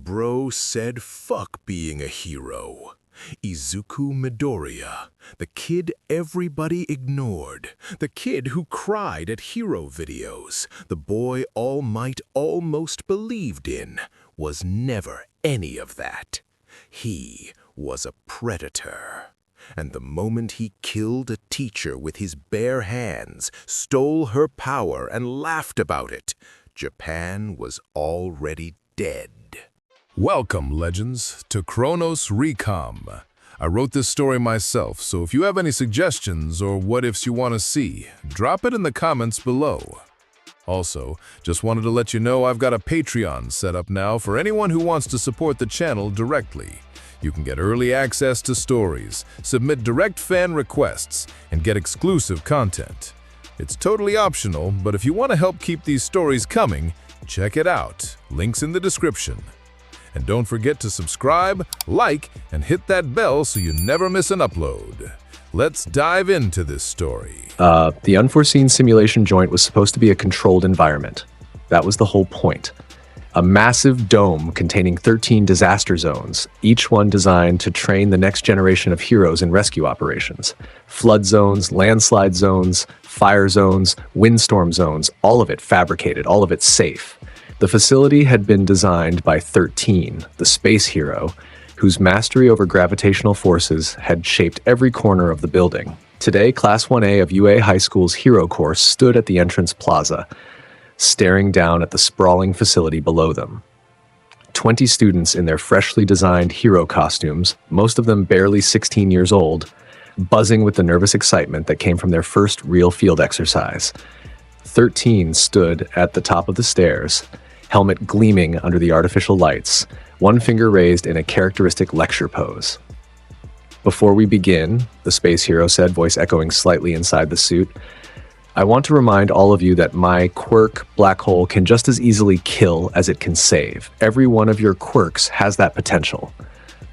bro said fuck being a hero. Izuku Midoriya, the kid everybody ignored, the kid who cried at hero videos, the boy All Might almost believed in, was never any of that. He was a predator. And the moment he killed a teacher with his bare hands, stole her power and laughed about it, Japan was already dead. Welcome, legends, to Chronos Recom. I wrote this story myself, so if you have any suggestions or what-ifs you want to see, drop it in the comments below. Also, just wanted to let you know I've got a Patreon set up now for anyone who wants to support the channel directly. You can get early access to stories, submit direct fan requests, and get exclusive content. It's totally optional, but if you want to help keep these stories coming, check it out. Links in the description. And don't forget to subscribe, like, and hit that bell so you never miss an upload. Let's dive into this story. The unforeseen simulation joint was supposed to be a controlled environment. That was the whole point. A massive dome containing 13 disaster zones, each one designed to train the next generation of heroes in rescue operations. Flood zones, landslide zones, fire zones, windstorm zones, all of it fabricated, all of it safe. The facility had been designed by 13, the space hero, whose mastery over gravitational forces had shaped every corner of the building. Today, Class 1A of UA High School's hero course stood at the entrance plaza, staring down at the sprawling facility below them. 20 students in their freshly designed hero costumes, most of them barely 16 years old, buzzing with the nervous excitement that came from their first real field exercise. 13 stood at the top of the stairs, helmet gleaming under the artificial lights, one finger raised in a characteristic lecture pose. "Before we begin," the space hero said, voice echoing slightly inside the suit, "I want to remind all of you that my quirk, Black Hole, can just as easily kill as it can save. Every one of your quirks has that potential.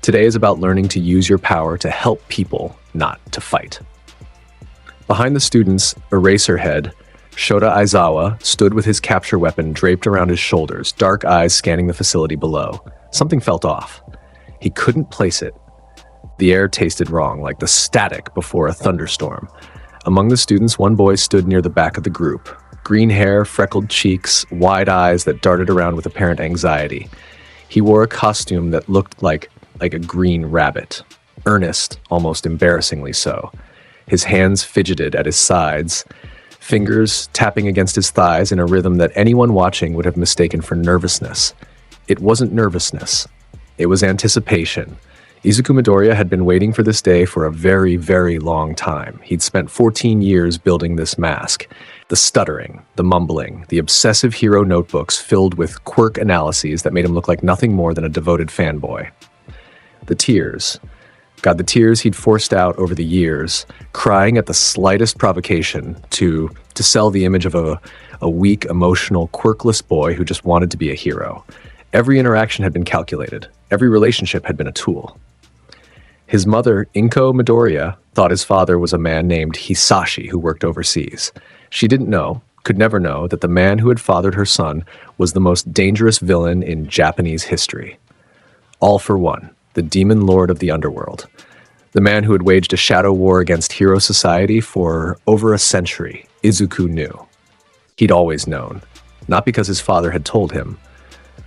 Today is about learning to use your power to help people, not to fight." Behind the students, Eraserhead, Shota Aizawa, stood with his capture weapon draped around his shoulders, dark eyes scanning the facility below. Something felt off. He couldn't place it. The air tasted wrong, like the static before a thunderstorm. Among the students, one boy stood near the back of the group. Green hair, freckled cheeks, wide eyes that darted around with apparent anxiety. He wore a costume that looked like a green rabbit. Earnest, almost embarrassingly so. His hands fidgeted at his sides, fingers tapping against his thighs in a rhythm that anyone watching would have mistaken for nervousness. It wasn't nervousness. It was anticipation. Izuku Midoriya had been waiting for this day for a very, very long time. He'd spent 14 years building this mask. The stuttering, the mumbling, the obsessive hero notebooks filled with quirk analyses that made him look like nothing more than a devoted fanboy. The tears. God, the tears he'd forced out over the years, crying at the slightest provocation to sell the image of a weak, emotional, quirkless boy who just wanted to be a hero. Every interaction had been calculated. Every relationship had been a tool. His mother, Inko Midoriya, thought his father was a man named Hisashi who worked overseas. She didn't know, could never know, that the man who had fathered her son was the most dangerous villain in Japanese history. All for One, the demon lord of the underworld. The man who had waged a shadow war against hero society for over a century, Izuku knew. He'd always known, not because his father had told him.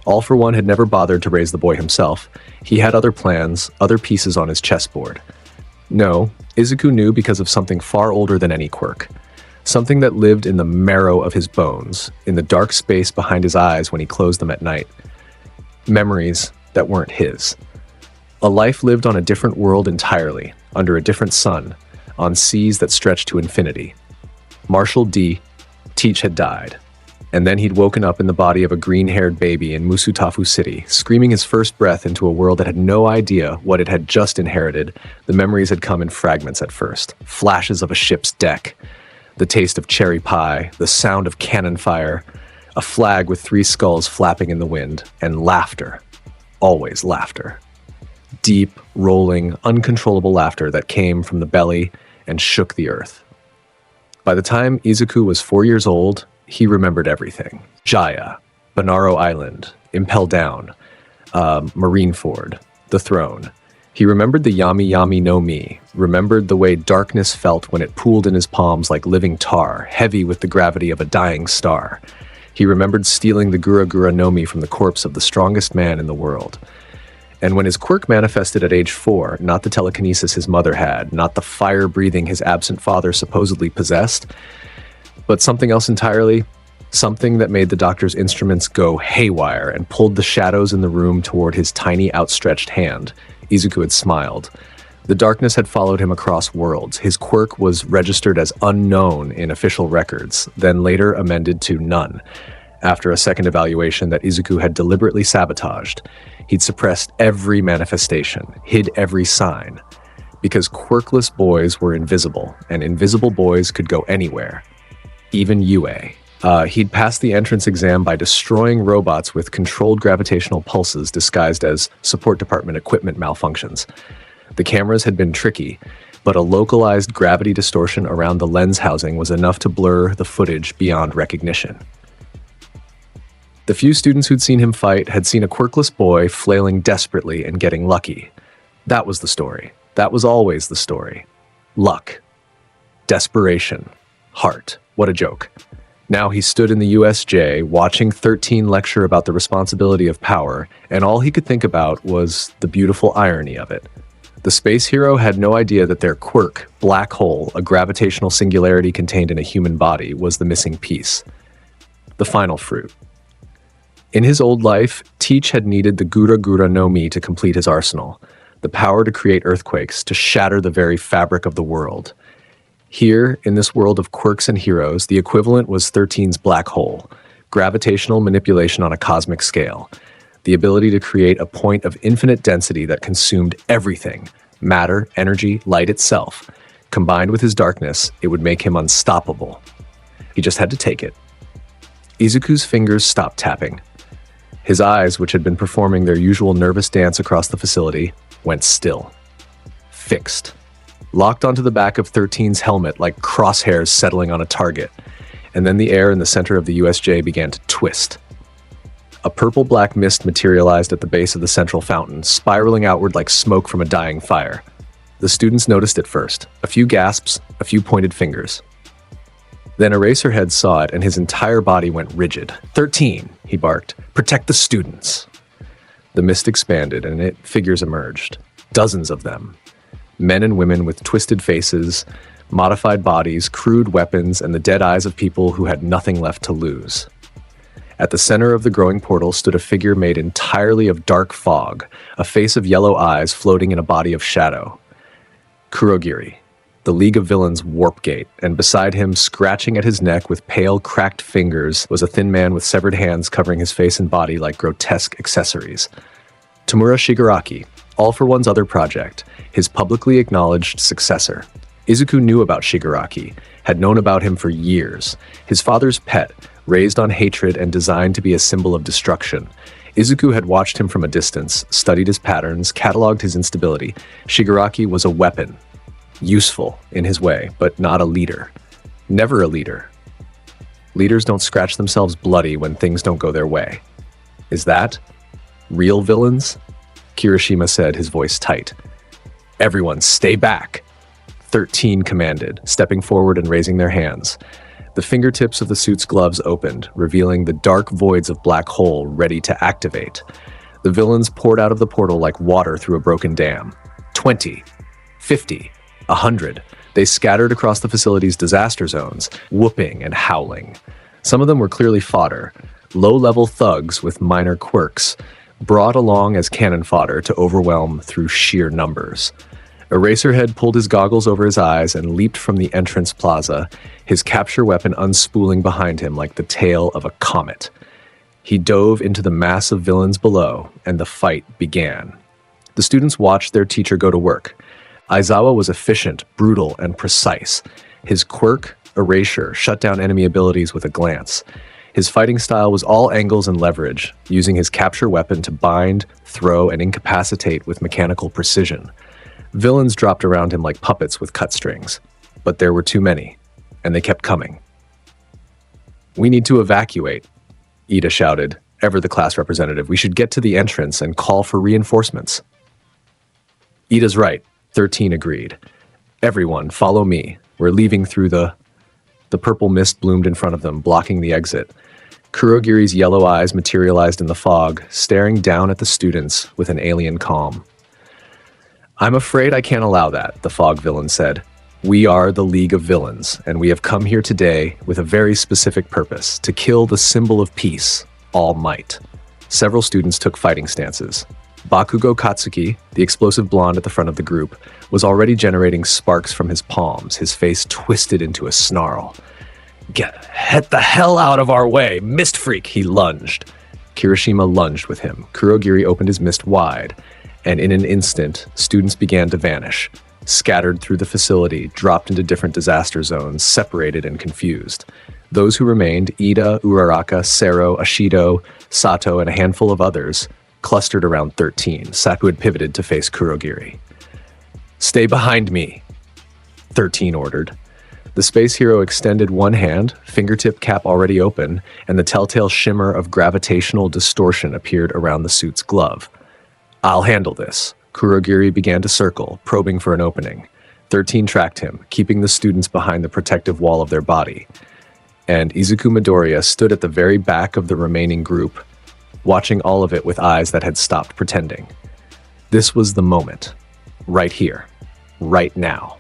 All for One had never bothered to raise the boy himself. He had other plans, other pieces on his chessboard. No, Izuku knew because of something far older than any quirk. Something that lived in the marrow of his bones, in the dark space behind his eyes when he closed them at night. Memories that weren't his. A life lived on a different world entirely, under a different sun, on seas that stretched to infinity. Marshall D. Teach had died. And then he'd woken up in the body of a green-haired baby in Musutafu City, screaming his first breath into a world that had no idea what it had just inherited. The memories had come in fragments at first, flashes of a ship's deck, the taste of cherry pie, the sound of cannon fire, a flag with 3 skulls flapping in the wind, and laughter. Always laughter. Deep, rolling, uncontrollable laughter that came from the belly and shook the earth. By the time Izuku was 4 years old, he remembered everything. Jaya, Bonaro Island, Impel Down, Marineford, the throne. He remembered the Yami Yami no Mi, remembered the way darkness felt when it pooled in his palms like living tar, heavy with the gravity of a dying star. He remembered stealing the Gura Gura no Mi from the corpse of the strongest man in the world. And when his quirk manifested at age 4, not the telekinesis his mother had, not the fire-breathing his absent father supposedly possessed, but something else entirely, something that made the doctor's instruments go haywire and pulled the shadows in the room toward his tiny outstretched hand. Izuku had smiled. The darkness had followed him across worlds. His quirk was registered as unknown in official records, then later amended to none, after a second evaluation that Izuku had deliberately sabotaged. He'd suppressed every manifestation, hid every sign, because quirkless boys were invisible, and invisible boys could go anywhere, even UA. He'd passed the entrance exam by destroying robots with controlled gravitational pulses disguised as support department equipment malfunctions. The cameras had been tricky, but a localized gravity distortion around the lens housing was enough to blur the footage beyond recognition. The few students who'd seen him fight had seen a quirkless boy flailing desperately and getting lucky. That was the story. That was always the story. Luck. Desperation. Heart. What a joke. Now he stood in the USJ, watching 13 lecture about the responsibility of power, and all he could think about was the beautiful irony of it. The space hero had no idea that their quirk, black hole, a gravitational singularity contained in a human body, was the missing piece. The final fruit. In his old life, Teach had needed the Gura Gura no Mi to complete his arsenal, the power to create earthquakes, to shatter the very fabric of the world. Here, in this world of quirks and heroes, the equivalent was 13's black hole, gravitational manipulation on a cosmic scale, the ability to create a point of infinite density that consumed everything, matter, energy, light itself. Combined with his darkness, it would make him unstoppable. He just had to take it. Izuku's fingers stopped tapping. His eyes, which had been performing their usual nervous dance across the facility, went still. Fixed. Locked onto the back of 13's helmet like crosshairs settling on a target, and then the air in the center of the USJ began to twist. A purple-black mist materialized at the base of the central fountain, spiraling outward like smoke from a dying fire. The students noticed it first. A few gasps, a few pointed fingers. Then Eraserhead saw it, and his entire body went rigid. 13, he barked. Protect the students. The mist expanded, and figures emerged. Dozens of them. Men and women with twisted faces, modified bodies, crude weapons, and the dead eyes of people who had nothing left to lose. At the center of the growing portal stood a figure made entirely of dark fog, a face of yellow eyes floating in a body of shadow. Kurogiri, the League of Villains warp gate, and beside him, scratching at his neck with pale, cracked fingers, was a thin man with severed hands covering his face and body like grotesque accessories. Tamura Shigaraki, All for One's other project, his publicly acknowledged successor. Izuku knew about Shigaraki, had known about him for years. His father's pet, raised on hatred and designed to be a symbol of destruction. Izuku had watched him from a distance, studied his patterns, cataloged his instability. Shigaraki was a weapon. Useful in his way, but not a leader. Never a leader. Leaders don't scratch themselves bloody when things don't go their way. Is that real villains? Kirishima said, his voice tight. Everyone, stay back! 13 commanded, stepping forward and raising their hands. The fingertips of the suit's gloves opened, revealing the dark voids of black hole ready to activate. The villains poured out of the portal like water through a broken dam. 20, 50, 100. They scattered across the facility's disaster zones, whooping and howling. Some of them were clearly fodder, low-level thugs with minor quirks, brought along as cannon fodder to overwhelm through sheer numbers. Eraserhead pulled his goggles over his eyes and leaped from the entrance plaza, his capture weapon unspooling behind him like the tail of a comet. He dove into the mass of villains below, and the fight began. The students watched their teacher go to work. Aizawa was efficient, brutal, and precise. His quirk, Erasure, shut down enemy abilities with a glance. His fighting style was all angles and leverage, using his capture weapon to bind, throw, and incapacitate with mechanical precision. Villains dropped around him like puppets with cut strings, but there were too many, and they kept coming. "We need to evacuate," Ida shouted, ever the class representative, we should get to the entrance and call for reinforcements. Ida's right, 13 agreed. Everyone, follow me. We're leaving through the purple mist bloomed in front of them, blocking the exit. Kurogiri's yellow eyes materialized in the fog, staring down at the students with an alien calm. I'm afraid I can't allow that, the fog villain said. We are the League of Villains, and we have come here today with a very specific purpose, to kill the symbol of peace, All Might. Several students took fighting stances. Bakugo Katsuki, the explosive blonde at the front of the group, was already generating sparks from his palms, his face twisted into a snarl. Get the hell out of our way, mist freak, he lunged. Kirishima lunged with him. Kurogiri opened his mist wide, and in an instant, students began to vanish, scattered through the facility, dropped into different disaster zones, separated and confused. Those who remained, Ida, Uraraka, Sero, Ashido, Sato, and a handful of others, clustered around 13, Saku had pivoted to face Kurogiri. Stay behind me, 13 ordered. The space hero extended one hand, fingertip cap already open, and the telltale shimmer of gravitational distortion appeared around the suit's glove. I'll handle this. Kurogiri began to circle, probing for an opening. 13 tracked him, keeping the students behind the protective wall of their body. And Izuku Midoriya stood at the very back of the remaining group, watching all of it with eyes that had stopped pretending. This was the moment. Right here. Right now.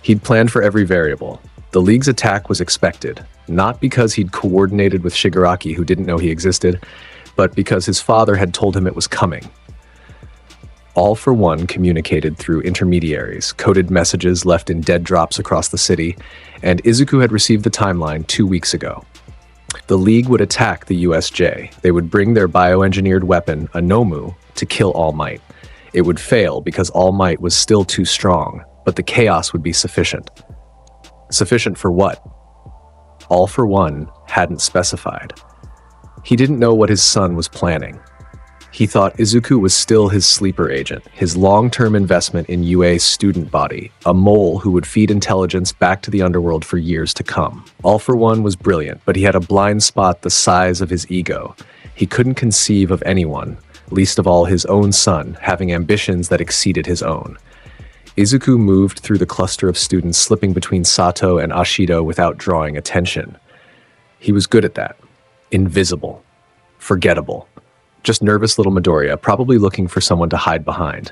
He'd planned for every variable. The League's attack was expected, not because he'd coordinated with Shigaraki, who didn't know he existed, but because his father had told him it was coming. All for One communicated through intermediaries, coded messages left in dead drops across the city, and Izuku had received the timeline 2 weeks ago. The League would attack the USJ. They would bring their bioengineered weapon, a Nomu, to kill All Might. It would fail because All Might was still too strong, but the chaos would be sufficient. Sufficient for what? All for One hadn't specified. He didn't know what his son was planning. He thought Izuku was still his sleeper agent, his long-term investment in UA's student body, a mole who would feed intelligence back to the underworld for years to come. All for One was brilliant, but he had a blind spot the size of his ego. He couldn't conceive of anyone, least of all his own son, having ambitions that exceeded his own. Izuku moved through the cluster of students, slipping between Sato and Ashido without drawing attention. He was good at that. Invisible. Forgettable. Just nervous little Midoriya, probably looking for someone to hide behind.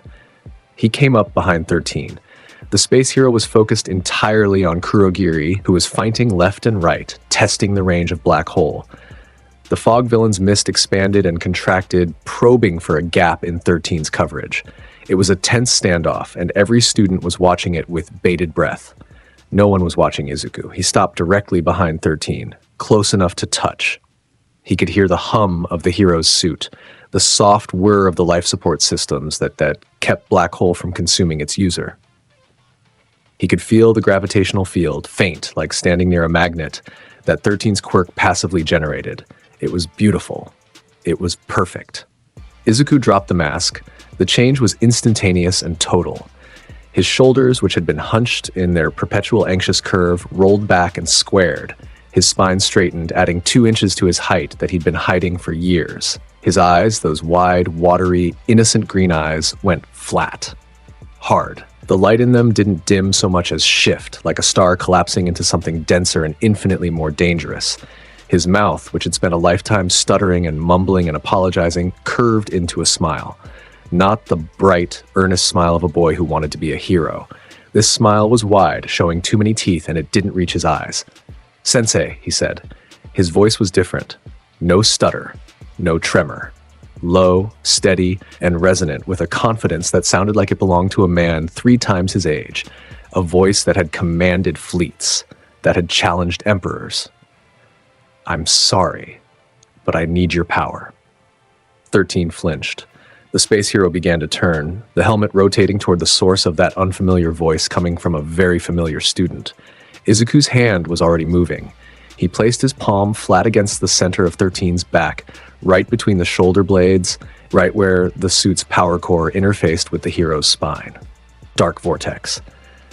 He came up behind 13. The space hero was focused entirely on Kurogiri, who was fighting left and right, testing the range of Black Hole. The fog villain's mist expanded and contracted, probing for a gap in 13's coverage. It was a tense standoff, and every student was watching it with bated breath. No one was watching Izuku. He stopped directly behind 13, close enough to touch. He could hear the hum of the hero's suit, the soft whir of the life support systems that kept Black Hole from consuming its user. He could feel the gravitational field, faint, like standing near a magnet, that 13's quirk passively generated. It was beautiful. It was perfect. Izuku dropped the mask. The change was instantaneous and total. His shoulders, which had been hunched in their perpetual anxious curve, rolled back and squared. His spine straightened, adding 2 inches to his height that he'd been hiding for years. His eyes, those wide, watery, innocent green eyes, went flat. Hard. The light in them didn't dim so much as shift, like a star collapsing into something denser and infinitely more dangerous. His mouth, which had spent a lifetime stuttering and mumbling and apologizing, curved into a smile. Not the bright, earnest smile of a boy who wanted to be a hero. This smile was wide, showing too many teeth, and it didn't reach his eyes. "Sensei," he said. His voice was different. No stutter, no tremor. Low, steady, and resonant with a confidence that sounded like it belonged to a man 3 times his age. A voice that had commanded fleets, that had challenged emperors. "I'm sorry, but I need your power." 13 flinched. The space hero began to turn, the helmet rotating toward the source of that unfamiliar voice coming from a very familiar student. Izuku's hand was already moving. He placed his palm flat against the center of 13's back, right between the shoulder blades, right where the suit's power core interfaced with the hero's spine. Dark vortex.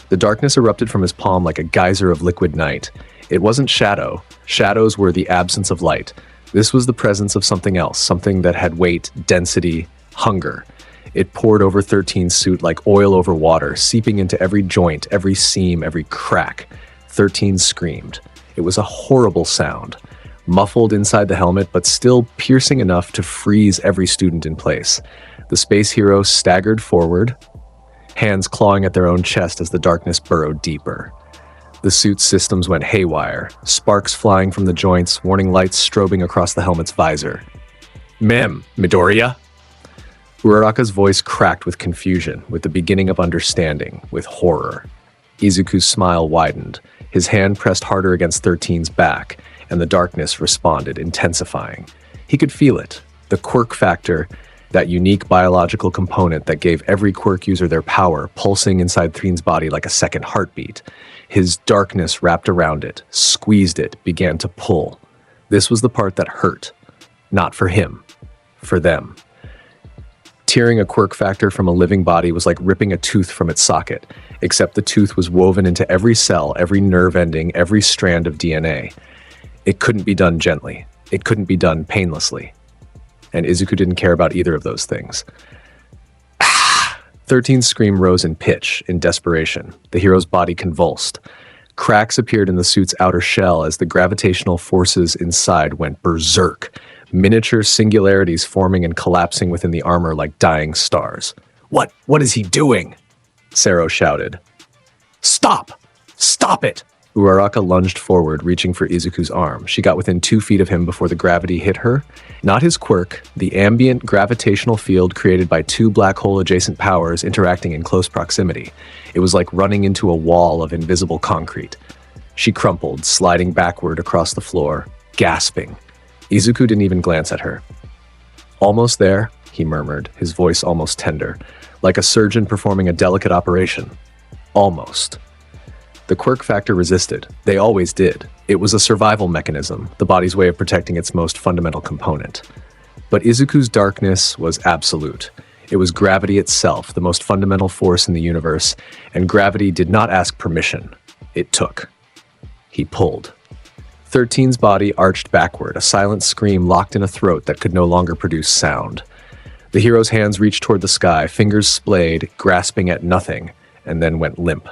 The darkness erupted from his palm like a geyser of liquid night. It wasn't shadow. Shadows were the absence of light. This was the presence of something else, something that had weight, density, hunger. It poured over 13's suit like oil over water, seeping into every joint, every seam, every crack. 13 screamed. It was a horrible sound, muffled inside the helmet, but still piercing enough to freeze every student in place. The space hero staggered forward, hands clawing at their own chest as the darkness burrowed deeper. The suit's systems went haywire, sparks flying from the joints, warning lights strobing across the helmet's visor. Midoriya? Uraraka's voice cracked with confusion, with the beginning of understanding, with horror. Izuku's smile widened. His hand pressed harder against 13's back, and the darkness responded, intensifying. He could feel it, the quirk factor, that unique biological component that gave every quirk user their power, pulsing inside 13's body like a second heartbeat. His darkness wrapped around it, squeezed it, began to pull. This was the part that hurt. Not for him, for them. Tearing a quirk factor from a living body was like ripping a tooth from its socket, except the tooth was woven into every cell, every nerve ending, every strand of DNA. It couldn't be done gently. It couldn't be done painlessly. And Izuku didn't care about either of those things. 13's scream rose in pitch, in desperation. The hero's body convulsed. Cracks appeared in the suit's outer shell as the gravitational forces inside went berserk. Miniature singularities forming and collapsing within the armor like dying stars. What is he doing? Sero shouted. Stop! Stop it! Uraraka lunged forward, reaching for Izuku's arm. She got within 2 feet of him before the gravity hit her. Not his quirk, the ambient gravitational field created by 2 black hole-adjacent powers interacting in close proximity. It was like running into a wall of invisible concrete. She crumpled, sliding backward across the floor, gasping. Izuku didn't even glance at her. Almost there, he murmured, his voice almost tender, like a surgeon performing a delicate operation. Almost. The quirk factor resisted. They always did. It was a survival mechanism, the body's way of protecting its most fundamental component. But Izuku's darkness was absolute. It was gravity itself, the most fundamental force in the universe, and gravity did not ask permission. It took. He pulled. 13's body arched backward, a silent scream locked in a throat that could no longer produce sound. The hero's hands reached toward the sky, fingers splayed, grasping at nothing, and then went limp.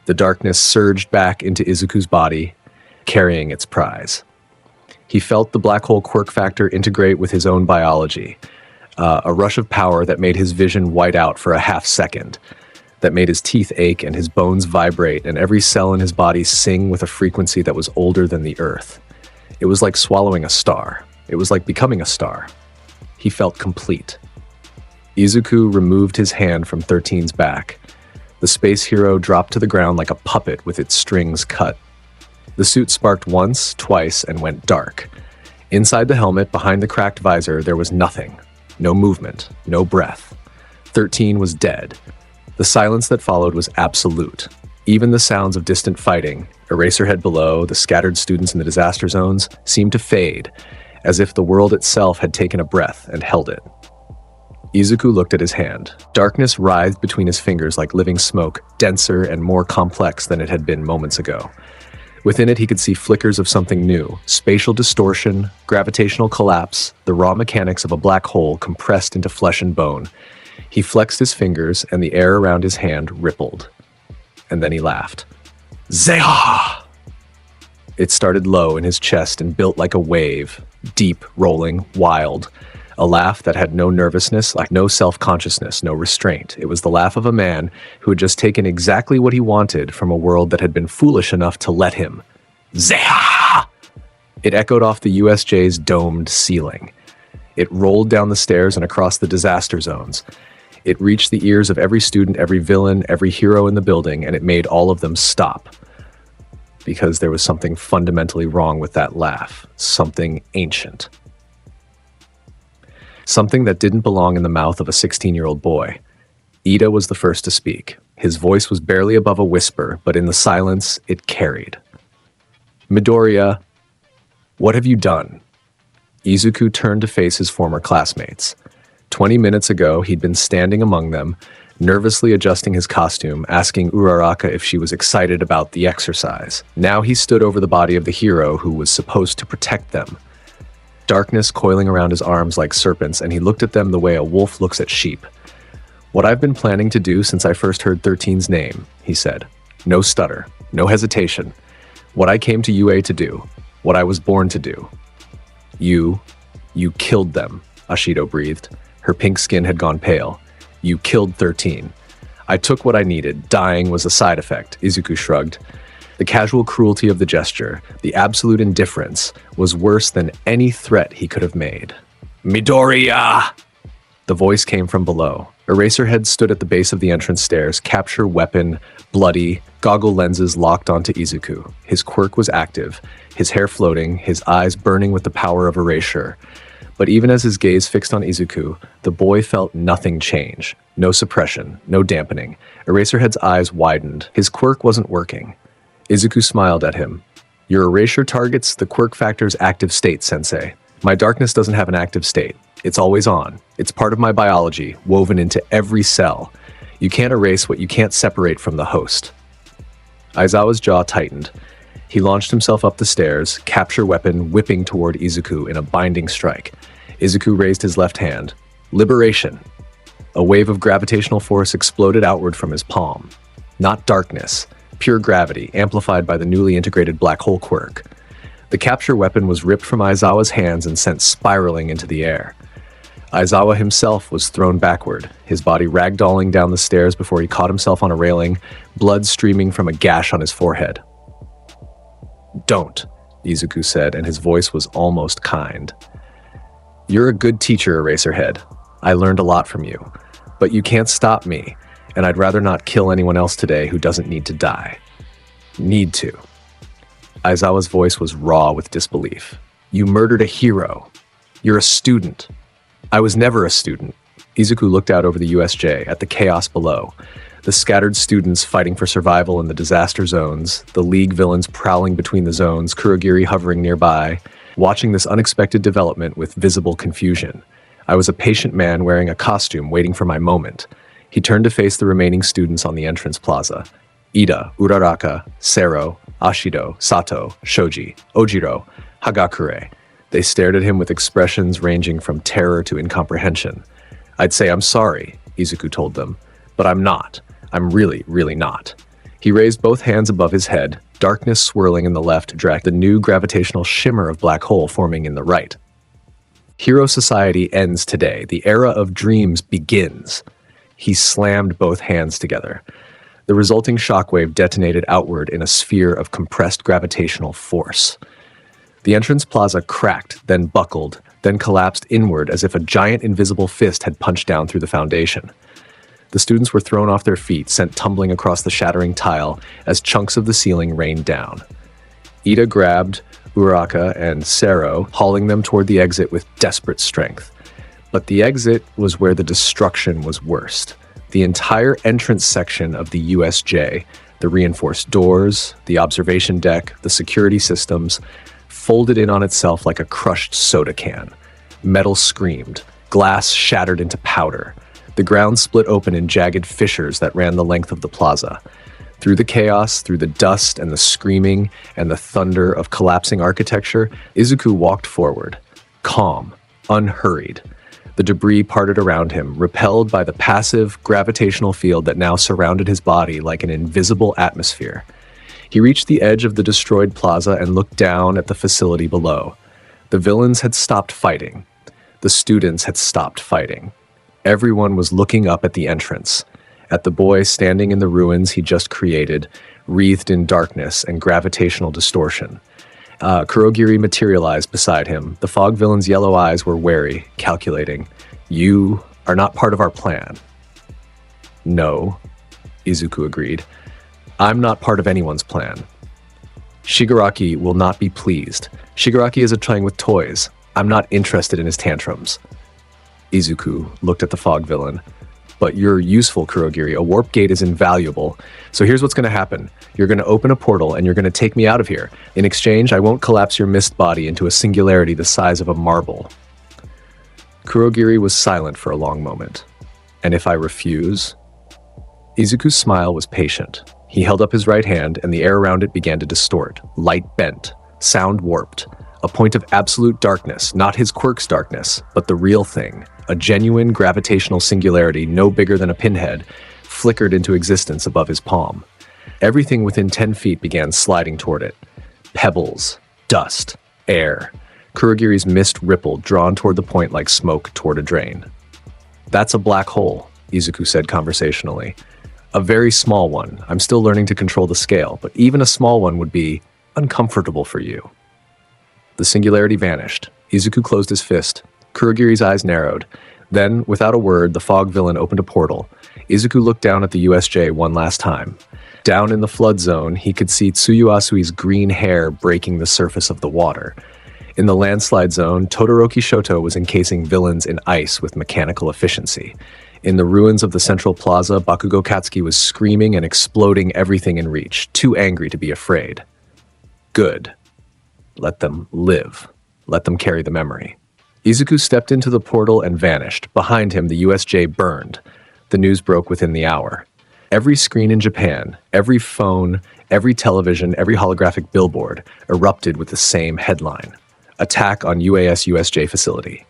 The darkness surged back into Izuku's body, carrying its prize. He felt the black hole quirk factor integrate with his own biology, a rush of power that made his vision white out for a half second, that made his teeth ache and his bones vibrate and every cell in his body sing with a frequency that was older than the earth. It was like swallowing a star. It was like becoming a star. He felt complete. Izuku removed his hand from 13's back. The space hero dropped to the ground like a puppet with its strings cut. The suit sparked once, twice, and went dark. Inside the helmet, behind the cracked visor, there was nothing. No movement, no breath. 13 was dead. The silence that followed was absolute. Even the sounds of distant fighting, Eraserhead below, the scattered students in the disaster zones, seemed to fade, as if the world itself had taken a breath and held it. Izuku looked at his hand. Darkness writhed between his fingers like living smoke, denser and more complex than it had been moments ago. Within it, he could see flickers of something new, spatial distortion, gravitational collapse, the raw mechanics of a black hole compressed into flesh and bone. He flexed his fingers, and the air around his hand rippled. And then he laughed. Zeha! It started low in his chest and built like a wave, deep, rolling, wild. A laugh that had no nervousness, like no self-consciousness, no restraint. It was the laugh of a man who had just taken exactly what he wanted from a world that had been foolish enough to let him. Zeha! It echoed off the USJ's domed ceiling. It rolled down the stairs and across the disaster zones. It reached the ears of every student, every villain, every hero in the building, and it made all of them stop. Because there was something fundamentally wrong with that laugh. Something ancient. Something that didn't belong in the mouth of a 16-year-old boy. Ida was the first to speak. His voice was barely above a whisper, but in the silence, it carried. Midoriya, what have you done? Izuku turned to face his former classmates. 20 minutes ago, he'd been standing among them, nervously adjusting his costume, asking Uraraka if she was excited about the exercise. Now he stood over the body of the hero who was supposed to protect them. darkness coiling around his arms like serpents, and he looked at them the way a wolf looks at sheep. "What I've been planning to do since I first heard 13's name," he said. "No stutter, no hesitation. What I came to UA to do, what I was born to do." You killed them," Ashido breathed. Her pink skin had gone pale. "You killed 13. I took what I needed. Dying was a side effect," Izuku shrugged. The casual cruelty of the gesture, the absolute indifference, was worse than any threat he could have made. "Midoriya!" The voice came from below. Eraserhead stood at the base of the entrance stairs, capture weapon, bloody, goggle lenses locked onto Izuku. His quirk was active, his hair floating, his eyes burning with the power of erasure. But even as his gaze fixed on Izuku, the boy felt nothing change. No suppression, no dampening. Eraserhead's eyes widened. His quirk wasn't working. Izuku smiled at him. "Your erasure targets the quirk factor's active state, Sensei. My darkness doesn't have an active state. It's always on. It's part of my biology, woven into every cell. You can't erase what you can't separate from the host." Aizawa's jaw tightened. He launched himself up the stairs, capture weapon whipping toward Izuku in a binding strike. Izuku raised his left hand. Liberation! A wave of gravitational force exploded outward from his palm. Not darkness. Pure gravity, amplified by the newly integrated black hole quirk. The capture weapon was ripped from Aizawa's hands and sent spiraling into the air. Aizawa himself was thrown backward, his body ragdolling down the stairs before he caught himself on a railing, blood streaming from a gash on his forehead. "Don't," Izuku said, and his voice was almost kind. "You're a good teacher, Eraserhead. I learned a lot from you. But you can't stop me, and I'd rather not kill anyone else today who doesn't need to die. Need to." Aizawa's voice was raw with disbelief. "You murdered a hero. You're a student." "I was never a student." Izuku looked out over the USJ at the chaos below. The scattered students fighting for survival in the disaster zones, the League villains prowling between the zones, Kurogiri hovering nearby, watching this unexpected development with visible confusion. I was a patient man wearing a costume waiting for my moment. He turned to face the remaining students on the entrance plaza. Ida, Uraraka, Sero, Ashido, Sato, Shoji, Ojiro, Hagakure. They stared at him with expressions ranging from terror to incomprehension. "I'd say I'm sorry," Izuku told them, "but I'm not. I'm really, really not." He raised both hands above his head, darkness swirling in the left dragged the new gravitational shimmer of black hole forming in the right. "Hero society ends today. The era of dreams begins." He slammed both hands together. The resulting shockwave detonated outward in a sphere of compressed gravitational force. The entrance plaza cracked, then buckled, then collapsed inward as if a giant invisible fist had punched down through the foundation. The students were thrown off their feet, sent tumbling across the shattering tile as chunks of the ceiling rained down. Ida grabbed Uraka and Sero, hauling them toward the exit with desperate strength. But the exit was where the destruction was worst. The entire entrance section of the USJ, the reinforced doors, the observation deck, the security systems, folded in on itself like a crushed soda can. Metal screamed, glass shattered into powder. The ground split open in jagged fissures that ran the length of the plaza. Through the chaos, through the dust and the screaming and the thunder of collapsing architecture, Izuku walked forward, calm, unhurried. The debris parted around him, repelled by the passive gravitational field that now surrounded his body like an invisible atmosphere. He reached the edge of the destroyed plaza and looked down at the facility below. The villains had stopped fighting. The students had stopped fighting. Everyone was looking up at the entrance, at the boy standing in the ruins he just created, wreathed in darkness and gravitational distortion. Kurogiri materialized beside him. The fog villain's yellow eyes were wary, calculating. "You are not part of our plan." "No," Izuku agreed. "I'm not part of anyone's plan. Shigaraki will not be pleased. Shigaraki is playing with toys. I'm not interested in his tantrums." Izuku looked at the fog villain. "But you're useful, Kurogiri. A warp gate is invaluable. So here's what's going to happen. You're going to open a portal and you're going to take me out of here. In exchange, I won't collapse your mist body into a singularity the size of a marble." Kurogiri was silent for a long moment. "And if I refuse?" Izuku's smile was patient. He held up his right hand and the air around it began to distort. Light bent. Sound warped. A point of absolute darkness, not his quirk's darkness, but the real thing. A genuine gravitational singularity no bigger than a pinhead flickered into existence above his palm. Everything within 10 feet began sliding toward it. Pebbles, dust, air. Kurogiri's mist rippled, drawn toward the point like smoke toward a drain. "That's a black hole," Izuku said conversationally. "A very small one. I'm still learning to control the scale, but even a small one would be uncomfortable for you." The singularity vanished. Izuku closed his fist. Kurogiri's eyes narrowed. Then, without a word, the fog villain opened a portal. Izuku looked down at the USJ one last time. Down in the flood zone, he could see Tsuyuasui's green hair breaking the surface of the water. In the landslide zone, Todoroki Shoto was encasing villains in ice with mechanical efficiency. In the ruins of the central plaza, Bakugo Katsuki was screaming and exploding everything in reach, too angry to be afraid. Good. Let them live. Let them carry the memory. Izuku stepped into the portal and vanished. Behind him, the USJ burned. The news broke within the hour. Every screen in Japan, every phone, every television, every holographic billboard erupted with the same headline: "Attack on UAS USJ facility.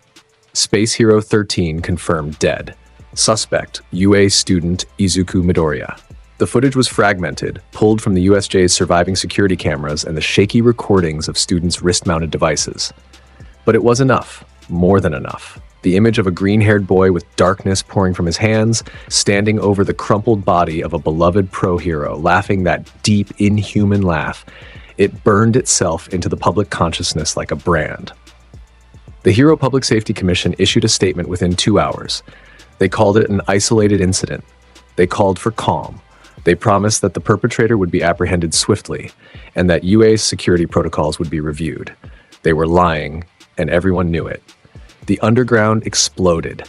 Space Hero 13 confirmed dead. Suspect, UA student Izuku Midoriya." The footage was fragmented, pulled from the USJ's surviving security cameras and the shaky recordings of students' wrist-mounted devices. But it was enough, more than enough. The image of a green-haired boy with darkness pouring from his hands, standing over the crumpled body of a beloved pro-hero, laughing that deep, inhuman laugh. It burned itself into the public consciousness like a brand. The Hero Public Safety Commission issued a statement within 2 hours. They called it an isolated incident. They called for calm. They promised that the perpetrator would be apprehended swiftly, and that UA's security protocols would be reviewed. They were lying, and everyone knew it. The underground exploded.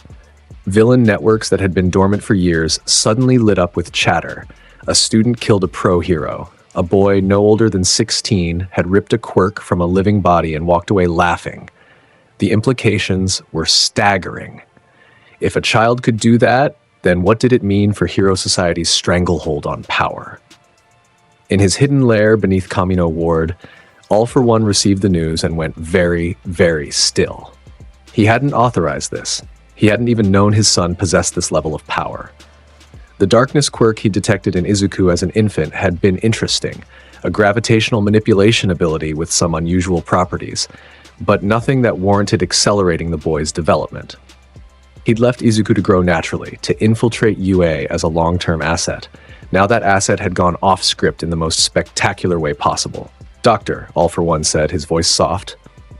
Villain networks that had been dormant for years suddenly lit up with chatter. A student killed a pro-hero. A boy no older than 16 had ripped a quirk from a living body and walked away laughing. The implications were staggering. If a child could do that, then what did it mean for Hero Society's stranglehold on power? In his hidden lair beneath Kamino Ward, All For One received the news and went very, very still. He hadn't authorized this. He hadn't even known his son possessed this level of power. The darkness quirk he detected in Izuku as an infant had been interesting, a gravitational manipulation ability with some unusual properties, but nothing that warranted accelerating the boy's development. He'd left Izuku to grow naturally, to infiltrate UA as a long-term asset. Now that asset had gone off-script in the most spectacular way possible. "Doctor," All For One said, his voice soft,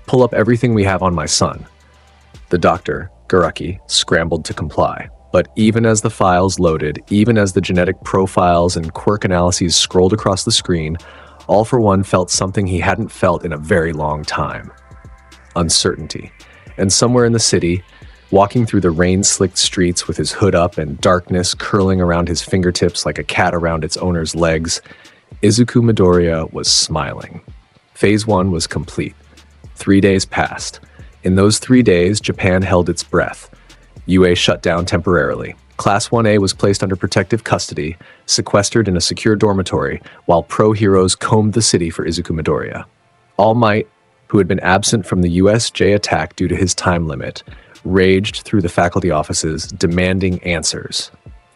"pull up everything we have on my son." The doctor, Garaki, scrambled to comply. But even as the files loaded, even as the genetic profiles and quirk analyses scrolled across the screen, All For One felt something he hadn't felt in a very long time. Uncertainty. And somewhere in the city, walking through the rain-slicked streets with his hood up and darkness curling around his fingertips like a cat around its owner's legs, Izuku Midoriya was smiling. Phase 1 was complete. 3 days passed. In those 3 days, Japan held its breath. UA shut down temporarily. Class 1A was placed under protective custody, sequestered in a secure dormitory, while pro-heroes combed the city for Izuku Midoriya. All Might, who had been absent from the USJ attack due to his time limit, raged through the faculty offices, demanding answers.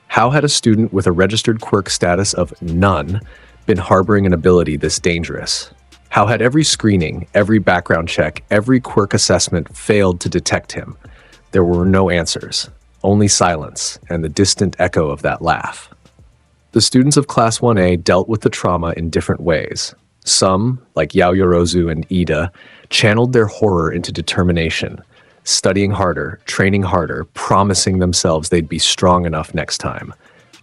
How had a student with a registered quirk status of none been harboring an ability this dangerous? How had every screening, every background check, every quirk assessment failed to detect him? There were no answers, only silence and the distant echo of that laugh. The students of Class 1A dealt with the trauma in different ways. Some, like Yaoyorozu and Ida, channeled their horror into determination, studying harder, training harder, promising themselves they'd be strong enough next time.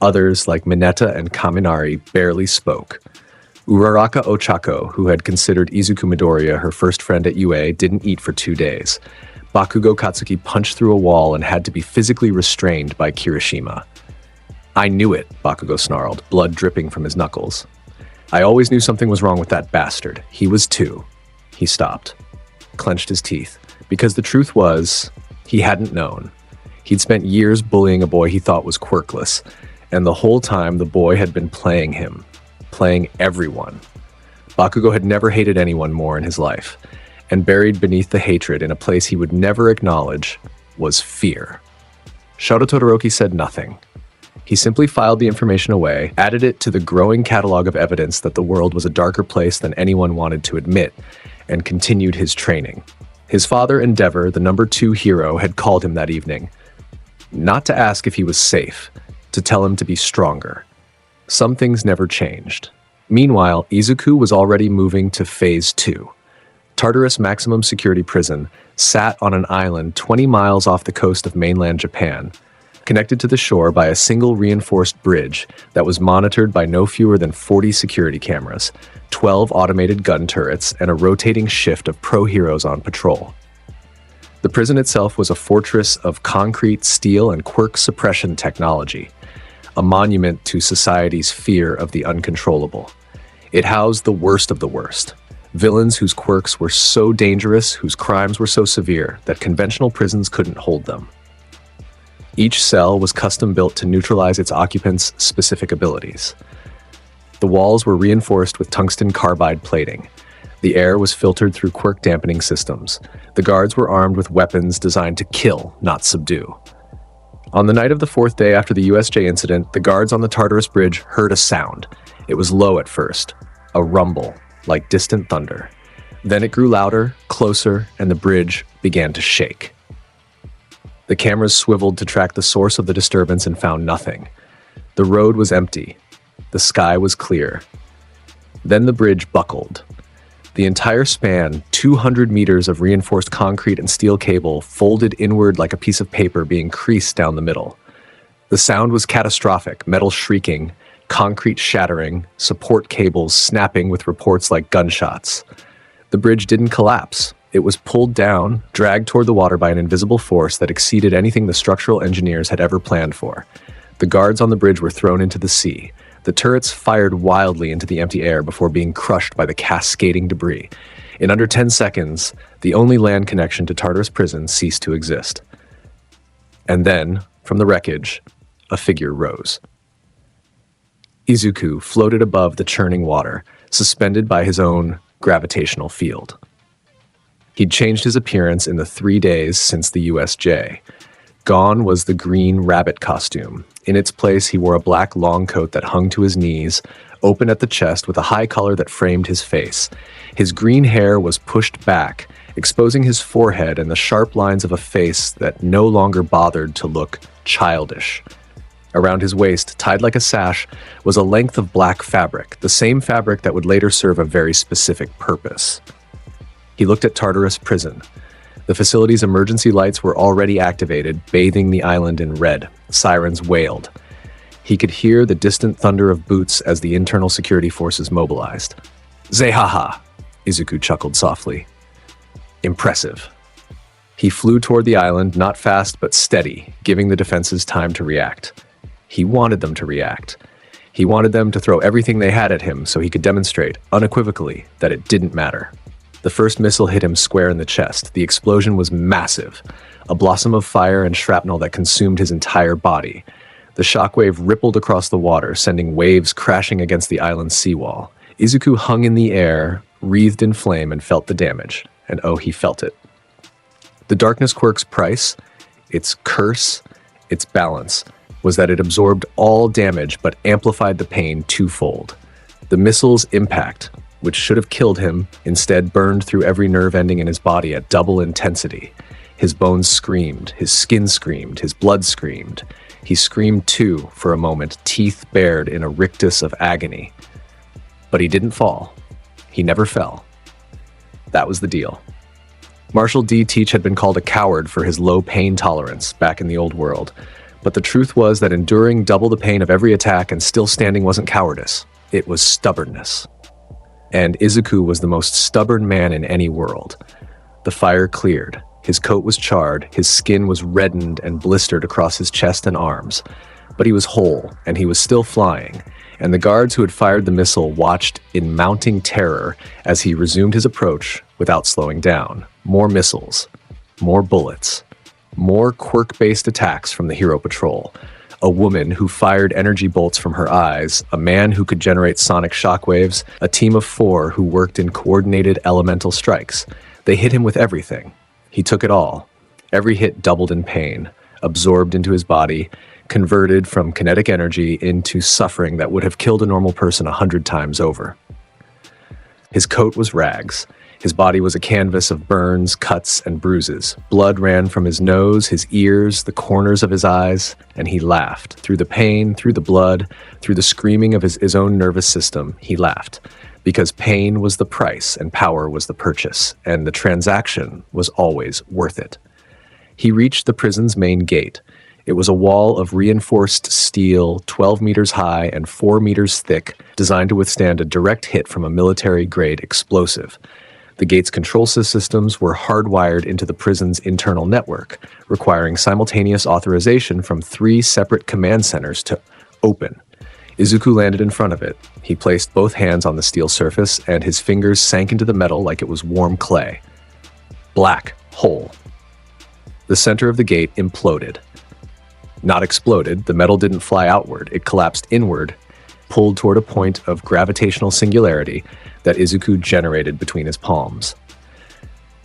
Others, like Mineta and Kaminari, barely spoke. Uraraka Ochako, who had considered Izuku Midoriya her first friend at UA, didn't eat for 2 days. Bakugo Katsuki punched through a wall and had to be physically restrained by Kirishima. "I knew it," Bakugo snarled, blood dripping from his knuckles. "I always knew something was wrong with that bastard. He was too." He stopped, clenched his teeth, because the truth was, he hadn't known. He'd spent years bullying a boy he thought was quirkless, and the whole time the boy had been playing him, playing everyone. Bakugo had never hated anyone more in his life, and buried beneath the hatred in a place he would never acknowledge was fear. Shoto Todoroki said nothing. He simply filed the information away, added it to the growing catalog of evidence that the world was a darker place than anyone wanted to admit, and continued his training. His father, Endeavor, the number 2 hero, had called him that evening. Not to ask if he was safe, to tell him to be stronger. Some things never changed. Meanwhile, Izuku was already moving to Phase 2. Tartarus Maximum Security Prison sat on an island 20 miles off the coast of mainland Japan, connected to the shore by a single reinforced bridge that was monitored by no fewer than 40 security cameras, 12 automated gun turrets, and a rotating shift of pro-heroes on patrol. The prison itself was a fortress of concrete, steel, and quirk suppression technology, a monument to society's fear of the uncontrollable. It housed the worst of the worst, villains whose quirks were so dangerous, whose crimes were so severe, that conventional prisons couldn't hold them. Each cell was custom-built to neutralize its occupants' specific abilities. The walls were reinforced with tungsten carbide plating. The air was filtered through quirk dampening systems. The guards were armed with weapons designed to kill, not subdue. On the night of the 4th day after the USJ incident, the guards on the Tartarus Bridge heard a sound. It was low at first, a rumble, like distant thunder. Then it grew louder, closer, and the bridge began to shake. The cameras swiveled to track the source of the disturbance and found nothing. The road was empty. The sky was clear. Then the bridge buckled. The entire span, 200 meters of reinforced concrete and steel cable, folded inward like a piece of paper being creased down the middle. The sound was catastrophic, metal shrieking, concrete shattering, support cables snapping with reports like gunshots. The bridge didn't collapse. It was pulled down, dragged toward the water by an invisible force that exceeded anything the structural engineers had ever planned for. The guards on the bridge were thrown into the sea. The turrets fired wildly into the empty air before being crushed by the cascading debris. In under 10 seconds, the only land connection to Tartarus Prison ceased to exist. And then, from the wreckage, a figure rose. Izuku floated above the churning water, suspended by his own gravitational field. He'd changed his appearance in the 3 days since the USJ. Gone was the green rabbit costume. In its place, he wore a black long coat that hung to his knees, open at the chest with a high collar that framed his face. His green hair was pushed back, exposing his forehead and the sharp lines of a face that no longer bothered to look childish. Around his waist, tied like a sash, was a length of black fabric, the same fabric that would later serve a very specific purpose. He looked at Tartarus Prison. The facility's emergency lights were already activated, bathing the island in red. Sirens wailed. He could hear the distant thunder of boots as the internal security forces mobilized. "Zehaha," Izuku chuckled softly. Impressive. He flew toward the island, not fast but steady, giving the defenses time to react. He wanted them to react. He wanted them to throw everything they had at him so he could demonstrate, unequivocally, that it didn't matter. The first missile hit him square in the chest. The explosion was massive, a blossom of fire and shrapnel that consumed his entire body. The shockwave rippled across the water, sending waves crashing against the island's seawall. Izuku hung in the air, wreathed in flame, and felt the damage. And oh, he felt it. The Darkness Quirk's price, its curse, its balance, was that it absorbed all damage but amplified the pain twofold. The missile's impact, which should have killed him, instead burned through every nerve ending in his body at double intensity. His bones screamed, his skin screamed, his blood screamed. He screamed too, for a moment, teeth bared in a rictus of agony. But he didn't fall. He never fell. That was the deal. Marshal D. Teach had been called a coward for his low pain tolerance back in the old world, but the truth was that enduring double the pain of every attack and still standing wasn't cowardice. It was stubbornness. And Izuku was the most stubborn man in any world. The fire cleared. His coat was charred, his skin was reddened and blistered across his chest and arms. But he was whole, and he was still flying, and the guards who had fired the missile watched in mounting terror as he resumed his approach without slowing down. More missiles, more bullets, more quirk-based attacks from the Hero Patrol. A woman who fired energy bolts from her eyes, a man who could generate sonic shockwaves, a team of 4 who worked in coordinated elemental strikes. They hit him with everything. He took it all. Every hit doubled in pain, absorbed into his body, converted from kinetic energy into suffering that would have killed a normal person 100 times over. His coat was rags. His body was a canvas of burns, cuts, and bruises. Blood ran from his nose, his ears, the corners of his eyes, and he laughed. Through the pain, through the blood, through the screaming of his own nervous system, he laughed. Because pain was the price and power was the purchase, and the transaction was always worth it. He reached the prison's main gate. It was a wall of reinforced steel, 12 meters high and 4 meters thick, designed to withstand a direct hit from a military-grade explosive. The gate's control systems were hardwired into the prison's internal network, requiring simultaneous authorization from 3 separate command centers to open. Izuku landed in front of it. He placed both hands on the steel surface, and his fingers sank into the metal like it was warm clay. Black hole. The center of the gate imploded. Not exploded, the metal didn't fly outward, it collapsed inward, pulled toward a point of gravitational singularity that Izuku generated between his palms.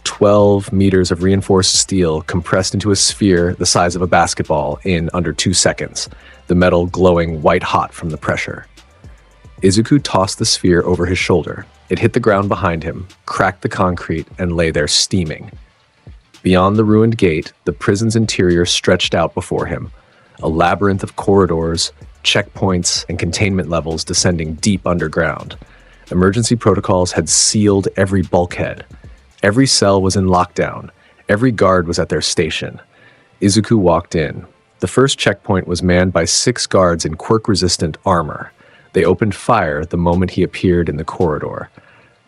12 meters of reinforced steel compressed into a sphere the size of a basketball in under 2 seconds, the metal glowing white-hot from the pressure. Izuku tossed the sphere over his shoulder. It hit the ground behind him, cracked the concrete, and lay there steaming. Beyond the ruined gate, the prison's interior stretched out before him, a labyrinth of corridors, checkpoints, and containment levels descending deep underground. Emergency protocols had sealed every bulkhead. Every cell was in lockdown. Every guard was at their station. Izuku walked in. The first checkpoint was manned by 6 guards in quirk-resistant armor. They opened fire the moment he appeared in the corridor.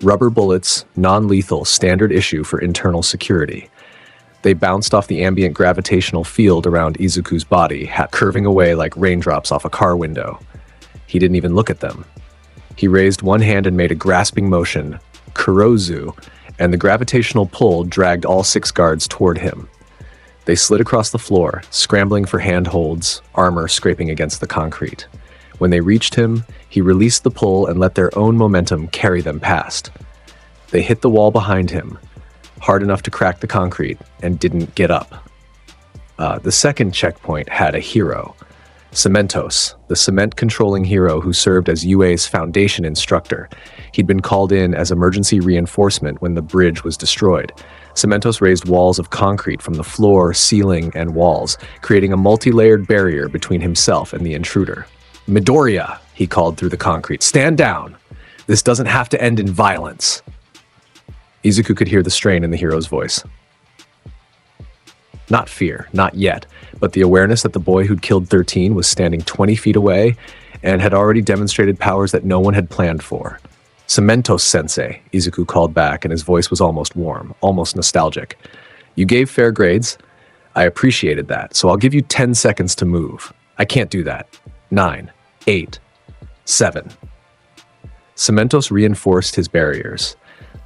Rubber bullets, non-lethal, standard issue for internal security. They bounced off the ambient gravitational field around Izuku's body, curving away like raindrops off a car window. He didn't even look at them. He raised one hand and made a grasping motion, kurozu, and the gravitational pull dragged all 6 guards toward him. They slid across the floor, scrambling for handholds, armor scraping against the concrete. When they reached him, he released the pull and let their own momentum carry them past. They hit the wall behind him, hard enough to crack the concrete, and didn't get up. The second checkpoint had a hero, Cementos, the cement-controlling hero who served as UA's foundation instructor. He'd been called in as emergency reinforcement when the bridge was destroyed. Cementos raised walls of concrete from the floor, ceiling, and walls, creating a multi-layered barrier between himself and the intruder. "Midoriya," he called through the concrete, "stand down. This doesn't have to end in violence." Izuku could hear the strain in the hero's voice. Not fear, not yet, but the awareness that the boy who'd killed 13 was standing 20 feet away and had already demonstrated powers that no one had planned for. "Cementos-sensei," Izuku called back, and his voice was almost warm, almost nostalgic. "You gave fair grades. I appreciated that, so I'll give you 10 seconds to move. I can't do that. 9, 8, 7. Cementos reinforced his barriers.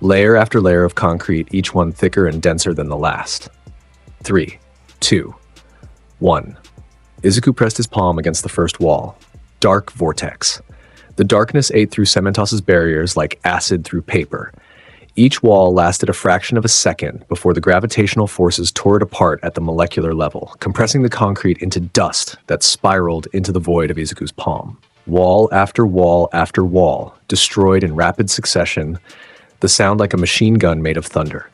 Layer after layer of concrete, each one thicker and denser than the last. 3, 2, 1. Izuku pressed his palm against the first wall. Dark vortex. The darkness ate through Cementos' barriers like acid through paper. Each wall lasted a fraction of a second before the gravitational forces tore it apart at the molecular level, compressing the concrete into dust that spiraled into the void of Izuku's palm. Wall after wall after wall, destroyed in rapid succession, the sound like a machine gun made of thunder.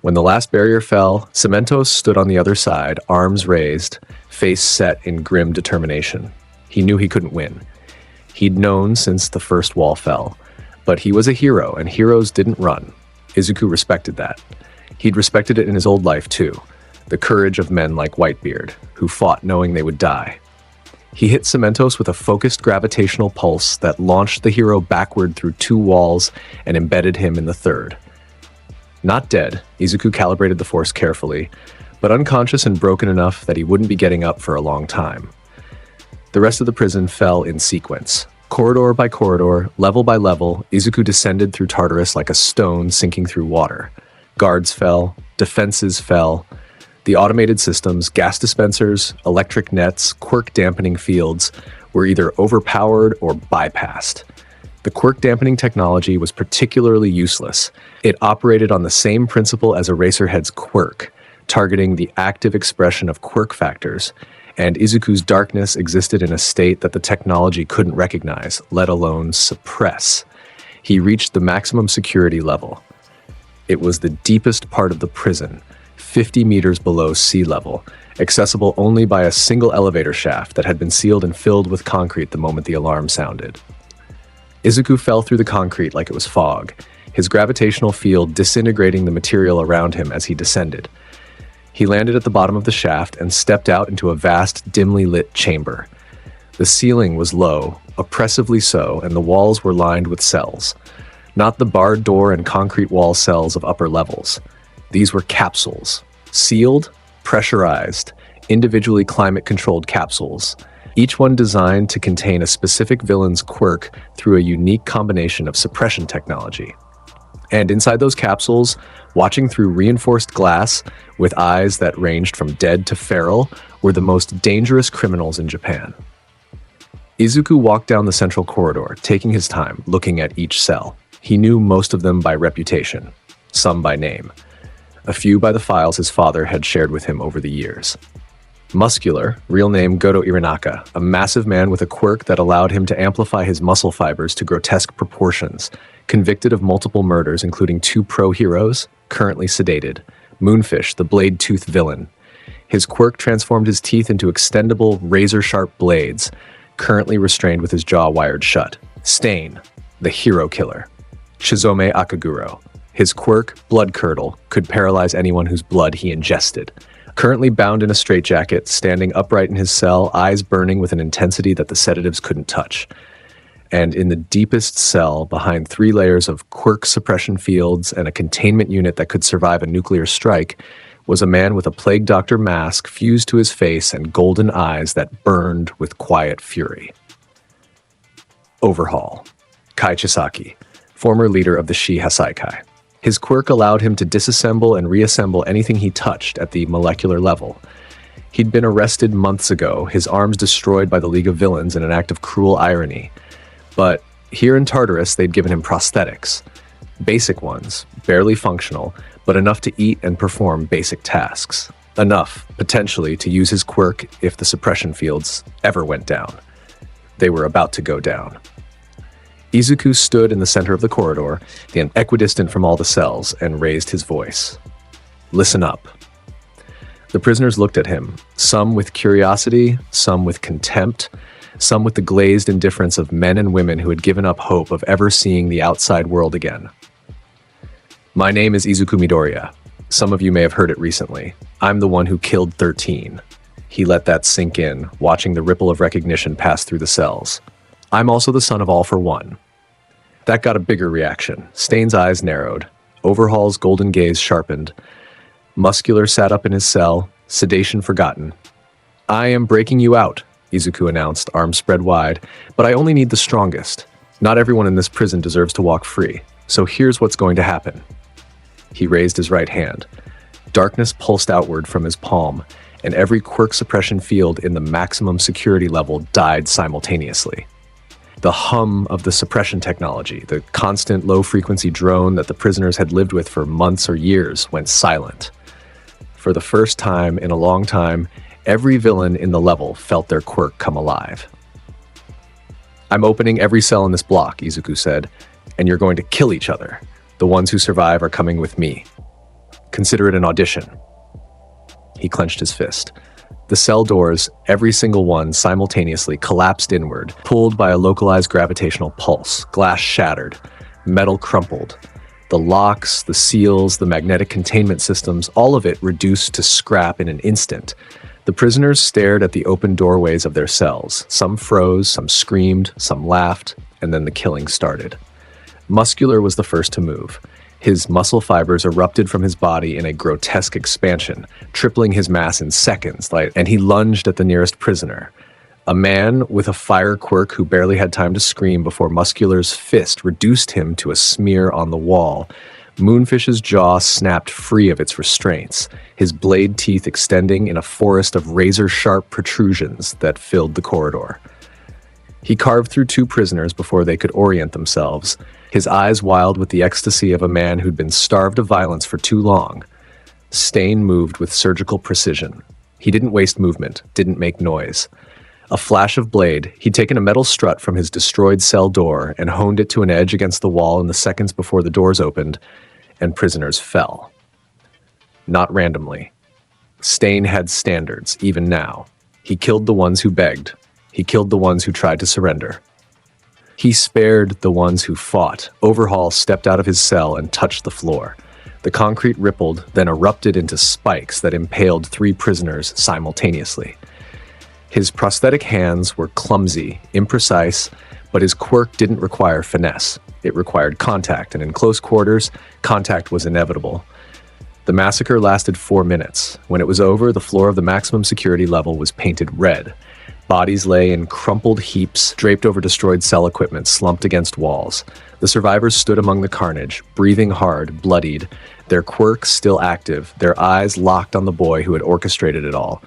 When the last barrier fell, Cementos stood on the other side, arms raised, face set in grim determination. He knew he couldn't win. He'd known since the first wall fell, but he was a hero, and heroes didn't run. Izuku respected that. He'd respected it in his old life too, the courage of men like Whitebeard, who fought knowing they would die. He hit Cementos with a focused gravitational pulse that launched the hero backward through 2 walls and embedded him in the third. Not dead, Izuku calibrated the force carefully, but unconscious and broken enough that he wouldn't be getting up for a long time. The rest of the prison fell in sequence. Corridor by corridor, level by level, Izuku descended through Tartarus like a stone sinking through water. Guards fell, defenses fell. The automated systems, gas dispensers, electric nets, quirk dampening fields were either overpowered or bypassed. The quirk dampening technology was particularly useless. It operated on the same principle as Eraserhead's quirk, targeting the active expression of quirk factors, and Izuku's darkness existed in a state that the technology couldn't recognize, let alone suppress. He reached the maximum security level. It was the deepest part of the prison, 50 meters below sea level, accessible only by a single elevator shaft that had been sealed and filled with concrete the moment the alarm sounded. Izuku fell through the concrete like it was fog, his gravitational field disintegrating the material around him as he descended. He landed at the bottom of the shaft and stepped out into a vast, dimly lit chamber. The ceiling was low, oppressively so, and the walls were lined with cells. Not the barred door and concrete wall cells of upper levels. These were capsules. Sealed, pressurized, individually climate-controlled capsules, each one designed to contain a specific villain's quirk through a unique combination of suppression technology. And inside those capsules, watching through reinforced glass with eyes that ranged from dead to feral, were the most dangerous criminals in Japan. Izuku walked down the central corridor, taking his time, looking at each cell. He knew most of them by reputation, some by name, a few by the files his father had shared with him over the years. Muscular, real name Goto Iranaka, a massive man with a quirk that allowed him to amplify his muscle fibers to grotesque proportions, convicted of multiple murders including 2 pro-heroes, currently sedated, Moonfish, the blade-toothed villain. His quirk transformed his teeth into extendable, razor-sharp blades, currently restrained with his jaw wired shut. Stain, the hero killer. Shizome Akaguro. His quirk, Blood Curdle, could paralyze anyone whose blood he ingested. Currently bound in a straitjacket, standing upright in his cell, eyes burning with an intensity that the sedatives couldn't touch. And in the deepest cell, behind 3 layers of quirk suppression fields and a containment unit that could survive a nuclear strike, was a man with a plague doctor mask fused to his face and golden eyes that burned with quiet fury. Overhaul. Kai Chisaki, former leader of the Shi Hasaikai. His quirk allowed him to disassemble and reassemble anything he touched at the molecular level. He'd been arrested months ago, his arms destroyed by the League of Villains in an act of cruel irony. But here in Tartarus, they'd given him prosthetics. Basic ones, barely functional, but enough to eat and perform basic tasks. Enough, potentially, to use his quirk if the suppression fields ever went down. They were about to go down. Izuku stood in the center of the corridor, equidistant from all the cells, and raised his voice. Listen up. The prisoners looked at him, some with curiosity, some with contempt, some with the glazed indifference of men and women who had given up hope of ever seeing the outside world again. My name is Izuku Midoriya. Some of you may have heard it recently. I'm the one who killed 13. He let that sink in, watching the ripple of recognition pass through the cells. I'm also the son of All for One. That got a bigger reaction. Stain's eyes narrowed. Overhaul's golden gaze sharpened. Muscular sat up in his cell, sedation forgotten. I am breaking you out, Izuku announced, arms spread wide, but I only need the strongest. Not everyone in this prison deserves to walk free, so here's what's going to happen. He raised his right hand. Darkness pulsed outward from his palm, and every quirk suppression field in the maximum security level died simultaneously. The hum of the suppression technology, the constant low-frequency drone that the prisoners had lived with for months or years, went silent. For the first time in a long time, every villain in the level felt their quirk come alive. I'm opening every cell in this block, Izuku said, and you're going to kill each other. The ones who survive are coming with me. Consider it an audition. He clenched his fist. The cell doors, every single one simultaneously, collapsed inward, pulled by a localized gravitational pulse. Glass shattered, metal crumpled. The locks, the seals, the magnetic containment systems, all of it reduced to scrap in an instant. The prisoners stared at the open doorways of their cells. Some froze, some screamed, some laughed, and then the killing started. Muscular was the first to move. His muscle fibers erupted from his body in a grotesque expansion, tripling his mass in seconds, and he lunged at the nearest prisoner. A man with a fire quirk who barely had time to scream before Muscular's fist reduced him to a smear on the wall. Moonfish's jaw snapped free of its restraints, his blade teeth extending in a forest of razor-sharp protrusions that filled the corridor. He carved through 2 prisoners before they could orient themselves, his eyes wild with the ecstasy of a man who'd been starved of violence for too long. Stain moved with surgical precision. He didn't waste movement, didn't make noise. A flash of blade, he'd taken a metal strut from his destroyed cell door and honed it to an edge against the wall in the seconds before the doors opened, and prisoners fell. Not randomly. Stain had standards, even now. He killed the ones who begged. He killed the ones who tried to surrender. He spared the ones who fought. Overhaul stepped out of his cell and touched the floor. The concrete rippled, then erupted into spikes that impaled 3 prisoners simultaneously. His prosthetic hands were clumsy, imprecise, but his quirk didn't require finesse. It required contact, and in close quarters, contact was inevitable. The massacre lasted 4 minutes. When it was over, the floor of the maximum security level was painted red. Bodies lay in crumpled heaps, draped over destroyed cell equipment, slumped against walls. The survivors stood among the carnage, breathing hard, bloodied, their quirks still active, their eyes locked on the boy who had orchestrated it all.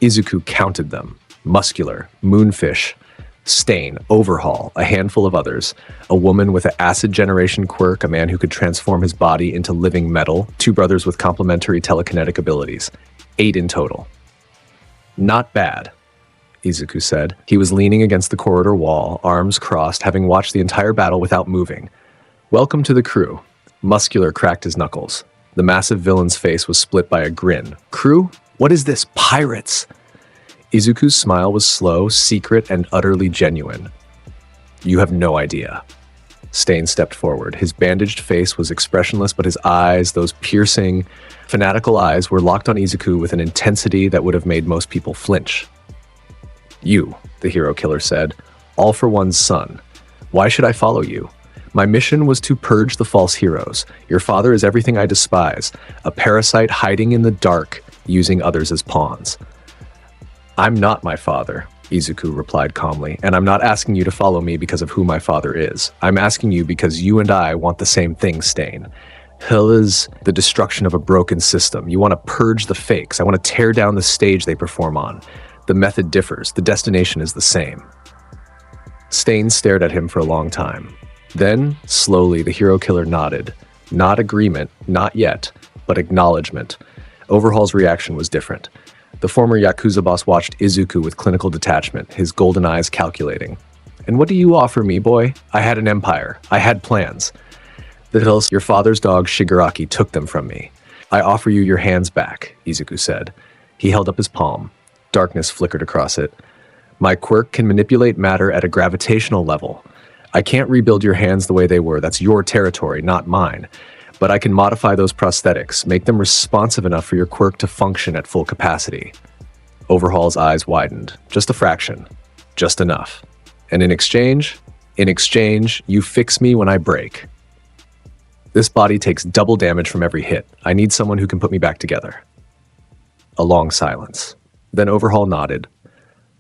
Izuku counted them. Muscular, Moonfish, Stain, Overhaul, a handful of others, a woman with an acid generation quirk, a man who could transform his body into living metal, 2 brothers with complementary telekinetic abilities. 8 in total. Not bad, Izuku said. He was leaning against the corridor wall, arms crossed, having watched the entire battle without moving. Welcome to the crew. Muscular cracked his knuckles. The massive villain's face was split by a grin. Crew? What is this? Pirates? Izuku's smile was slow, secret, and utterly genuine. You have no idea. Stain stepped forward. His bandaged face was expressionless, but his eyes, those piercing, fanatical eyes, were locked on Izuku with an intensity that would have made most people flinch. You, the hero killer said, all for one's son. Why should I follow you? My mission was to purge the false heroes. Your father is everything I despise, a parasite hiding in the dark, using others as pawns. I'm not my father, Izuku replied calmly, and I'm not asking you to follow me because of who my father is. I'm asking you because you and I want the same thing, Stain. Hell is the destruction of a broken system. You want to purge the fakes. I want to tear down the stage they perform on. The method differs. The destination is the same. Stain stared at him for a long time. Then, slowly, the hero killer nodded. Not agreement, not yet, but acknowledgement. Overhaul's reaction was different. The former Yakuza boss watched Izuku with clinical detachment, his golden eyes calculating. And what do you offer me, boy? I had an empire. I had plans. The hills, your father's dog Shigaraki took them from me. I offer you your hands back, Izuku said. He held up his palm. Darkness flickered across it. My quirk can manipulate matter at a gravitational level. I can't rebuild your hands the way they were. That's your territory, not mine. But I can modify those prosthetics, make them responsive enough for your quirk to function at full capacity. Overhaul's eyes widened. Just a fraction. Just enough. And in exchange, you fix me when I break. This body takes double damage from every hit. I need someone who can put me back together. A long silence. Then Overhaul nodded.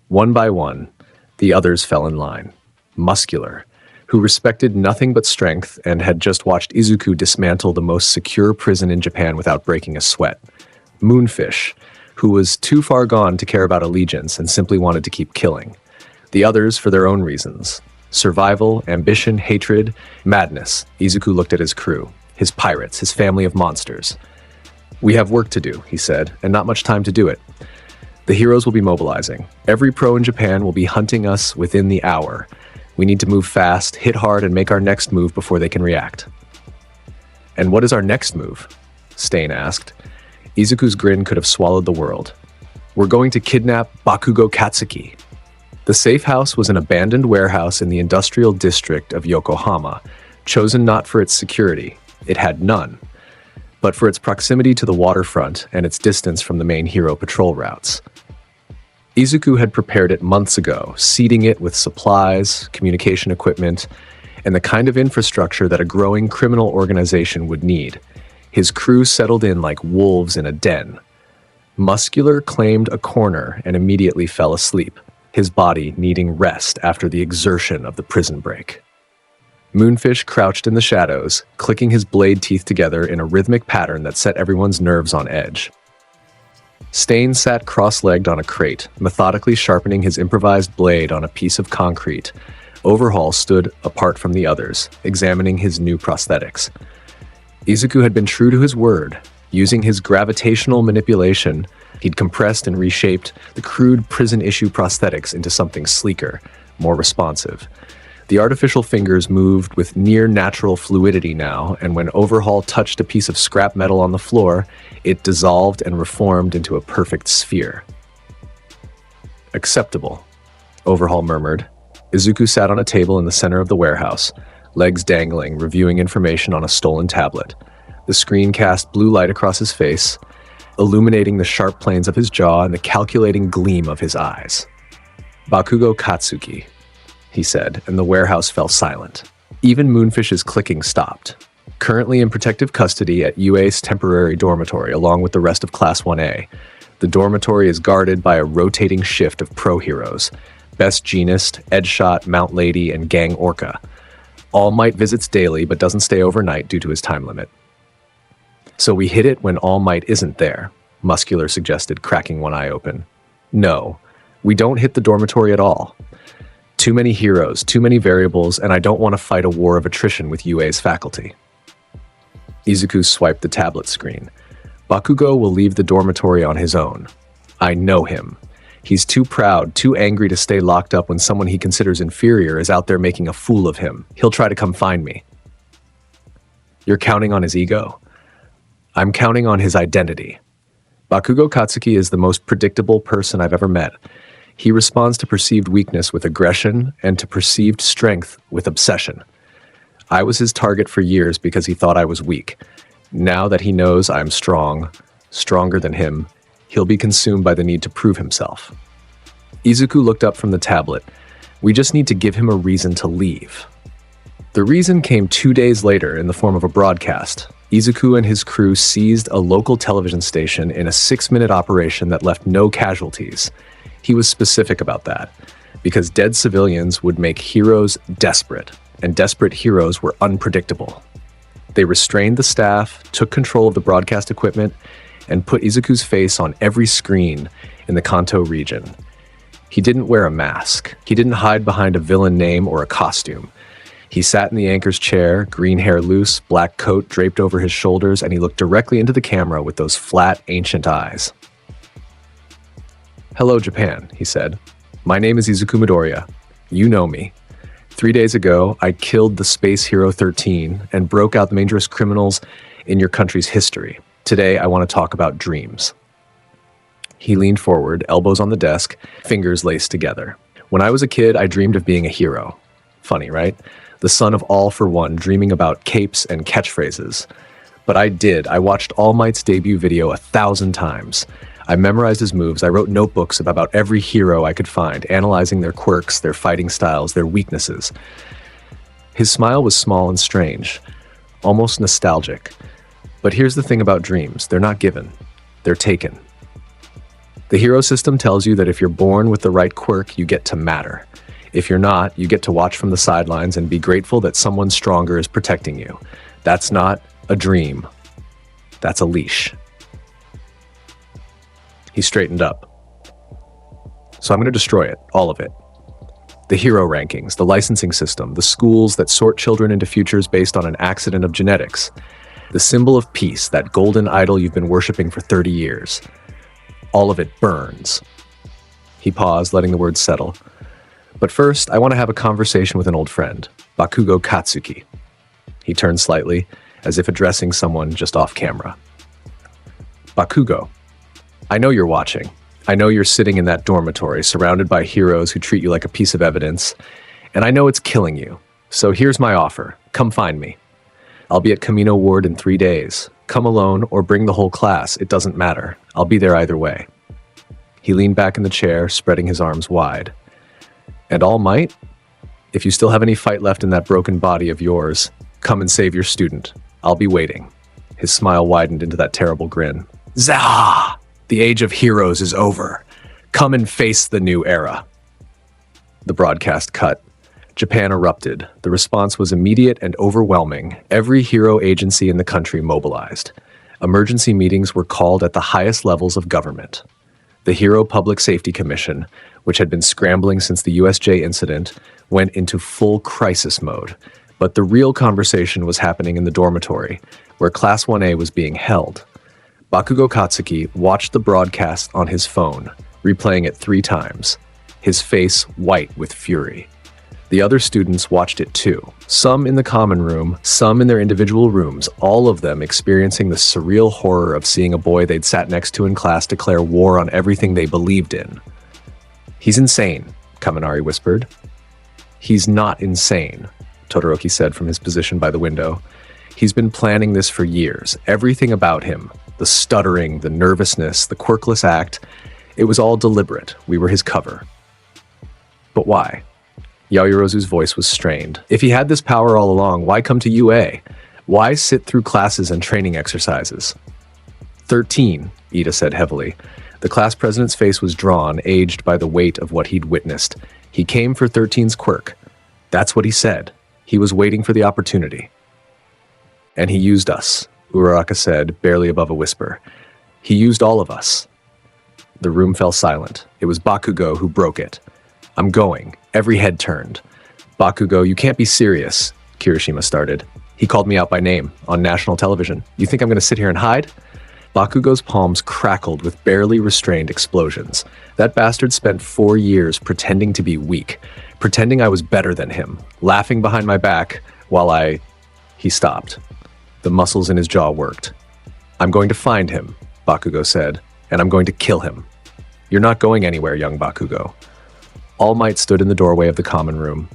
One by one, the others fell in line. Muscular, who respected nothing but strength and had just watched Izuku dismantle the most secure prison in Japan without breaking a sweat. Moonfish, who was too far gone to care about allegiance and simply wanted to keep killing. The others for their own reasons. Survival, ambition, hatred, madness. Izuku looked at his crew, his pirates, his family of monsters. We have work to do, he said, and not much time to do it. The heroes will be mobilizing. Every pro in Japan will be hunting us within the hour. We need to move fast, hit hard, and make our next move before they can react. And what is our next move? Stain asked. Izuku's grin could have swallowed the world. We're going to kidnap Bakugo Katsuki. The safe house was an abandoned warehouse in the industrial district of Yokohama, chosen not for its security. It had none, but for its proximity to the waterfront and its distance from the main hero patrol routes. Izuku had prepared it months ago, seeding it with supplies, communication equipment, and the kind of infrastructure that a growing criminal organization would need. His crew settled in like wolves in a den. Muscular claimed a corner and immediately fell asleep, his body needing rest after the exertion of the prison break. Moonfish crouched in the shadows, clicking his blade teeth together in a rhythmic pattern that set everyone's nerves on edge. Stain sat cross-legged on a crate, methodically sharpening his improvised blade on a piece of concrete. Overhaul stood apart from the others, examining his new prosthetics. Izuku had been true to his word. Using his gravitational manipulation, he'd compressed and reshaped the crude prison-issue prosthetics into something sleeker, more responsive. The artificial fingers moved with near-natural fluidity now, and when Overhaul touched a piece of scrap metal on the floor, it dissolved and reformed into a perfect sphere. Acceptable, Overhaul murmured. Izuku sat on a table in the center of the warehouse, legs dangling, reviewing information on a stolen tablet. The screen cast blue light across his face, illuminating the sharp planes of his jaw and the calculating gleam of his eyes. "Bakugo Katsuki," he said, and the warehouse fell silent. Even Moonfish's clicking stopped. Currently in protective custody at UA's temporary dormitory along with the rest of Class 1A. The dormitory is guarded by a rotating shift of pro-heroes. Best Jeanist, Edshot, Mount Lady, and Gang Orca. All Might visits daily but doesn't stay overnight due to his time limit. "So we hit it when All Might isn't there," Muscular suggested, cracking one eye open. "No, we don't hit the dormitory at all. Too many heroes, too many variables, and I don't want to fight a war of attrition with UA's faculty." Izuku swiped the tablet screen. "Bakugo will leave the dormitory on his own. I know him. He's too proud, too angry to stay locked up when someone he considers inferior is out there making a fool of him. He'll try to come find me." "You're counting on his ego?" "I'm counting on his identity. Bakugo Katsuki is the most predictable person I've ever met. He responds to perceived weakness with aggression and to perceived strength with obsession. I was his target for years because he thought I was weak. Now that he knows I'm strong, stronger than him, he'll be consumed by the need to prove himself." Izuku looked up from the tablet. "We just need to give him a reason to leave." The reason came 2 days later in the form of a broadcast. Izuku and his crew seized a local television station in a 6-minute operation that left no casualties. He was specific about that, because dead civilians would make heroes desperate, and desperate heroes were unpredictable. They restrained the staff, took control of the broadcast equipment, and put Izuku's face on every screen in the Kanto region. He didn't wear a mask. He didn't hide behind a villain name or a costume. He sat in the anchor's chair, green hair loose, black coat draped over his shoulders, and he looked directly into the camera with those flat, ancient eyes. "Hello, Japan," he said. "My name is Izuku Midoriya. You know me. 3 days ago, I killed the Space Hero 13 and broke out the dangerous criminals in your country's history. Today, I want to talk about dreams." He leaned forward, elbows on the desk, fingers laced together. "When I was a kid, I dreamed of being a hero. Funny, right? The son of All for One, dreaming about capes and catchphrases. But I did. I watched All Might's debut video 1,000 times. I memorized his moves. I wrote notebooks about every hero I could find, analyzing their quirks, their fighting styles, their weaknesses." His smile was small and strange, almost nostalgic. "But here's the thing about dreams. They're not given. They're taken. The hero system tells you that if you're born with the right quirk, you get to matter. If you're not, you get to watch from the sidelines and be grateful that someone stronger is protecting you. That's not a dream. That's a leash." He straightened up. "So I'm going to destroy it, all of it. The hero rankings, the licensing system, the schools that sort children into futures based on an accident of genetics. The symbol of peace, that golden idol you've been worshiping for 30 years. All of it burns." He paused, letting the words settle. "But first, I want to have a conversation with an old friend, Bakugo Katsuki." He turned slightly, as if addressing someone just off camera. "Bakugo, I know you're watching. I know you're sitting in that dormitory, surrounded by heroes who treat you like a piece of evidence, and I know it's killing you. So here's my offer. Come find me. I'll be at Camino Ward in 3 days. Come alone or bring the whole class, it doesn't matter. I'll be there either way." He leaned back in the chair, spreading his arms wide. "And All Might? If you still have any fight left in that broken body of yours, come and save your student. I'll be waiting." His smile widened into that terrible grin. "Zah! The age of heroes is over. Come and face the new era." The broadcast cut. Japan erupted. The response was immediate and overwhelming. Every hero agency in the country mobilized. Emergency meetings were called at the highest levels of government. The Hero Public Safety Commission, which had been scrambling since the USJ incident, went into full crisis mode. But the real conversation was happening in the dormitory, where Class 1A was being held. Bakugo Katsuki watched the broadcast on his phone, replaying it 3 times, his face white with fury. The other students watched it too, some in the common room, some in their individual rooms, all of them experiencing the surreal horror of seeing a boy they'd sat next to in class declare war on everything they believed in. "He's insane," Kaminari whispered. "He's not insane," Todoroki said from his position by the window. "He's been planning this for years. Everything about him, the stuttering, the nervousness, the quirkless act, it was all deliberate. We were his cover." "But why?" Yaoyorozu's voice was strained. "If he had this power all along, why come to UA? Why sit through classes and training exercises?" 13, Ida said heavily. The class president's face was drawn, aged by the weight of what he'd witnessed. He came for 13's quirk. That's what he said. He was waiting for the opportunity. "And he used us," Uraraka said, barely above a whisper. "He used all of us." The room fell silent. It was Bakugo who broke it. "I'm going." Every head turned. "Bakugo, you can't be serious," Kirishima started. "He called me out by name, on national television. You think I'm going to sit here and hide?" Bakugo's palms crackled with barely restrained explosions. That bastard spent 4 years pretending to be weak, pretending I was better than him, laughing behind my back while He stopped. The muscles in his jaw worked. "I'm going to find him," Bakugo said, "and I'm going to kill him." "You're not going anywhere, young Bakugo." All Might stood in the doorway of the common room.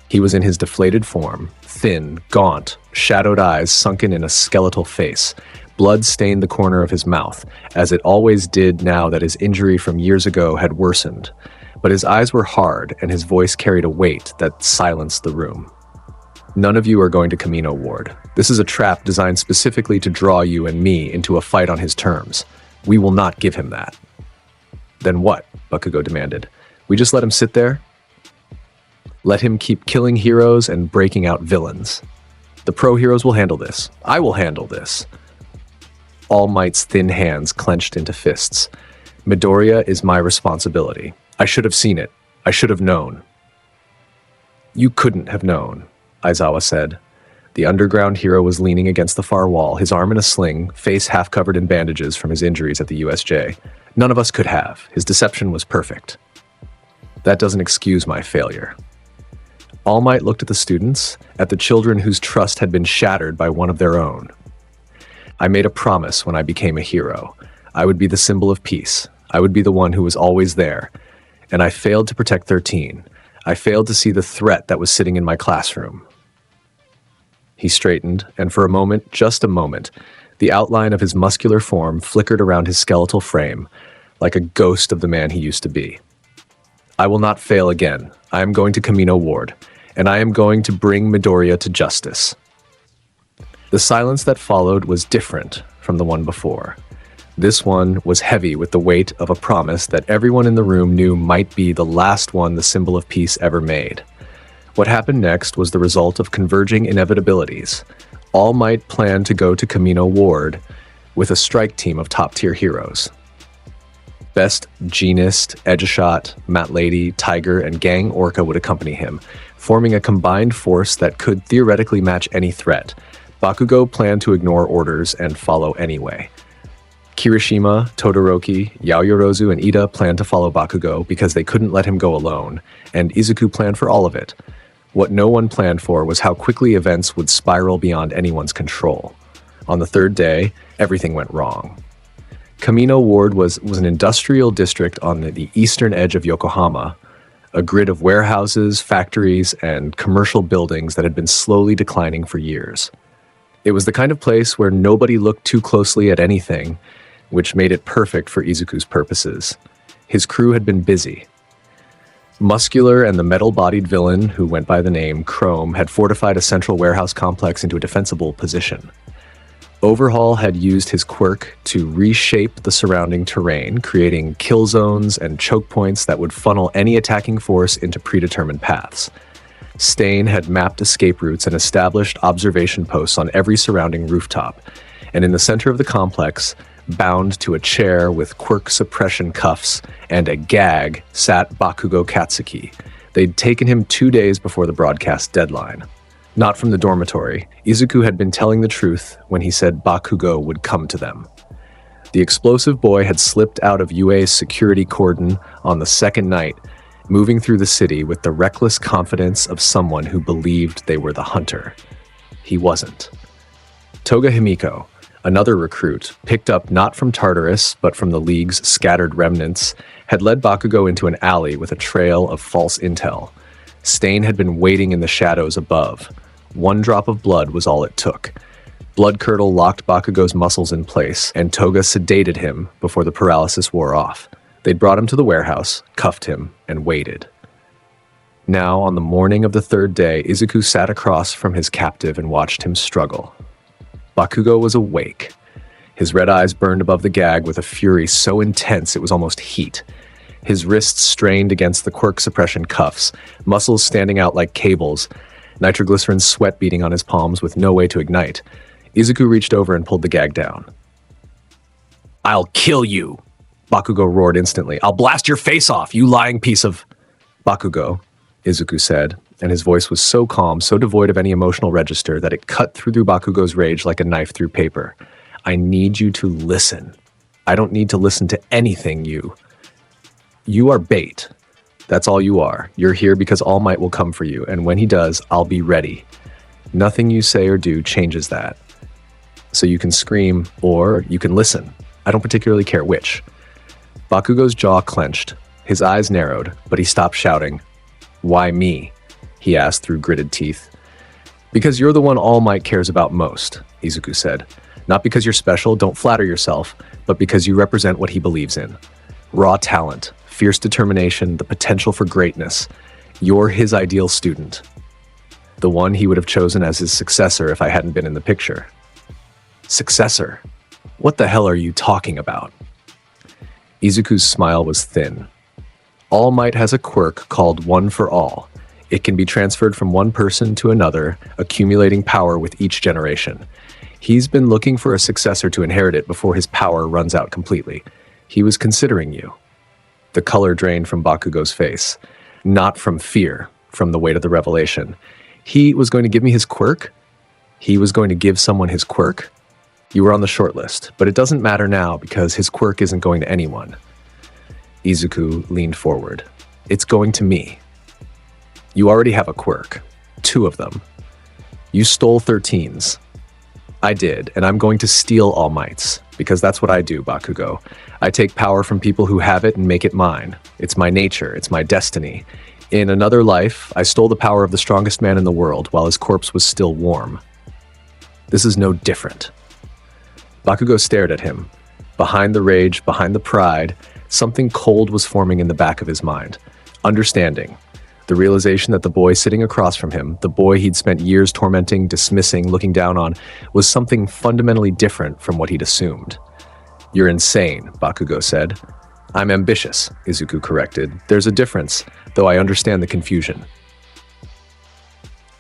He was in his deflated form, thin, gaunt, shadowed eyes sunken in a skeletal face. Blood stained the corner of his mouth, as it always did now that his injury from years ago had worsened. But his eyes were hard, and his voice carried a weight that silenced the room. "None of you are going to Kamino Ward. This is a trap designed specifically to draw you and me into a fight on his terms. We will not give him that." "Then what?" Bakugo demanded. "We just let him sit there? Let him keep killing heroes and breaking out villains. The pro heroes will handle this. I will handle this." All Might's thin hands clenched into fists. "Midoriya is my responsibility. I should have seen it. I should have known." "You couldn't have known," Aizawa said. The underground hero was leaning against the far wall, his arm in a sling, face half covered in bandages from his injuries at the USJ. "None of us could have. His deception was perfect." "That doesn't excuse my failure." All Might looked at the students, at the children whose trust had been shattered by one of their own. "I made a promise when I became a hero. I would be the symbol of peace. I would be the one who was always there. And I failed to protect 13. I failed to see the threat that was sitting in my classroom." He straightened, and for a moment, just a moment, the outline of his muscular form flickered around his skeletal frame, like a ghost of the man he used to be. "I will not fail again. I am going to Kamino Ward, and I am going to bring Midoriya to justice." The silence that followed was different from the one before. This one was heavy with the weight of a promise that everyone in the room knew might be the last one the symbol of peace ever made. What happened next was the result of converging inevitabilities. All Might planned to go to Kamino Ward with a strike team of top-tier heroes. Best Genist, Edgeshot, Matt Lady, Tiger, and Gang Orca would accompany him, forming a combined force that could theoretically match any threat. Bakugo planned to ignore orders and follow anyway. Kirishima, Todoroki, Yaoyorozu, and Ida planned to follow Bakugo because they couldn't let him go alone, and Izuku planned for all of it. What no one planned for was how quickly events would spiral beyond anyone's control. On the 3rd day, everything went wrong. Kamino Ward was an industrial district on the eastern edge of Yokohama, a grid of warehouses, factories, and commercial buildings that had been slowly declining for years. It was the kind of place where nobody looked too closely at anything, which made it perfect for Izuku's purposes. His crew had been busy. Muscular and the metal-bodied villain, who went by the name Chrome, had fortified a central warehouse complex into a defensible position. Overhaul had used his quirk to reshape the surrounding terrain, creating kill zones and choke points that would funnel any attacking force into predetermined paths. Stain had mapped escape routes and established observation posts on every surrounding rooftop. and in the center of the complex, bound to a chair with quirk suppression cuffs and a gag, sat Bakugo Katsuki. They'd taken him 2 days before the broadcast deadline. Not from the dormitory, Izuku had been telling the truth when he said Bakugo would come to them. The explosive boy had slipped out of UA's security cordon on the second night, moving through the city with the reckless confidence of someone who believed they were the hunter. He wasn't. Toga Himiko, another recruit, picked up not from Tartarus, but from the League's scattered remnants, had led Bakugo into an alley with a trail of false intel. Stain had been waiting in the shadows above. 1 drop of blood was all it took. Blood curdle locked Bakugo's muscles in place, and Toga sedated him before the paralysis wore off. They'd brought him to the warehouse, cuffed him, and waited. Now, on the morning of the 3rd day, Izuku sat across from his captive and watched him struggle. Bakugo was awake. His red eyes burned above the gag with a fury so intense it was almost heat. His wrists strained against the quirk suppression cuffs, muscles standing out like cables, nitroglycerin sweat beating on his palms with no way to ignite. Izuku reached over and pulled the gag down. "I'll kill you!" Bakugo roared instantly. "I'll blast your face off, you lying piece of—" "Bakugo," Izuku said, and his voice was so calm, so devoid of any emotional register that it cut through Bakugo's rage like a knife through paper. "I need you to listen. I don't need to listen to anything You are bait. That's all you are. You're here because All Might will come for you, and when he does, I'll be ready. Nothing you say or do changes that. So you can scream, or you can listen. I don't particularly care which." Bakugo's jaw clenched. His eyes narrowed, but he stopped shouting. "Why me?" he asked through gritted teeth. "Because you're the one All Might cares about most," Izuku said. "Not because you're special, don't flatter yourself, but because you represent what he believes in. Raw talent, fierce determination, the potential for greatness. You're his ideal student. The one he would have chosen as his successor if I hadn't been in the picture." "Successor? What the hell are you talking about?" Izuku's smile was thin. "All Might has a quirk called One for All. It can be transferred from one person to another, accumulating power with each generation. He's been looking for a successor to inherit it before his power runs out completely. He was considering you." The color drained from Bakugo's face. Not from fear, from the weight of the revelation. He was going to give me his quirk? He was going to give someone his quirk? You were on the short list, but it doesn't matter now because his quirk isn't going to anyone. Izuku leaned forward. "It's going to me. You already have a quirk. 2 of them. You stole 13's. I did, and I'm going to steal All Might's, because that's what I do, Bakugo. I take power from people who have it and make it mine. It's my nature, it's my destiny. In another life, I stole the power of the strongest man in the world while his corpse was still warm. This is no different." Bakugo stared at him. Behind the rage, behind the pride, something cold was forming in the back of his mind. Understanding. The realization that the boy sitting across from him, the boy he'd spent years tormenting, dismissing, looking down on, was something fundamentally different from what he'd assumed. "You're insane," Bakugo said. "I'm ambitious," Izuku corrected. "There's a difference, though I understand the confusion."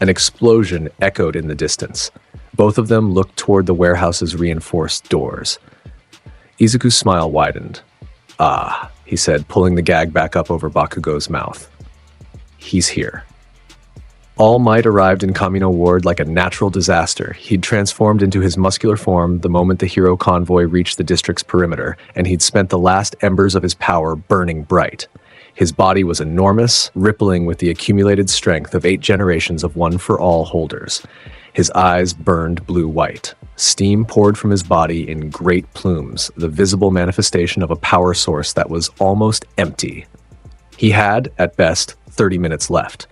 An explosion echoed in the distance. Both of them looked toward the warehouse's reinforced doors. Izuku's smile widened. "Ah," he said, pulling the gag back up over Bakugo's mouth. "He's here." All Might arrived in Kamino Ward like a natural disaster. He'd transformed into his muscular form the moment the hero convoy reached the district's perimeter, and he'd spent the last embers of his power burning bright. His body was enormous, rippling with the accumulated strength of 8 generations of One for All holders. His eyes burned blue-white. Steam poured from his body in great plumes, the visible manifestation of a power source that was almost empty. He had, at best, 30 minutes left.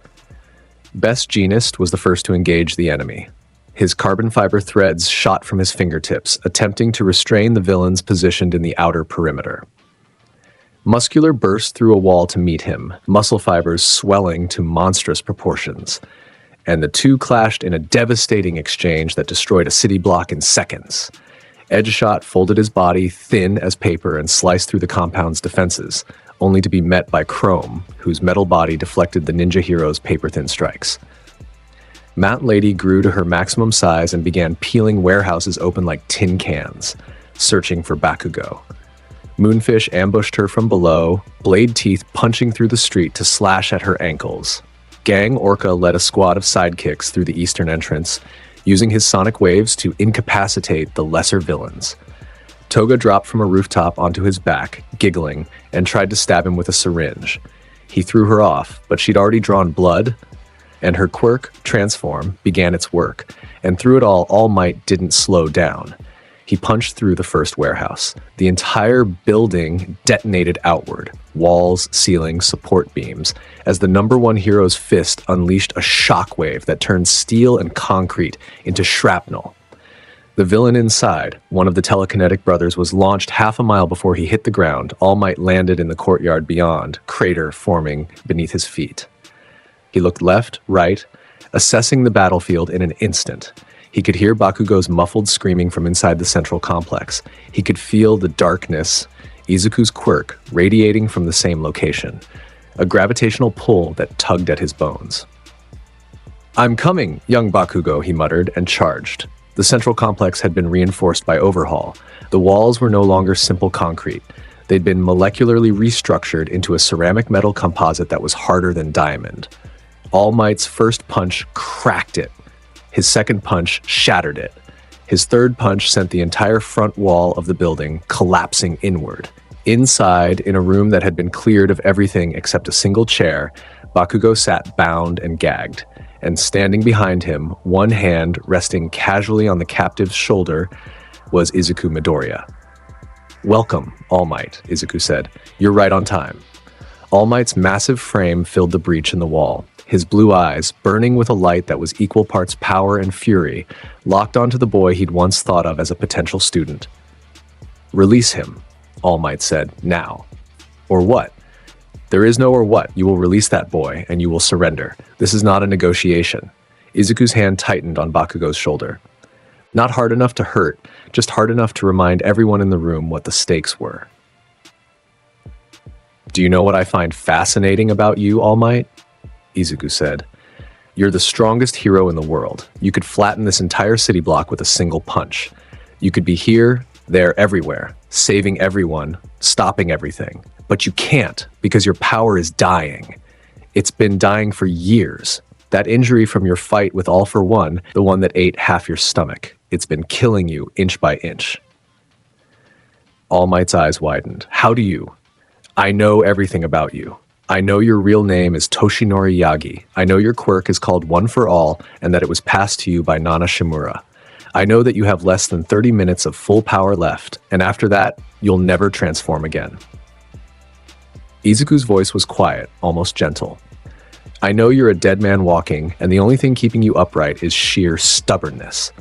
Best Jeanist was the first to engage the enemy. His carbon fiber threads shot from his fingertips, attempting to restrain the villains positioned in the outer perimeter. Muscular burst through a wall to meet him, muscle fibers swelling to monstrous proportions. And the two clashed in a devastating exchange that destroyed a city block in seconds. Edgeshot folded his body thin as paper and sliced through the compound's defenses, only to be met by Chrome, whose metal body deflected the ninja hero's paper-thin strikes. Mount Lady grew to her maximum size and began peeling warehouses open like tin cans, searching for Bakugo. Moonfish ambushed her from below, blade teeth punching through the street to slash at her ankles. Gang Orca led a squad of sidekicks through the eastern entrance, using his sonic waves to incapacitate the lesser villains. Toga dropped from a rooftop onto his back, giggling, and tried to stab him with a syringe. He threw her off, but she'd already drawn blood, and her quirk, Transform, began its work, and through it All Might didn't slow down. He punched through the first warehouse. The entire building detonated outward, walls, ceilings, support beams, as the number one hero's fist unleashed a shockwave that turned steel and concrete into shrapnel. The villain inside, one of the telekinetic brothers, was launched half a mile before he hit the ground. All Might landed in the courtyard beyond, crater forming beneath his feet. He looked left, right, assessing the battlefield in an instant. He could hear Bakugo's muffled screaming from inside the central complex. He could feel the darkness, Izuku's quirk, radiating from the same location. A gravitational pull that tugged at his bones. "I'm coming, young Bakugo," he muttered, and charged. The central complex had been reinforced by overhaul. The walls were no longer simple concrete. They'd been molecularly restructured into a ceramic metal composite that was harder than diamond. All Might's first punch cracked it. His second punch shattered it. His third punch sent the entire front wall of the building collapsing inward. Inside, in a room that had been cleared of everything except a single chair, Bakugo sat bound and gagged. And standing behind him, one hand resting casually on the captive's shoulder, was Izuku Midoriya. "Welcome, All Might," Izuku said. "You're right on time." All Might's massive frame filled the breach in the wall. His blue eyes, burning with a light that was equal parts power and fury, locked onto the boy he'd once thought of as a potential student. "Release him," All Might said, "now." "Or what?" "There is no or what. You will release that boy, and you will surrender. This is not a negotiation." Izuku's hand tightened on Bakugo's shoulder. Not hard enough to hurt, just hard enough to remind everyone in the room what the stakes were. "Do you know what I find fascinating about you, All Might?" Izuku said. "You're the strongest hero in the world. You could flatten this entire city block with a single punch. You could be here, there, everywhere, saving everyone, stopping everything. But you can't, because your power is dying. It's been dying for years. That injury from your fight with All for One, the one that ate half your stomach, it's been killing you inch by inch." All Might's eyes widened. "How do you? I know everything about you. I know your real name is Toshinori Yagi. I know your quirk is called One for All and that it was passed to you by Nana Shimura. I know that you have less than 30 minutes of full power left, and after that, you'll never transform again." Izuku's voice was quiet, almost gentle. "I know you're a dead man walking, and the only thing keeping you upright is sheer stubbornness."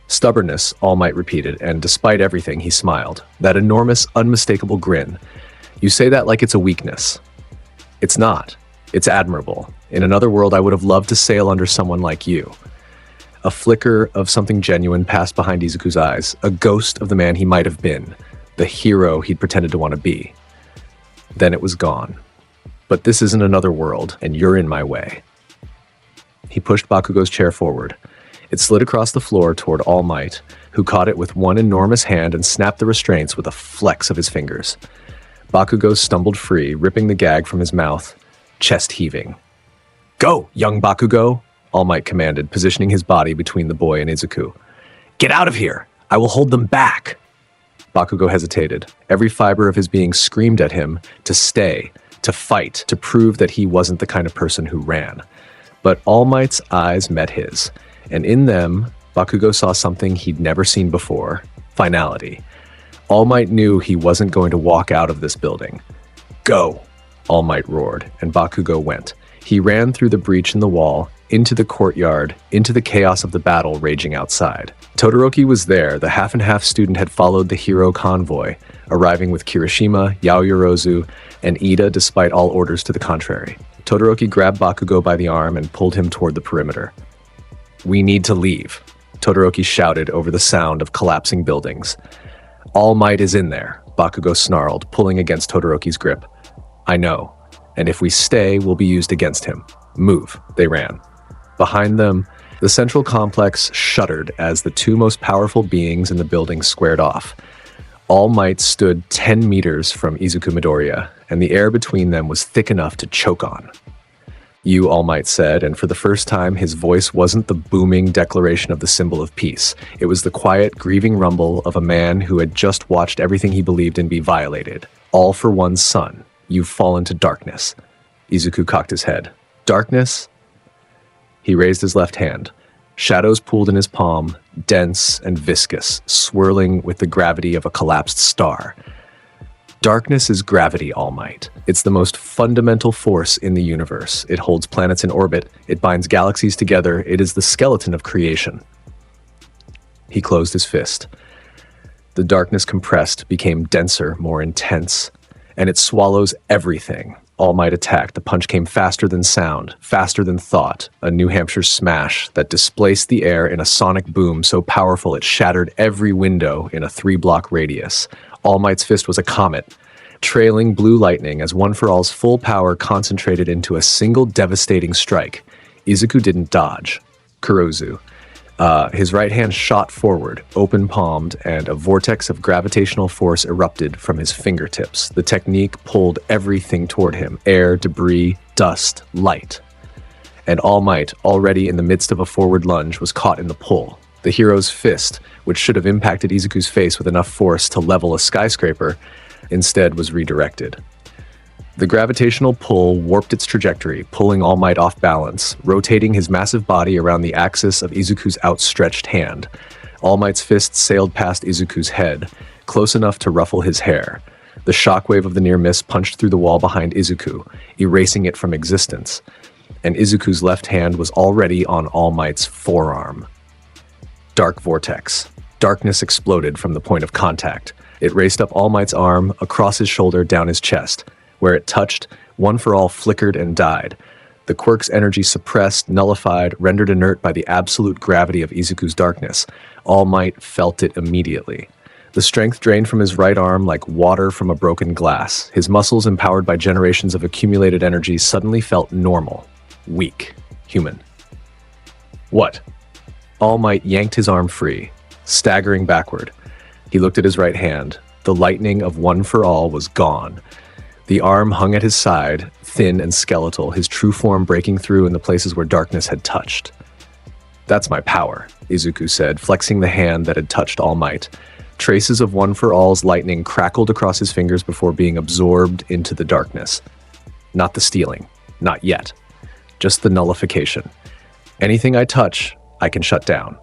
"Stubbornness," All Might repeated, and despite everything, he smiled. That enormous, unmistakable grin. "You say that like it's a weakness. It's not. It's admirable. In another world, I would have loved to sail under someone like you." A flicker of something genuine passed behind Izuku's eyes, a ghost of the man he might have been, the hero he'd pretended to want to be. Then it was gone. "But this isn't another world, and you're in my way." He pushed Bakugo's chair forward. It slid across the floor toward All Might, who caught it with one enormous hand and snapped the restraints with a flex of his fingers. Bakugo stumbled free, ripping the gag from his mouth, chest heaving. "Go, young Bakugo," All Might commanded, positioning his body between the boy and Izuku. "Get out of here! I will hold them back!" Bakugo hesitated. Every fiber of his being screamed at him to stay, to fight, to prove that he wasn't the kind of person who ran. But All Might's eyes met his, and in them, Bakugo saw something he'd never seen before: finality. All Might knew he wasn't going to walk out of this building. "Go!" All Might roared, and Bakugo went. He ran through the breach in the wall, into the courtyard, into the chaos of the battle raging outside. Todoroki was there. The half-and-half student had followed the hero convoy, arriving with Kirishima, Yaoyorozu, and Ida despite all orders to the contrary. Todoroki grabbed Bakugo by the arm and pulled him toward the perimeter. "We need to leave," Todoroki shouted over the sound of collapsing buildings. "All Might is in there," Bakugo snarled, pulling against Todoroki's grip. "I know, and if we stay, we'll be used against him. Move, they ran. Behind them, the central complex shuddered as the two most powerful beings in the building squared off. All Might stood 10 meters from Izuku Midoriya, and the air between them was thick enough to choke on. You, All Might said, and for the first time, his voice wasn't the booming declaration of the symbol of peace. It was the quiet, grieving rumble of a man who had just watched everything he believed in be violated. All for one son. You've fallen to darkness. Izuku cocked his head. Darkness? He raised his left hand. Shadows pooled in his palm, dense and viscous, swirling with the gravity of a collapsed star. Darkness is gravity, All Might. It's the most fundamental force in the universe. It holds planets in orbit. It binds galaxies together. It is the skeleton of creation. He closed his fist. The darkness compressed, became denser, more intense, and it swallows everything. All Might attacked. The punch came faster than sound, faster than thought, a New Hampshire smash that displaced the air in a sonic boom so powerful it shattered every window in a 3-block radius. All Might's fist was a comet, trailing blue lightning as One for All's full power concentrated into a single devastating strike. Izuku didn't dodge. Kurozu. His right hand shot forward, open-palmed, and a vortex of gravitational force erupted from his fingertips. The technique pulled everything toward him: air, debris, dust, light. And All Might, already in the midst of a forward lunge, was caught in the pull. The hero's fist, which should have impacted Izuku's face with enough force to level a skyscraper, instead was redirected. The gravitational pull warped its trajectory, pulling All Might off balance, rotating his massive body around the axis of Izuku's outstretched hand. All Might's fist sailed past Izuku's head, close enough to ruffle his hair. The shockwave of the near miss punched through the wall behind Izuku, erasing it from existence. And Izuku's left hand was already on All Might's forearm. Dark vortex. Darkness exploded from the point of contact. It raced up All Might's arm, across his shoulder, down his chest. Where it touched, One for All flickered and died. The quirk's energy suppressed, nullified, rendered inert by the absolute gravity of Izuku's darkness. All Might felt it immediately. The strength drained from his right arm like water from a broken glass. His muscles, empowered by generations of accumulated energy, suddenly felt normal, weak, human. What? All Might yanked his arm free, staggering backward. He looked at his right hand. The lightning of One for All was gone. The arm hung at his side, thin and skeletal, his true form breaking through in the places where darkness had touched. That's my power, Izuku said, flexing the hand that had touched All Might. Traces of One for All's lightning crackled across his fingers before being absorbed into the darkness. Not the stealing. Not yet. Just the nullification. Anything I touch, I can shut down.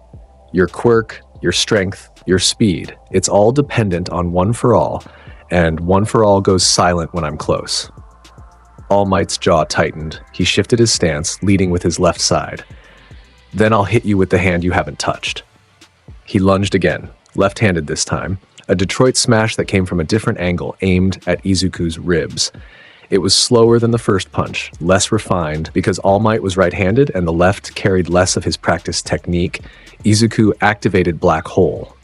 Your quirk, your strength, your speed, it's all dependent on One for All, and One for All goes silent when I'm close. All Might's jaw tightened. He shifted his stance, leading with his left side. Then I'll hit you with the hand you haven't touched. He lunged again, left-handed this time, a Detroit smash that came from a different angle, aimed at Izuku's ribs. It was slower than the first punch, less refined, because All Might was right-handed and the left carried less of his practiced technique. Izuku activated Black Hole.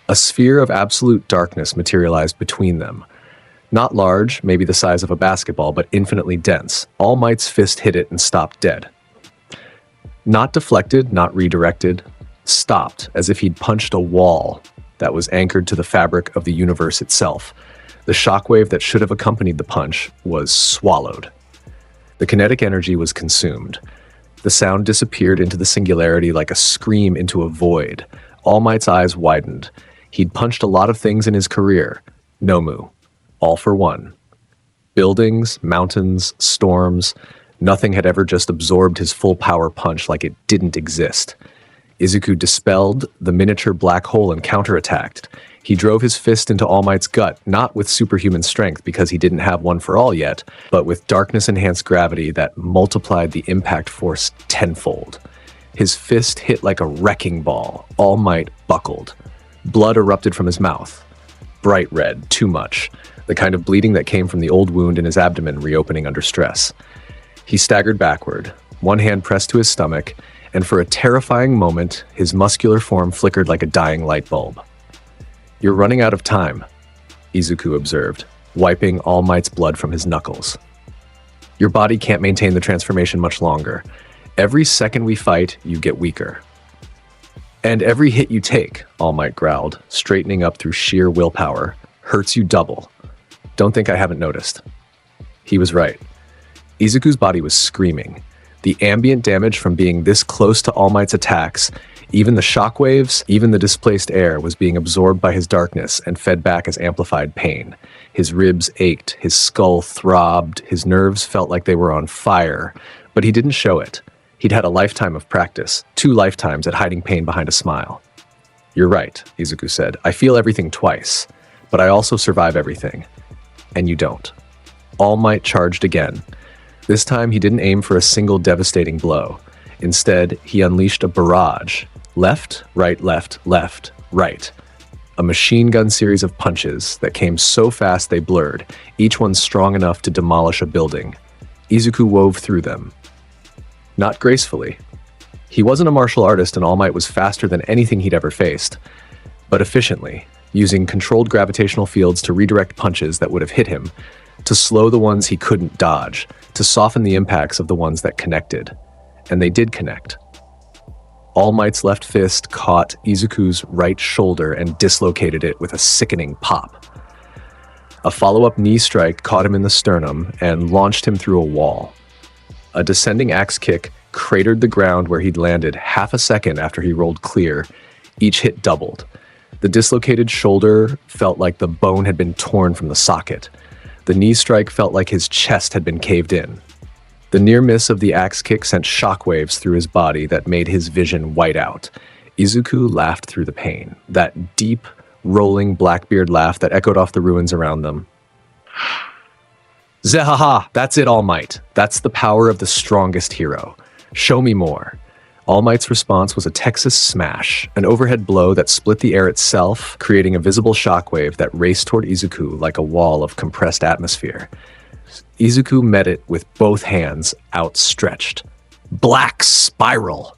A sphere of absolute darkness materialized between them. Not large, maybe the size of a basketball, but infinitely dense. All Might's fist hit it and stopped dead. Not deflected, not redirected. Stopped, as if he'd punched a wall that was anchored to the fabric of the universe itself. The shockwave that should have accompanied the punch was swallowed. The kinetic energy was consumed. The sound disappeared into the singularity like a scream into a void. All Might's eyes widened. He'd punched a lot of things in his career. Nomu. All for one. Buildings, mountains, storms. Nothing had ever just absorbed his full power punch like it didn't exist. Izuku dispelled the miniature black hole and counterattacked. He drove his fist into All Might's gut, not with superhuman strength because he didn't have One for All yet, but with darkness-enhanced gravity that multiplied the impact force tenfold. His fist hit like a wrecking ball. All Might buckled. Blood erupted from his mouth. Bright red, too much. The kind of bleeding that came from the old wound in his abdomen reopening under stress. He staggered backward, one hand pressed to his stomach, and for a terrifying moment, his muscular form flickered like a dying light bulb. You're running out of time, Izuku observed, wiping All Might's blood from his knuckles. Your body can't maintain the transformation much longer. Every second we fight, you get weaker. And every hit you take, All Might growled, straightening up through sheer willpower, hurts you double. Don't think I haven't noticed. He was right. Izuku's body was screaming. The ambient damage from being this close to All Might's attacks, even the shockwaves, even the displaced air was being absorbed by his darkness and fed back as amplified pain. His ribs ached, his skull throbbed, his nerves felt like they were on fire, but he didn't show it. He'd had a lifetime of practice, 2 lifetimes at hiding pain behind a smile. You're right, Izuku said. I feel everything twice, but I also survive everything. And you don't. All Might charged again. This time he didn't aim for a single devastating blow. Instead, he unleashed a barrage. Left, right, right. A machine gun series of punches that came so fast they blurred, each one strong enough to demolish a building. Izuku wove through them. Not gracefully. He wasn't a martial artist and All Might was faster than anything he'd ever faced, but efficiently, using controlled gravitational fields to redirect punches that would have hit him, to slow the ones he couldn't dodge, to soften the impacts of the ones that connected. And they did connect. All Might's left fist caught Izuku's right shoulder and dislocated it with a sickening pop. A follow-up knee strike caught him in the sternum and launched him through a wall. A descending axe kick cratered the ground where he'd landed half a second after he rolled clear. Each hit doubled. The dislocated shoulder felt like the bone had been torn from the socket. The knee strike felt like his chest had been caved in. The near miss of the axe kick sent shockwaves through his body that made his vision white out. Izuku laughed through the pain, that deep, rolling Blackbeard laugh that echoed off the ruins around them. Zehaha, that's it, All Might. That's the power of the strongest hero. Show me more. All Might's response was a Texas smash, an overhead blow that split the air itself, creating a visible shockwave that raced toward Izuku like a wall of compressed atmosphere. Izuku met it with both hands outstretched. Black spiral!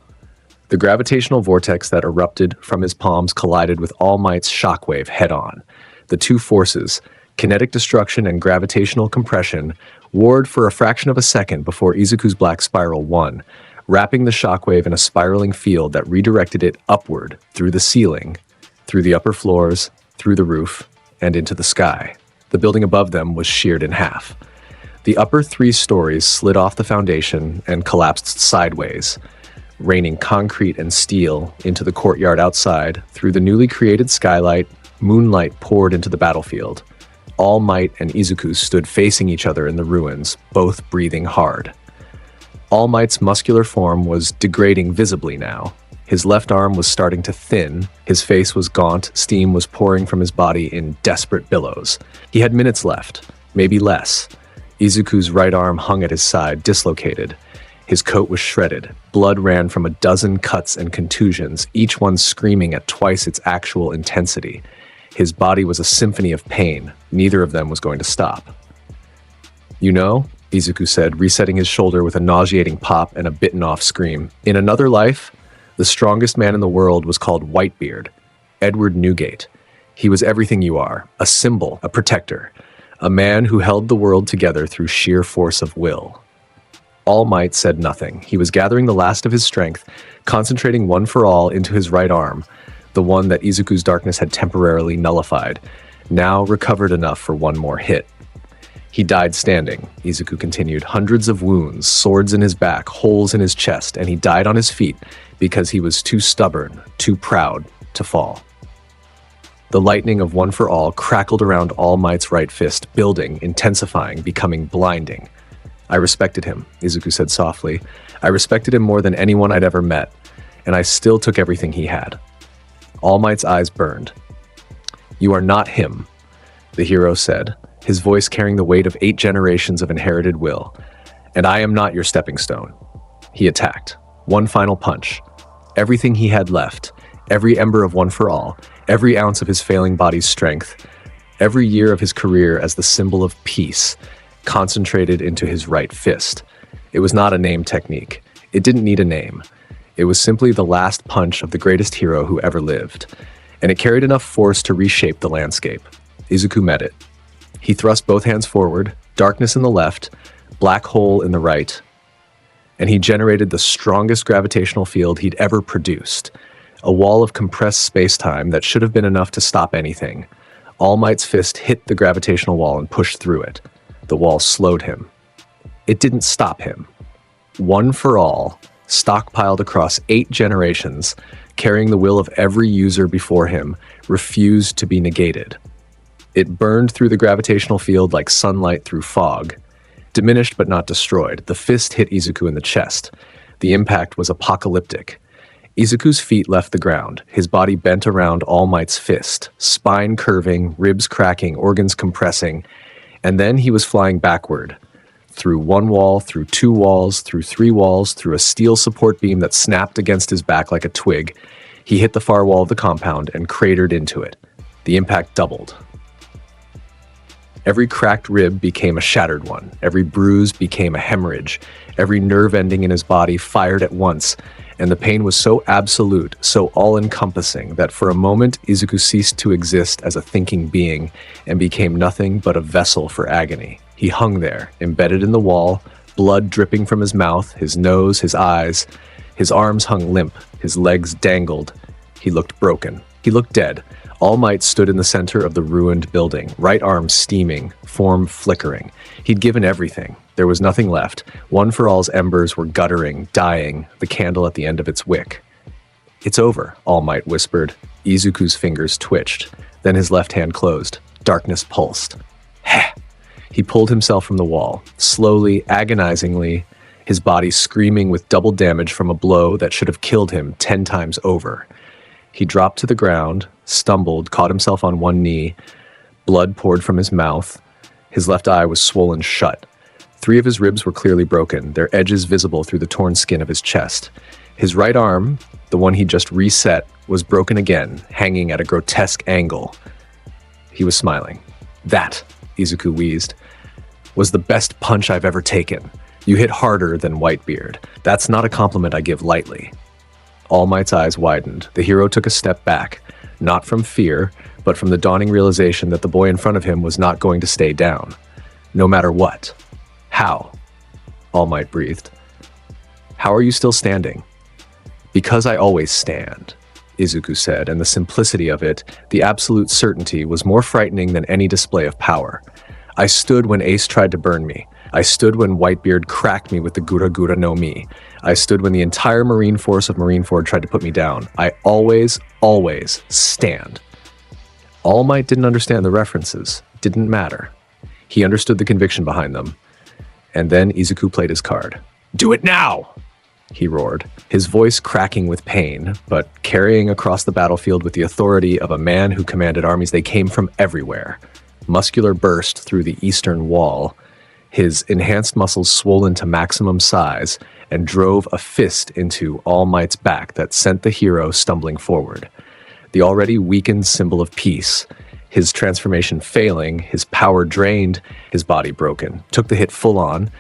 The gravitational vortex that erupted from his palms collided with All Might's shockwave head-on. The two forces, kinetic destruction and gravitational compression, warred for a fraction of a second before Izuku's black spiral won, wrapping the shockwave in a spiraling field that redirected it upward through the ceiling, through the upper floors, through the roof, and into the sky. The building above them was sheared in half. The upper 3 stories slid off the foundation and collapsed sideways, raining concrete and steel into the courtyard outside. Through the newly created skylight, moonlight poured into the battlefield. All Might and Izuku stood facing each other in the ruins, both breathing hard. All Might's muscular form was degrading visibly now. His left arm was starting to thin, his face was gaunt, steam was pouring from his body in desperate billows. He had minutes left, maybe less. Izuku's right arm hung at his side, dislocated. His coat was shredded. Blood ran from a dozen cuts and contusions, each one screaming at twice its actual intensity. His body was a symphony of pain. Neither of them was going to stop. You know, Izuku said, resetting his shoulder with a nauseating pop and a bitten-off scream. In another life, the strongest man in the world was called Whitebeard, Edward Newgate. He was everything you are, a symbol, a protector, a man who held the world together through sheer force of will. All Might said nothing. He was gathering the last of his strength, concentrating one for all into his right arm, the one that Izuku's darkness had temporarily nullified, now recovered enough for one more hit. He died standing, Izuku continued, hundreds of wounds, swords in his back, holes in his chest, and he died on his feet because he was too stubborn, too proud to fall. The lightning of One for All crackled around All Might's right fist, building, intensifying, becoming blinding. I respected him, Izuku said softly. I respected him more than anyone I'd ever met, and I still took everything he had. All Might's eyes burned. You are not him, the hero said, his voice carrying the weight of 8 generations of inherited will. And I am not your stepping stone. He attacked. One final punch. Everything he had left, every ember of One for All, every ounce of his failing body's strength, every year of his career as the symbol of peace, concentrated into his right fist. It was not a name technique. It didn't need a name. It was simply the last punch of the greatest hero who ever lived, and it carried enough force to reshape the landscape. Izuku met it. He thrust both hands forward, darkness in the left, black hole in the right, and he generated the strongest gravitational field he'd ever produced. A wall of compressed space-time that should have been enough to stop anything. All Might's fist hit the gravitational wall and pushed through it. The wall slowed him. It didn't stop him. One for All, stockpiled across 8 generations, carrying the will of every user before him, refused to be negated. It burned through the gravitational field like sunlight through fog. Diminished but not destroyed, the fist hit Izuku in the chest. The impact was apocalyptic. Izuku's feet left the ground, his body bent around All Might's fist, spine curving, ribs cracking, organs compressing, and then he was flying backward. Through 1 wall, through 2 walls, through 3 walls, through a steel support beam that snapped against his back like a twig. He hit the far wall of the compound and cratered into it. The impact doubled. Every cracked rib became a shattered one. Every bruise became a hemorrhage. Every nerve ending in his body fired at once, and the pain was so absolute, so all-encompassing, that for a moment Izuku ceased to exist as a thinking being and became nothing but a vessel for agony. He hung there, embedded in the wall, blood dripping from his mouth, his nose, his eyes. His arms hung limp, his legs dangled. He looked broken. He looked dead. All Might stood in the center of the ruined building, right arm steaming, form flickering. He'd given everything. There was nothing left. One for All's embers were guttering, dying, the candle at the end of its wick. "It's over," All Might whispered. Izuku's fingers twitched. Then his left hand closed. Darkness pulsed. Heh! He pulled himself from the wall, slowly, agonizingly, his body screaming with double damage from a blow that should have killed him 10 times over. He dropped to the ground, stumbled, caught himself on one knee. Blood poured from his mouth. His left eye was swollen shut. 3 of his ribs were clearly broken, their edges visible through the torn skin of his chest. His right arm, the one he just reset, was broken again, hanging at a grotesque angle. He was smiling. "That," Izuku wheezed, "was the best punch I've ever taken. You hit harder than Whitebeard. That's not a compliment I give lightly." All Might's eyes widened. The hero took a step back, not from fear, but from the dawning realization that the boy in front of him was not going to stay down. No matter what. "How?" All Might breathed. "How are you still standing?" "Because I always stand," Izuku said, and the simplicity of it, the absolute certainty, was more frightening than any display of power. "I stood when Ace tried to burn me. I stood when Whitebeard cracked me with the Gura Gura no Mi. I stood when the entire Marine force of Marineford tried to put me down. I always, always stand." All Might didn't understand the references. Didn't matter. He understood the conviction behind them. And then Izuku played his card. "Do it now!" he roared, his voice cracking with pain, but carrying across the battlefield with the authority of a man who commanded armies. They came from everywhere. Muscular burst through the eastern wall, his enhanced muscles swollen to maximum size, and drove a fist into All Might's back that sent the hero stumbling forward. The already weakened symbol of peace, his transformation failing, his power drained, his body broken, took the hit full on,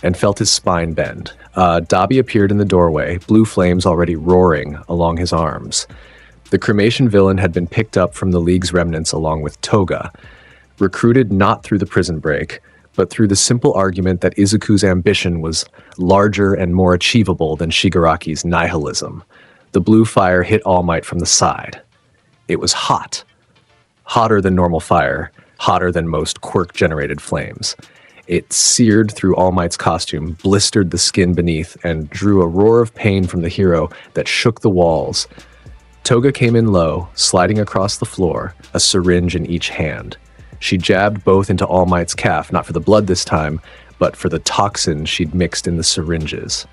and felt his spine bend. Dabi appeared in the doorway, blue flames already roaring along his arms. The cremation villain had been picked up from the League's remnants along with Toga, recruited not through the prison break, but through the simple argument that Izuku's ambition was larger and more achievable than Shigaraki's nihilism. The blue fire hit All Might from the side. It was hot. Hotter than normal fire, hotter than most quirk-generated flames. It seared through All Might's costume, blistered the skin beneath, and drew a roar of pain from the hero that shook the walls. Toga came in low, sliding across the floor, a syringe in each hand. She jabbed both into All Might's calf, not for the blood this time, but for the toxin she'd mixed in the syringes.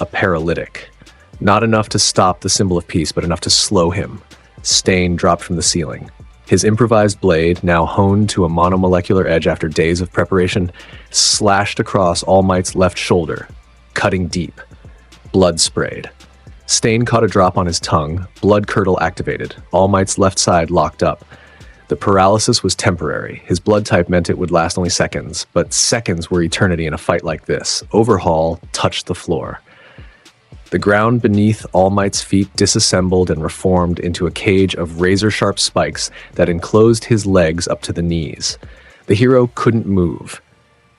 A paralytic. Not enough to stop the symbol of peace, but enough to slow him. Stain dropped from the ceiling. His improvised blade, now honed to a monomolecular edge after days of preparation, slashed across All Might's left shoulder, cutting deep. Blood sprayed. Stain caught a drop on his tongue, blood curdle activated. All Might's left side locked up. The paralysis was temporary. His blood type meant it would last only seconds, but seconds were eternity in a fight like this. Overhaul touched the floor. The ground beneath All Might's feet disassembled and reformed into a cage of razor-sharp spikes that enclosed his legs up to the knees. The hero couldn't move.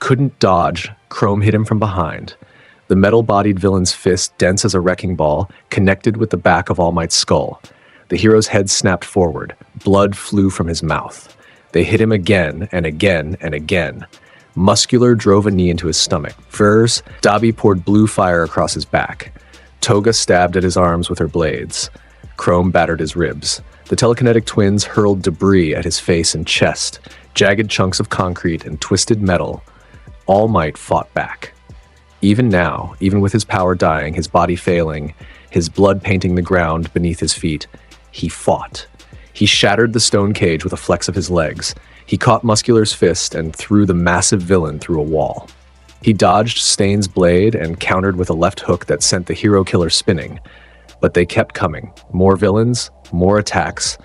Couldn't dodge, Chrome hit him from behind. The metal-bodied villain's fist, dense as a wrecking ball, connected with the back of All Might's skull. The hero's head snapped forward. Blood flew from his mouth. They hit him again and again and again. Muscular drove a knee into his stomach. Vers, Dabi poured blue fire across his back. Toga stabbed at his arms with her blades. Chrome battered his ribs. The telekinetic twins hurled debris at his face and chest, jagged chunks of concrete and twisted metal. All Might fought back. Even now, even with his power dying, his body failing, his blood painting the ground beneath his feet, he fought. He shattered the stone cage with a flex of his legs. He caught Muscular's fist and threw the massive villain through a wall. He dodged Stain's blade and countered with a left hook that sent the hero killer spinning. But they kept coming. More villains, more attacks,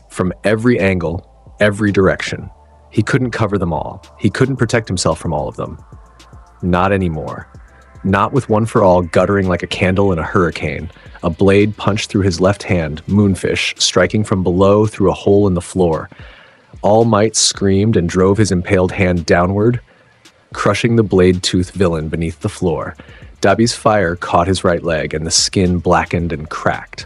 from every angle, every direction. He couldn't cover them all. He couldn't protect himself from all of them. Not anymore. Not with One for All guttering like a candle in a hurricane. A blade punched through his left hand, Moonfish, striking from below through a hole in the floor. All Might screamed and drove his impaled hand downward, crushing the blade-toothed villain beneath the floor. Dabi's fire caught his right leg, and the skin blackened and cracked.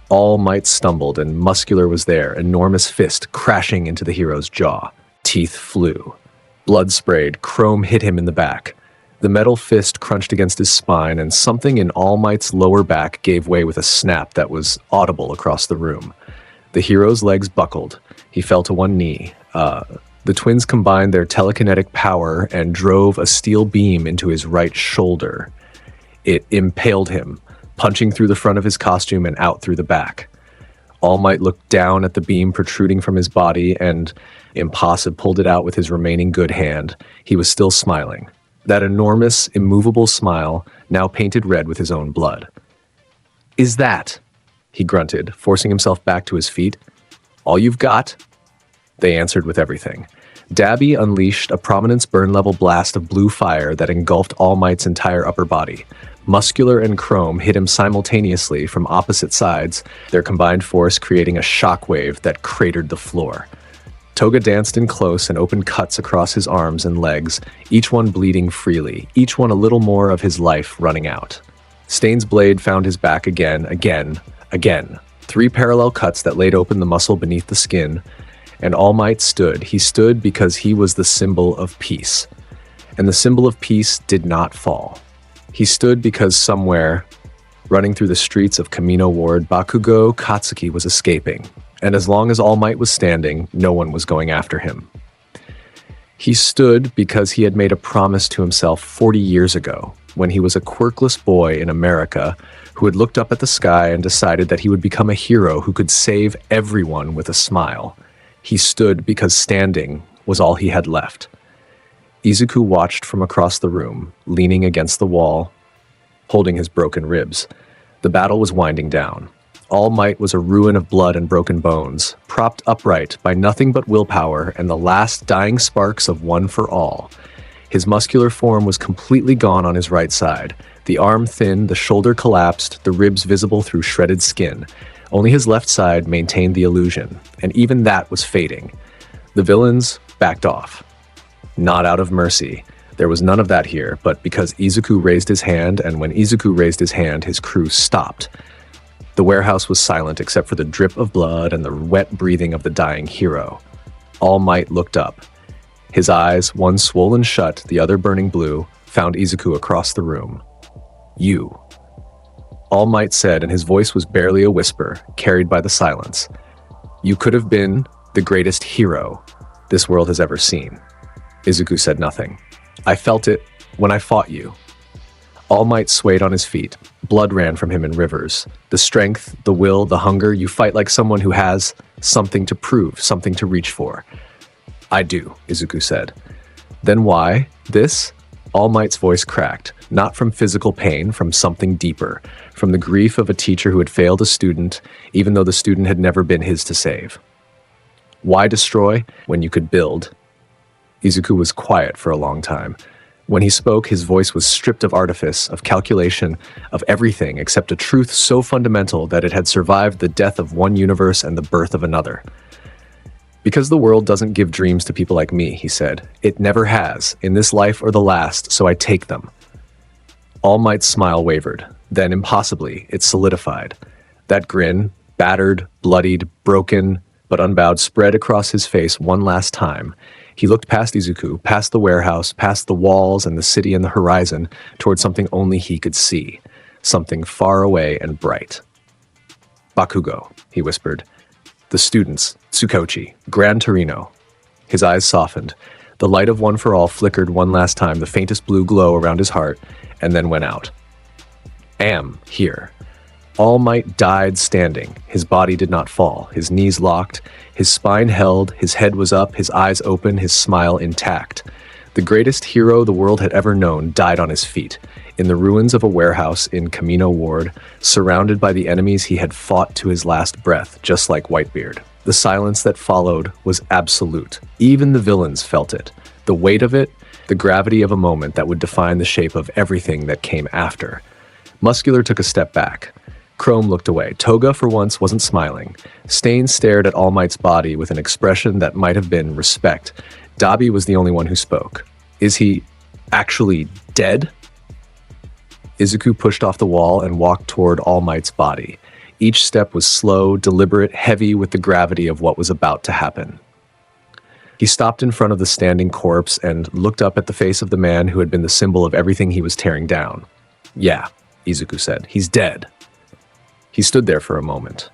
All Might stumbled, and Muscular was there, enormous fist crashing into the hero's jaw. Teeth flew. Blood sprayed, Chrome hit him in the back. The metal fist crunched against his spine, and something in All Might's lower back gave way with a snap that was audible across the room. The hero's legs buckled. He fell to one knee. The twins combined their telekinetic power and drove a steel beam into his right shoulder. It impaled him, punching through the front of his costume and out through the back. All Might looked down at the beam protruding from his body, and Impossible pulled it out with his remaining good hand. He was still smiling. That enormous, immovable smile, now painted red with his own blood. "Is that?" he grunted, forcing himself back to his feet. "All you've got?" They answered with everything. Dabi unleashed a Prominence burn-level blast of blue fire that engulfed All Might's entire upper body. Muscular and Chrome hit him simultaneously from opposite sides, their combined force creating a shockwave that cratered the floor. Toga danced in close and opened cuts across his arms and legs, each one bleeding freely, each one a little more of his life running out. Stain's blade found his back again. 3 parallel cuts that laid open the muscle beneath the skin, and All Might stood. He stood because he was the symbol of peace. And the symbol of peace did not fall. He stood because somewhere, running through the streets of Kamino Ward, Bakugo Katsuki was escaping. And as long as All Might was standing, no one was going after him. He stood because he had made a promise to himself 40 years ago, when he was a quirkless boy in America who had looked up at the sky and decided that he would become a hero who could save everyone with a smile. He stood because standing was all he had left. Izuku watched from across the room, leaning against the wall, holding his broken ribs. The battle was winding down. All Might was a ruin of blood and broken bones, propped upright by nothing but willpower and the last dying sparks of One for All. His muscular form was completely gone on his right side, the arm thin, the shoulder collapsed, the ribs visible through shredded skin. Only his left side maintained the illusion, and even that was fading. The villains backed off. Not out of mercy. There was none of that here, but because Izuku raised his hand, and when Izuku raised his hand, his crew stopped. The warehouse was silent except for the drip of blood and the wet breathing of the dying hero. All Might looked up. His eyes, one swollen shut, the other burning blue, found Izuku across the room. "You." All Might said, and his voice was barely a whisper, carried by the silence. "You could have been the greatest hero this world has ever seen." Izuku said nothing. "I felt it when I fought you." All Might swayed on his feet. Blood ran from him in rivers. The strength, the will, the hunger, you fight like someone who has something to prove, something to reach for. "I do," Izuku said. "Then why? This?" All Might's voice cracked, not from physical pain, from something deeper, from the grief of a teacher who had failed a student, even though the student had never been his to save. "Why destroy when you could build?" Izuku was quiet for a long time. When he spoke, his voice was stripped of artifice, of calculation, of everything except a truth so fundamental that it had survived the death of one universe and the birth of another. Because the world doesn't give dreams to people like me, he said. It never has, in this life or the last, so I take them. All Might's smile wavered. Then, impossibly, it solidified. That grin, battered, bloodied, broken, but unbowed, spread across his face one last time. He looked past Izuku, past the warehouse, past the walls and the city and the horizon, toward something only he could see. Something far away and bright. Bakugo, he whispered. The students, Tsukochi, Gran Torino. His eyes softened. The light of One for All flickered one last time, the faintest blue glow around his heart, and then went out. Am here. All Might died standing. His body did not fall. His knees locked. His spine held. His head was up. His eyes open. His smile intact. The greatest hero the world had ever known died on his feet, in the ruins of a warehouse in Camino Ward, surrounded by the enemies he had fought to his last breath, just like Whitebeard. The silence that followed was absolute. Even the villains felt it. The weight of it, the gravity of a moment that would define the shape of everything that came after. Muscular took a step back. Chrome looked away. Toga, for once, wasn't smiling. Stain stared at All Might's body with an expression that might have been respect. Dabi was the only one who spoke. Is he actually dead? Izuku pushed off the wall and walked toward All Might's body. Each step was slow, deliberate, heavy with the gravity of what was about to happen. He stopped in front of the standing corpse and looked up at the face of the man who had been the symbol of everything he was tearing down. Yeah, Izuku said. He's dead. He stood there for a moment.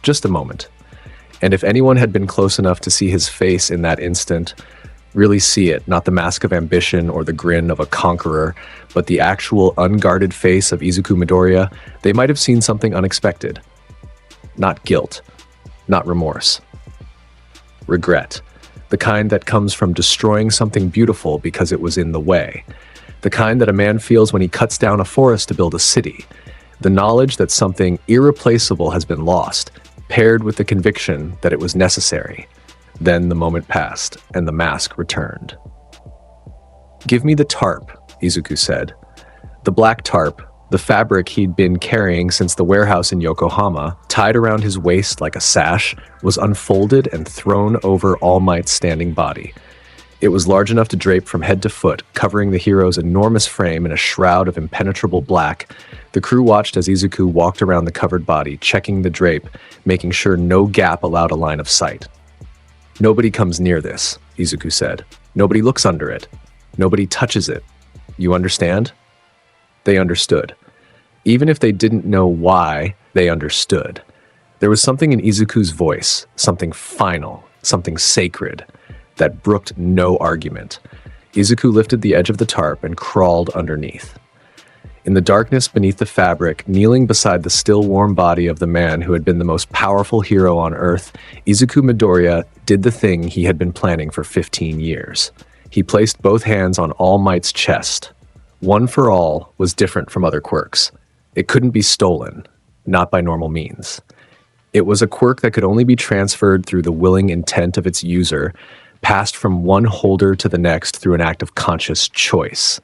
Just a moment. And if anyone had been close enough to see his face in that instant, really see it, not the mask of ambition or the grin of a conqueror, but the actual unguarded face of Izuku Midoriya, they might have seen something unexpected. Not guilt. Not remorse. Regret. The kind that comes from destroying something beautiful because it was in the way. The kind that a man feels when he cuts down a forest to build a city. The knowledge that something irreplaceable has been lost, paired with the conviction that it was necessary. Then the moment passed, and the mask returned. Give me the tarp, Izuku said. The black tarp, the fabric he'd been carrying since the warehouse in Yokohama, tied around his waist like a sash, was unfolded and thrown over All Might's standing body. It was large enough to drape from head to foot, covering the hero's enormous frame in a shroud of impenetrable black. The crew watched as Izuku walked around the covered body, checking the drape, making sure no gap allowed a line of sight. Nobody comes near this, Izuku said. Nobody looks under it. Nobody touches it. You understand? They understood. Even if they didn't know why, they understood. There was something in Izuku's voice, something final, something sacred, that brooked no argument. Izuku lifted the edge of the tarp and crawled underneath. In the darkness beneath the fabric, kneeling beside the still warm body of the man who had been the most powerful hero on Earth, Izuku Midoriya did the thing he had been planning for 15 years. He placed both hands on All Might's chest. One for All was different from other quirks. It couldn't be stolen, not by normal means. It was a quirk that could only be transferred through the willing intent of its user, passed from one holder to the next through an act of conscious choice.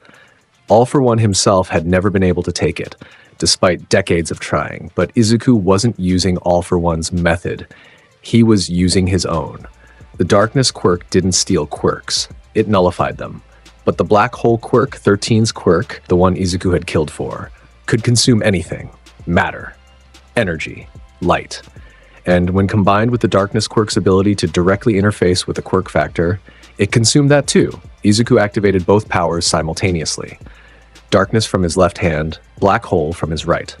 All for One himself had never been able to take it, despite decades of trying, but Izuku wasn't using All for One's method. He was using his own. The Darkness quirk didn't steal quirks. It nullified them. But the Black Hole quirk, 13's quirk, the one Izuku had killed for, could consume anything. Matter. Energy. Light. And when combined with the Darkness quirk's ability to directly interface with the quirk factor, it consumed that too. Izuku activated both powers simultaneously. Darkness from his left hand, Black Hole from his right.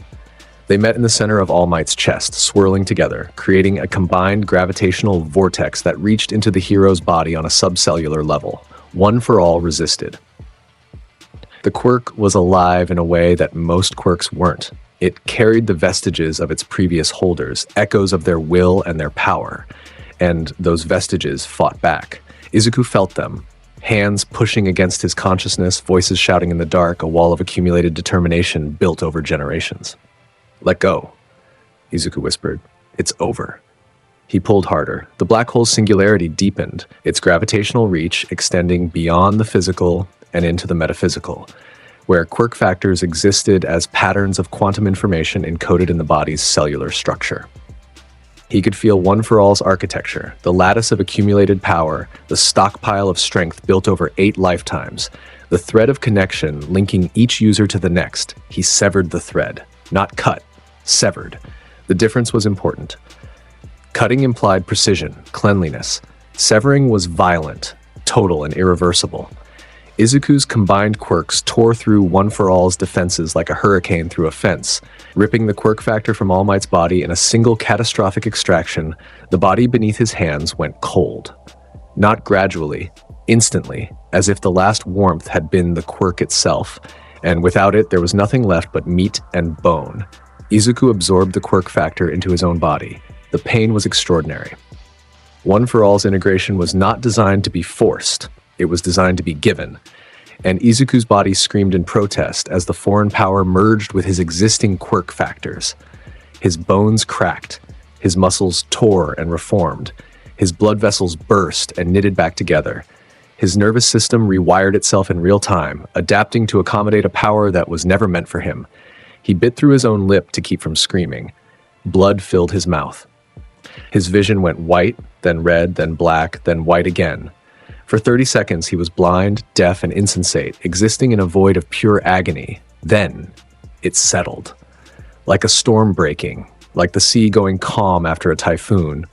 They met in the center of All Might's chest, swirling together, creating a combined gravitational vortex that reached into the hero's body on a subcellular level. One for All resisted. The quirk was alive in a way that most quirks weren't. It carried the vestiges of its previous holders, echoes of their will and their power, and those vestiges fought back. Izuku felt them, hands pushing against his consciousness, voices shouting in the dark, a wall of accumulated determination built over generations. Let go, Izuku whispered. It's over. He pulled harder. The black hole's singularity deepened, its gravitational reach extending beyond the physical and into the metaphysical, where quirk factors existed as patterns of quantum information encoded in the body's cellular structure. He could feel One for All's architecture, the lattice of accumulated power, the stockpile of strength built over 8 lifetimes, the thread of connection linking each user to the next. He severed the thread. Not cut, severed. The difference was important. Cutting implied precision, cleanliness. Severing was violent, total, and irreversible. Izuku's combined quirks tore through One for All's defenses like a hurricane through a fence, ripping the quirk factor from All Might's body in a single catastrophic extraction. The body beneath his hands went cold. Not gradually, instantly, as if the last warmth had been the quirk itself, and without it there was nothing left but meat and bone. Izuku absorbed the quirk factor into his own body. The pain was extraordinary. One for All's integration was not designed to be forced. It was designed to be given, and Izuku's body screamed in protest as the foreign power merged with his existing quirk factors. His bones cracked, his muscles tore and reformed, his blood vessels burst and knitted back together. His nervous system rewired itself in real time, adapting to accommodate a power that was never meant for him. He bit through his own lip to keep from screaming. Blood filled his mouth. His vision went white, then red, then black, then white again. For 30 seconds, he was blind, deaf, and insensate, existing in a void of pure agony. Then, it settled. Like a storm breaking, like the sea going calm after a typhoon,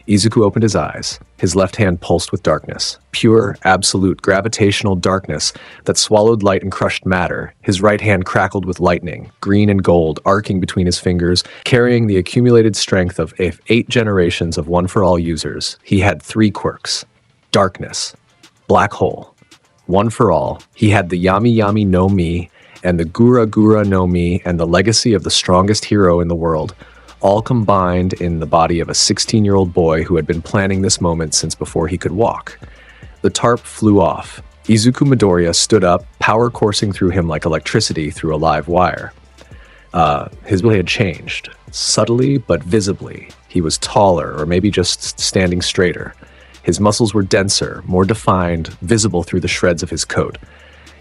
Izuku opened his eyes. His left hand pulsed with darkness. Pure, absolute, gravitational darkness that swallowed light and crushed matter. His right hand crackled with lightning, green and gold, arcing between his fingers, carrying the accumulated strength of 8 generations of One for All users. He had 3 quirks. Darkness. Black hole. One for All. He had the Yami Yami no Mi, and the Gura Gura no Mi, and the legacy of the strongest hero in the world, all combined in the body of a 16-year-old boy who had been planning this moment since before he could walk. The tarp flew off. Izuku Midoriya stood up, power coursing through him like electricity through a live wire. His way had changed, subtly but visibly. He was taller, or maybe just standing straighter. His muscles were denser, more defined, visible through the shreds of his coat.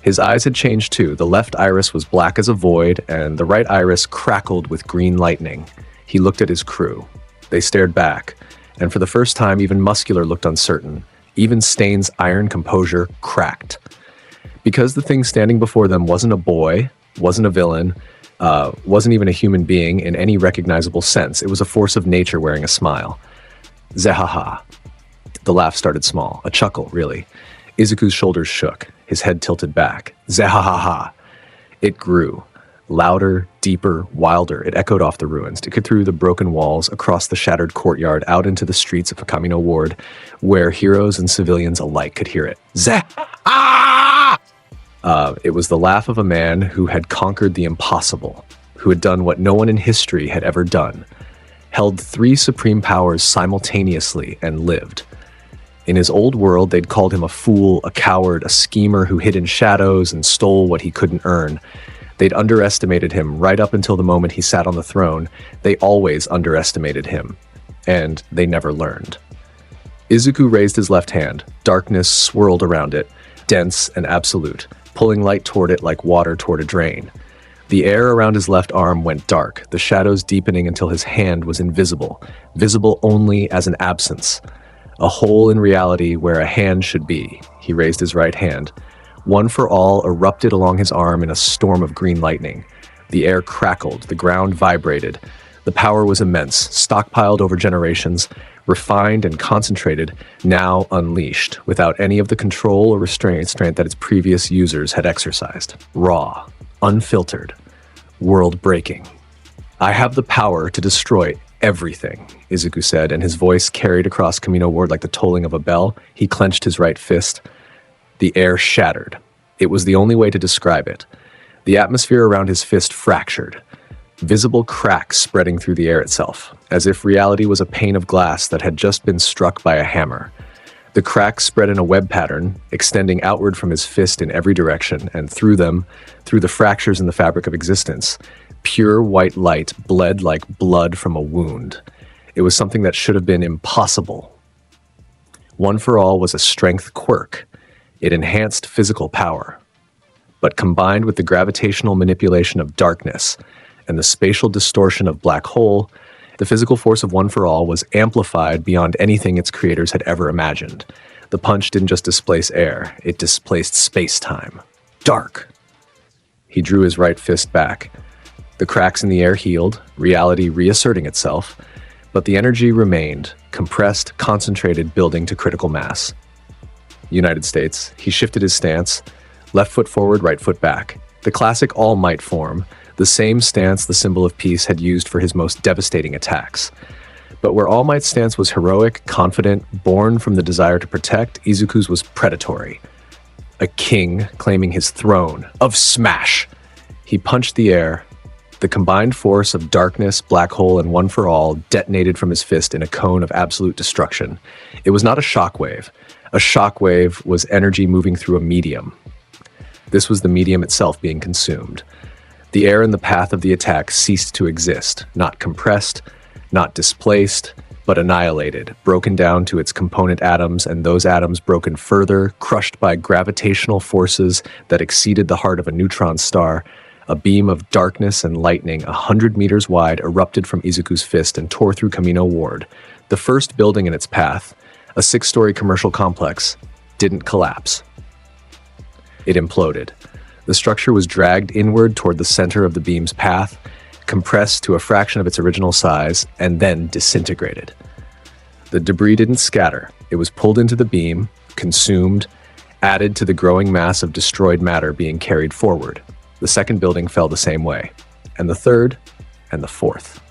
His eyes had changed too. The left iris was black as a void, and the right iris crackled with green lightning. He looked at his crew. They stared back, and for the first time, even Muscular looked uncertain. Even Stain's iron composure cracked. Because the thing standing before them wasn't a boy, wasn't a villain, wasn't even a human being in any recognizable sense. It was a force of nature wearing a smile. Zehaha. The laugh started small, a chuckle, really. Izuku's shoulders shook, his head tilted back. Zehahaha. It grew. Louder, deeper, wilder. It echoed off the ruins. It cut through the broken walls, across the shattered courtyard, out into the streets of Akamino Ward, where heroes and civilians alike could hear it. Zehaha! It was the laugh of a man who had conquered the impossible, who had done what no one in history had ever done, held 3 supreme powers simultaneously and lived. In his old world, they'd called him a fool, a coward, a schemer who hid in shadows and stole what he couldn't earn. They'd underestimated him right up until the moment he sat on the throne. They always underestimated him, and they never learned. Izuku raised his left hand. Darkness swirled around it, dense and absolute, pulling light toward it like water toward a drain. The air around his left arm went dark, the shadows deepening until his hand was invisible, visible only as an absence. A hole in reality where a hand should be. He raised his right hand. One for All erupted along his arm in a storm of green lightning. The air crackled, the ground vibrated. The power was immense, stockpiled over generations, refined and concentrated, now unleashed, without any of the control or restraint that its previous users had exercised. Raw, unfiltered, world-breaking. I have the power to destroy everything, Izuku said, and his voice carried across Kamino Ward like the tolling of a bell. He clenched his right fist. The air shattered. It was the only way to describe it. The atmosphere around his fist fractured, visible cracks spreading through the air itself, as if reality was a pane of glass that had just been struck by a hammer. The cracks spread in a web pattern, extending outward from his fist in every direction, and through them, through the fractures in the fabric of existence, pure white light bled like blood from a wound. It was something that should have been impossible. One for All was a strength quirk. It enhanced physical power. But combined with the gravitational manipulation of darkness and the spatial distortion of black hole, The physical force of One for All was amplified beyond anything its creators had ever imagined. The punch didn't just displace air, it displaced space-time. Dark! He drew his right fist back. The cracks in the air healed, reality reasserting itself, but the energy remained, compressed, concentrated, building to critical mass. United States, he shifted his stance, left foot forward, right foot back. The classic All Might form, the same stance the symbol of peace had used for his most devastating attacks. But where All Might's stance was heroic, confident, born from the desire to protect, Izuku's was predatory. A king claiming his throne of smash. He punched the air. The combined force of darkness, black hole, and One for All detonated from his fist in a cone of absolute destruction. It was not a shockwave. A shockwave was energy moving through a medium. This was the medium itself being consumed. The air in the path of the attack ceased to exist, not compressed, not displaced, but annihilated, broken down to its component atoms, and those atoms broken further, crushed by gravitational forces that exceeded the heart of a neutron star. A beam of darkness and lightning 100 meters wide erupted from Izuku's fist and tore through Kamino Ward. The first building in its path, a 6-story commercial complex, didn't collapse. It imploded. The structure was dragged inward toward the center of the beam's path, compressed to a fraction of its original size, and then disintegrated. The debris didn't scatter. It was pulled into the beam, consumed, added to the growing mass of destroyed matter being carried forward. The second building fell the same way, and the third, and the fourth.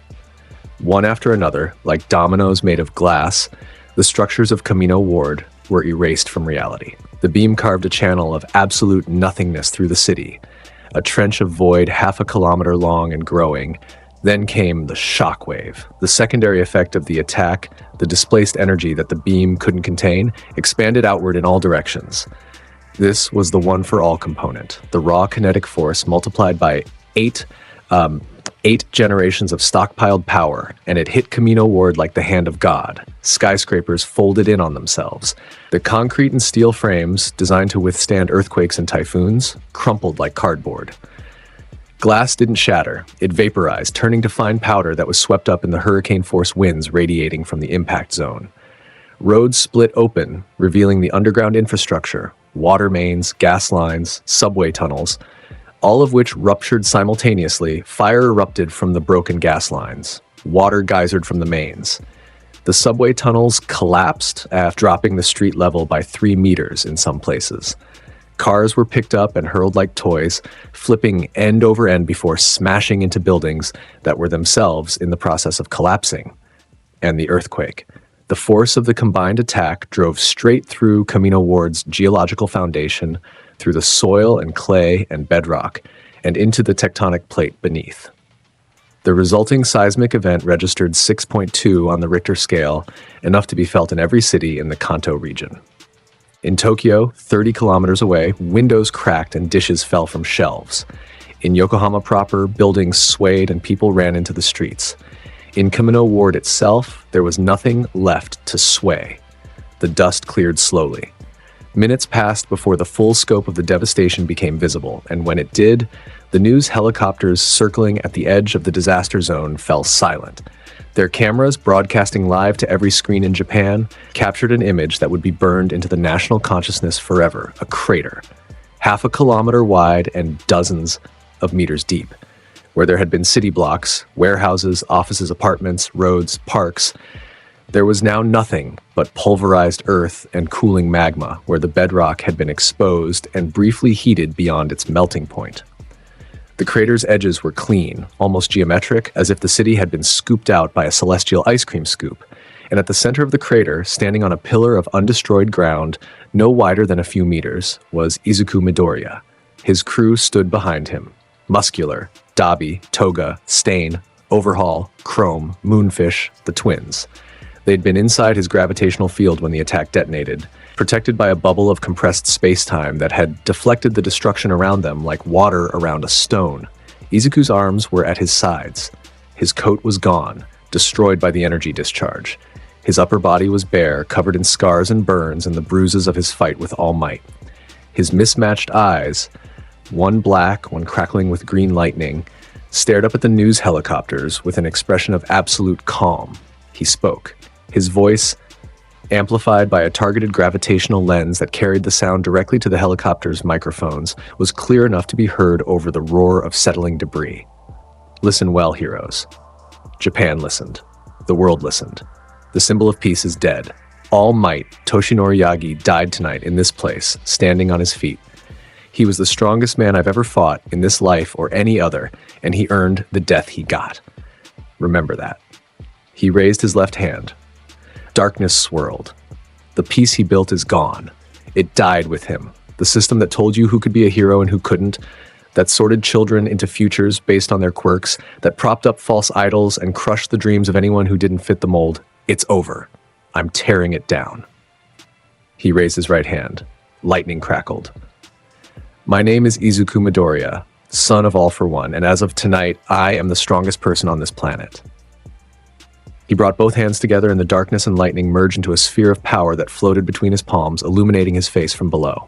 One after another, like dominoes made of glass, the structures of Kamino Ward were erased from reality. The beam carved a channel of absolute nothingness through the city, a trench of void 1/2 kilometer long and growing. Then came the shockwave, the secondary effect of the attack. The displaced energy that the beam couldn't contain expanded outward in all directions. This was the One for All component, the raw kinetic force multiplied by eight generations of stockpiled power, and it hit Kamino Ward like the hand of God. Skyscrapers folded in on themselves. The concrete and steel frames, designed to withstand earthquakes and typhoons, crumpled like cardboard. Glass didn't shatter. It vaporized, turning to fine powder that was swept up in the hurricane-force winds radiating from the impact zone. Roads split open, revealing the underground infrastructure, water mains, gas lines, subway tunnels, all of which ruptured simultaneously. Fire erupted from the broken gas lines. Water geysered from the mains. The subway tunnels collapsed, dropping the street level by 3 meters in some places. Cars were picked up and hurled like toys, flipping end over end before smashing into buildings that were themselves in the process of collapsing. And the earthquake. The force of the combined attack drove straight through Kamino Ward's geological foundation, through the soil and clay and bedrock, and into the tectonic plate beneath. The resulting seismic event registered 6.2 on the Richter scale, enough to be felt in every city in the Kanto region. In Tokyo, 30 kilometers away, windows cracked and dishes fell from shelves. In Yokohama proper, buildings swayed and people ran into the streets. In Kamino Ward itself, there was nothing left to sway. The dust cleared slowly. Minutes passed before the full scope of the devastation became visible, and when it did, the news helicopters circling at the edge of the disaster zone fell silent. Their cameras, broadcasting live to every screen in Japan, captured an image that would be burned into the national consciousness forever: a crater, 1/2 kilometer wide and dozens of meters deep, where there had been city blocks, warehouses, offices, apartments, roads, parks. There was now nothing but pulverized earth and cooling magma, where the bedrock had been exposed and briefly heated beyond its melting point. The crater's edges were clean, almost geometric, as if the city had been scooped out by a celestial ice cream scoop. And at the center of the crater, standing on a pillar of undestroyed ground, no wider than a few meters, was Izuku Midoriya. His crew stood behind him. Muscular, Dabi, Toga, Stain, Overhaul, Chrome, Moonfish, the twins. They'd been inside his gravitational field when the attack detonated, protected by a bubble of compressed space-time that had deflected the destruction around them like water around a stone. Izuku's arms were at his sides. His coat was gone, destroyed by the energy discharge. His upper body was bare, covered in scars and burns and the bruises of his fight with All Might. His mismatched eyes, one black, one crackling with green lightning, stared up at the news helicopters with an expression of absolute calm. He spoke. His voice, amplified by a targeted gravitational lens that carried the sound directly to the helicopter's microphones, was clear enough to be heard over the roar of settling debris. Listen well, heroes. Japan listened. The world listened. The symbol of peace is dead. All Might, Toshinori Yagi, died tonight in this place, standing on his feet. He was the strongest man I've ever fought in this life or any other, and he earned the death he got. Remember that. He raised his left hand. Darkness swirled. The peace he built is gone. It died with him. The system that told you who could be a hero and who couldn't, that sorted children into futures based on their quirks, that propped up false idols and crushed the dreams of anyone who didn't fit the mold, it's over. I'm tearing it down. He raised his right hand. Lightning crackled. My name is Izuku Midoriya, son of All for One, and as of tonight, I am the strongest person on this planet. He brought both hands together and the darkness and lightning merged into a sphere of power that floated between his palms, illuminating his face from below.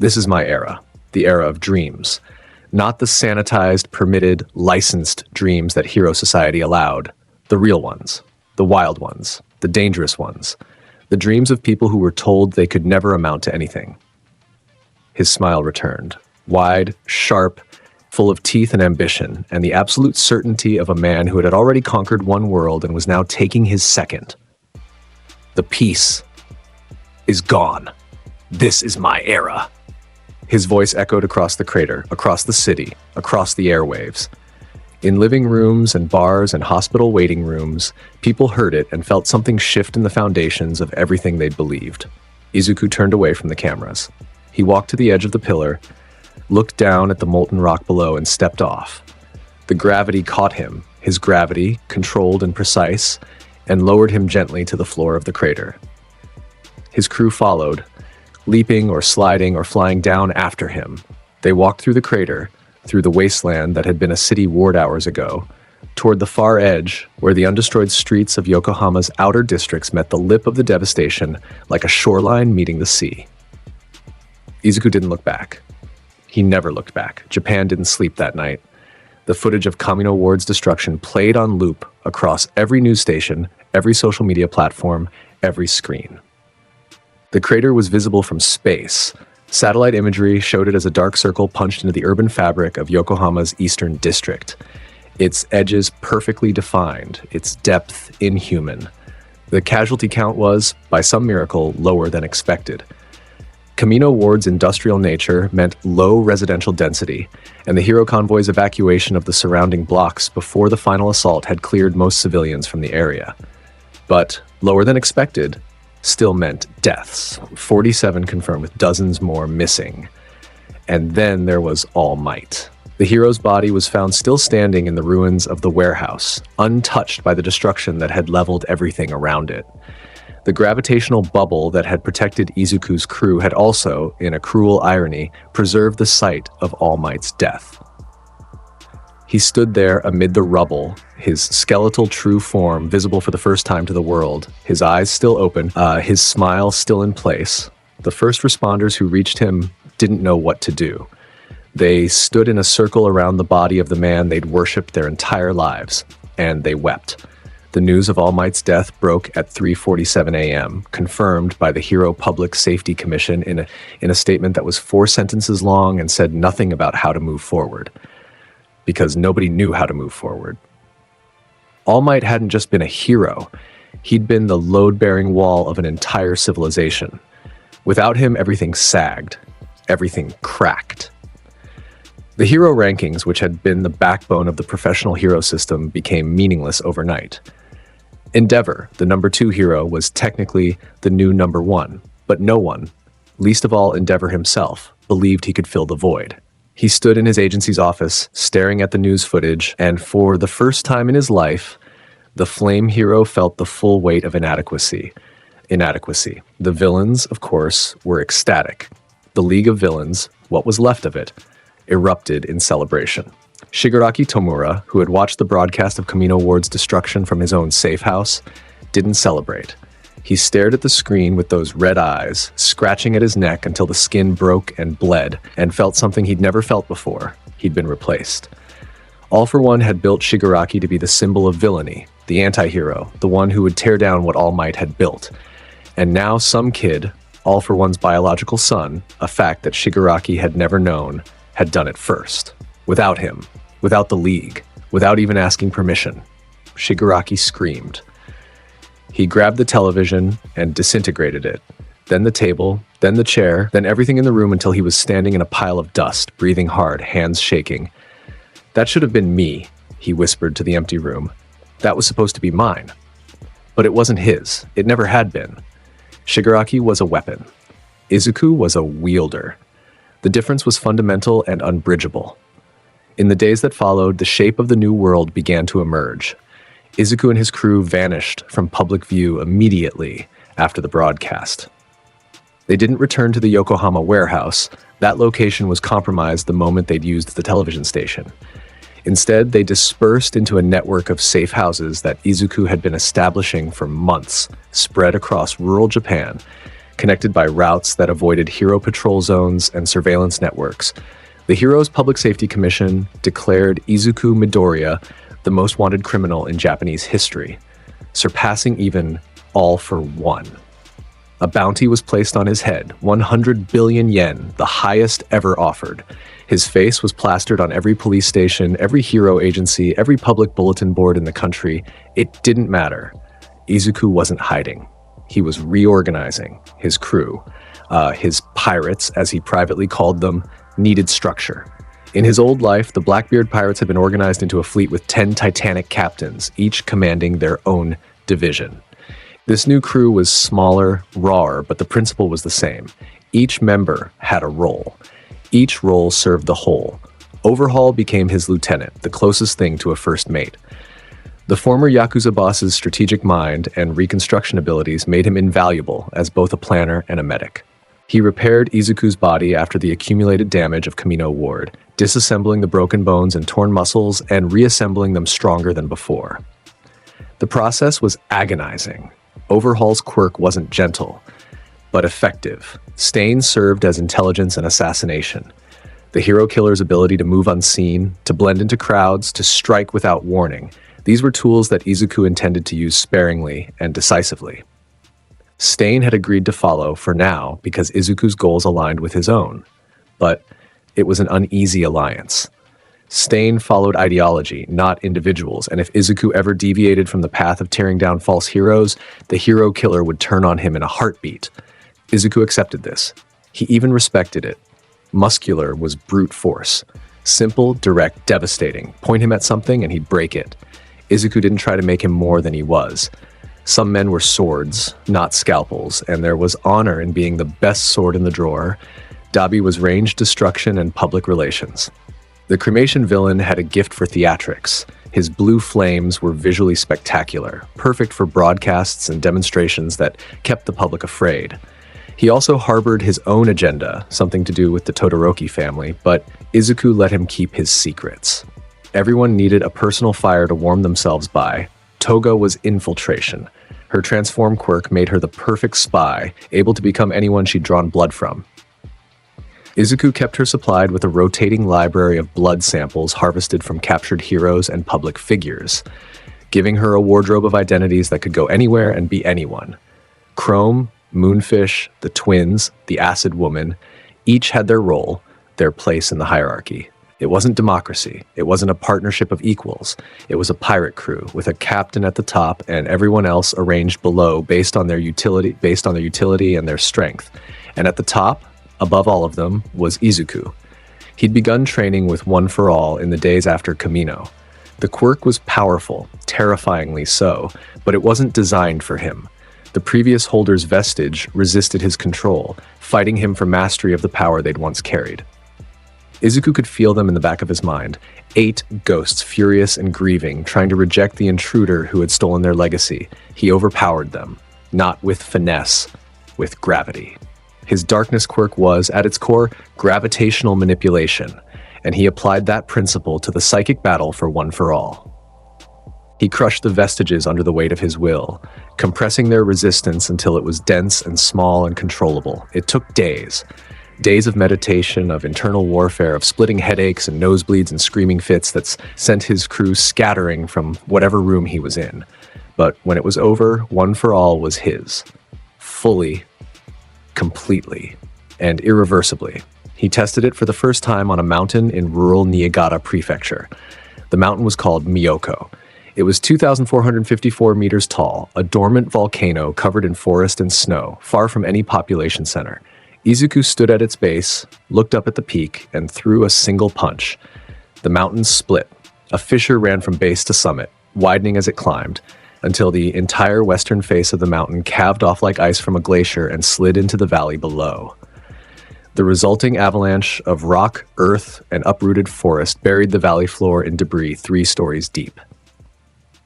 This is my era, the era of dreams. Not the sanitized, permitted, licensed dreams that Hero Society allowed. The real ones, the wild ones, the dangerous ones. The dreams of people who were told they could never amount to anything. His smile returned, wide, sharp, full of teeth and ambition, and the absolute certainty of a man who had already conquered one world and was now taking his second. The peace is gone. This is my era. His voice echoed across the crater, across the city, across the airwaves. In living rooms and bars and hospital waiting rooms, people heard it and felt something shift in the foundations of everything they'd believed. Izuku turned away from the cameras. He walked to the edge of the pillar, looked down at the molten rock below, and stepped off. The gravity caught him, his gravity, controlled and precise, and lowered him gently to the floor of the crater. His crew followed, leaping or sliding or flying down after him. They walked through the crater, through the wasteland that had been a city ward hours ago, toward the far edge where the undestroyed streets of Yokohama's outer districts met the lip of the devastation like a shoreline meeting the sea. Izuku didn't look back. He never looked back. Japan didn't sleep that night. The footage of Kamino Ward's destruction played on loop across every news station, every social media platform, every screen. The crater was visible from space. Satellite imagery showed it as a dark circle punched into the urban fabric of Yokohama's eastern district. Its edges perfectly defined, its depth inhuman. The casualty count was, by some miracle, lower than expected. Kamino Ward's industrial nature meant low residential density, and the Hero Convoy's evacuation of the surrounding blocks before the final assault had cleared most civilians from the area. But lower than expected still meant deaths, 47 confirmed with dozens more missing. And then there was All Might. The hero's body was found still standing in the ruins of the warehouse, untouched by the destruction that had leveled everything around it. The gravitational bubble that had protected Izuku's crew had also, in a cruel irony, preserved the site of All Might's death. He stood there amid the rubble, his skeletal true form visible for the first time to the world, his eyes still open, his smile still in place. The first responders who reached him didn't know what to do. They stood in a circle around the body of the man they'd worshipped their entire lives, and they wept. The news of All Might's death broke at 3:47 a.m., confirmed by the Hero Public Safety Commission in a statement that was 4 sentences long and said nothing about how to move forward. Because nobody knew how to move forward. All Might hadn't just been a hero, he'd been the load-bearing wall of an entire civilization. Without him, everything sagged, everything cracked. The hero rankings, which had been the backbone of the professional hero system, became meaningless overnight. Endeavor, the number 2 hero, was technically the new number 1, but no one, least of all Endeavor himself, believed he could fill the void. He stood in his agency's office, staring at the news footage, and for the first time in his life, the flame hero felt the full weight of inadequacy. The villains, of course, were ecstatic. The League of Villains, what was left of it, erupted in celebration. Shigaraki Tomura, who had watched the broadcast of Kamino Ward's destruction from his own safe house, didn't celebrate. He stared at the screen with those red eyes, scratching at his neck until the skin broke and bled, and felt something he'd never felt before. He'd been replaced. All for One had built Shigaraki to be the symbol of villainy, the anti-hero, the one who would tear down what All Might had built. And now some kid, All for One's biological son, a fact that Shigaraki had never known, had done it first. Without him, without the League, without even asking permission. Shigaraki screamed. He grabbed the television and disintegrated it, then the table, then the chair, then everything in the room until he was standing in a pile of dust, breathing hard, hands shaking. "That should have been me," he whispered to the empty room. "That was supposed to be mine." But it wasn't his. It never had been. Shigaraki was a weapon. Izuku was a wielder. The difference was fundamental and unbridgeable. In the days that followed, the shape of the new world began to emerge. Izuku and his crew vanished from public view immediately after the broadcast. They didn't return to the Yokohama warehouse. That location was compromised the moment they'd used the television station. Instead, they dispersed into a network of safe houses that Izuku had been establishing for months, spread across rural Japan, connected by routes that avoided hero patrol zones and surveillance networks. The Heroes Public Safety Commission declared Izuku Midoriya the most wanted criminal in Japanese history, surpassing even All for One. A bounty was placed on his head, 100 billion yen, the highest ever offered. His face was plastered on every police station, every hero agency, every public bulletin board in the country. It didn't matter. Izuku wasn't hiding. He was reorganizing. His crew, his pirates, as he privately called them, needed structure. In his old life, the Blackbeard pirates had been organized into a fleet with 10 titanic captains, each commanding their own division. This new crew was smaller, rawer, but the principle was the same. Each member had a role. Each role served the whole. Overhaul became his lieutenant, the closest thing to a first mate. The former Yakuza boss's strategic mind and reconstruction abilities made him invaluable as both a planner and a medic. He repaired Izuku's body after the accumulated damage of Kamino Ward, disassembling the broken bones and torn muscles and reassembling them stronger than before. The process was agonizing. Overhaul's quirk wasn't gentle, but effective. Stain served as intelligence and assassination. The hero killer's ability to move unseen, to blend into crowds, to strike without warning. These were tools that Izuku intended to use sparingly and decisively. Stain had agreed to follow for now because Izuku's goals aligned with his own. But it was an uneasy alliance. Stain followed ideology, not individuals, and if Izuku ever deviated from the path of tearing down false heroes, the hero killer would turn on him in a heartbeat. Izuku accepted this. He even respected it. Muscular was brute force. Simple, direct, devastating. Point him at something and he'd break it. Izuku didn't try to make him more than he was. Some men were swords, not scalpels, and there was honor in being the best sword in the drawer. Dabi was ranged destruction and public relations. The cremation villain had a gift for theatrics. His blue flames were visually spectacular, perfect for broadcasts and demonstrations that kept the public afraid. He also harbored his own agenda, something to do with the Todoroki family, but Izuku let him keep his secrets. Everyone needed a personal fire to warm themselves by. Toga was infiltration. Her transform quirk made her the perfect spy, able to become anyone she'd drawn blood from. Izuku kept her supplied with a rotating library of blood samples harvested from captured heroes and public figures, giving her a wardrobe of identities that could go anywhere and be anyone. Chrome, Moonfish, the twins, the Acid Woman, each had their role, their place in the hierarchy. It wasn't democracy. It wasn't a partnership of equals. It was a pirate crew with a captain at the top and everyone else arranged below based on their utility and their strength. And at the top, above all of them, was Izuku. He'd begun training with One for All in the days after Kamino. The quirk was powerful, terrifyingly so, but it wasn't designed for him. The previous holder's vestige resisted his control, fighting him for mastery of the power they'd once carried. Izuku could feel them in the back of his mind, 8 ghosts furious and grieving, trying to reject the intruder who had stolen their legacy. He overpowered them, not with finesse, with gravity. His darkness quirk was, at its core, gravitational manipulation, and he applied that principle to the psychic battle for One for All. He crushed the vestiges under the weight of his will, compressing their resistance until it was dense and small and controllable. It took days. Days of meditation, of internal warfare, of splitting headaches and nosebleeds and screaming fits that sent his crew scattering from whatever room he was in. But when it was over, One for All was his. Fully, completely, and irreversibly. He tested it for the first time on a mountain in rural Niigata Prefecture. The mountain was called Miyoko. It was 2,454 meters tall, a dormant volcano covered in forest and snow, far from any population center. Izuku stood at its base, looked up at the peak, and threw a single punch. The mountain split. A fissure ran from base to summit, widening as it climbed, until the entire western face of the mountain calved off like ice from a glacier and slid into the valley below. The resulting avalanche of rock, earth, and uprooted forest buried the valley floor in debris 3 stories deep.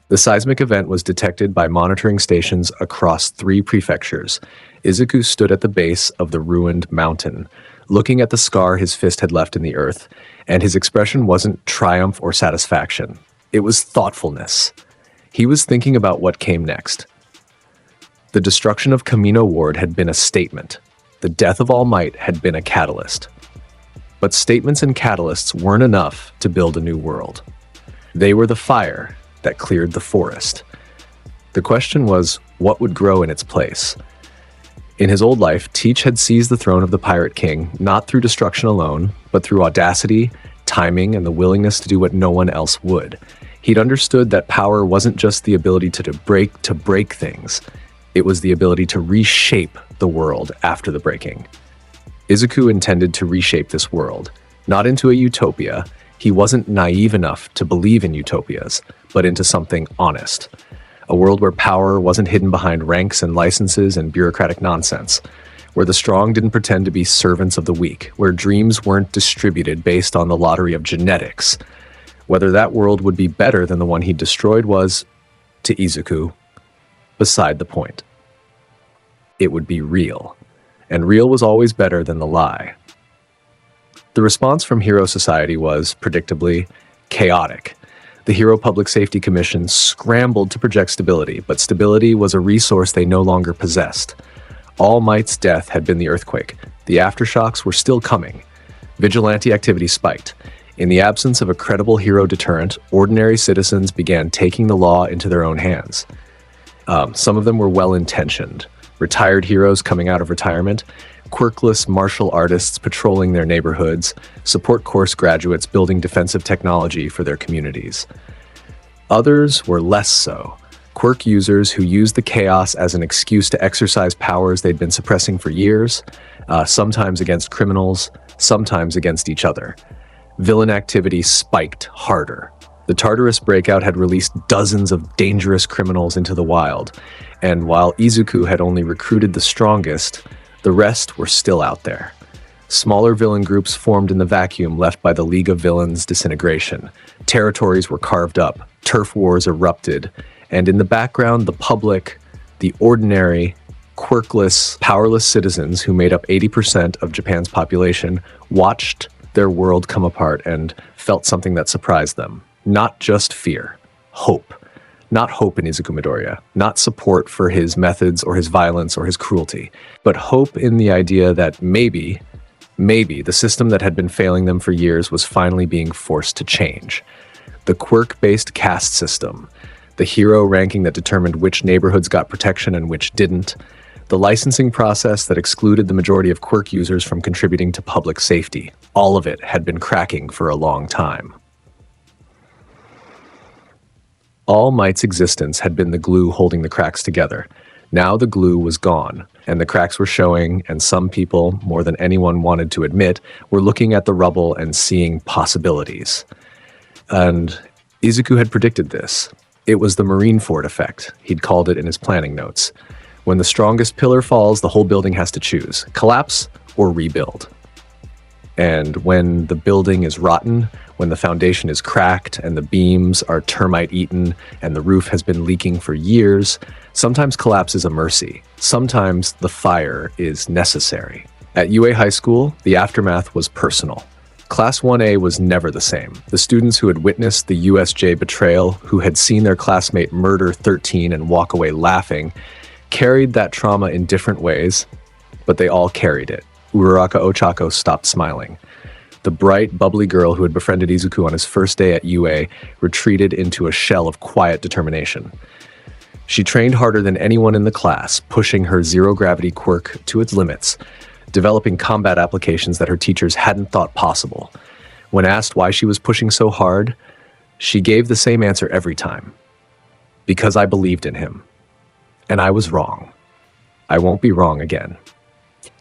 The seismic event was detected by monitoring stations across 3 prefectures. Izuku stood at the base of the ruined mountain, looking at the scar his fist had left in the earth, and his expression wasn't triumph or satisfaction. It was thoughtfulness. He was thinking about what came next. The destruction of Kamino Ward had been a statement. The death of All Might had been a catalyst. But statements and catalysts weren't enough to build a new world. They were the fire that cleared the forest. The question was, what would grow in its place? In his old life, Teach had seized the throne of the Pirate King, not through destruction alone, but through audacity, timing, and the willingness to do what no one else would. He'd understood that power wasn't just the ability to break things. It was the ability to reshape the world after the breaking. Izuku intended to reshape this world, not into a utopia. He wasn't naive enough to believe in utopias, but into something honest. A world where power wasn't hidden behind ranks and licenses and bureaucratic nonsense, where the strong didn't pretend to be servants of the weak, where dreams weren't distributed based on the lottery of genetics. Whether that world would be better than the one he destroyed was, to Izuku, beside the point. It would be real, and real was always better than the lie. The response from Hero Society was, predictably, chaotic. The Hero Public Safety Commission scrambled to project stability, but stability was a resource they no longer possessed. All Might's death had been the earthquake. The aftershocks were still coming. Vigilante activity spiked. In the absence of a credible hero deterrent, ordinary citizens began taking the law into their own hands. Some of them were well-intentioned. Retired heroes coming out of retirement, quirkless martial artists patrolling their neighborhoods, support course graduates building defensive technology for their communities. Others were less so. Quirk users who used the chaos as an excuse to exercise powers they'd been suppressing for years, sometimes against criminals, sometimes against each other. Villain activity spiked harder. The Tartarus breakout had released dozens of dangerous criminals into the wild, and while Izuku had only recruited the strongest, the rest were still out there. Smaller villain groups formed in the vacuum left by the League of Villains disintegration. Territories were carved up, turf wars erupted, and in the background, the public, the ordinary, quirkless, powerless citizens who made up 80% of Japan's population watched their world come apart and felt something that surprised them. Not just fear, hope. Not hope in Izuku Midoriya, not support for his methods or his violence or his cruelty, but hope in the idea that maybe the system that had been failing them for years was finally being forced to change. The quirk-based caste system, the hero ranking that determined which neighborhoods got protection and which didn't, the licensing process that excluded the majority of quirk users from contributing to public safety. All of it had been cracking for a long time. All Might's existence had been the glue holding the cracks together. Now the glue was gone, and the cracks were showing, and some people, more than anyone wanted to admit, were looking at the rubble and seeing possibilities. And Izuku had predicted this. It was the Marineford effect, he'd called it in his planning notes. When the strongest pillar falls, the whole building has to choose, collapse or rebuild. And when the building is rotten, when the foundation is cracked and the beams are termite-eaten and the roof has been leaking for years, sometimes collapse is a mercy. Sometimes the fire is necessary. At UA High School, the aftermath was personal. Class 1A was never the same. The students who had witnessed the USJ betrayal, who had seen their classmate murder 13 and walk away laughing, carried that trauma in different ways, but they all carried it. Uraraka Ochako stopped smiling. The bright, bubbly girl who had befriended Izuku on his first day at UA retreated into a shell of quiet determination. She trained harder than anyone in the class, pushing her zero-gravity quirk to its limits, developing combat applications that her teachers hadn't thought possible. When asked why she was pushing so hard, she gave the same answer every time. Because I believed in him. And I was wrong. I won't be wrong again.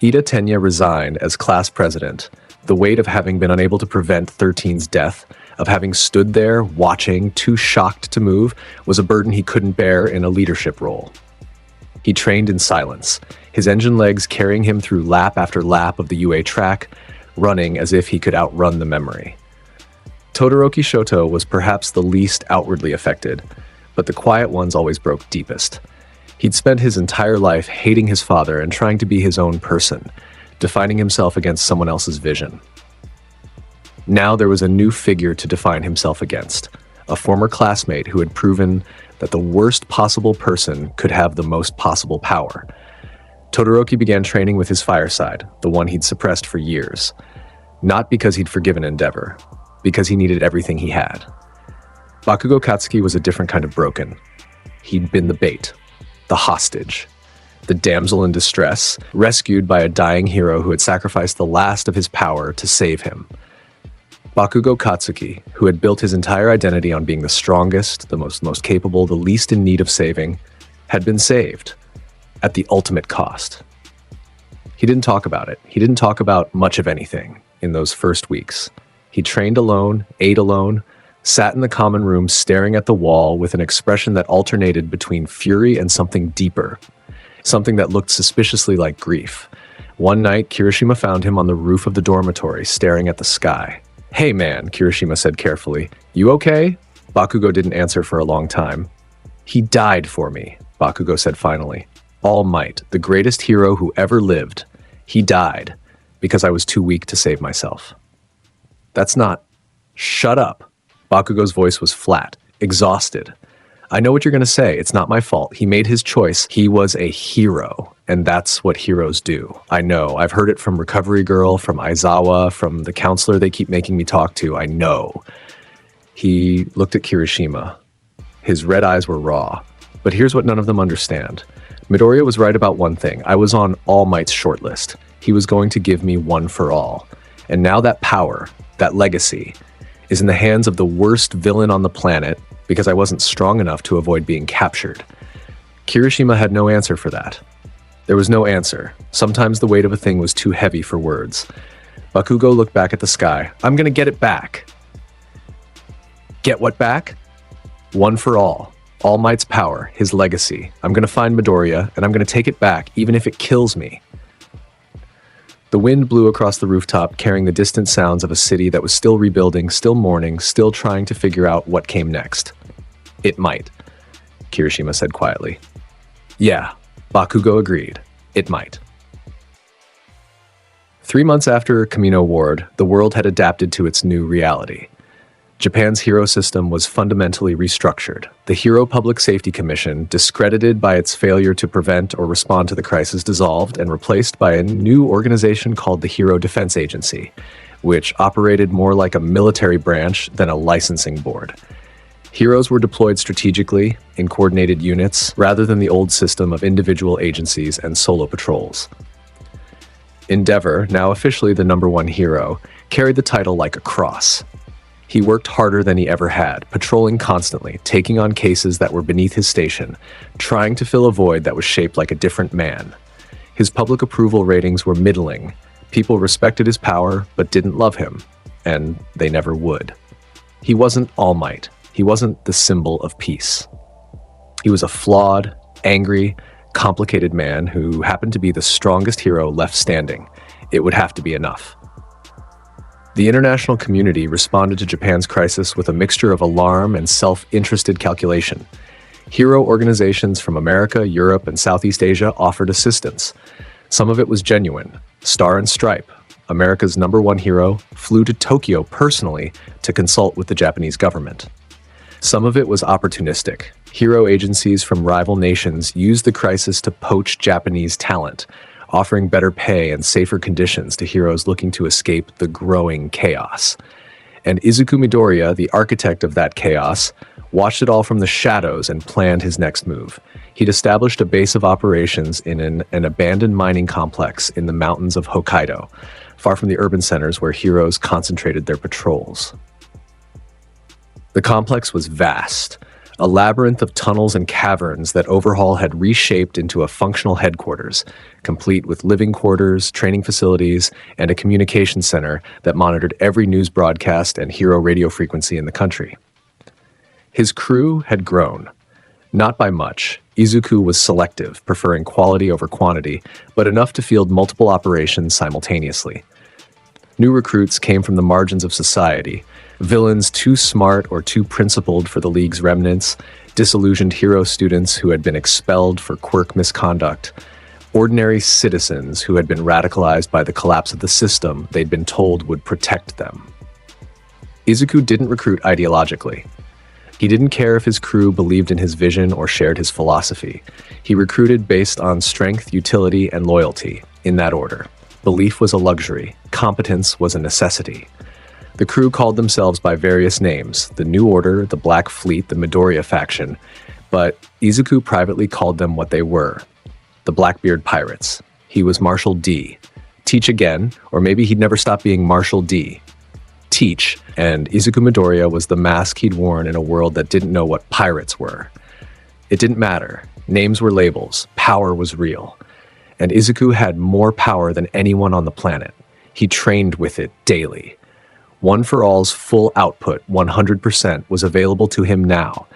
Ida Tenya resigned as class president. The weight of having been unable to prevent 13's death, of having stood there, watching, too shocked to move, was a burden he couldn't bear in a leadership role. He trained in silence, his engine legs carrying him through lap after lap of the UA track, running as if he could outrun the memory. Todoroki Shoto was perhaps the least outwardly affected, but the quiet ones always broke deepest. He'd spent his entire life hating his father and trying to be his own person, defining himself against someone else's vision. Now there was a new figure to define himself against, a former classmate who had proven that the worst possible person could have the most possible power. Todoroki began training with his fireside, the one he'd suppressed for years. Not because he'd forgiven Endeavor, because he needed everything he had. Bakugo Katsuki was a different kind of broken. He'd been the bait, the hostage, the damsel in distress, rescued by a dying hero who had sacrificed the last of his power to save him. Bakugo Katsuki, who had built his entire identity on being the strongest, the most capable, the least in need of saving, had been saved, at the ultimate cost. He didn't talk about it. He didn't talk about much of anything in those first weeks. He trained alone, ate alone, sat in the common room staring at the wall with an expression that alternated between fury and something deeper, something that looked suspiciously like grief. One night, Kirishima found him on the roof of the dormitory, staring at the sky. "Hey man," Kirishima said carefully, "you okay?" Bakugo didn't answer for a long time. "He died for me," Bakugo said finally. "All Might, the greatest hero who ever lived. He died because I was too weak to save myself." "That's not..." "Shut up." Bakugo's voice was flat, exhausted. "I know what you're going to say. It's not my fault. He made his choice. He was a hero, and that's what heroes do. I know. I've heard it from Recovery Girl, from Aizawa, from the counselor they keep making me talk to. I know." He looked at Kirishima. His red eyes were raw. But here's what none of them understand. Midoriya was right about one thing. I was on All Might's shortlist. He was going to give me one for all. And now that power, that legacy, is in the hands of the worst villain on the planet because I wasn't strong enough to avoid being captured. Kirishima had no answer for that. There was no answer. Sometimes the weight of a thing was too heavy for words. Bakugo looked back at the sky. "I'm gonna get it back." "Get what back?" "One for all. All Might's power, his legacy. I'm gonna find Midoriya, and I'm gonna take it back, even if it kills me." The wind blew across the rooftop, carrying the distant sounds of a city that was still rebuilding, still mourning, still trying to figure out what came next. "It might," Kirishima said quietly. "Yeah," Bakugo agreed. "It might." 3 months after Kamino Ward, the world had adapted to its new reality. Japan's hero system was fundamentally restructured. The Hero Public Safety Commission, discredited by its failure to prevent or respond to the crisis, dissolved and replaced by a new organization called the Hero Defense Agency, which operated more like a military branch than a licensing board. Heroes were deployed strategically in coordinated units rather than the old system of individual agencies and solo patrols. Endeavor, now officially the #1 hero, carried the title like a cross. He worked harder than he ever had, patrolling constantly, taking on cases that were beneath his station, trying to fill a void that was shaped like a different man. His public approval ratings were middling. People respected his power, but didn't love him, and they never would. He wasn't All Might. He wasn't the symbol of peace. He was a flawed, angry, complicated man who happened to be the strongest hero left standing. It would have to be enough. The international community responded to Japan's crisis with a mixture of alarm and self-interested calculation. Hero organizations from America, Europe, and Southeast Asia offered assistance. Some of it was genuine. Star and Stripe, America's #1 hero, flew to Tokyo personally to consult with the Japanese government. Some of it was opportunistic. Hero agencies from rival nations used the crisis to poach Japanese talent, offering better pay and safer conditions to heroes looking to escape the growing chaos. And Izuku Midoriya, the architect of that chaos, watched it all from the shadows and planned his next move. He'd established a base of operations in an abandoned mining complex in the mountains of Hokkaido, far from the urban centers where heroes concentrated their patrols. The complex was vast, a labyrinth of tunnels and caverns that Overhaul had reshaped into a functional headquarters, complete with living quarters, training facilities, and a communication center that monitored every news broadcast and hero radio frequency in the country. His crew had grown. Not by much. Izuku was selective, preferring quality over quantity, but enough to field multiple operations simultaneously. New recruits came from the margins of society, villains too smart or too principled for the League's remnants, disillusioned hero students who had been expelled for quirk misconduct, ordinary citizens who had been radicalized by the collapse of the system they'd been told would protect them. Izuku didn't recruit ideologically. He didn't care if his crew believed in his vision or shared his philosophy. He recruited based on strength, utility, and loyalty, in that order. Belief was a luxury. Competence was a necessity. The crew called themselves by various names, the New Order, the Black Fleet, the Midoriya faction, but Izuku privately called them what they were, the Blackbeard Pirates. He was Marshal D. Teach again, or maybe he'd never stop being Marshal D. Teach, and Izuku Midoriya was the mask he'd worn in a world that didn't know what pirates were. It didn't matter. Names were labels. Power was real. And Izuku had more power than anyone on the planet. He trained with it daily. One for All's full output, 100%, was available to him now,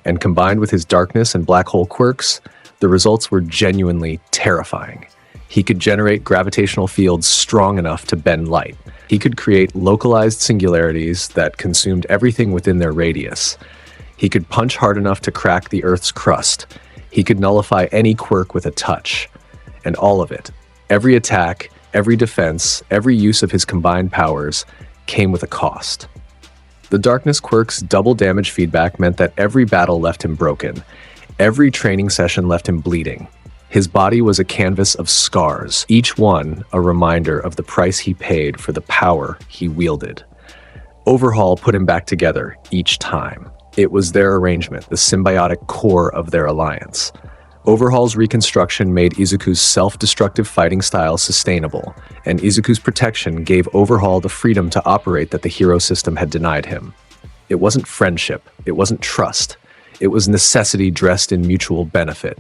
and combined with his darkness and black hole quirks, the results were genuinely terrifying. He could generate gravitational fields strong enough to bend light. He could create localized singularities that consumed everything within their radius. He could punch hard enough to crack the Earth's crust. He could nullify any quirk with a touch. And all of it, every attack, every defense, every use of his combined powers, came with a cost. The darkness quirk's double damage feedback meant that every battle left him broken. Every training session left him bleeding. His body was a canvas of scars, each one a reminder of the price he paid for the power he wielded. Overhaul put him back together each time. It was their arrangement, the symbiotic core of their alliance. Overhaul's reconstruction made Izuku's self-destructive fighting style sustainable, and Izuku's protection gave Overhaul the freedom to operate that the hero system had denied him. It wasn't friendship, it wasn't trust, it was necessity dressed in mutual benefit.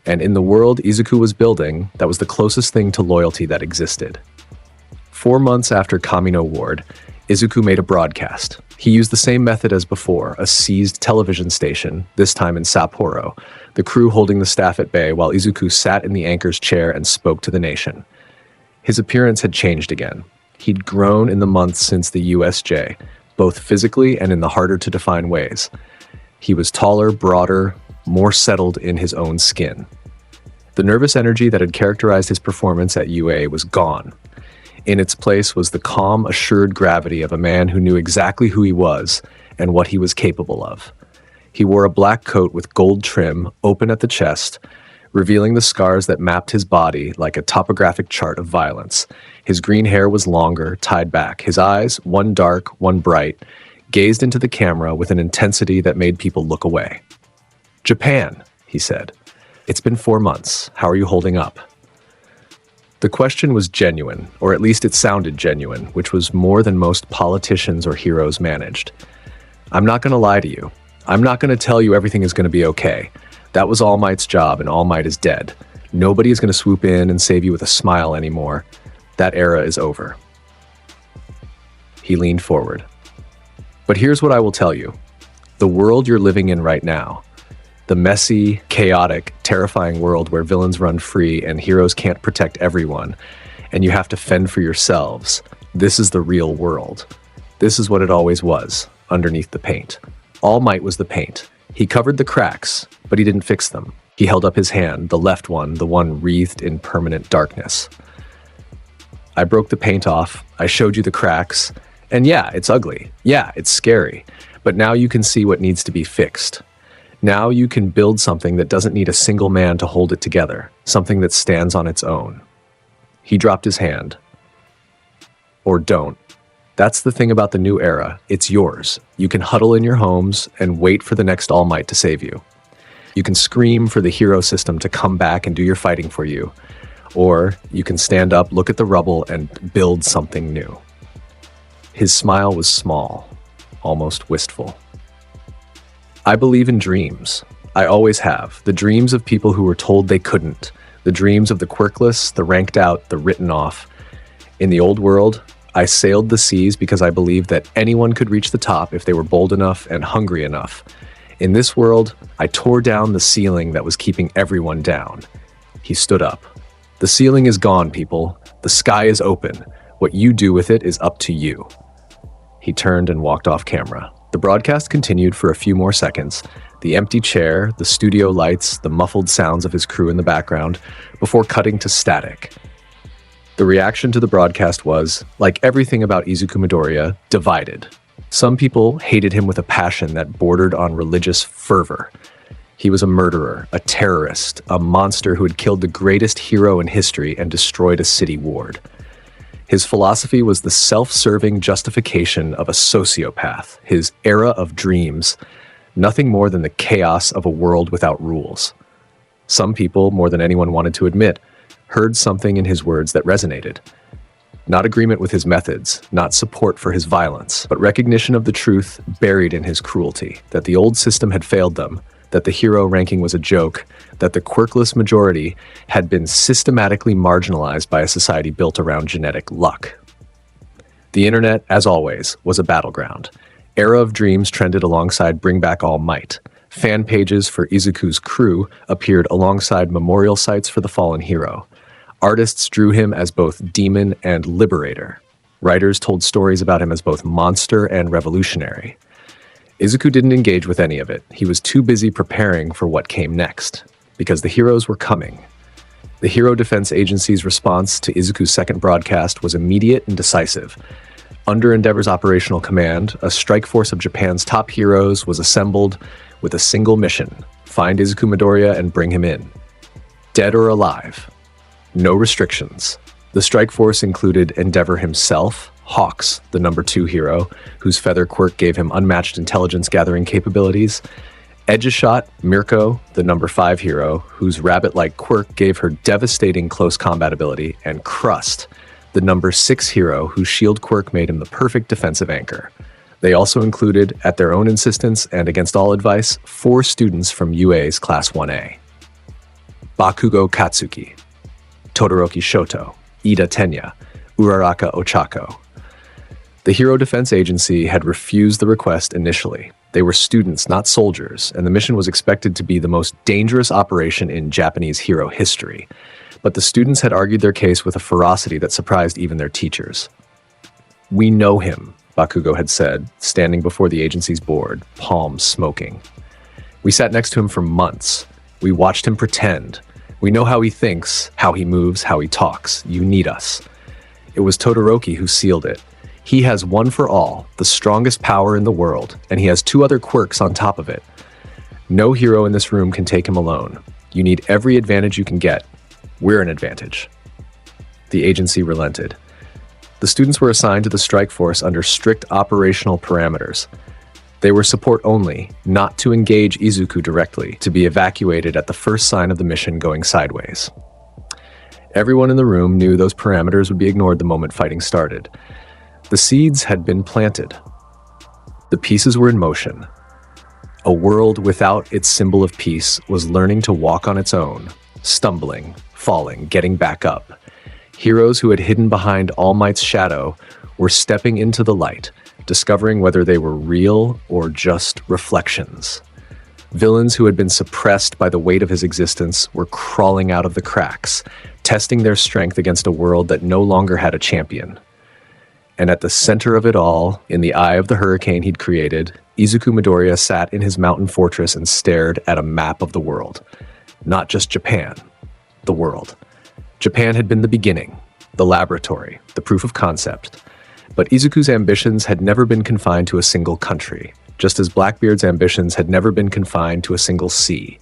And in the world Izuku was building, that was the closest thing to loyalty that existed. 4 months after Kamino Ward, Izuku made a broadcast. He used the same method as before, a seized television station, this time in Sapporo, the crew holding the staff at bay while Izuku sat in the anchor's chair and spoke to the nation. His appearance had changed again. He'd grown in the months since the USJ, both physically and in the harder-to-define ways. He was taller, broader, more settled in his own skin. The nervous energy that had characterized his performance at UA was gone. In its place was the calm, assured gravity of a man who knew exactly who he was and what he was capable of. He wore a black coat with gold trim, open at the chest, revealing the scars that mapped his body like a topographic chart of violence. His green hair was longer, tied back. His eyes, one dark, one bright, gazed into the camera with an intensity that made people look away. "Japan," he said. "It's been 4 months. How are you holding up?" The question was genuine, or at least it sounded genuine, which was more than most politicians or heroes managed. "I'm not going to lie to you. I'm not going to tell you everything is going to be okay. That was All Might's job, and All Might is dead. Nobody is going to swoop in and save you with a smile anymore. That era is over." He leaned forward. "But here's what I will tell you. The world you're living in right now, the messy, chaotic, terrifying world where villains run free and heroes can't protect everyone, and you have to fend for yourselves, this is the real world. This is what it always was, underneath the paint. All Might was the paint. He covered the cracks, but he didn't fix them. He held up his hand, the left one, the one wreathed in permanent darkness. I broke the paint off, I showed you the cracks, and yeah, it's ugly. Yeah, it's scary. But now you can see what needs to be fixed. Now you can build something that doesn't need a single man to hold it together, something that stands on its own. He dropped his hand. Or don't. That's the thing about the new era. It's yours. You can huddle in your homes and wait for the next All Might to save you. You can scream for the hero system to come back and do your fighting for you. Or you can stand up, look at the rubble, and build something new. His smile was small, almost wistful. I believe in dreams. I always have. The dreams of people who were told they couldn't. The dreams of the quirkless, the ranked out, the written off. In the old world, I sailed the seas because I believed that anyone could reach the top if they were bold enough and hungry enough. In this world, I tore down the ceiling that was keeping everyone down. He stood up. The ceiling is gone, people. The sky is open. What you do with it is up to you. He turned and walked off camera. The broadcast continued for a few more seconds. The empty chair, the studio lights, the muffled sounds of his crew in the background, before cutting to static. The reaction to the broadcast was, like everything about Izuku Midoriya, divided. Some people hated him with a passion that bordered on religious fervor. He was a murderer, a terrorist, a monster who had killed the greatest hero in history and destroyed a city ward. His philosophy was the self-serving justification of a sociopath, his era of dreams, nothing more than the chaos of a world without rules. Some people, more than anyone wanted to admit, heard something in his words that resonated. Not agreement with his methods, not support for his violence, but recognition of the truth buried in his cruelty, that the old system had failed them, that the hero ranking was a joke, that the quirkless majority had been systematically marginalized by a society built around genetic luck. The internet, as always, was a battleground. Era of Dreams trended alongside Bring Back All Might. Fan pages for Izuku's crew appeared alongside memorial sites for the fallen hero. Artists drew him as both demon and liberator. Writers told stories about him as both monster and revolutionary. Izuku didn't engage with any of it. He was too busy preparing for what came next, because the heroes were coming. The Hero Defense Agency's response to Izuku's second broadcast was immediate and decisive. Under Endeavor's operational command, a strike force of Japan's top heroes was assembled with a single mission: find Izuku Midoriya and bring him in. Dead or alive. No restrictions. The strike force included Endeavor himself, Hawks, the number 2 hero, whose feather quirk gave him unmatched intelligence-gathering capabilities, Edgeshot, Mirko, the number 5 hero, whose rabbit-like quirk gave her devastating close combat ability, and Crust, the number 6 hero, whose shield quirk made him the perfect defensive anchor. They also included, at their own insistence and against all advice, 4 students from UA's Class 1A. Bakugo Katsuki, Todoroki Shoto, Ida Tenya, Uraraka Ochako. The Hero Defense Agency had refused the request initially. They were students, not soldiers, and the mission was expected to be the most dangerous operation in Japanese hero history. But the students had argued their case with a ferocity that surprised even their teachers. "We know him," Bakugo had said, standing before the agency's board, palms smoking. "We sat next to him for months. We watched him pretend. We know how he thinks, how he moves, how he talks. You need us." It was Todoroki who sealed it. He has one for all, the strongest power in the world, and he has 2 other quirks on top of it. No hero in this room can take him alone. You need every advantage you can get. We're an advantage. The agency relented. The students were assigned to the strike force under strict operational parameters. They were support only, not to engage Izuku directly, to be evacuated at the first sign of the mission going sideways. Everyone in the room knew those parameters would be ignored the moment fighting started. The seeds had been planted. The pieces were in motion. A world without its symbol of peace was learning to walk on its own, stumbling, falling, getting back up. Heroes who had hidden behind All Might's shadow were stepping into the light, discovering whether they were real or just reflections. Villains who had been suppressed by the weight of his existence were crawling out of the cracks, testing their strength against a world that no longer had a champion. And at the center of it all, in the eye of the hurricane he'd created, Izuku Midoriya sat in his mountain fortress and stared at a map of the world. Not just Japan, the world. Japan had been the beginning, the laboratory, the proof of concept. But Izuku's ambitions had never been confined to a single country, just as Blackbeard's ambitions had never been confined to a single sea.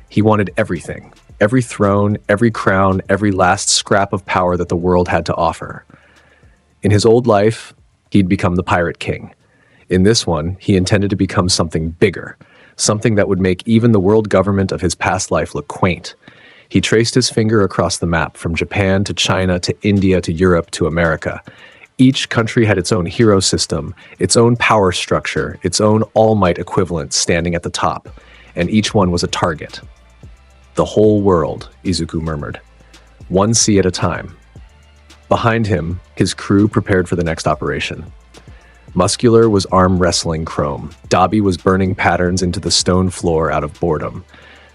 He wanted everything, every throne, every crown, every last scrap of power that the world had to offer. In his old life, he'd become the Pirate King. In this one, he intended to become something bigger, something that would make even the world government of his past life look quaint. He traced his finger across the map, from Japan to China to India to Europe to America. Each country had its own hero system, its own power structure, its own all-might equivalent standing at the top, and each one was a target. The whole world, Izuku murmured. One sea at a time. Behind him, his crew prepared for the next operation. Muscular was arm wrestling Chrome. Dabi was burning patterns into the stone floor out of boredom.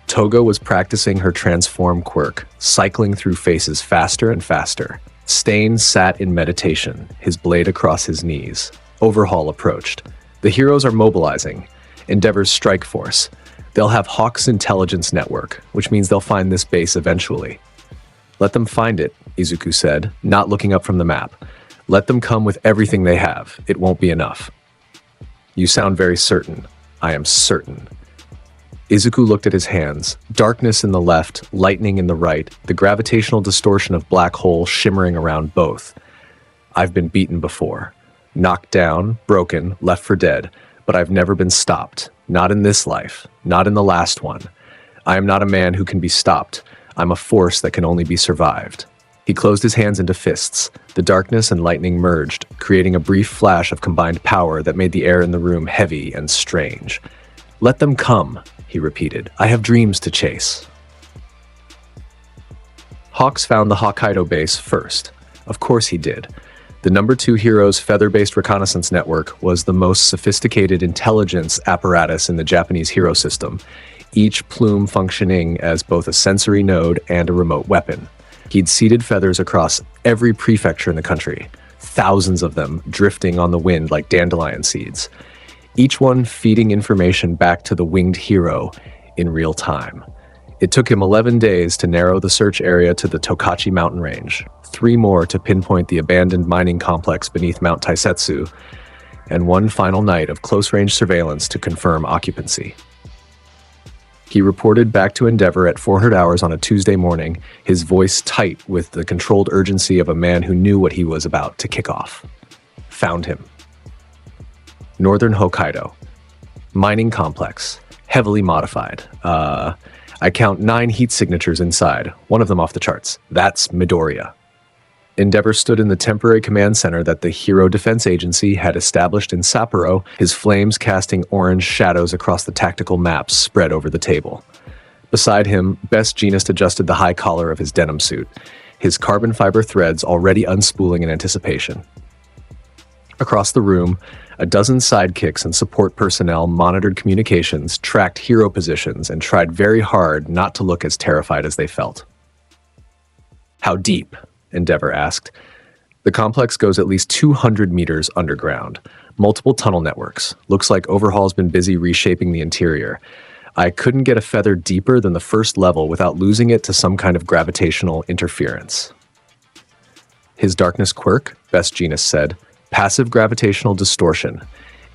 Toga was practicing her transform quirk, cycling through faces faster and faster. Stain sat in meditation, his blade across his knees. Overhaul approached. The heroes are mobilizing. Endeavor's strike force. They'll have Hawk's intelligence network, which means they'll find this base eventually. Let them find it, Izuku said, not looking up from the map. Let them come with everything they have. It won't be enough. You sound very certain. I am certain. Izuku looked at his hands. Darkness in the left, lightning in the right, the gravitational distortion of black hole shimmering around both. I've been beaten before. Knocked down, broken, left for dead, but I've never been stopped. Not in this life. Not in the last one. I am not a man who can be stopped. I'm a force that can only be survived. He closed his hands into fists. The darkness and lightning merged, creating a brief flash of combined power that made the air in the room heavy and strange. Let them come, he repeated. I have dreams to chase. Hawks found the Hokkaido base first. Of course he did. The number 2 hero's feather-based reconnaissance network was the most sophisticated intelligence apparatus in the Japanese hero system, each plume functioning as both a sensory node and a remote weapon. He'd seeded feathers across every prefecture in the country, thousands of them drifting on the wind like dandelion seeds, each one feeding information back to the winged hero in real time. It took him 11 days to narrow the search area to the Tokachi mountain range, 3 more to pinpoint the abandoned mining complex beneath Mount Taisetsu, and 1 final night of close-range surveillance to confirm occupancy. He reported back to Endeavor at 400 hours on a Tuesday morning, his voice tight with the controlled urgency of a man who knew what he was about to kick off. Found him. Northern Hokkaido. Mining complex. Heavily modified. I count 9 heat signatures inside, one of them off the charts. That's Midoriya. Endeavor stood in the temporary command center that the Hero Defense Agency had established in Sapporo, his flames casting orange shadows across the tactical maps spread over the table. Beside him, Best Jeanist adjusted the high collar of his denim suit, his carbon fiber threads already unspooling in anticipation. Across the room, a dozen sidekicks and support personnel monitored communications, tracked hero positions, and tried very hard not to look as terrified as they felt. How deep? Endeavor asked. The complex goes at least 200 meters underground. Multiple tunnel networks. Looks like Overhaul's been busy reshaping the interior. I couldn't get a feather deeper than the first level without losing it to some kind of gravitational interference. His darkness quirk, Best Jeanist said, passive gravitational distortion.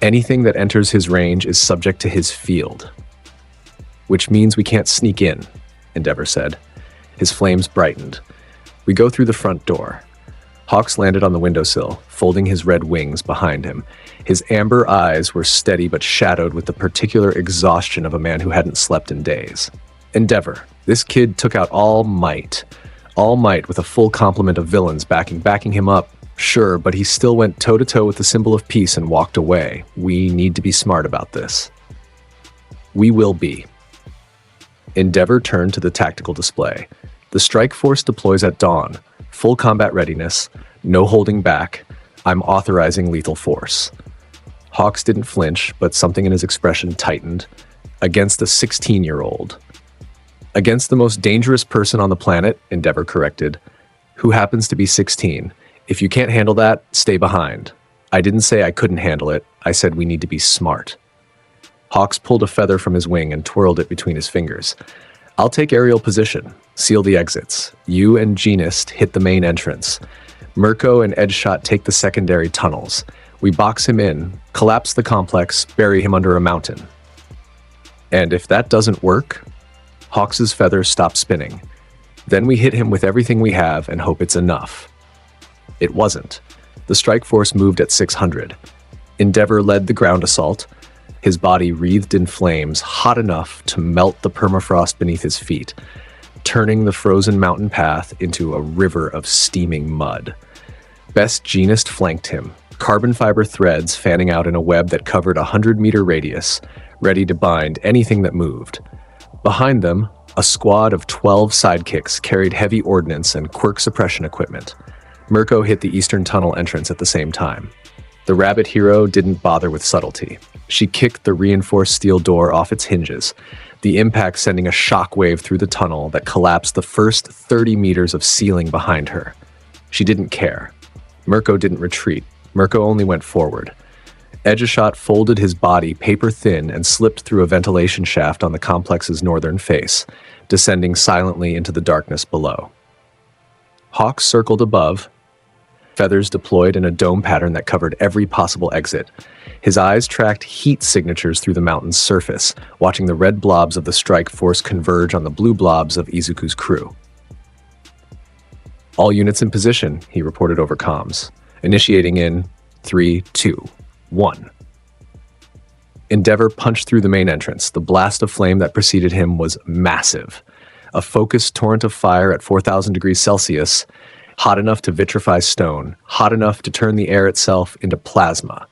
Anything that enters his range is subject to his field. Which means we can't sneak in, Endeavor said. His flames brightened. We go through the front door. Hawks landed on the windowsill, folding his red wings behind him. His amber eyes were steady but shadowed with the particular exhaustion of a man who hadn't slept in days. Endeavor. This kid took out All Might. All Might with a full complement of villains backing him up. Sure, but he still went toe-to-toe with the symbol of peace and walked away. We need to be smart about this. We will be. Endeavor turned to the tactical display. The strike force deploys at dawn. Full combat readiness. No holding back. I'm authorizing lethal force. Hawks didn't flinch, but something in his expression tightened. Against a 16-year-old. Against the most dangerous person on the planet, Endeavor corrected, who happens to be 16. If you can't handle that, stay behind. I didn't say I couldn't handle it. I said we need to be smart. Hawks pulled a feather from his wing and twirled it between his fingers. I'll take aerial position. Seal the exits. You and Jeanist hit the main entrance. Mirko and Edgeshot take the secondary tunnels. We box him in, collapse the complex, bury him under a mountain. And if that doesn't work, Hawks's feather stopped spinning. Then we hit him with everything we have and hope it's enough. It wasn't. The strike force moved at 600. Endeavor led the ground assault, his body wreathed in flames hot enough to melt the permafrost beneath his feet, turning the frozen mountain path into a river of steaming mud. Best Jeanist flanked him, carbon fiber threads fanning out in a web that covered a 100-meter radius, ready to bind anything that moved. Behind them, a squad of 12 sidekicks carried heavy ordnance and quirk suppression equipment. Mirko hit the eastern tunnel entrance at the same time. The rabbit hero didn't bother with subtlety. She kicked the reinforced steel door off its hinges, the impact sending a shockwave through the tunnel that collapsed the first 30 meters of ceiling behind her. She didn't care. Mirko didn't retreat. Mirko only went forward. Edgeshot folded his body paper-thin and slipped through a ventilation shaft on the complex's northern face, descending silently into the darkness below. Hawks circled above, feathers deployed in a dome pattern that covered every possible exit. His eyes tracked heat signatures through the mountain's surface, watching the red blobs of the strike force converge on the blue blobs of Izuku's crew. All units in position, he reported over comms, initiating in 3, 2, 1. Endeavor punched through the main entrance. The blast of flame that preceded him was massive. A focused torrent of fire at 4,000 degrees Celsius, hot enough to vitrify stone, hot enough to turn the air itself into plasma.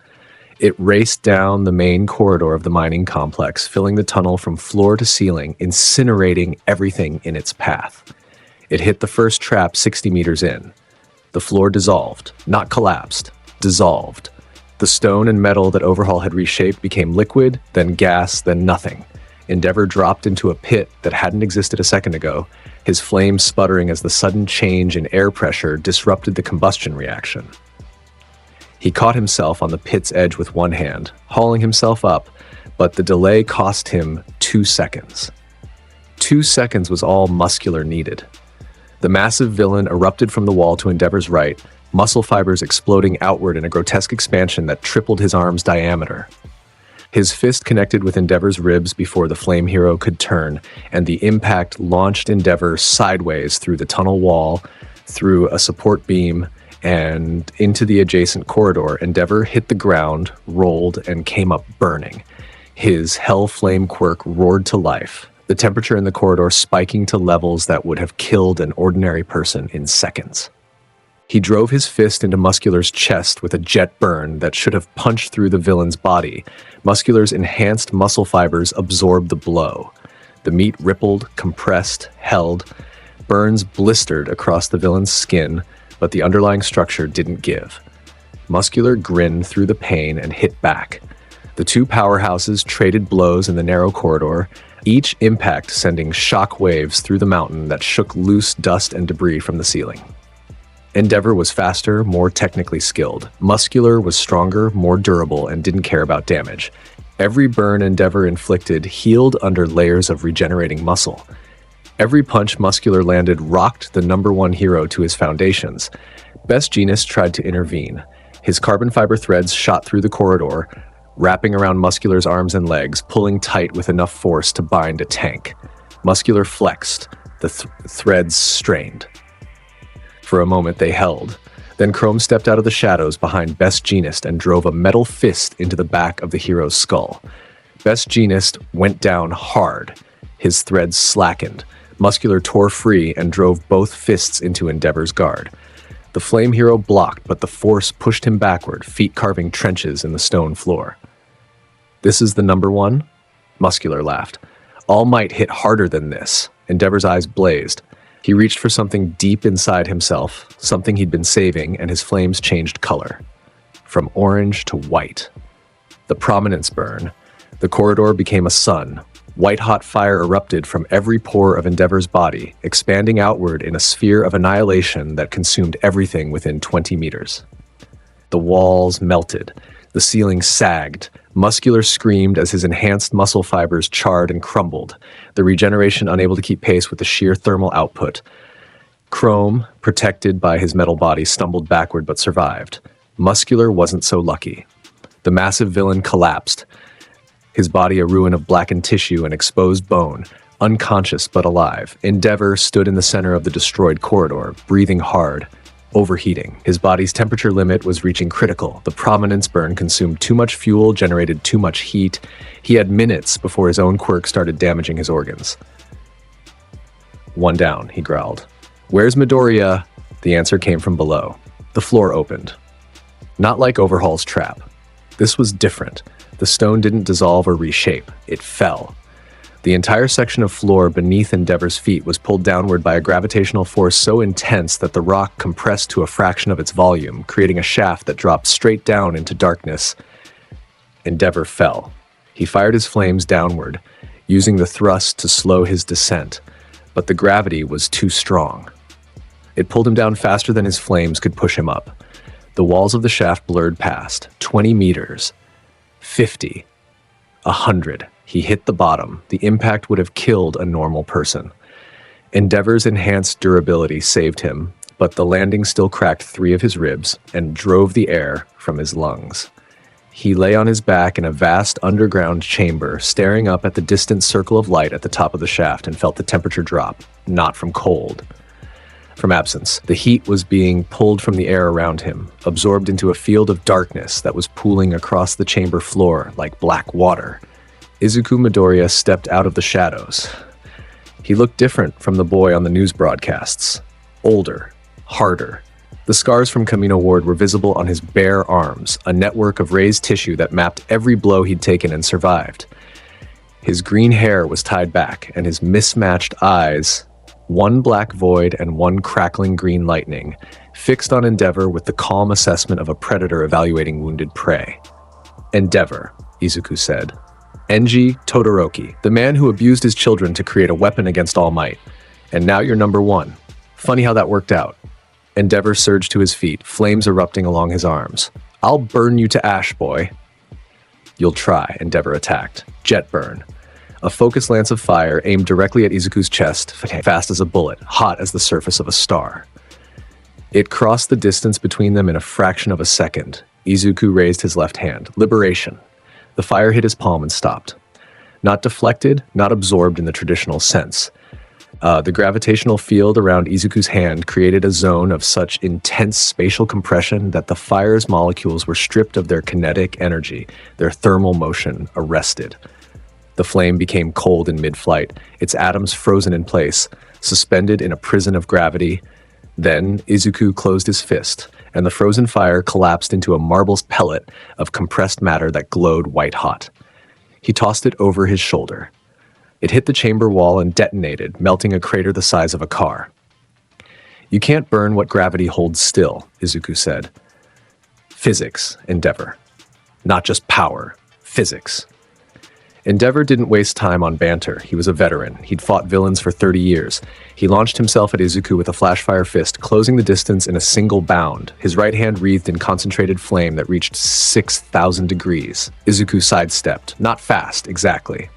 It raced down the main corridor of the mining complex, filling the tunnel from floor to ceiling, incinerating everything in its path. It hit the first trap 60 meters in. The floor dissolved, not collapsed, dissolved. The stone and metal that Overhaul had reshaped became liquid, then gas, then nothing. Endeavor dropped into a pit that hadn't existed a second ago, his flames sputtering as the sudden change in air pressure disrupted the combustion reaction. He caught himself on the pit's edge with one hand, hauling himself up, but the delay cost him 2 seconds. 2 seconds was all Muscular needed. The massive villain erupted from the wall to Endeavor's right, muscle fibers exploding outward in a grotesque expansion that tripled his arm's diameter. His fist connected with Endeavor's ribs before the flame hero could turn, and the impact launched Endeavor sideways through the tunnel wall, through a support beam, and into the adjacent corridor. Endeavor hit the ground, rolled, and came up burning. His hell flame quirk roared to life, the temperature in the corridor spiking to levels that would have killed an ordinary person in seconds. He drove his fist into Muscular's chest with a jet burn that should have punched through the villain's body. Muscular's enhanced muscle fibers absorbed the blow. The meat rippled, compressed, held. Burns blistered across the villain's skin, but the underlying structure didn't give. Muscular grinned through the pain and hit back. The two powerhouses traded blows in the narrow corridor, each impact sending shock waves through the mountain that shook loose dust and debris from the ceiling. Endeavor was faster, more technically skilled. Muscular was stronger, more durable, and didn't care about damage. Every burn Endeavor inflicted healed under layers of regenerating muscle. Every punch Muscular landed rocked the number one hero to his foundations. Best Jeanist tried to intervene. His carbon fiber threads shot through the corridor, wrapping around Muscular's arms and legs, pulling tight with enough force to bind a tank. Muscular flexed. The threads strained. For a moment they held. Then Chrome stepped out of the shadows behind Best Jeanist and drove a metal fist into the back of the hero's skull. Best Jeanist went down hard. His threads slackened. Muscular tore free and drove both fists into Endeavor's guard. The flame hero blocked, but the force pushed him backward, feet carving trenches in the stone floor. "This is the number one?" Muscular laughed. "All Might hit harder than this." Endeavor's eyes blazed. He reached for something deep inside himself, something he'd been saving, and his flames changed color. From orange to white. The prominence burn. The corridor became a sun. White-hot fire erupted from every pore of Endeavor's body, expanding outward in a sphere of annihilation that consumed everything within 20 meters. The walls melted. The ceiling sagged. Muscular screamed as his enhanced muscle fibers charred and crumbled, the regeneration unable to keep pace with the sheer thermal output. Chrome, protected by his metal body, stumbled backward but survived. Muscular wasn't so lucky. The massive villain collapsed, his body a ruin of blackened tissue and exposed bone, Unconscious but alive, Endeavor stood in the center of the destroyed corridor, breathing hard, overheating. His body's temperature limit was reaching critical. The prominence burn consumed too much fuel, generated too much heat. He had minutes before his own quirk started damaging his organs. "One down," he growled. "Where's Midoriya?" The answer came from below. The floor opened. Not like Overhaul's trap. This was different. The stone didn't dissolve or reshape. It fell. The entire section of floor beneath Endeavor's feet was pulled downward by a gravitational force so intense that the rock compressed to a fraction of its volume, creating a shaft that dropped straight down into darkness. Endeavor fell. He fired his flames downward, using the thrust to slow his descent, but the gravity was too strong. It pulled him down faster than his flames could push him up. The walls of the shaft blurred past. 20 meters. 50. 100. He hit the bottom. The impact would have killed a normal person. Endeavor's enhanced durability saved him, but the landing still cracked 3 of his ribs and drove the air from his lungs. He lay on his back in a vast underground chamber, staring up at the distant circle of light at the top of the shaft, and felt the temperature drop, not from cold, from absence. The heat was being pulled from the air around him, absorbed into a field of darkness that was pooling across the chamber floor like black water. Izuku Midoriya stepped out of the shadows. He looked different from the boy on the news broadcasts. Older, harder. The scars from Kamino Ward were visible on his bare arms, a network of raised tissue that mapped every blow he'd taken and survived. His green hair was tied back, and his mismatched eyes, one black void and one crackling green lightning, fixed on Endeavor with the calm assessment of a predator evaluating wounded prey. "Endeavor," Izuku said. "Enji Todoroki, the man who abused his children to create a weapon against All Might. And now you're number 1. Funny how that worked out." Endeavor surged to his feet, flames erupting along his arms. "I'll burn you to ash, boy." "You'll try," Endeavor attacked. Jet burn. A focused lance of fire aimed directly at Izuku's chest, fast as a bullet, hot as the surface of a star. It crossed the distance between them in a fraction of a second. Izuku raised his left hand. Liberation. The fire hit his palm and stopped. Not deflected, not absorbed in the traditional sense. The gravitational field around Izuku's hand created a zone of such intense spatial compression that the fire's molecules were stripped of their kinetic energy, their thermal motion arrested. The flame became cold in mid-flight, its atoms frozen in place, suspended in a prison of gravity. Then Izuku closed his fist, and the frozen fire collapsed into a marble pellet of compressed matter that glowed white-hot. He tossed it over his shoulder. It hit the chamber wall and detonated, melting a crater the size of a car. "You can't burn what gravity holds still," Izuku said. "Physics, Endeavor. Not just power. Physics." Endeavor didn't waste time on banter. He was a veteran. He'd fought villains for 30 years. He launched himself at Izuku with a flashfire fist, closing the distance in a single bound, his right hand wreathed in concentrated flame that reached 6,000 degrees. Izuku sidestepped. Not fast, exactly.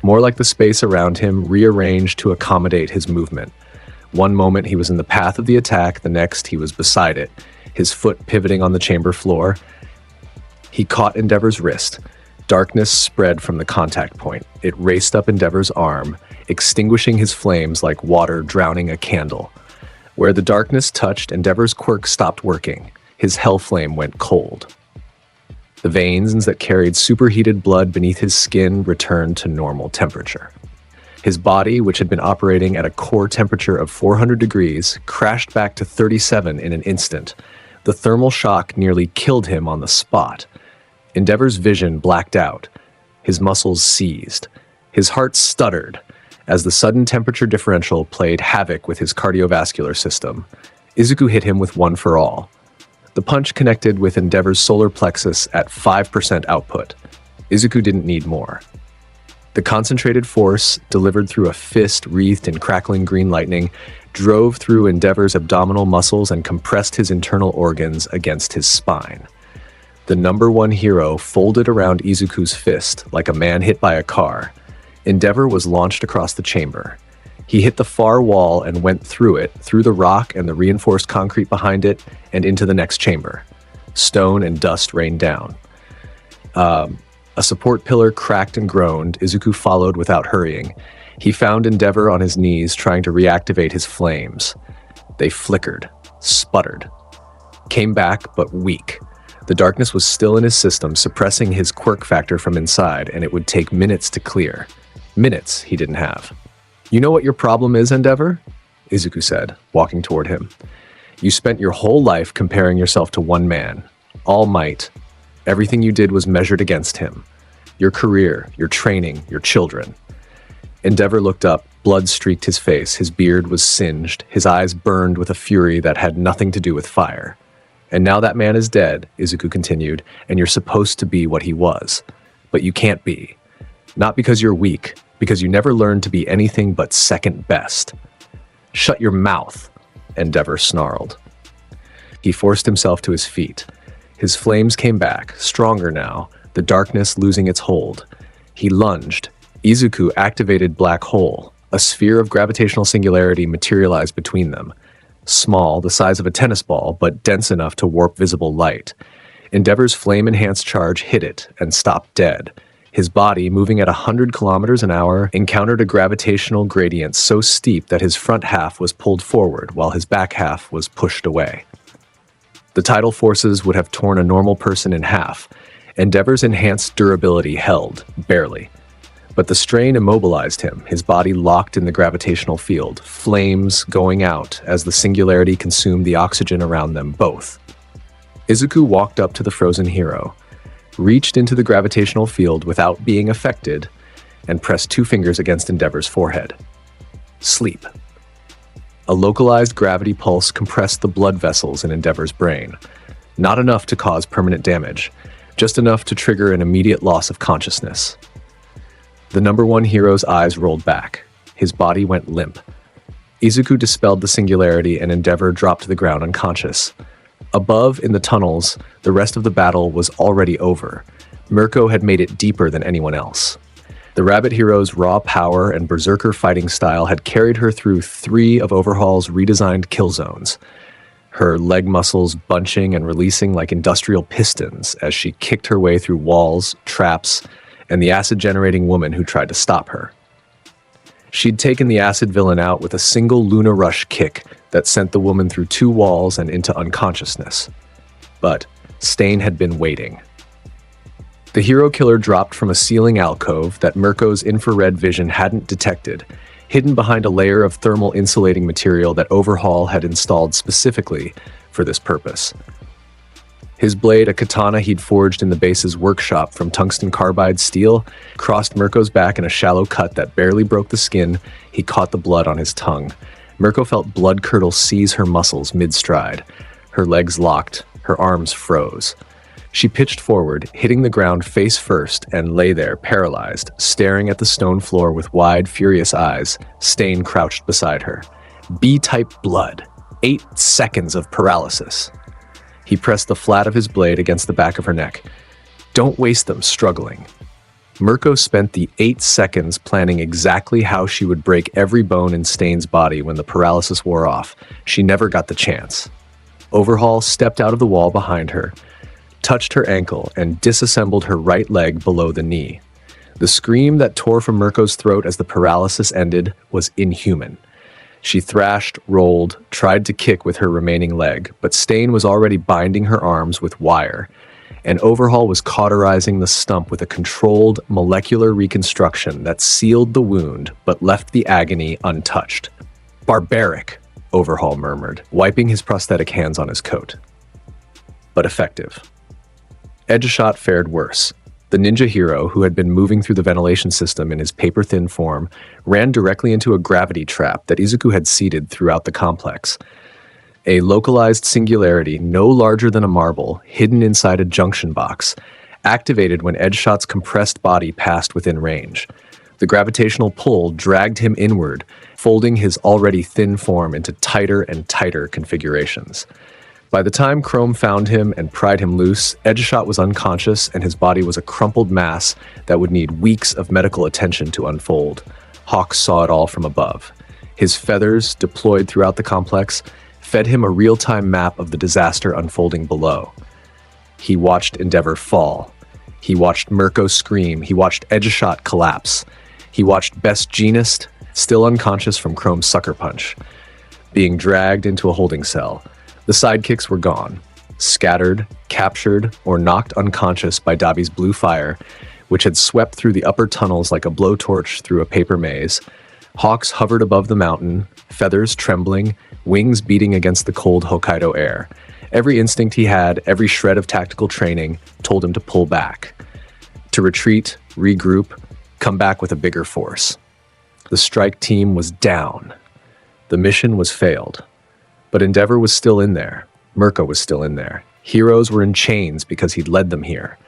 More like the space around him rearranged to accommodate his movement. One moment he was in the path of the attack, the next he was beside it, his foot pivoting on the chamber floor. He caught Endeavor's wrist. Darkness spread from the contact point. It raced up Endeavor's arm, extinguishing his flames like water drowning a candle. Where the darkness touched, Endeavor's quirk stopped working. His hell flame went cold. The veins that carried superheated blood beneath his skin returned to normal temperature. His body, which had been operating at a core temperature of 400 degrees, crashed back to 37 in an instant. The thermal shock nearly killed him on the spot. Endeavor's vision blacked out. His muscles seized. His heart stuttered as the sudden temperature differential played havoc with his cardiovascular system. Izuku hit him with one for all. The punch connected with Endeavor's solar plexus at 5% output. Izuku didn't need more. The concentrated force, delivered through a fist wreathed in crackling green lightning, drove through Endeavor's abdominal muscles and compressed his internal organs against his spine. The number 1 hero folded around Izuku's fist like a man hit by a car. Endeavor was launched across the chamber. He hit the far wall and went through it, through the rock and the reinforced concrete behind it, and into the next chamber. Stone and dust rained down. A support pillar cracked and groaned. Izuku followed without hurrying. He found Endeavor on his knees, trying to reactivate his flames. They flickered, sputtered, came back, but weak. The darkness was still in his system, suppressing his quirk factor from inside, and it would take minutes to clear. Minutes he didn't have. "You know what your problem is, Endeavor?" Izuku said, walking toward him. "You spent your whole life comparing yourself to one man. All might. Everything you did was measured against him. Your career, your training, your children." Endeavor looked up. Blood streaked his face. His beard was singed. His eyes burned with a fury that had nothing to do with fire. "And now that man is dead," Izuku continued, "and you're supposed to be what he was. But you can't be. Not because you're weak, because you never learned to be anything but second best." "Shut your mouth," Endeavor snarled. He forced himself to his feet. His flames came back, stronger now, the darkness losing its hold. He lunged. Izuku activated Black Hole. A sphere of gravitational singularity materialized between them. Small, the size of a tennis ball, but dense enough to warp visible light. Endeavor's flame-enhanced charge hit it and stopped dead. His body, moving at 100 kilometers an hour, encountered a gravitational gradient so steep that his front half was pulled forward while his back half was pushed away. The tidal forces would have torn a normal person in half. Endeavor's enhanced durability held, barely. But the strain immobilized him, his body locked in the gravitational field, flames going out as the singularity consumed the oxygen around them both. Izuku walked up to the frozen hero, reached into the gravitational field without being affected, and pressed 2 fingers against Endeavor's forehead. Sleep. A localized gravity pulse compressed the blood vessels in Endeavor's brain. Not enough to cause permanent damage, just enough to trigger an immediate loss of consciousness. The number 1 hero's eyes rolled back. His body went limp. Izuku dispelled the singularity and Endeavor dropped to the ground unconscious. Above, in the tunnels, the rest of the battle was already over. Mirko had made it deeper than anyone else. The Rabbit Hero's raw power and berserker fighting style had carried her through 3 of Overhaul's redesigned kill zones, her leg muscles bunching and releasing like industrial pistons as she kicked her way through walls, traps, and the acid-generating woman who tried to stop her. She'd taken the acid villain out with a single Luna Rush kick that sent the woman through 2 walls and into unconsciousness. But Stain had been waiting. The hero killer dropped from a ceiling alcove that Mirko's infrared vision hadn't detected, hidden behind a layer of thermal insulating material that Overhaul had installed specifically for this purpose. His blade, a katana he'd forged in the base's workshop from tungsten carbide steel, crossed Mirko's back in a shallow cut that barely broke the skin. He caught the blood on his tongue. Mirko felt blood curdle seize her muscles mid-stride. Her legs locked, her arms froze. She pitched forward, hitting the ground face first, and lay there, paralyzed, staring at the stone floor with wide, furious eyes. Stain crouched beside her. B-type blood. 8 seconds of paralysis. He pressed the flat of his blade against the back of her neck. "Don't waste them struggling." Mirko spent the 8 seconds planning exactly how she would break every bone in Stain's body when the paralysis wore off. She never got the chance. Overhaul stepped out of the wall behind her, touched her ankle, and disassembled her right leg below the knee. The scream that tore from Mirko's throat as the paralysis ended was inhuman. She thrashed, rolled, tried to kick with her remaining leg, but Stain was already binding her arms with wire, and Overhaul was cauterizing the stump with a controlled molecular reconstruction that sealed the wound but left the agony untouched. "Barbaric," Overhaul murmured, wiping his prosthetic hands on his coat. But effective. Edgeshot fared worse. The ninja hero, who had been moving through the ventilation system in his paper-thin form, ran directly into a gravity trap that Izuku had seeded throughout the complex. A localized singularity no larger than a marble, hidden inside a junction box, activated when Edgeshot's compressed body passed within range. The gravitational pull dragged him inward, folding his already thin form into tighter and tighter configurations. By the time Chrome found him and pried him loose, Edgeshot was unconscious and his body was a crumpled mass that would need weeks of medical attention to unfold. Hawk saw it all from above. His feathers, deployed throughout the complex, fed him a real-time map of the disaster unfolding below. He watched Endeavor fall. He watched Mirko scream. He watched Edgeshot collapse. He watched Best Jeanist, still unconscious from Chrome's sucker punch, being dragged into a holding cell. The sidekicks were gone, scattered, captured, or knocked unconscious by Dabi's blue fire, which had swept through the upper tunnels like a blowtorch through a paper maze. Hawks hovered above the mountain, feathers trembling, wings beating against the cold Hokkaido air. Every instinct he had, every shred of tactical training, told him to pull back, to retreat, regroup, come back with a bigger force. The strike team was down. The mission was failed. But Endeavor was still in there. Mirko was still in there. Heroes were in chains because he'd led them here.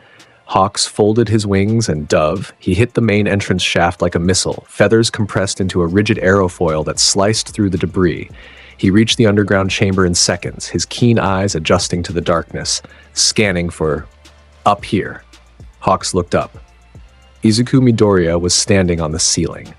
Hawks folded his wings and dove. He hit the main entrance shaft like a missile, feathers compressed into a rigid aerofoil that sliced through the debris. He reached the underground chamber in seconds, his keen eyes adjusting to the darkness, scanning for up here. Hawks looked up. Izuku Midoriya was standing on the ceiling,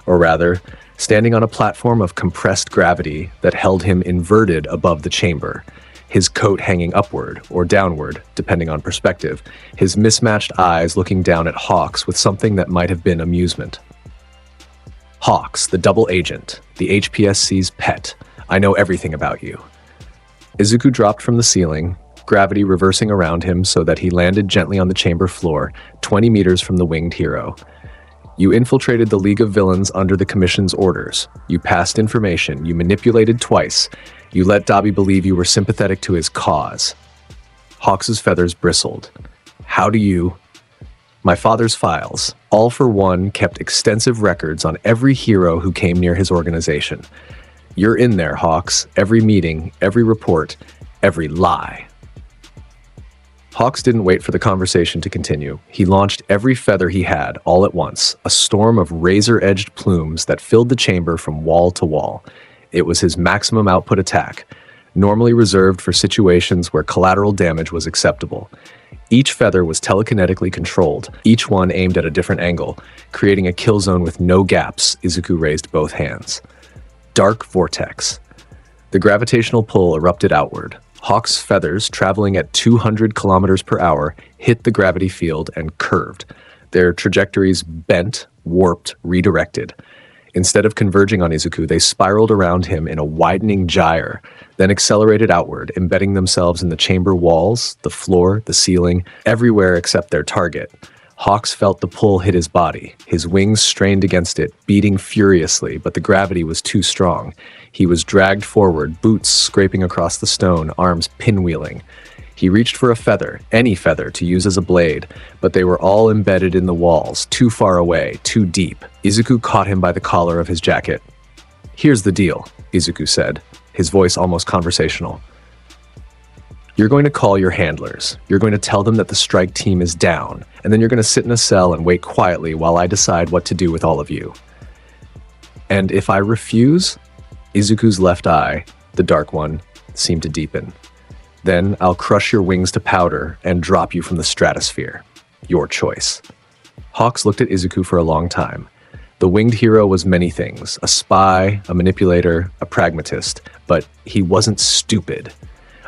or rather, standing on a platform of compressed gravity that held him inverted above the chamber, his coat hanging upward or downward, depending on perspective, his mismatched eyes looking down at Hawks with something that might have been amusement. Hawks, the double agent, the HPSC's pet. I know everything about you. Izuku dropped from the ceiling, gravity reversing around him so that he landed gently on the chamber floor, 20 meters from the winged hero. You infiltrated the League of Villains under the Commission's orders. You passed information. You manipulated twice. You let Dabi believe you were sympathetic to his cause. Hawks's feathers bristled. How do you... My father's files, all for one, kept extensive records on every hero who came near his organization. You're in there, Hawks. Every meeting, every report, every lie. Hawks didn't wait for the conversation to continue. He launched every feather he had, all at once, a storm of razor-edged plumes that filled the chamber from wall to wall. It was his maximum output attack, normally reserved for situations where collateral damage was acceptable. Each feather was telekinetically controlled, each one aimed at a different angle, creating a kill zone with no gaps. Izuku raised both hands. Dark Vortex. The gravitational pull erupted outward. Hawk's feathers, traveling at 200 kilometers per hour, hit the gravity field and curved. Their trajectories bent, warped, redirected. Instead of converging on Izuku, they spiraled around him in a widening gyre, then accelerated outward, embedding themselves in the chamber walls, the floor, the ceiling, everywhere except their target. Hawks felt the pull hit his body. His wings strained against it, beating furiously, but the gravity was too strong. He was dragged forward, boots scraping across the stone, arms pinwheeling. He reached for a feather, any feather, to use as a blade, but they were all embedded in the walls, too far away, too deep. Izuku caught him by the collar of his jacket. Here's the deal, Izuku said, his voice almost conversational. You're going to call your handlers. You're going to tell them that the strike team is down, and then you're going to sit in a cell and wait quietly while I decide what to do with all of you. And if I refuse, Izuku's left eye, the dark one, seemed to deepen. Then I'll crush your wings to powder and drop you from the stratosphere. Your choice. Hawks looked at Izuku for a long time. The winged hero was many things, a spy, a manipulator, a pragmatist, but he wasn't stupid.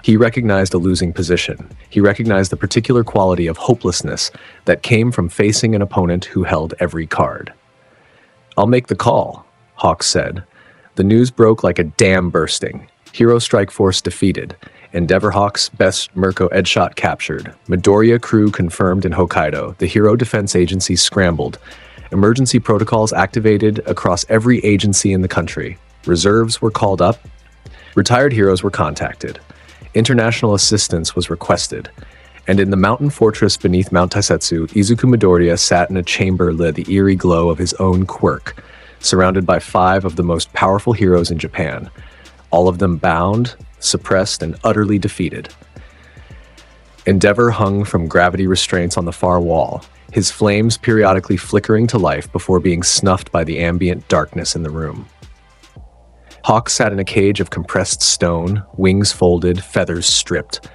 He recognized a losing position. He recognized the particular quality of hopelessness that came from facing an opponent who held every card. I'll make the call, Hawks said. The news broke like a dam bursting. Hero Strike Force defeated. Endeavor Hawks, Best Mirko Edgeshot captured. Midoriya crew confirmed in Hokkaido. The Hero Defense Agency scrambled. Emergency protocols activated across every agency in the country. Reserves were called up. Retired heroes were contacted. International assistance was requested. And in the mountain fortress beneath Mount Taisetsu, Izuku Midoriya sat in a chamber lit the eerie glow of his own quirk, surrounded by 5 of the most powerful heroes in Japan, all of them bound, suppressed, and utterly defeated. Endeavor hung from gravity restraints on the far wall, his flames periodically flickering to life before being snuffed by the ambient darkness in the room. Hawk sat in a cage of compressed stone, wings folded, feathers stripped.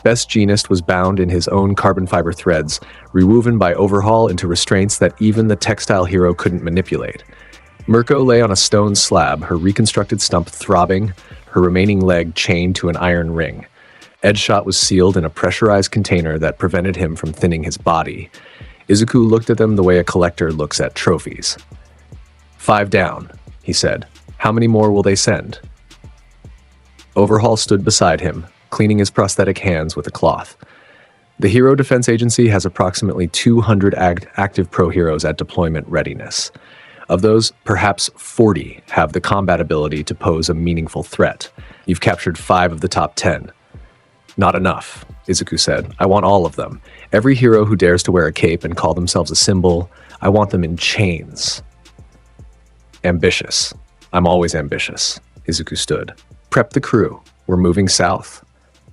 Best Jeanist was bound in his own carbon fiber threads, rewoven by overhaul into restraints that even the textile hero couldn't manipulate. Mirko lay on a stone slab, her reconstructed stump throbbing, her remaining leg chained to an iron ring. Ed's shot was sealed in a pressurized container that prevented him from thinning his body. Izuku looked at them the way a collector looks at trophies. 5 down, he said. How many more will they send? Overhaul stood beside him, cleaning his prosthetic hands with a cloth. The Hero Defense Agency has approximately 200 active pro-heroes at deployment readiness. Of those, perhaps 40 have the combat ability to pose a meaningful threat. You've captured 5 of the top 10. Not enough, Izuku said. I want all of them. Every hero who dares to wear a cape and call themselves a symbol, I want them in chains. Ambitious. I'm always ambitious, Izuku stood. Prep the crew. We're moving south.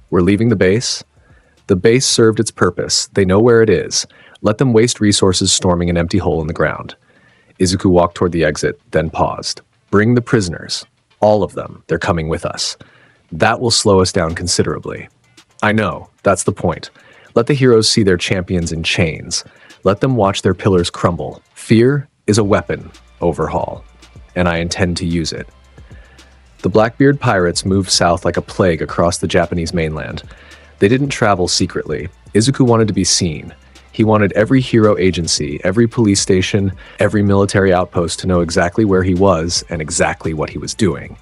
We're leaving the base. The base served its purpose. They know where it is. Let them waste resources storming an empty hole in the ground. Izuku walked toward the exit, then paused. Bring the prisoners. All of them. They're coming with us. That will slow us down considerably. I know. That's the point. Let the heroes see their champions in chains. Let them watch their pillars crumble. Fear is a weapon, Overhaul, and I intend to use it. The Blackbeard pirates moved south like a plague across the Japanese mainland. They didn't travel secretly. Izuku wanted to be seen. He wanted every hero agency, every police station, every military outpost to know exactly where he was and exactly what he was doing.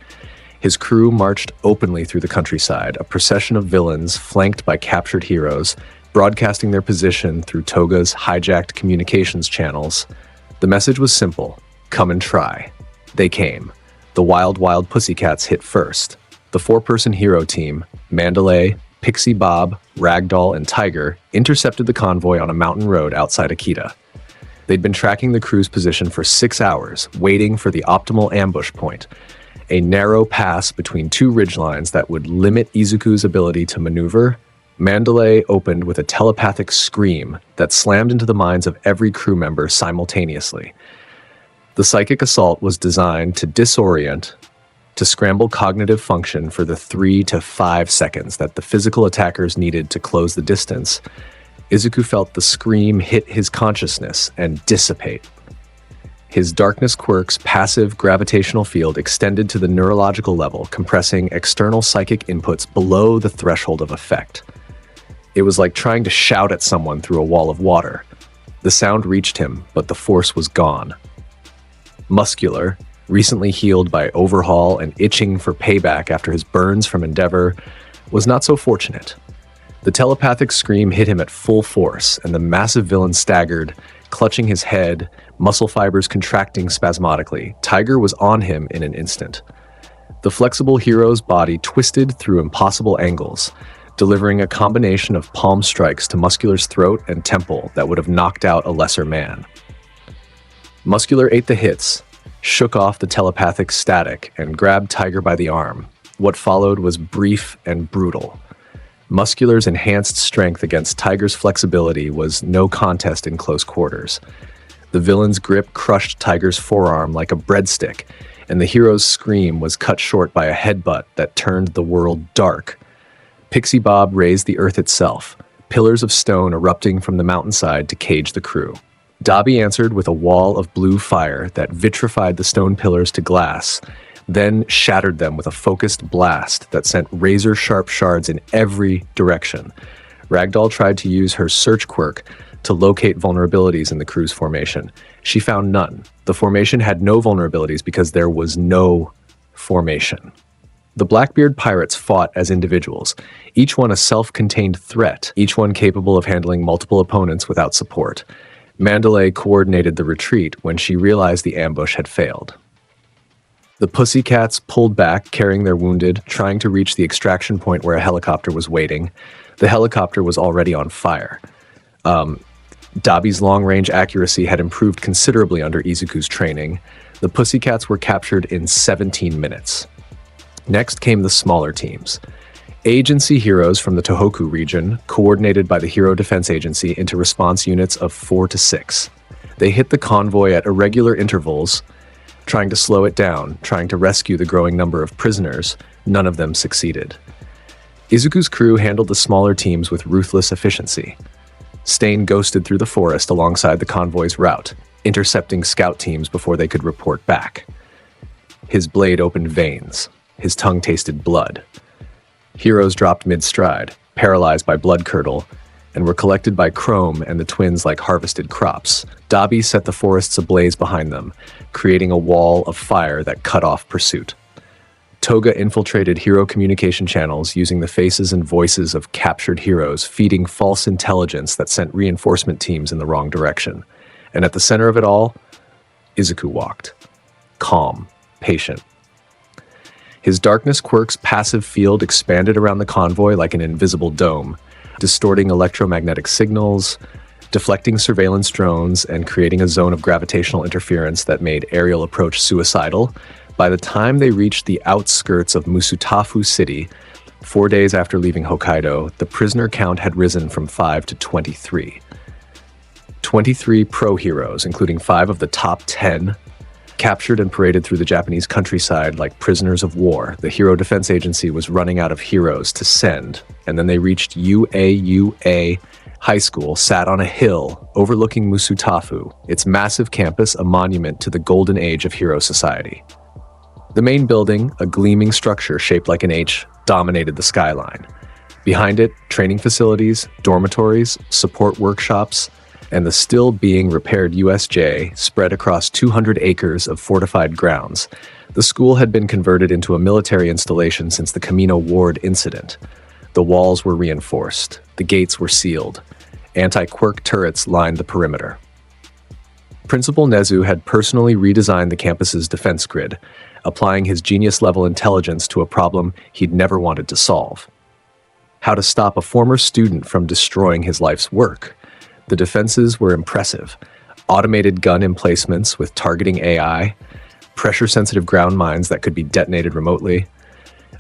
His crew marched openly through the countryside, a procession of villains flanked by captured heroes, broadcasting their position through Toga's hijacked communications channels. The message was simple: come and try. They came. The Wild Wild Pussycats hit first. The 4-person hero team, Mandalay, Pixie Bob, Ragdoll, and Tiger, intercepted the convoy on a mountain road outside Akita. They'd been tracking the crew's position for 6 hours, waiting for the optimal ambush point, a narrow pass between 2 ridgelines that would limit Izuku's ability to maneuver. Mandalay opened with a telepathic scream that slammed into the minds of every crew member simultaneously. The psychic assault was designed to disorient, to scramble cognitive function for the 3 to 5 seconds that the physical attackers needed to close the distance. Izuku felt the scream hit his consciousness and dissipate. His darkness quirk's passive gravitational field extended to the neurological level, compressing external psychic inputs below the threshold of effect. It was like trying to shout at someone through a wall of water. The sound reached him, but the force was gone. Muscular, recently healed by Overhaul and itching for payback after his burns from Endeavor, was not so fortunate. The telepathic scream hit him at full force, and the massive villain staggered, clutching his head, muscle fibers contracting spasmodically. Tiger was on him in an instant. The flexible hero's body twisted through impossible angles, delivering a combination of palm strikes to Muscular's throat and temple that would have knocked out a lesser man. Muscular ate the hits, shook off the telepathic static, and grabbed Tiger by the arm. What followed was brief and brutal. Muscular's enhanced strength against Tiger's flexibility was no contest in close quarters. The villain's grip crushed Tiger's forearm like a breadstick, and the hero's scream was cut short by a headbutt that turned the world dark. Pixie Bob raised the earth itself, pillars of stone erupting from the mountainside to cage the crew. Dobby answered with a wall of blue fire that vitrified the stone pillars to glass, then shattered them with a focused blast that sent razor-sharp shards in every direction. Ragdoll tried to use her search quirk to locate vulnerabilities in the crew's formation. She found none. The formation had no vulnerabilities because there was no formation. The Blackbeard pirates fought as individuals, each one a self-contained threat, each one capable of handling multiple opponents without support. Mandalay coordinated the retreat when she realized the ambush had failed. The Pussycats pulled back, carrying their wounded, trying to reach the extraction point where a helicopter was waiting. The helicopter was already on fire. Dobby's long-range accuracy had improved considerably under Izuku's training. The Pussycats were captured in 17 minutes. Next came the smaller teams. Agency heroes from the Tohoku region, coordinated by the Hero Defense Agency into response units of 4 to 6. They hit the convoy at irregular intervals, trying to slow it down, trying to rescue the growing number of prisoners. None of them succeeded. Izuku's crew handled the smaller teams with ruthless efficiency. Stain ghosted through the forest alongside the convoy's route, intercepting scout teams before they could report back. His blade opened veins. His tongue tasted blood. Heroes dropped mid-stride, paralyzed by blood curdle, and were collected by Chrome and the twins like harvested crops. Dabi set the forests ablaze behind them, creating a wall of fire that cut off pursuit. Toga infiltrated hero communication channels using the faces and voices of captured heroes, feeding false intelligence that sent reinforcement teams in the wrong direction. And at the center of it all, Izuku walked. Calm, patient. His darkness quirk's passive field expanded around the convoy like an invisible dome, distorting electromagnetic signals, deflecting surveillance drones, and creating a zone of gravitational interference that made aerial approach suicidal. By the time they reached the outskirts of Musutafu City, 4 days after leaving Hokkaido, the prisoner count had risen from 5 to 23. 23 pro-heroes, including 5 of the top 10, captured and paraded through the Japanese countryside like prisoners of war. The Hero Defense Agency was running out of heroes to send, and then they reached UAUA High School, sat on a hill overlooking Musutafu, its massive campus a monument to the golden age of hero society. The main building, a gleaming structure shaped like an H, dominated the skyline. Behind it, training facilities, dormitories, support workshops, and the still being repaired USJ spread across 200 acres of fortified grounds. The school had been converted into a military installation since the Camino Ward incident. The walls were reinforced. The gates were sealed. Anti-quirk turrets lined the perimeter. Principal Nezu had personally redesigned the campus's defense grid, applying his genius-level intelligence to a problem he'd never wanted to solve. How to stop a former student from destroying his life's work. The defenses were impressive. Automated gun emplacements with targeting AI, pressure-sensitive ground mines that could be detonated remotely,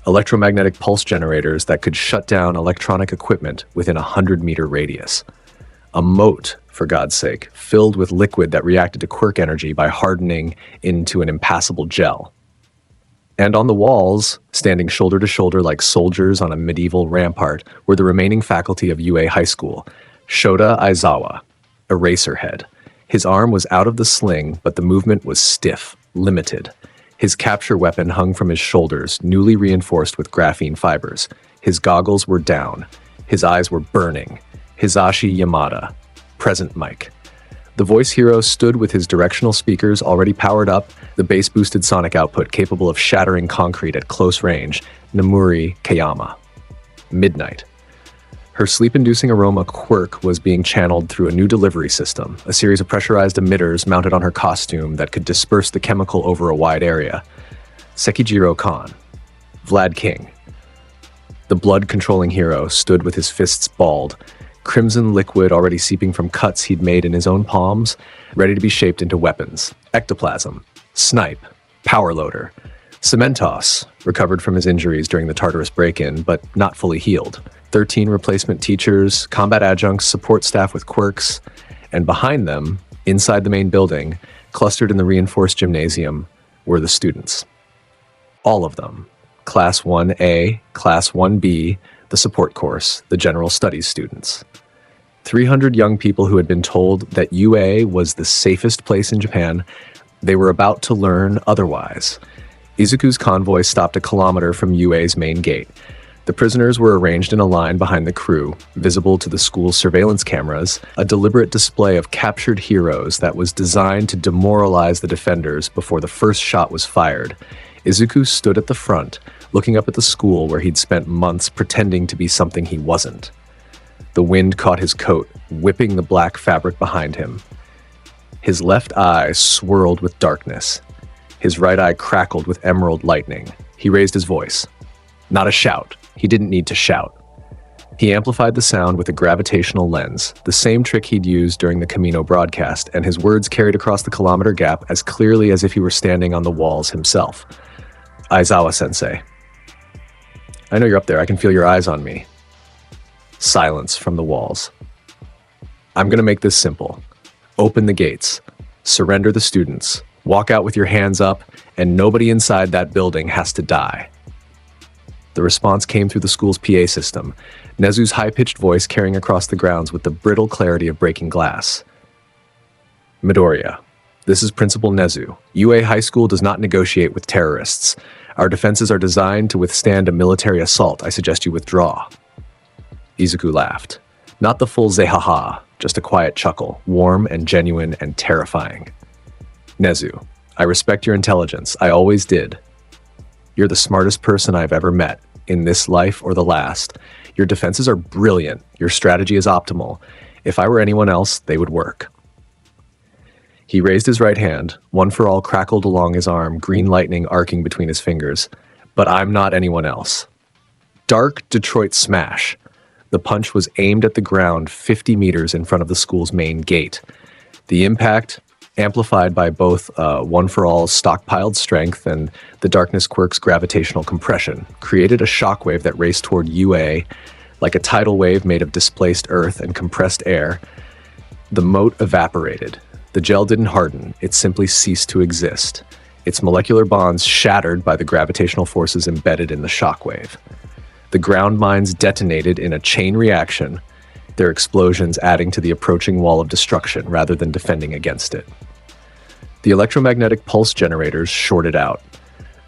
electromagnetic pulse generators that could shut down electronic equipment within a 100-meter radius. A moat, for God's sake, filled with liquid that reacted to quirk energy by hardening into an impassable gel. And on the walls, standing shoulder to shoulder like soldiers on a medieval rampart, were the remaining faculty of UA High School, Shota Aizawa, Eraserhead. His arm was out of the sling, but the movement was stiff, limited. His capture weapon hung from his shoulders, newly reinforced with graphene fibers. His goggles were down. His eyes were burning. Hisashi Yamada, present mic. The voice hero stood with his directional speakers already powered up, the bass-boosted sonic output capable of shattering concrete at close range, Namuri Kayama. Midnight. Her sleep-inducing aroma quirk was being channeled through a new delivery system, a series of pressurized emitters mounted on her costume that could disperse the chemical over a wide area. Sekijiro Khan. Vlad King. The blood-controlling hero stood with his fists balled, crimson liquid already seeping from cuts he'd made in his own palms, ready to be shaped into weapons. Ectoplasm. Snipe. Power loader. Cementos, recovered from his injuries during the Tartarus break-in, but not fully healed. 13 replacement teachers, combat adjuncts, support staff with quirks, and behind them, inside the main building, clustered in the reinforced gymnasium, were the students. All of them. Class 1A, Class 1B, the support course, the general studies students. 300 young people who had been told that UA was the safest place in Japan. They were about to learn otherwise. Izuku's convoy stopped a kilometer from UA's main gate. The prisoners were arranged in a line behind the crew, visible to the school's surveillance cameras, a deliberate display of captured heroes that was designed to demoralize the defenders before the first shot was fired. Izuku stood at the front, looking up at the school where he'd spent months pretending to be something he wasn't. The wind caught his coat, whipping the black fabric behind him. His left eye swirled with darkness. His right eye crackled with emerald lightning. He raised his voice. Not a shout. He didn't need to shout. He amplified the sound with a gravitational lens, the same trick he'd used during the Camino broadcast, and his words carried across the kilometer gap as clearly as if he were standing on the walls himself. Aizawa-sensei. I know you're up there. I can feel your eyes on me. Silence from the walls. I'm going to make this simple. Open the gates. Surrender the students. Walk out with your hands up, and nobody inside that building has to die. The response came through the school's PA system, Nezu's high-pitched voice carrying across the grounds with the brittle clarity of breaking glass. Midoriya, this is Principal Nezu. UA High School does not negotiate with terrorists. Our defenses are designed to withstand a military assault. I suggest you withdraw. Izuku laughed. Not the full zehaha, just a quiet chuckle, warm and genuine and terrifying. Nezu, I respect your intelligence. I always did. You're the smartest person I've ever met, in this life or the last. Your defenses are brilliant. Your strategy is optimal. If I were anyone else, they would work. He raised his right hand. One for all crackled along his arm, green lightning arcing between his fingers. But I'm not anyone else. Dark Detroit Smash. The punch was aimed at the ground 50 meters in front of the school's main gate. The impact, amplified by both One for All's stockpiled strength and the Darkness Quirk's gravitational compression, created a shockwave that raced toward UA like a tidal wave made of displaced earth and compressed air. The moat evaporated. The gel didn't harden, it simply ceased to exist. Its molecular bonds shattered by the gravitational forces embedded in the shockwave. The ground mines detonated in a chain reaction, their explosions adding to the approaching wall of destruction rather than defending against it. The electromagnetic pulse generators shorted out.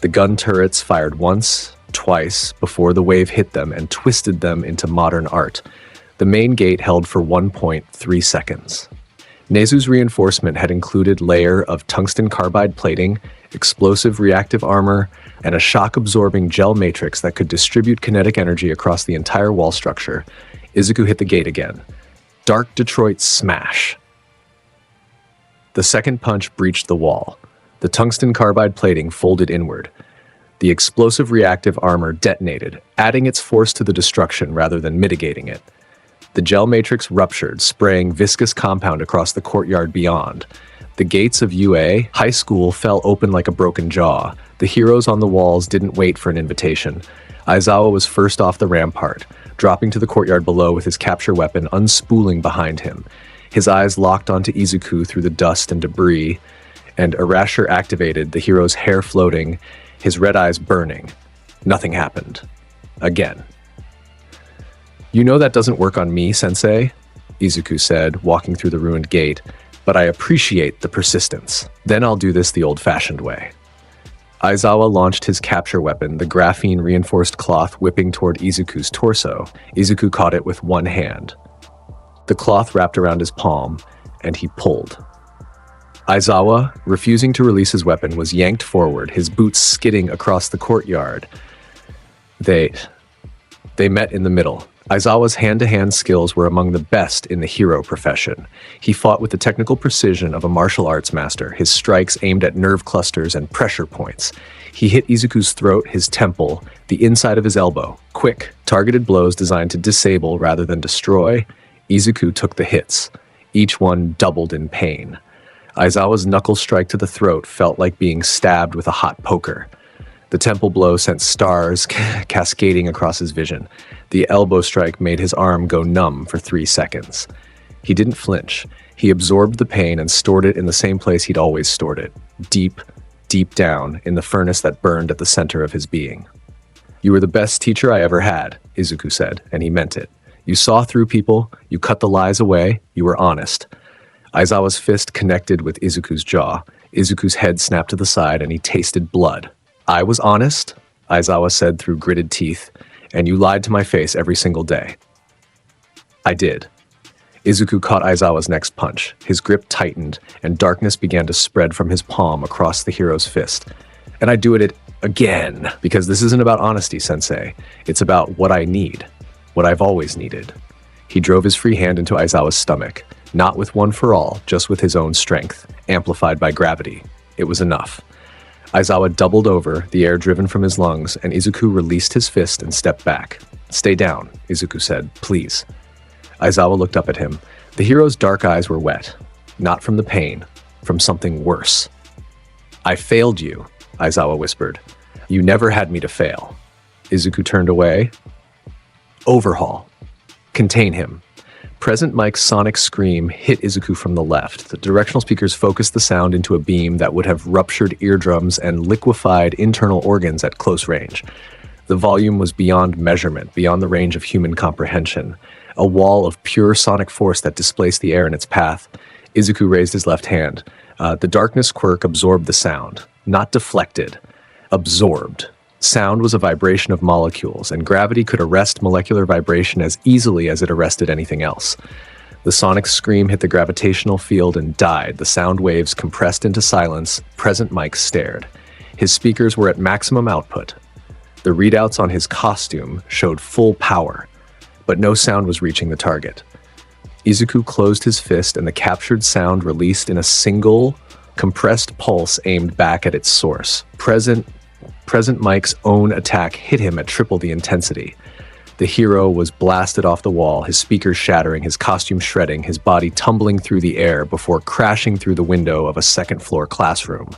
The gun turrets fired once, twice, before the wave hit them and twisted them into modern art. The main gate held for 1.3 seconds. Nezu's reinforcement had included layer of tungsten carbide plating, explosive reactive armor, and a shock-absorbing gel matrix that could distribute kinetic energy across the entire wall structure. Izuku hit the gate again. Dark Detroit Smash. The second punch breached the wall. The tungsten carbide plating folded inward. The explosive reactive armor detonated, adding its force to the destruction rather than mitigating it. The gel matrix ruptured, spraying viscous compound across the courtyard beyond. The gates of UA High School fell open like a broken jaw. The heroes on the walls didn't wait for an invitation. Aizawa was first off the rampart, dropping to the courtyard below with his capture weapon unspooling behind him. His eyes locked onto Izuku through the dust and debris, and Erasure activated, the hero's hair floating, his red eyes burning. Nothing happened. Again. You know that doesn't work on me, Sensei, Izuku said, walking through the ruined gate, but I appreciate the persistence. Then I'll do this the old-fashioned way. Aizawa launched his capture weapon, the graphene-reinforced cloth whipping toward Izuku's torso. Izuku caught it with one hand. The cloth wrapped around his palm, and he pulled. Aizawa, refusing to release his weapon, was yanked forward, his boots skidding across the courtyard. They met in the middle. Aizawa's hand-to-hand skills were among the best in the hero profession. He fought with the technical precision of a martial arts master, his strikes aimed at nerve clusters and pressure points. He hit Izuku's throat, his temple, the inside of his elbow. Quick, targeted blows designed to disable rather than destroy. Izuku took the hits. Each one doubled in pain. Aizawa's knuckle strike to the throat felt like being stabbed with a hot poker. The temple blow sent stars cascading across his vision. The elbow strike made his arm go numb for 3 seconds. He didn't flinch. He absorbed the pain and stored it in the same place he'd always stored it. Deep, deep down in the furnace that burned at the center of his being. You were the best teacher I ever had, Izuku said, and he meant it. You saw through people, you cut the lies away, you were honest. Aizawa's fist connected with Izuku's jaw. Izuku's head snapped to the side and he tasted blood. I was honest, Aizawa said through gritted teeth, and you lied to my face every single day. I did. Izuku caught Aizawa's next punch. His grip tightened, and darkness began to spread from his palm across the hero's fist. And I'd do it again, because this isn't about honesty, Sensei. It's about what I need, what I've always needed. He drove his free hand into Aizawa's stomach, not with One for All, just with his own strength, amplified by gravity. It was enough. Aizawa doubled over, the air driven from his lungs, and Izuku released his fist and stepped back. Stay down, Izuku said, please. Aizawa looked up at him. The hero's dark eyes were wet. Not from the pain, from something worse. I failed you, Aizawa whispered. You never had me to fail. Izuku turned away. Overhaul. Contain him. Present Mike's sonic scream hit Izuku from the left. The directional speakers focused the sound into a beam that would have ruptured eardrums and liquefied internal organs at close range. The volume was beyond measurement, beyond the range of human comprehension. A wall of pure sonic force that displaced the air in its path. Izuku raised his left hand. The darkness quirk absorbed the sound. Not deflected. Absorbed. Sound was a vibration of molecules, and gravity could arrest molecular vibration as easily as it arrested anything else. The sonic scream hit the gravitational field and died. The sound waves compressed into silence. Present Mike stared. His speakers were at maximum output. The readouts on his costume showed full power, but no sound was reaching the target. Izuku closed his fist, and the captured sound released in a single, compressed pulse aimed back at its source. Present Mike's own attack hit him at triple the intensity. The hero was blasted off the wall, his speakers shattering, his costume shredding, his body tumbling through the air before crashing through the window of a second-floor classroom.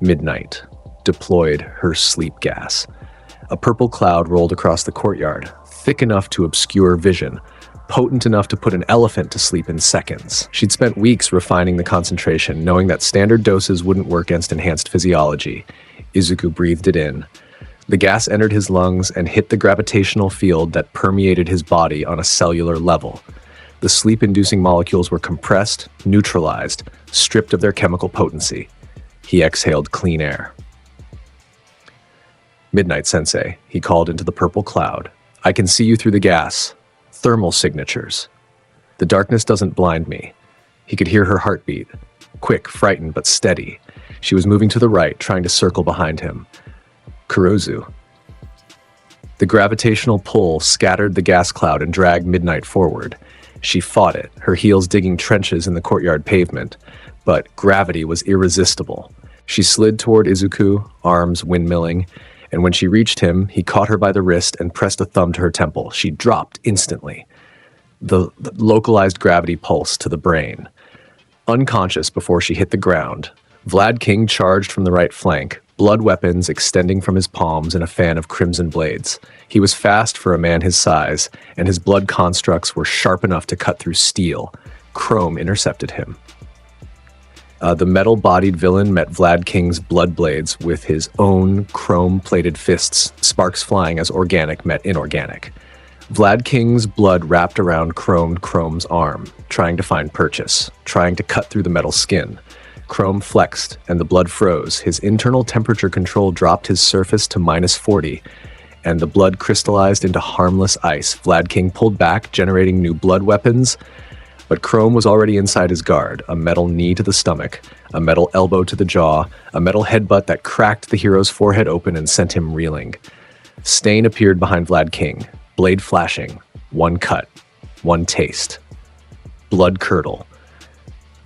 Midnight deployed her sleep gas. A purple cloud rolled across the courtyard, thick enough to obscure vision, potent enough to put an elephant to sleep in seconds. She'd spent weeks refining the concentration, knowing that standard doses wouldn't work against enhanced physiology. Izuku breathed it in. The gas entered his lungs and hit the gravitational field that permeated his body on a cellular level. The sleep-inducing molecules were compressed, neutralized, stripped of their chemical potency. He exhaled clean air. "Midnight, Sensei," he called into the purple cloud. "I can see you through the gas. Thermal signatures. The darkness doesn't blind me." He could hear her heartbeat. Quick, frightened, but steady. She was moving to the right, trying to circle behind him. Kurozu. The gravitational pull scattered the gas cloud and dragged Midnight forward. She fought it, her heels digging trenches in the courtyard pavement, but gravity was irresistible. She slid toward Izuku, arms windmilling, and when she reached him, he caught her by the wrist and pressed a thumb to her temple. She dropped instantly. The localized gravity pulse to the brain. Unconscious before she hit the ground, Vlad King charged from the right flank, blood weapons extending from his palms in a fan of crimson blades. He was fast for a man his size, and his blood constructs were sharp enough to cut through steel. Chrome intercepted him. The metal-bodied villain met Vlad King's blood blades with his own chrome-plated fists, sparks flying as organic met inorganic. Vlad King's blood wrapped around Chrome's arm, trying to find purchase, trying to cut through the metal skin. Chrome flexed, and the blood froze. His internal temperature control dropped his surface to -40, and the blood crystallized into harmless ice. Vlad King pulled back, generating new blood weapons, but Chrome was already inside his guard, a metal knee to the stomach, a metal elbow to the jaw, a metal headbutt that cracked the hero's forehead open and sent him reeling. Stain appeared behind Vlad King, blade flashing, one cut, one taste. Blood curdle.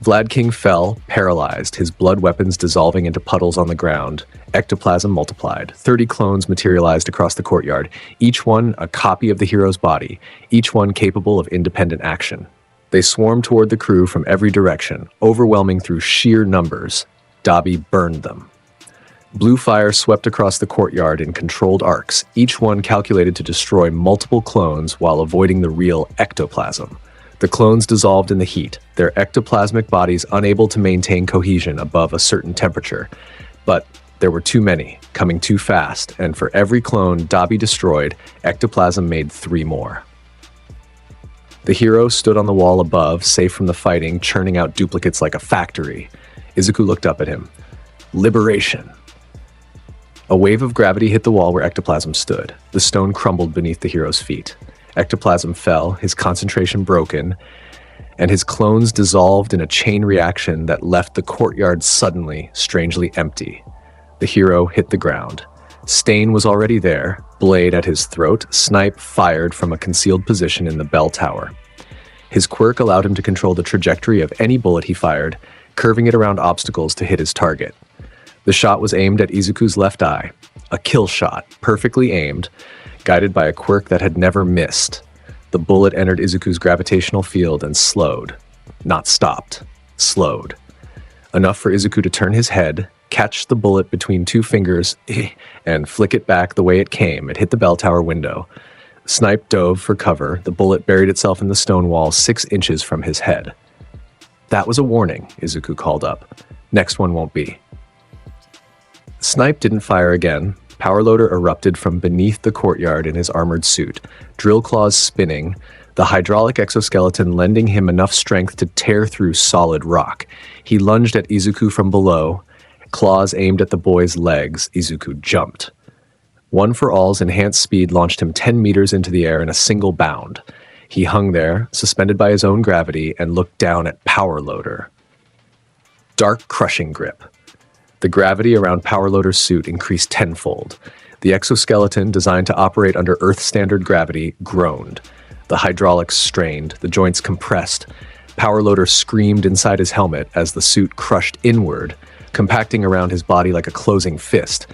Vlad King fell, paralyzed, his blood weapons dissolving into puddles on the ground. Ectoplasm multiplied. 30 clones materialized across the courtyard, each one a copy of the hero's body, each one capable of independent action. They swarmed toward the crew from every direction, overwhelming through sheer numbers. Dabi burned them. Blue fire swept across the courtyard in controlled arcs, each one calculated to destroy multiple clones while avoiding the real ectoplasm. The clones dissolved in the heat, their ectoplasmic bodies unable to maintain cohesion above a certain temperature. But there were too many, coming too fast, and for every clone Dabi destroyed, ectoplasm made 3 more. The hero stood on the wall above, safe from the fighting, churning out duplicates like a factory. Izuku looked up at him. Liberation. A wave of gravity hit the wall where ectoplasm stood. The stone crumbled beneath the hero's feet. Ectoplasm fell, his concentration broken, and his clones dissolved in a chain reaction that left the courtyard suddenly, strangely empty. The hero hit the ground. Stain was already there, blade at his throat, snipe fired from a concealed position in the bell tower. His quirk allowed him to control the trajectory of any bullet he fired, curving it around obstacles to hit his target. The shot was aimed at Izuku's left eye, a kill shot, perfectly aimed, guided by a quirk that had never missed. The bullet entered Izuku's gravitational field and slowed. Not stopped, slowed. Enough for Izuku to turn his head, catch the bullet between 2 fingers, and flick it back the way it came. It hit the bell tower window. Snipe dove for cover. The bullet buried itself in the stone wall 6 inches from his head. "That was a warning," Izuku called up. "Next one won't be." Snipe didn't fire again. Powerloader erupted from beneath the courtyard in his armored suit, drill claws spinning, the hydraulic exoskeleton lending him enough strength to tear through solid rock. He lunged at Izuku from below, claws aimed at the boy's legs. Izuku jumped. One for All's enhanced speed launched him 10 meters into the air in a single bound. He hung there, suspended by his own gravity, and looked down at Power Loader. Dark crushing grip. The gravity around Power Loader's suit increased tenfold. The exoskeleton, designed to operate under Earth standard gravity, groaned. The hydraulics strained, the joints compressed. Power Loader screamed inside his helmet as the suit crushed inward, compacting around his body like a closing fist.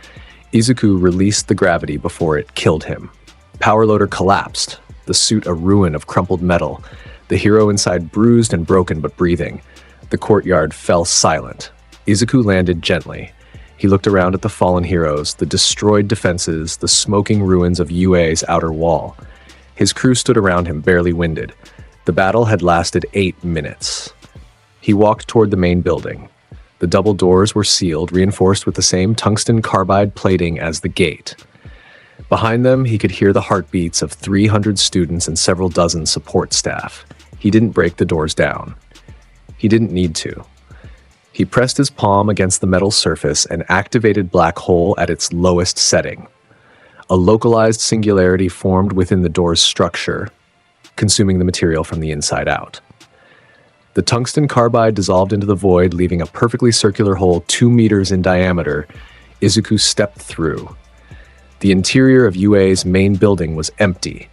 Izuku released the gravity before it killed him. Power Loader collapsed, the suit a ruin of crumpled metal. The hero inside bruised and broken but breathing. The courtyard fell silent. Izuku landed gently. He looked around at the fallen heroes, the destroyed defenses, the smoking ruins of UA's outer wall. His crew stood around him, barely winded. The battle had lasted 8 minutes. He walked toward the main building. The double doors were sealed, reinforced with the same tungsten carbide plating as the gate. Behind them, he could hear the heartbeats of 300 students and several dozen support staff. He didn't break the doors down. He didn't need to. He pressed his palm against the metal surface and activated Black Hole at its lowest setting. A localized singularity formed within the door's structure, consuming the material from the inside out. The tungsten carbide dissolved into the void, leaving a perfectly circular hole 2 meters in diameter. Izuku stepped through. The interior of UA's main building was empty.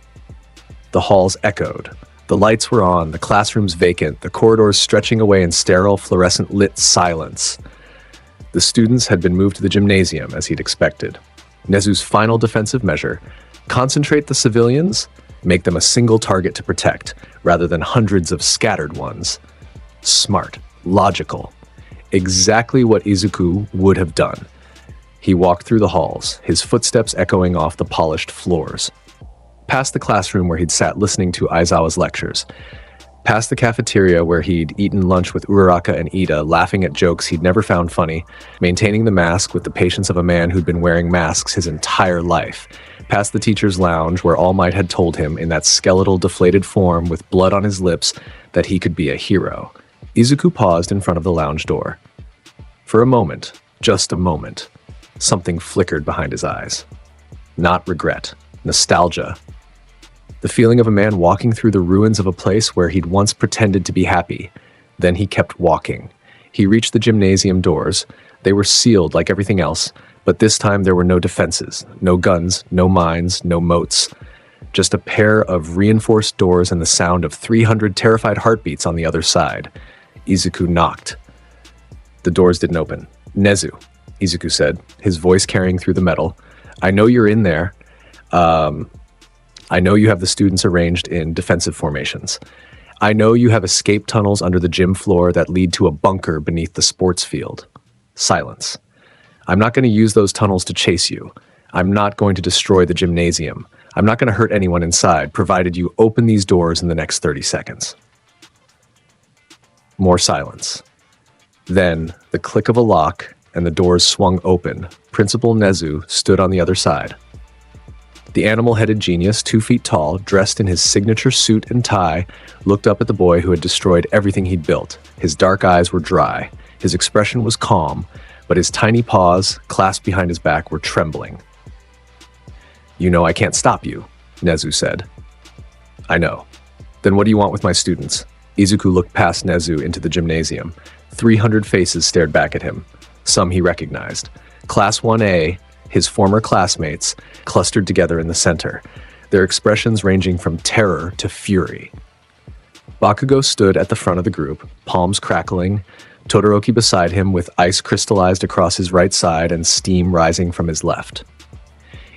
The halls echoed. The lights were on, the classrooms vacant, the corridors stretching away in sterile, fluorescent-lit silence. The students had been moved to the gymnasium, as he'd expected. Nezu's final defensive measure: concentrate the civilians, make them a single target to protect, rather than hundreds of scattered ones. Smart, logical. Exactly what Izuku would have done. He walked through the halls, his footsteps echoing off the polished floors. Past the classroom where he'd sat listening to Aizawa's lectures. Past the cafeteria where he'd eaten lunch with Uraraka and Ida, laughing at jokes he'd never found funny, maintaining the mask with the patience of a man who'd been wearing masks his entire life. Past the teacher's lounge where All Might had told him, in that skeletal, deflated form with blood on his lips, that he could be a hero. Izuku paused in front of the lounge door. For a moment, just a moment, something flickered behind his eyes. Not regret, nostalgia. The feeling of a man walking through the ruins of a place where he'd once pretended to be happy. Then he kept walking. He reached the gymnasium doors. They were sealed like everything else, but this time there were no defenses, no guns, no mines, no moats. Just a pair of reinforced doors and the sound of 300 terrified heartbeats on the other side. Izuku knocked. The doors didn't open. "Nezu," Izuku said, his voice carrying through the metal. "I know you're in there. I know you have the students arranged in defensive formations. I know you have escape tunnels under the gym floor that lead to a bunker beneath the sports field." Silence. "I'm not going to use those tunnels to chase you. I'm not going to destroy the gymnasium. I'm not going to hurt anyone inside, provided you open these doors in the next 30 seconds. More silence. Then, the click of a lock, and the doors swung open. Principal Nezu stood on the other side. The animal-headed genius, 2 feet tall, dressed in his signature suit and tie, looked up at the boy who had destroyed everything he'd built. His dark eyes were dry. His expression was calm, but his tiny paws, clasped behind his back, were trembling. "You know I can't stop you," Nezu said. "I know. Then what do you want with my students?" Izuku looked past Nezu into the gymnasium. 300 faces stared back at him. Some he recognized. Class 1A, his former classmates, clustered together in the center, their expressions ranging from terror to fury. Bakugo stood at the front of the group, palms crackling, Todoroki beside him with ice crystallized across his right side and steam rising from his left.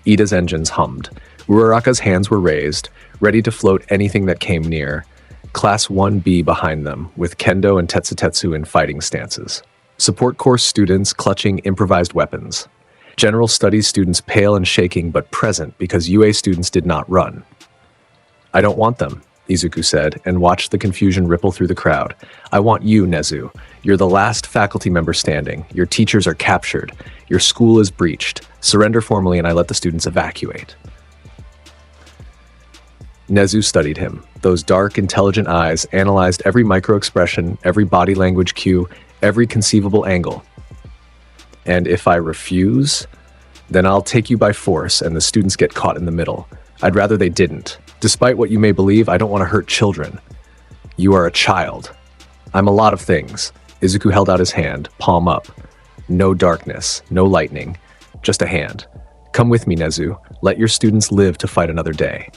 Ida's engines hummed. Uraraka's hands were raised, ready to float anything that came near. Class 1B behind them, with Kendo and Tetsutetsu in fighting stances. Support course students clutching improvised weapons. General studies students pale and shaking but present because UA students did not run. "I don't want them," Izuku said, and watched the confusion ripple through the crowd. "I want you, Nezu. You're the last faculty member standing. Your teachers are captured. Your school is breached. Surrender formally and I let the students evacuate." Nezu studied him. Those dark, intelligent eyes analyzed every micro-expression, every body language cue, every conceivable angle. "And if I refuse?" Then I'll take you by force and the students get caught in the middle. I'd rather they didn't. Despite what you may believe, I don't want to hurt children. You are a child. I'm a lot of things. Izuku held out his hand, palm up. No darkness, no lightning, just a hand. Come with me, Nezu. Let your students live to fight another day.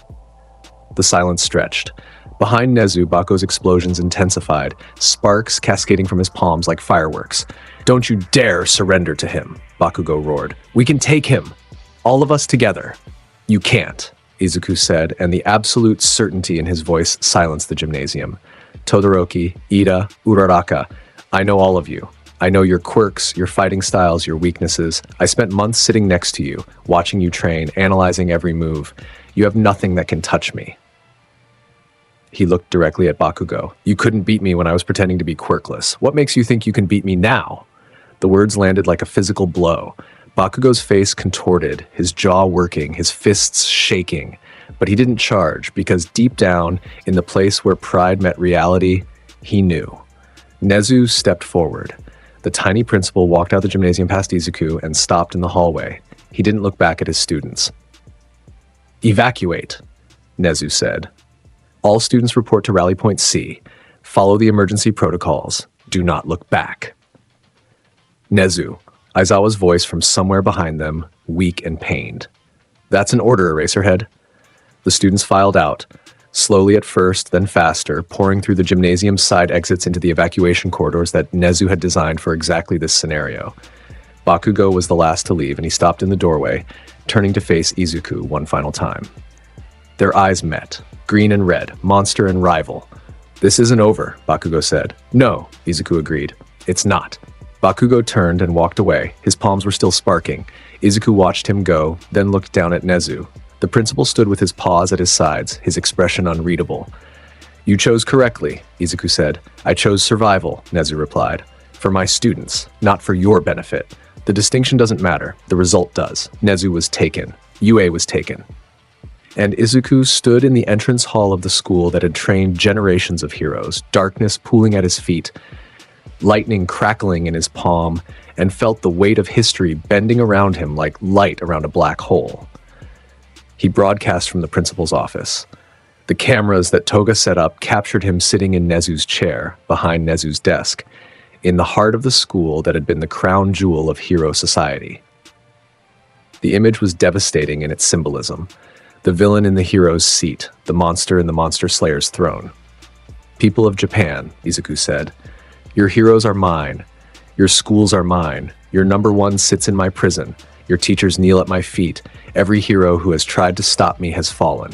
The silence stretched. Behind Nezu, Bakugo's explosions intensified, sparks cascading from his palms like fireworks. Don't you dare surrender to him, Bakugo roared. We can take him. All of us together. You can't, Izuku said, and the absolute certainty in his voice silenced the gymnasium. Todoroki, Ida, Uraraka, I know all of you. I know your quirks, your fighting styles, your weaknesses. I spent months sitting next to you, watching you train, analyzing every move. You have nothing that can touch me. He looked directly at Bakugo. You couldn't beat me when I was pretending to be quirkless. What makes you think you can beat me now? The words landed like a physical blow. Bakugo's face contorted, his jaw working, his fists shaking. But he didn't charge, because deep down, in the place where pride met reality, he knew. Nezu stepped forward. The tiny principal walked out the gymnasium past Izuku and stopped in the hallway. He didn't look back at his students. Evacuate, Nezu said. All students report to Rally Point C. Follow the emergency protocols. Do not look back. Nezu, Aizawa's voice from somewhere behind them, weak and pained. That's an order, Eraserhead. The students filed out, slowly at first, then faster, pouring through the gymnasium's side exits into the evacuation corridors that Nezu had designed for exactly this scenario. Bakugo was the last to leave, and he stopped in the doorway, turning to face Izuku one final time. Their eyes met, green and red, monster and rival. This isn't over, Bakugo said. No, Izuku agreed. It's not. Bakugo turned and walked away. His palms were still sparking. Izuku watched him go, then looked down at Nezu. The principal stood with his paws at his sides, his expression unreadable. You chose correctly, Izuku said. I chose survival, Nezu replied. For my students, not for your benefit. The distinction doesn't matter. The result does. Nezu was taken. UA was taken. And Izuku stood in the entrance hall of the school that had trained generations of heroes, darkness pooling at his feet, lightning crackling in his palm, and felt the weight of history bending around him like light around a black hole. He broadcast from the principal's office. The cameras that Toga set up captured him sitting in Nezu's chair, behind Nezu's desk, in the heart of the school that had been the crown jewel of hero society. The image was devastating in its symbolism. The villain in the hero's seat, the monster in the monster slayer's throne. People of Japan, Izuku said, your heroes are mine. Your schools are mine. Your number one sits in my prison. Your teachers kneel at my feet. Every hero who has tried to stop me has fallen.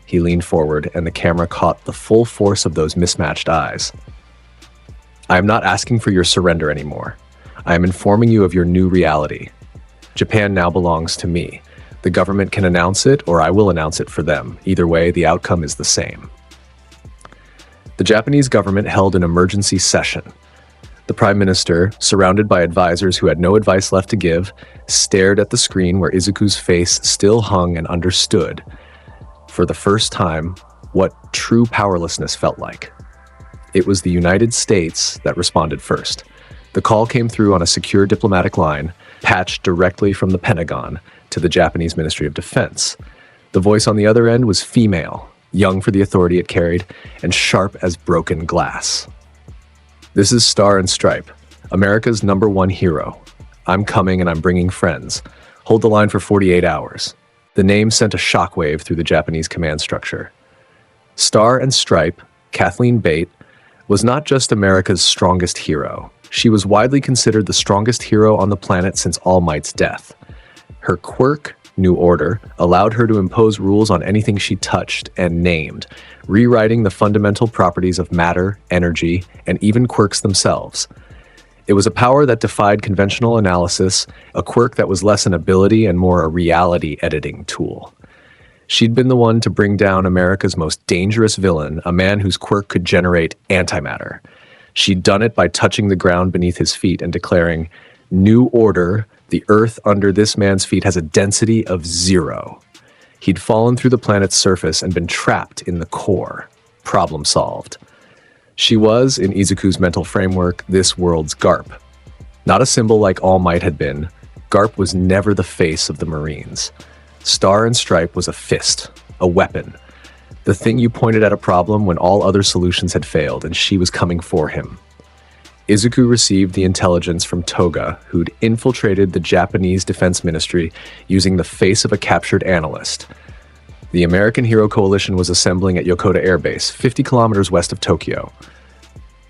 He leaned forward, and the camera caught the full force of those mismatched eyes. I am not asking for your surrender anymore. I am informing you of your new reality. Japan now belongs to me. The government can announce it, or I will announce it for them. Either way, the outcome is the same. The Japanese government held an emergency session. The Prime Minister, surrounded by advisors who had no advice left to give, stared at the screen where Izuku's face still hung and understood, for the first time, what true powerlessness felt like. It was the United States that responded first. The call came through on a secure diplomatic line, patched directly from the Pentagon to the Japanese Ministry of Defense. The voice on the other end was female, young for the authority it carried, and sharp as broken glass. This is Star and Stripe, America's #1 hero. I'm coming and I'm bringing friends. Hold the line for 48 hours. The name sent a shockwave through the Japanese command structure. Star and Stripe, Kathleen Bate, was not just America's strongest hero. She was widely considered the strongest hero on the planet since All Might's death. Her quirk, New Order, allowed her to impose rules on anything she touched and named, rewriting the fundamental properties of matter, energy, and even quirks themselves. It was a power that defied conventional analysis, a quirk that was less an ability and more a reality editing tool. She'd been the one to bring down America's most dangerous villain, a man whose quirk could generate antimatter. She'd done it by touching the ground beneath his feet and declaring, "New Order, the earth under this man's feet has a density of 0. He'd fallen through the planet's surface and been trapped in the core. Problem solved. She was, in Izuku's mental framework, this world's Garp. Not a symbol like All Might had been. Garp was never the face of the Marines. Star and Stripe was a fist, a weapon. The thing you pointed at a problem when all other solutions had failed, and she was coming for him. Izuku received the intelligence from Toga, who'd infiltrated the Japanese Defense Ministry using the face of a captured analyst. The American Hero Coalition was assembling at Yokota Air Base, 50 kilometers west of Tokyo.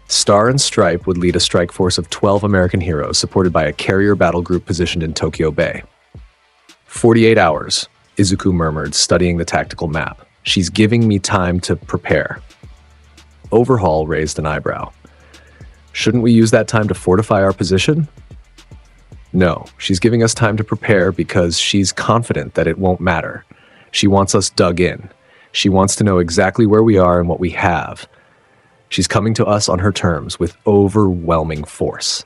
Star and Stripe would lead a strike force of 12 American heroes, supported by a carrier battle group positioned in Tokyo Bay. 48 hours, Izuku murmured, studying the tactical map. She's giving me time to prepare. Overhaul raised an eyebrow. Shouldn't we use that time to fortify our position? No, she's giving us time to prepare because she's confident that it won't matter. She wants us dug in. She wants to know exactly where we are and what we have. She's coming to us on her terms with overwhelming force.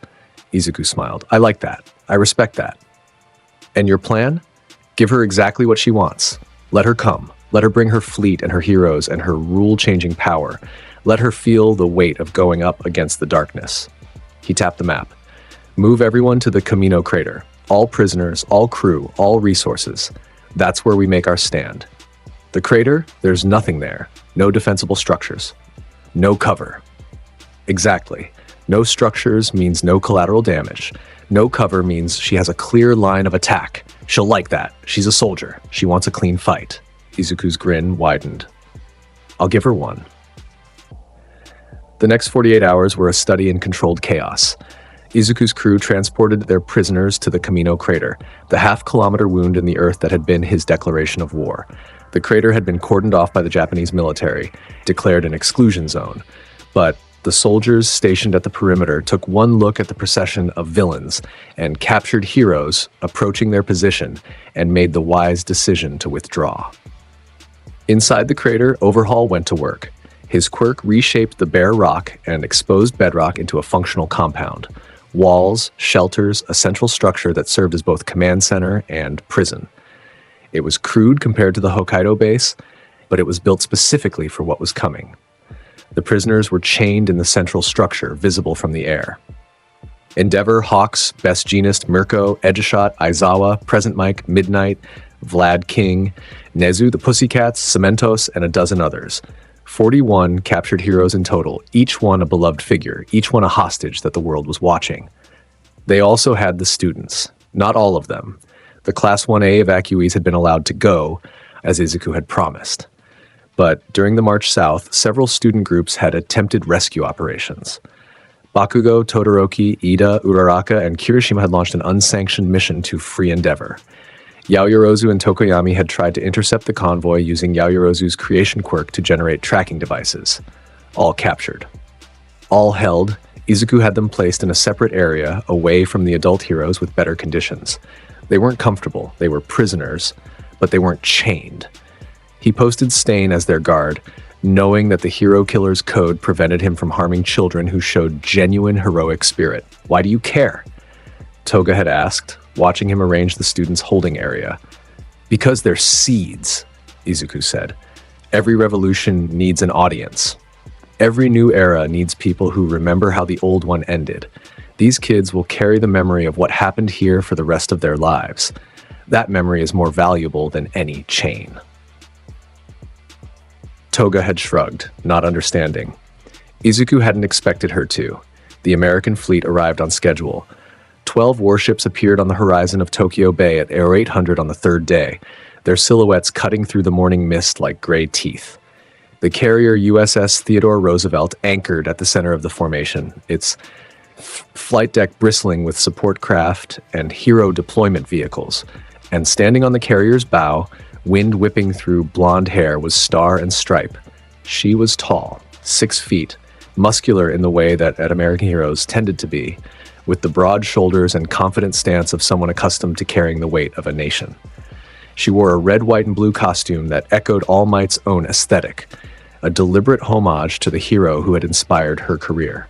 Izuku smiled. I like that. I respect that. And your plan? Give her exactly what she wants. Let her come. Let her bring her fleet and her heroes and her rule-changing power. Let her feel the weight of going up against the darkness. He tapped the map. Move everyone to the Camino crater. All prisoners, all crew, all resources. That's where we make our stand. The crater, there's nothing there. No defensible structures. No cover. Exactly. No structures means no collateral damage. No cover means she has a clear line of attack. She'll like that. She's a soldier. She wants a clean fight. Izuku's grin widened. I'll give her one. The next 48 hours were a study in controlled chaos. Izuku's crew transported their prisoners to the Camino crater, the half-kilometer wound in the earth that had been his declaration of war. The crater had been cordoned off by the Japanese military, declared an exclusion zone. But the soldiers stationed at the perimeter took one look at the procession of villains and captured heroes approaching their position and made the wise decision to withdraw. Inside the crater, Overhaul went to work. His quirk reshaped the bare rock and exposed bedrock into a functional compound. Walls, shelters, a central structure that served as both command center and prison. It was crude compared to the Hokkaido base, but it was built specifically for what was coming. The prisoners were chained in the central structure, visible from the air. Endeavor, Hawks, Best Jeanist, Mirko, Edgeshot, Aizawa, Present Mike, Midnight, Vlad King, Nezu, the Pussycats, Cementos, and a dozen others. 41 captured heroes in total, each one a beloved figure, each one a hostage that the world was watching. They also had the students, not all of them. The Class 1A evacuees had been allowed to go, as Izuku had promised. But during the march south, several student groups had attempted rescue operations. Bakugo, Todoroki, Ida, Uraraka, and Kirishima had launched an unsanctioned mission to free Endeavor. Yaoyorozu and Tokoyami had tried to intercept the convoy using Yaoyorozu's creation quirk to generate tracking devices. All captured. All held, Izuku had them placed in a separate area away from the adult heroes with better conditions. They weren't comfortable, they were prisoners, but they weren't chained. He posted Stain as their guard, knowing that the hero killer's code prevented him from harming children who showed genuine heroic spirit. Why do you care? Toga had asked, watching him arrange the students' holding area. Because they're seeds, Izuku said. Every revolution needs an audience. Every new era needs people who remember how the old one ended. These kids will carry the memory of what happened here for the rest of their lives. That memory is more valuable than any chain. Toga had shrugged, not understanding. Izuku hadn't expected her to. The American fleet arrived on schedule. 12 warships appeared on the horizon of Tokyo Bay at 0800 on the third day, their silhouettes cutting through the morning mist like gray teeth. The carrier USS Theodore Roosevelt anchored at the center of the formation, its flight deck bristling with support craft and hero deployment vehicles. And standing on the carrier's bow, wind whipping through blonde hair, was Star and Stripe. She was tall, 6 feet, muscular in the way that American heroes tended to be, with the broad shoulders and confident stance of someone accustomed to carrying the weight of a nation. She wore a red, white, and blue costume that echoed All Might's own aesthetic, a deliberate homage to the hero who had inspired her career.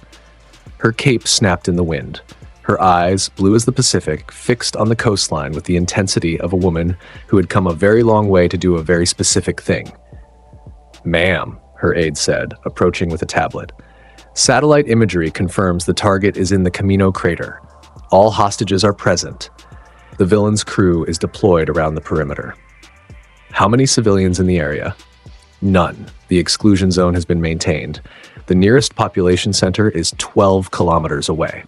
Her cape snapped in the wind, her eyes, blue as the Pacific, fixed on the coastline with the intensity of a woman who had come a very long way to do a very specific thing. "Ma'am," her aide said, approaching with a tablet. "Satellite imagery confirms the target is in the Camino crater. All hostages are present. The villain's crew is deployed around the perimeter. How many civilians in the area? None. The exclusion zone has been maintained. The nearest population center is 12 kilometers away.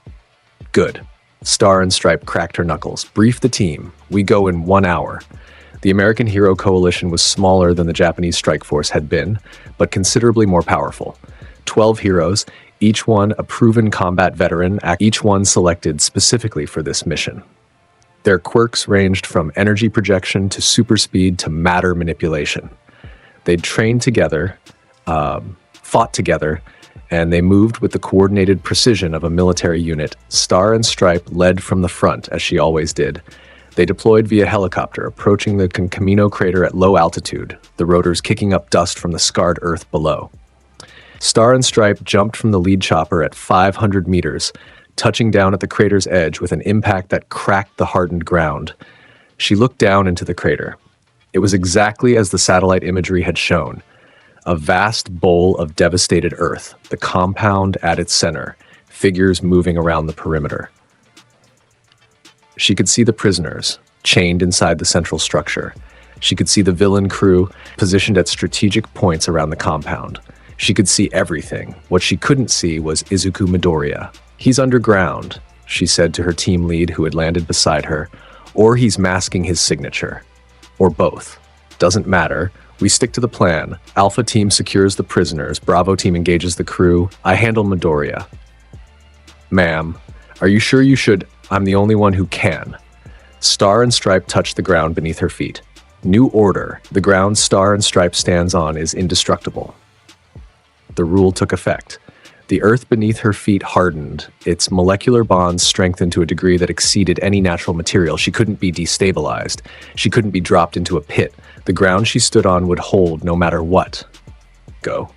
Good. Star and Stripe cracked her knuckles. Brief the team. We go in 1 hour. The American Hero Coalition was smaller than the Japanese strike force had been, but considerably more powerful. 12 heroes, each one a proven combat veteran, each one selected specifically for this mission. Their quirks ranged from energy projection to super speed to matter manipulation. They'd trained together, fought together, and they moved with the coordinated precision of a military unit. Star and Stripe led from the front, as she always did. They deployed via helicopter, approaching the Camino crater at low altitude, the rotors kicking up dust from the scarred earth below. Star and Stripe jumped from the lead chopper at 500 meters, touching down at the crater's edge with an impact that cracked the hardened ground. She looked down into the crater. It was exactly as the satellite imagery had shown. A vast bowl of devastated earth, the compound at its center, figures moving around the perimeter. She could see the prisoners, chained inside the central structure. She could see the villain crew, positioned at strategic points around the compound. She could see everything. What she couldn't see was Izuku Midoriya. "He's underground," she said to her team lead who had landed beside her, "or he's masking his signature. Or both. Doesn't matter. We stick to the plan. Alpha team secures the prisoners. Bravo team engages the crew. I handle Midoriya." "Ma'am, are you sure you should? I'm the only one who can." Star and Stripe touched the ground beneath her feet. New order. The ground Star and Stripe stands on is indestructible. The rule took effect. The earth beneath her feet hardened, its molecular bonds strengthened to a degree that exceeded any natural material. She couldn't be destabilized. She couldn't be dropped into a pit. The ground she stood on would hold no matter what. "Go.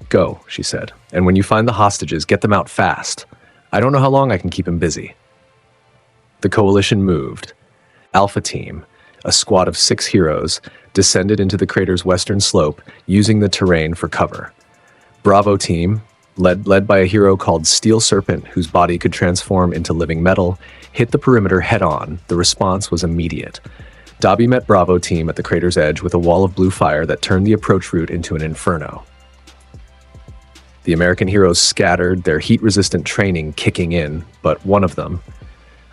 Go," she said. "And when you find the hostages, get them out fast. I don't know how long I can keep him busy." The coalition moved. Alpha Team, a squad of 6 heroes, descended into the crater's western slope, using the terrain for cover. Bravo Team, led by a hero called Steel Serpent, whose body could transform into living metal, hit the perimeter head-on. The response was immediate. Dabi met Bravo Team at the crater's edge with a wall of blue fire that turned the approach route into an inferno. The American heroes scattered, their heat-resistant training kicking in, but one of them,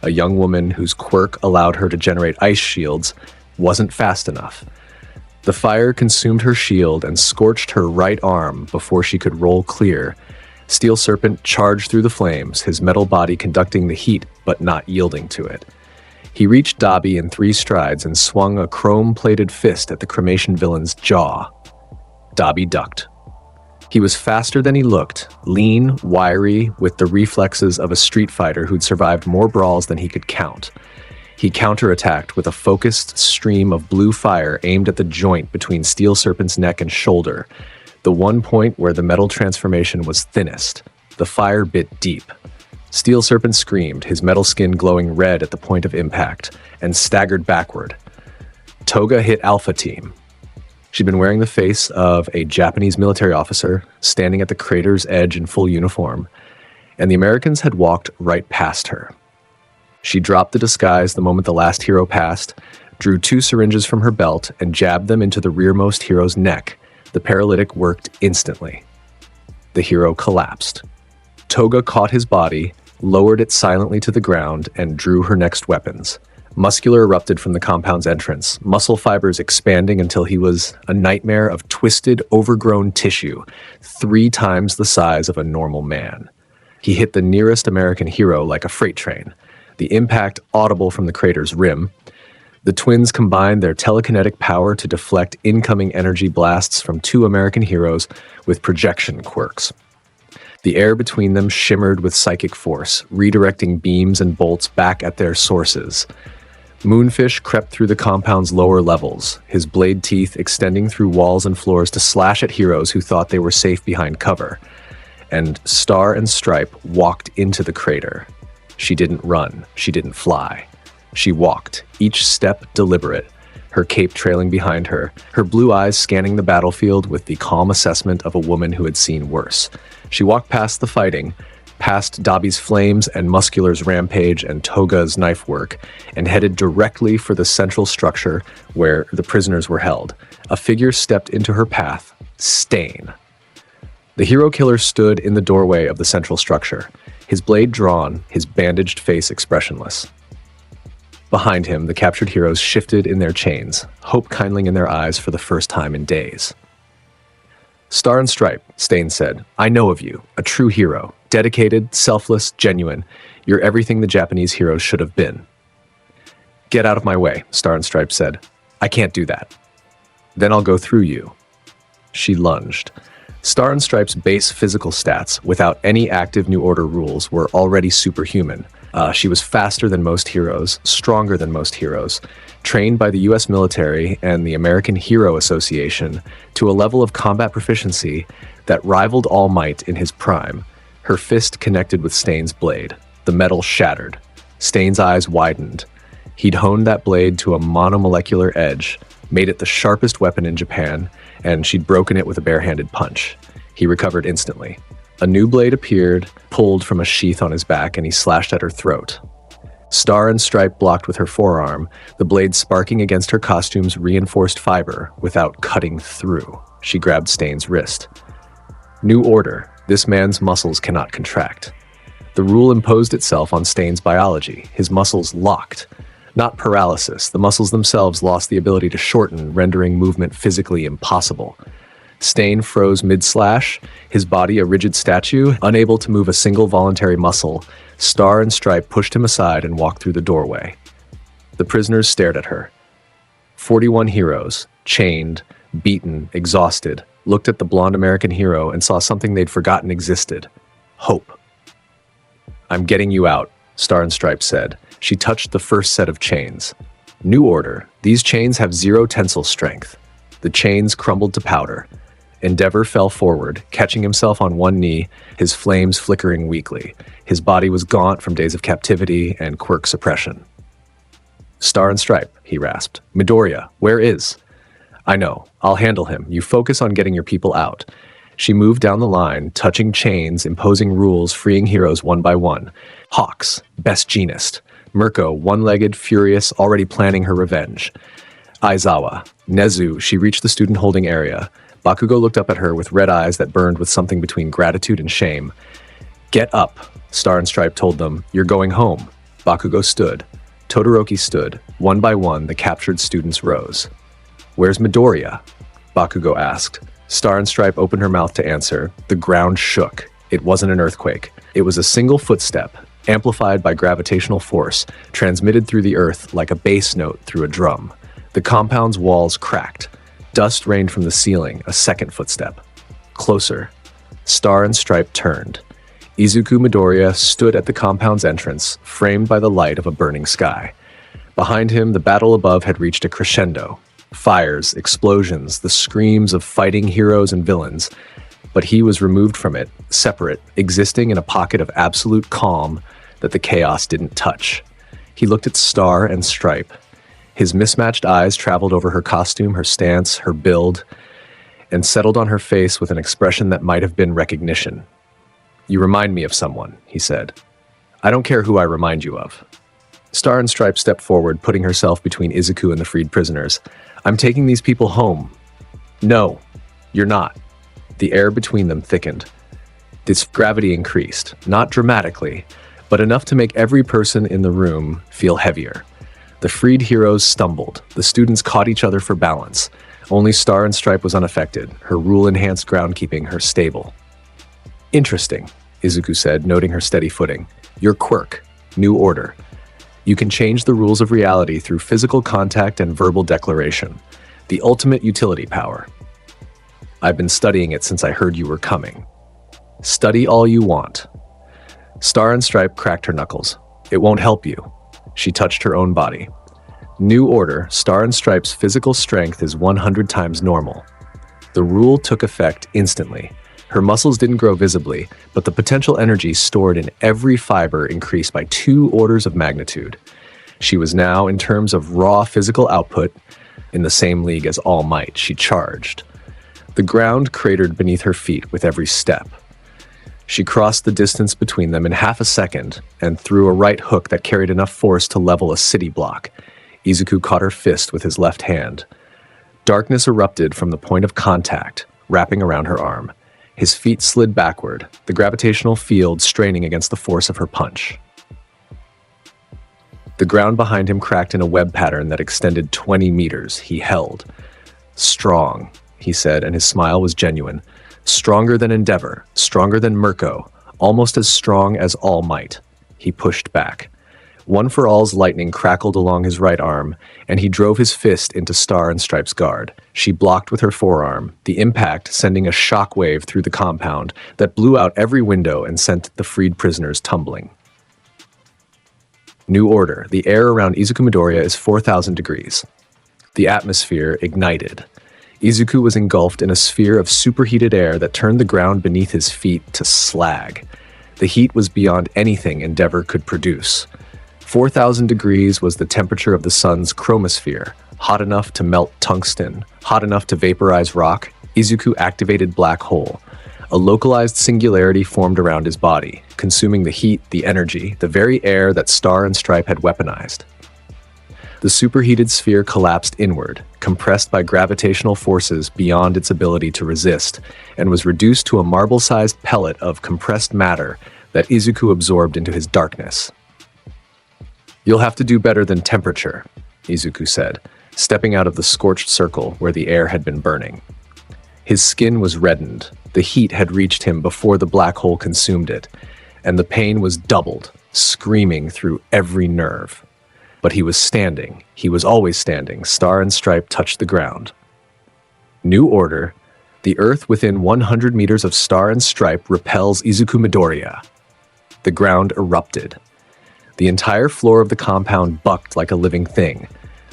a young woman whose quirk allowed her to generate ice shields, wasn't fast enough. The fire consumed her shield and scorched her right arm before she could roll clear. Steel Serpent charged through the flames, his metal body conducting the heat but not yielding to it. He reached Dabi in 3 strides and swung a chrome-plated fist at the cremation villain's jaw. Dabi ducked. He was faster than he looked, lean, wiry, with the reflexes of a street fighter who'd survived more brawls than he could count. He counterattacked with a focused stream of blue fire aimed at the joint between Steel Serpent's neck and shoulder, the one point where the metal transformation was thinnest. The fire bit deep. Steel Serpent screamed, his metal skin glowing red at the point of impact, and staggered backward. Toga hit Alpha Team. She'd been wearing the face of a Japanese military officer, standing at the crater's edge in full uniform, and the Americans had walked right past her. She dropped the disguise the moment the last hero passed, drew 2 syringes from her belt, and jabbed them into the rearmost hero's neck. The paralytic worked instantly. The hero collapsed. Toga caught his body, lowered it silently to the ground, and drew her next weapons. Muscular erupted from the compound's entrance, muscle fibers expanding until he was a nightmare of twisted, overgrown tissue, 3 times the size of a normal man. He hit the nearest American hero like a freight train, the impact audible from the crater's rim. The twins combined their telekinetic power to deflect incoming energy blasts from 2 American heroes with projection quirks. The air between them shimmered with psychic force, redirecting beams and bolts back at their sources. Moonfish crept through the compound's lower levels, his blade teeth extending through walls and floors to slash at heroes who thought they were safe behind cover. And Star and Stripe walked into the crater. She didn't run, she didn't fly. She walked, each step deliberate, her cape trailing behind her, her blue eyes scanning the battlefield with the calm assessment of a woman who had seen worse. She walked past the fighting, past Dabi's flames and Muscular's rampage and Toga's knife work, and headed directly for the central structure where the prisoners were held. A figure stepped into her path, Stain. The hero killer stood in the doorway of the central structure, his blade drawn, his bandaged face expressionless. Behind him, the captured heroes shifted in their chains, hope kindling in their eyes for the first time in days. Star and Stripe, Stain said, I know of you, a true hero, dedicated, selfless, genuine. You're everything the Japanese heroes should have been. Get out of my way, Star and Stripe said. I can't do that. Then I'll go through you. She lunged. Star and Stripe's base physical stats, without any active New Order rules, were already superhuman. She was faster than most heroes, stronger than most heroes, trained by the US military and the American Hero Association to a level of combat proficiency that rivaled All Might in his prime. Her fist connected with Stain's blade. The metal shattered. Stain's eyes widened. He'd honed that blade to a monomolecular edge, made it the sharpest weapon in Japan, and she'd broken it with a barehanded punch. He recovered instantly. A new blade appeared, pulled from a sheath on his back, and he slashed at her throat. Star and Stripe blocked with her forearm, the blade sparking against her costume's reinforced fiber without cutting through. She grabbed Stain's wrist. New Order. This man's muscles cannot contract. The rule imposed itself on Stain's biology. His muscles locked. Not paralysis. The muscles themselves lost the ability to shorten, rendering movement physically impossible. Stain froze mid-slash, his body a rigid statue, unable to move a single voluntary muscle. Star and Stripe pushed him aside and walked through the doorway. The prisoners stared at her. 41 heroes, chained, beaten, exhausted, looked at the blonde American hero and saw something they'd forgotten existed. Hope. I'm getting you out, Star and Stripe said. She touched the first set of chains. New Order. These chains have 0 tensile strength. The chains crumbled to powder. Endeavor fell forward, catching himself on one knee, his flames flickering weakly. His body was gaunt from days of captivity and quirk suppression. Star and Stripe, he rasped. Midoriya, where is? I know. I'll handle him. You focus on getting your people out. She moved down the line, touching chains, imposing rules, freeing heroes one by one. Hawks, best genist. Mirko, one-legged, furious, already planning her revenge. Aizawa. Nezu, she reached the student holding area. Bakugo looked up at her with red eyes that burned with something between gratitude and shame. Get up, Star and Stripe told them. You're going home. Bakugo stood. Todoroki stood. One by one, the captured students rose. Where's Midoriya? Bakugo asked. Star and Stripe opened her mouth to answer. The ground shook. It wasn't an earthquake. It was a single footstep, amplified by gravitational force, transmitted through the earth like a bass note through a drum. The compound's walls cracked. Dust rained from the ceiling, a second footstep. Closer. Star and Stripe turned. Izuku Midoriya stood at the compound's entrance, framed by the light of a burning sky. Behind him, the battle above had reached a crescendo. Fires, explosions, the screams of fighting heroes and villains. But he was removed from it, separate, existing in a pocket of absolute calm that the chaos didn't touch. He looked at Star and Stripe. His mismatched eyes traveled over her costume, her stance, her build, and settled on her face with an expression that might have been recognition. You remind me of someone, he said. I don't care who I remind you of. Star and Stripe stepped forward, putting herself between Izuku and the freed prisoners. I'm taking these people home. No, you're not. The air between them thickened. Its gravity increased, not dramatically, but enough to make every person in the room feel heavier. The freed heroes stumbled. The students caught each other for balance. Only Star and Stripe was unaffected, her rule-enhanced groundkeeping her stable. Interesting, Izuku said, noting her steady footing. Your quirk, New Order. You can change the rules of reality through physical contact and verbal declaration. The ultimate utility power. I've been studying it since I heard you were coming. Study all you want. Star and Stripe cracked her knuckles. It won't help you. She touched her own body. New Order, Star and Stripe's physical strength is 100 times normal. The rule took effect instantly. Her muscles didn't grow visibly, but the potential energy stored in every fiber increased by 2 orders of magnitude. She was now, in terms of raw physical output, in the same league as All Might. She charged. The ground cratered beneath her feet with every step. She crossed the distance between them in half a second and threw a right hook that carried enough force to level a city block. Izuku caught her fist with his left hand. Darkness erupted from the point of contact, wrapping around her arm. His feet slid backward, the gravitational field straining against the force of her punch. The ground behind him cracked in a web pattern that extended 20 meters. He held. "Strong," he said, and his smile was genuine. "Stronger than Endeavor, stronger than Mirko, almost as strong as All Might." He pushed back. One for All's lightning crackled along his right arm, and he drove his fist into Star and Stripe's guard. She blocked with her forearm, the impact sending a shockwave through the compound that blew out every window and sent the freed prisoners tumbling. New order. The air around Izuku Midoriya is 4,000 degrees. The atmosphere ignited. Izuku was engulfed in a sphere of superheated air that turned the ground beneath his feet to slag. The heat was beyond anything Endeavor could produce. 4,000 degrees was the temperature of the sun's chromosphere, hot enough to melt tungsten, hot enough to vaporize rock. Izuku activated Black Hole. A localized singularity formed around his body, consuming the heat, the energy, the very air that Star and Stripe had weaponized. The superheated sphere collapsed inward, compressed by gravitational forces beyond its ability to resist, and was reduced to a marble-sized pellet of compressed matter that Izuku absorbed into his darkness. "You'll have to do better than temperature," Izuku said, stepping out of the scorched circle where the air had been burning. His skin was reddened. The heat had reached him before the black hole consumed it, and the pain was doubled, screaming through every nerve. But he was standing. He was always standing. Star and Stripe touched the ground. New order. The earth within 100 meters of Star and Stripe repels Izuku Midoriya. The ground erupted. The entire floor of the compound bucked like a living thing,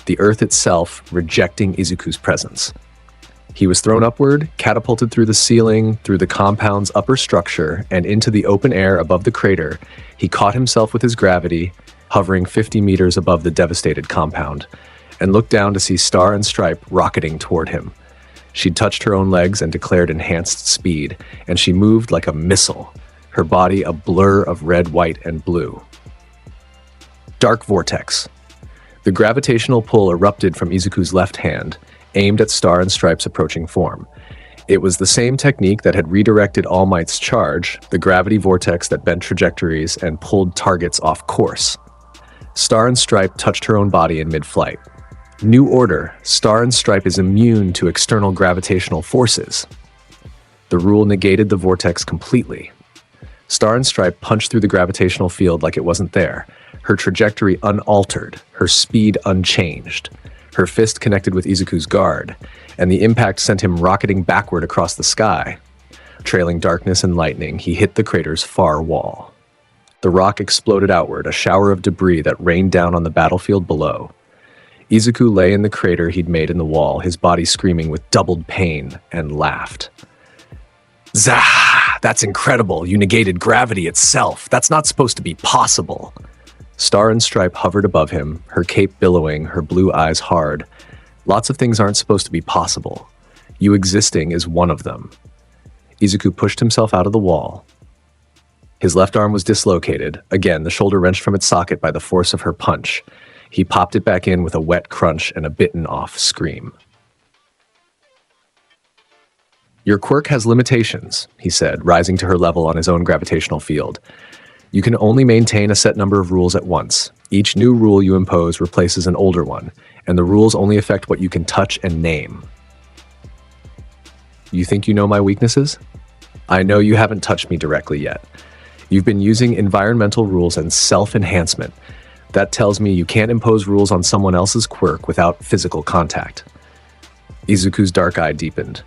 the earth itself rejecting Izuku's presence. He was thrown upward, catapulted through the ceiling, through the compound's upper structure, and into the open air above the crater. He caught himself with his gravity, hovering 50 meters above the devastated compound, and looked down to see Star and Stripe rocketing toward him. She'd touched her own legs and declared enhanced speed, and she moved like a missile, her body a blur of red, white, and blue. Dark Vortex. The gravitational pull erupted from Izuku's left hand, aimed at Star and Stripe's approaching form. It was the same technique that had redirected All Might's charge, the gravity vortex that bent trajectories and pulled targets off course. Star and Stripe touched her own body in mid-flight. New order. Star and Stripe is immune to external gravitational forces. The rule negated the vortex completely. Star and Stripe punched through the gravitational field like it wasn't there, her trajectory unaltered, her speed unchanged. Her fist connected with Izuku's guard, and the impact sent him rocketing backward across the sky. Trailing darkness and lightning, he hit the crater's far wall. The rock exploded outward, a shower of debris that rained down on the battlefield below. Izuku lay in the crater he'd made in the wall, his body screaming with doubled pain, and laughed. "Zah! That's incredible! You negated gravity itself! That's not supposed to be possible!" Star and Stripe hovered above him, her cape billowing, her blue eyes hard. Lots of things aren't supposed to be possible. You existing is one of them. Izuku pushed himself out of the wall. His left arm was dislocated, again the shoulder wrenched from its socket by the force of her punch. He popped it back in with a wet crunch and a bitten-off scream. "Your quirk has limitations," he said, rising to her level on his own gravitational field. "You can only maintain a set number of rules at once. Each new rule you impose replaces an older one, and the rules only affect what you can touch and name." "You think you know my weaknesses?" "I know you haven't touched me directly yet. You've been using environmental rules and self-enhancement. That tells me you can't impose rules on someone else's quirk without physical contact." Izuku's dark eye deepened.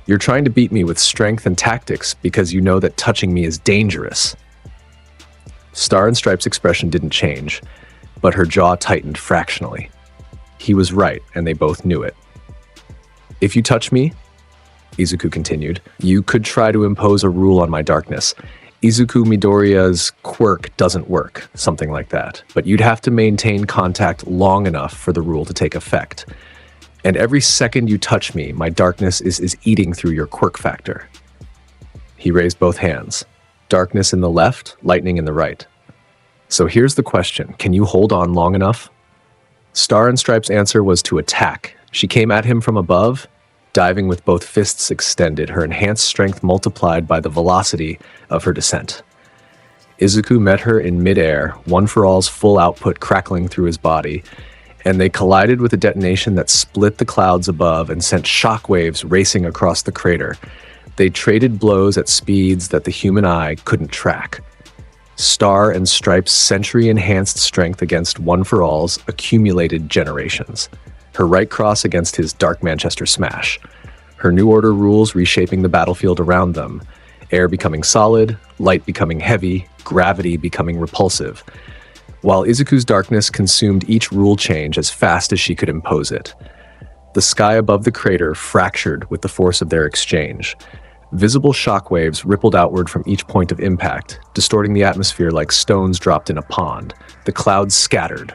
"You're trying to beat me with strength and tactics because you know that touching me is dangerous." Star and Stripe's expression didn't change, but her jaw tightened fractionally. He was right, and they both knew it. "If you touch me," Izuku continued, "you could try to impose a rule on my darkness. Izuku Midoriya's quirk doesn't work, something like that. But you'd have to maintain contact long enough for the rule to take effect. And every second you touch me, my darkness is eating through your quirk factor." He raised both hands. Darkness in the left, lightning in the right. So here's the question. Can you hold on long enough? Star and Stripe's answer was to attack. She came at him from above, diving with both fists extended, her enhanced strength multiplied by the velocity of her descent. Izuku met her in midair, One for All's full output crackling through his body, and they collided with a detonation that split the clouds above and sent shockwaves racing across the crater. They traded blows at speeds that the human eye couldn't track. Star and Stripe's century-enhanced strength against One for All's accumulated generations. Her right cross against his Dark Manchester smash. Her New Order rules reshaping the battlefield around them. Air becoming solid, light becoming heavy, gravity becoming repulsive. While Izuku's darkness consumed each rule change as fast as she could impose it. The sky above the crater fractured with the force of their exchange. Visible shockwaves rippled outward from each point of impact, distorting the atmosphere like stones dropped in a pond. The clouds scattered.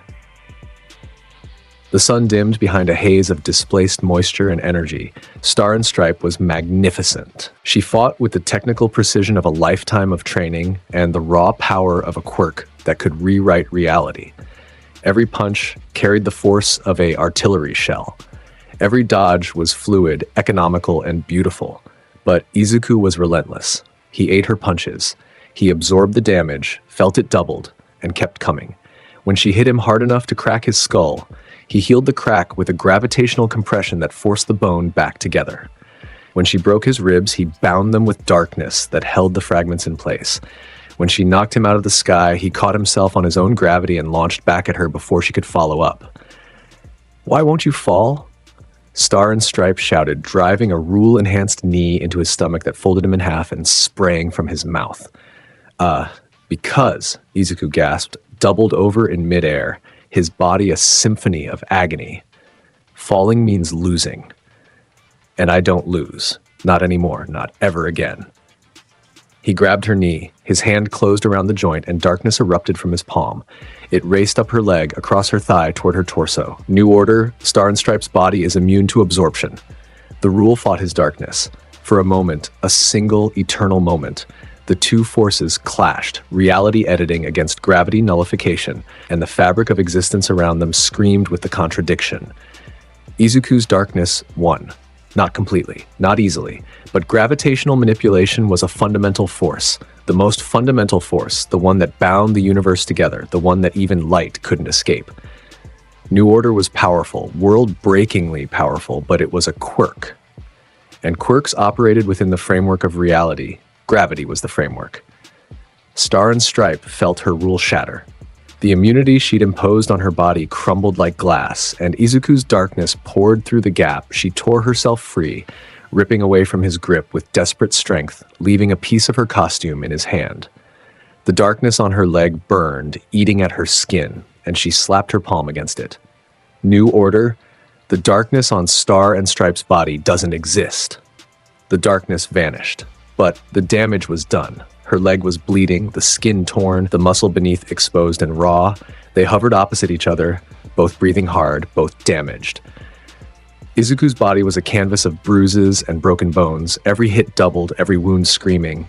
The sun dimmed behind a haze of displaced moisture and energy. Star and Stripe was magnificent. She fought with the technical precision of a lifetime of training and the raw power of a quirk that could rewrite reality. Every punch carried the force of an artillery shell. Every dodge was fluid, economical, and beautiful. But Izuku was relentless. He ate her punches. He absorbed the damage, felt it doubled, and kept coming. When she hit him hard enough to crack his skull, he healed the crack with a gravitational compression that forced the bone back together. When she broke his ribs, he bound them with darkness that held the fragments in place. When she knocked him out of the sky, he caught himself on his own gravity and launched back at her before she could follow up. "Why won't you fall?" Star and Stripe shouted, driving a rule-enhanced knee into his stomach that folded him in half and sprang from his mouth. Because, Izuku gasped, doubled over in midair, his body a symphony of agony. Falling means losing. And I don't lose. Not anymore. Not ever again. He grabbed her knee. His hand closed around the joint and darkness erupted from his palm. It raced up her leg, across her thigh, toward her torso. New Order, Star and Stripe's body is immune to absorption. The rule fought his darkness. For a moment, a single, eternal moment, the two forces clashed, reality editing against gravity nullification, and the fabric of existence around them screamed with the contradiction. Izuku's darkness won. Not completely, not easily, but gravitational manipulation was a fundamental force, the most fundamental force, the one that bound the universe together, the one that even light couldn't escape. New Order was powerful, world-breakingly powerful, but it was a quirk. And quirks operated within the framework of reality. Gravity was the framework. Star and Stripe felt her rule shatter. The immunity she'd imposed on her body crumbled like glass, and Izuku's darkness poured through the gap. She tore herself free, ripping away from his grip with desperate strength, leaving a piece of her costume in his hand. The darkness on her leg burned, eating at her skin, and she slapped her palm against it. New Order, the darkness on Star and Stripe's body doesn't exist. The darkness vanished. But the damage was done. Her leg was bleeding, the skin torn, the muscle beneath exposed and raw. They hovered opposite each other, both breathing hard, both damaged. Izuku's body was a canvas of bruises and broken bones, every hit doubled, every wound screaming.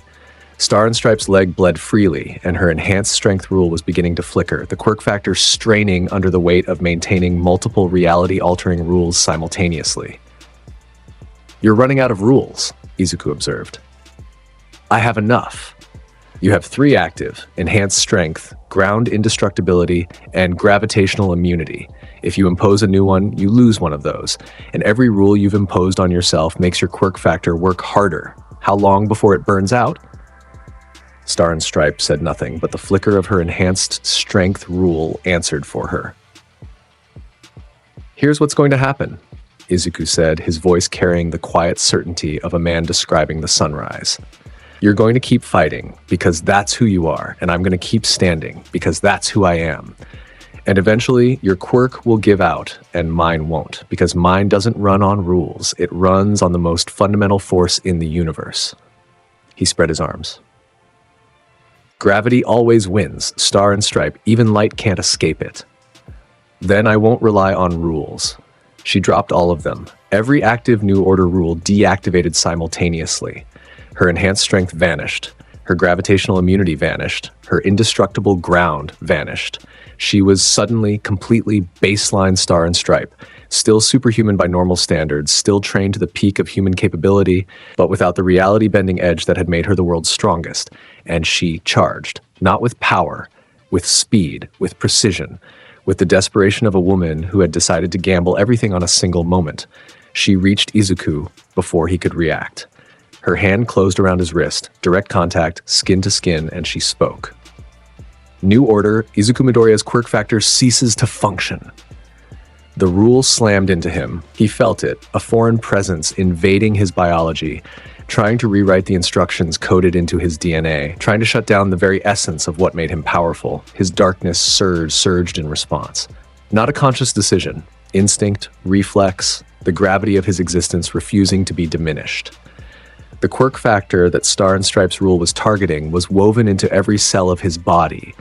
Star and Stripe's leg bled freely, and her enhanced strength rule was beginning to flicker, the quirk factor straining under the weight of maintaining multiple reality-altering rules simultaneously. "You're running out of rules," Izuku observed. "I have enough. You have 3 active, enhanced strength, ground indestructibility, and gravitational immunity. If you impose a new one, you lose one of those, and every rule you've imposed on yourself makes your quirk factor work harder. How long before it burns out?" Star and Stripe said nothing, but the flicker of her enhanced strength rule answered for her. "Here's what's going to happen," Izuku said, his voice carrying the quiet certainty of a man describing the sunrise. "You're going to keep fighting, because that's who you are, and I'm going to keep standing, because that's who I am. And eventually, your quirk will give out, and mine won't, because mine doesn't run on rules. It runs on the most fundamental force in the universe." He spread his arms. "Gravity always wins, Star and Stripe. Even light can't escape it. Then I won't rely on rules." She dropped all of them. Every active New Order rule deactivated simultaneously. Her enhanced strength vanished. Her gravitational immunity vanished. Her indestructible ground vanished. She was suddenly completely baseline Star and Stripe, still superhuman by normal standards, still trained to the peak of human capability, but without the reality-bending edge that had made her the world's strongest. And she charged, not with power, with speed, with precision, with the desperation of a woman who had decided to gamble everything on a single moment. She reached Izuku before he could react. Her hand closed around his wrist, direct contact, skin to skin, and she spoke. New order, Izuku Midoriya's quirk factor ceases to function. The rule slammed into him. He felt it, a foreign presence invading his biology, trying to rewrite the instructions coded into his DNA, trying to shut down the very essence of what made him powerful. His darkness surged in response. Not a conscious decision. Instinct, reflex, the gravity of his existence refusing to be diminished. The quirk factor that Star and Stripe's rule was targeting was woven into every cell of his body,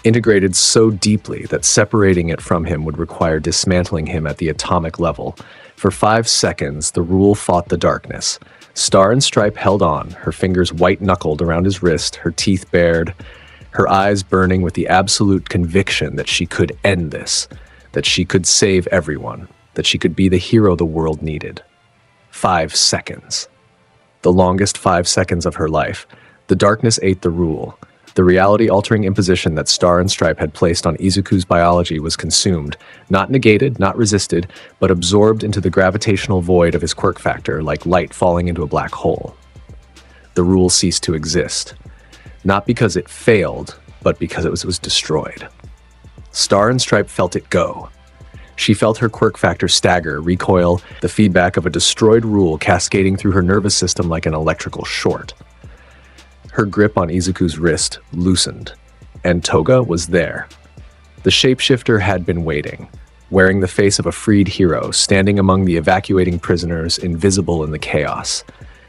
integrated so deeply that separating it from him would require dismantling him at the atomic level. For 5 seconds, the rule fought the darkness. Star and Stripe held on, her fingers white-knuckled around his wrist, her teeth bared, her eyes burning with the absolute conviction that she could end this, that she could save everyone, that she could be the hero the world needed. 5 seconds. The longest 5 seconds of her life. The darkness ate the rule. The reality-altering imposition that Star and Stripe had placed on Izuku's biology was consumed, not negated, not resisted, but absorbed into the gravitational void of his quirk factor like light falling into a black hole. The rule ceased to exist, not because it failed, but because it was destroyed. Star and Stripe felt it go. She felt her quirk factor stagger, recoil, the feedback of a destroyed rule cascading through her nervous system like an electrical short. Her grip on Izuku's wrist loosened, and Toga was there. The shapeshifter had been waiting, wearing the face of a freed hero, standing among the evacuating prisoners, invisible in the chaos.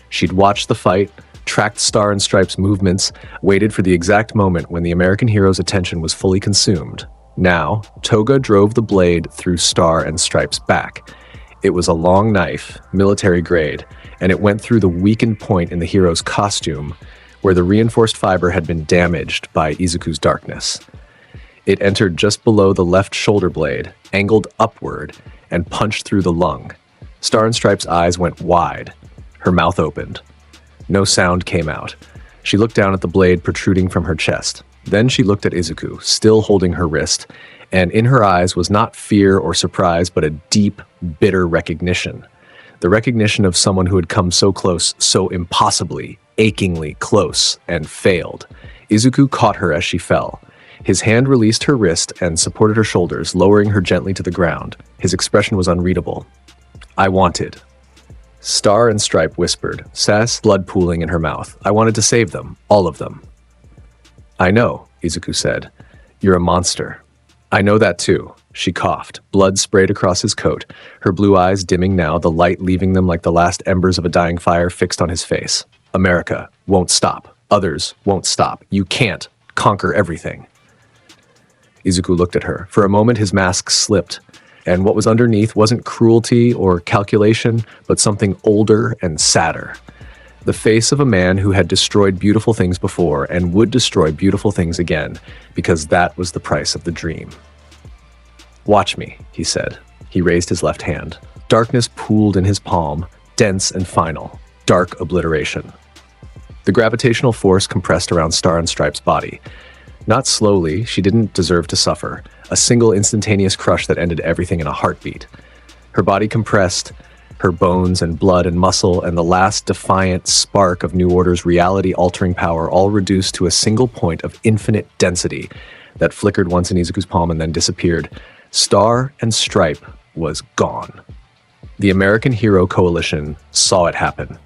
She'd watched the fight, tracked Star and Stripe's movements, waited for the exact moment when the American hero's attention was fully consumed. Now, Toga drove the blade through Star and Stripe's back. It was a long knife, military grade, and it went through the weakened point in the hero's costume, where the reinforced fiber had been damaged by Izuku's darkness. It entered just below the left shoulder blade, angled upward, and punched through the lung. Star and Stripe's eyes went wide. Her mouth opened. No sound came out. She looked down at the blade protruding from her chest. Then she looked at Izuku, still holding her wrist, and in her eyes was not fear or surprise, but a deep, bitter recognition. The recognition of someone who had come so close, so impossibly, achingly close, and failed. Izuku caught her as she fell. His hand released her wrist and supported her shoulders, lowering her gently to the ground. His expression was unreadable. I wanted. Star and Stripe whispered, sass blood pooling in her mouth. I wanted to save them, all of them. I know, Izuku said. You're a monster. I know that too. She coughed. Blood sprayed across his coat, her blue eyes dimming now, the light leaving them like the last embers of a dying fire fixed on his face. America won't stop. Others won't stop. You can't conquer everything. Izuku looked at her. For a moment, his mask slipped, and what was underneath wasn't cruelty or calculation, but something older and sadder. The face of a man who had destroyed beautiful things before and would destroy beautiful things again, because that was the price of the dream. Watch me, he said. He raised his left hand. Darkness pooled in his palm, dense and final. Dark obliteration. The gravitational force compressed around Star and Stripe's body. Not slowly, she didn't deserve to suffer. A single instantaneous crush that ended everything in a heartbeat. Her body compressed, her bones and blood and muscle and the last defiant spark of New Order's reality-altering power all reduced to a single point of infinite density that flickered once in Izuku's palm and then disappeared. Star and Stripe was gone. The American Hero Coalition saw it happen.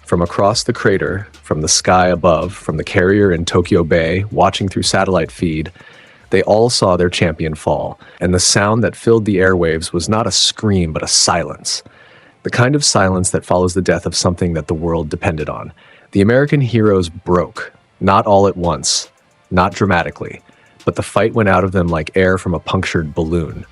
From across the crater, from the sky above, from the carrier in Tokyo Bay, watching through satellite feed, they all saw their champion fall, and the sound that filled the airwaves was not a scream but a silence. The kind of silence that follows the death of something that the world depended on. The American heroes broke, not all at once, not dramatically, but the fight went out of them like air from a punctured balloon.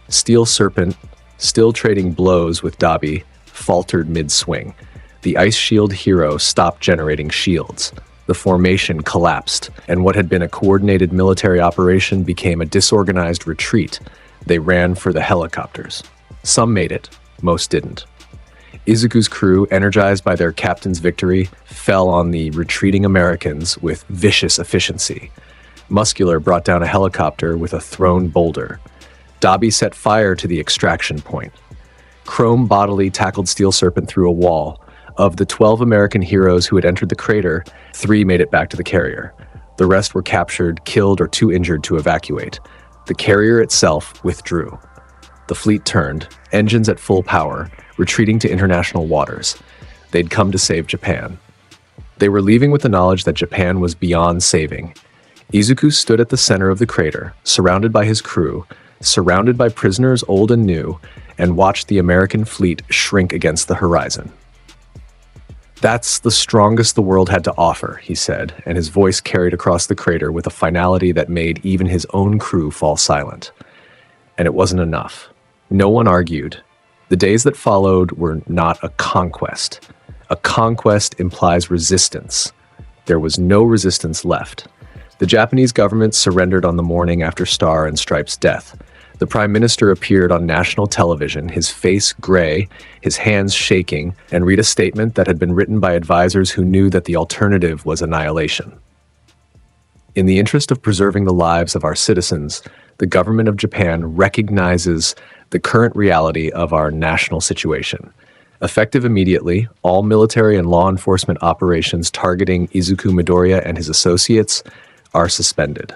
Steel Serpent, still trading blows with Dabi, faltered mid-swing. The Ice Shield hero stopped generating shields. The formation collapsed, and what had been a coordinated military operation became a disorganized retreat. They ran for the helicopters. Some made it, most didn't. Izuku's crew, energized by their captain's victory, fell on the retreating Americans with vicious efficiency. Muscular brought down a helicopter with a thrown boulder. Dabi set fire to the extraction point. Chrome bodily tackled Steel Serpent through a wall. Of the 12 American heroes who had entered the crater, 3 made it back to the carrier. The rest were captured, killed, or too injured to evacuate. The carrier itself withdrew. The fleet turned, engines at full power, retreating to international waters. They'd come to save Japan. They were leaving with the knowledge that Japan was beyond saving. Izuku stood at the center of the crater, surrounded by his crew, surrounded by prisoners old and new, and watched the American fleet shrink against the horizon. "That's the strongest the world had to offer," he said, and his voice carried across the crater with a finality that made even his own crew fall silent. And it wasn't enough. No one argued. The days that followed were not a conquest. A conquest implies resistance. There was no resistance left. The Japanese government surrendered on the morning after Star and Stripe's death. The Prime Minister appeared on national television, his face gray, his hands shaking, and read a statement that had been written by advisors who knew that the alternative was annihilation. "In the interest of preserving the lives of our citizens, the government of Japan recognizes the current reality of our national situation. Effective immediately, all military and law enforcement operations targeting Izuku Midoriya and his associates are suspended."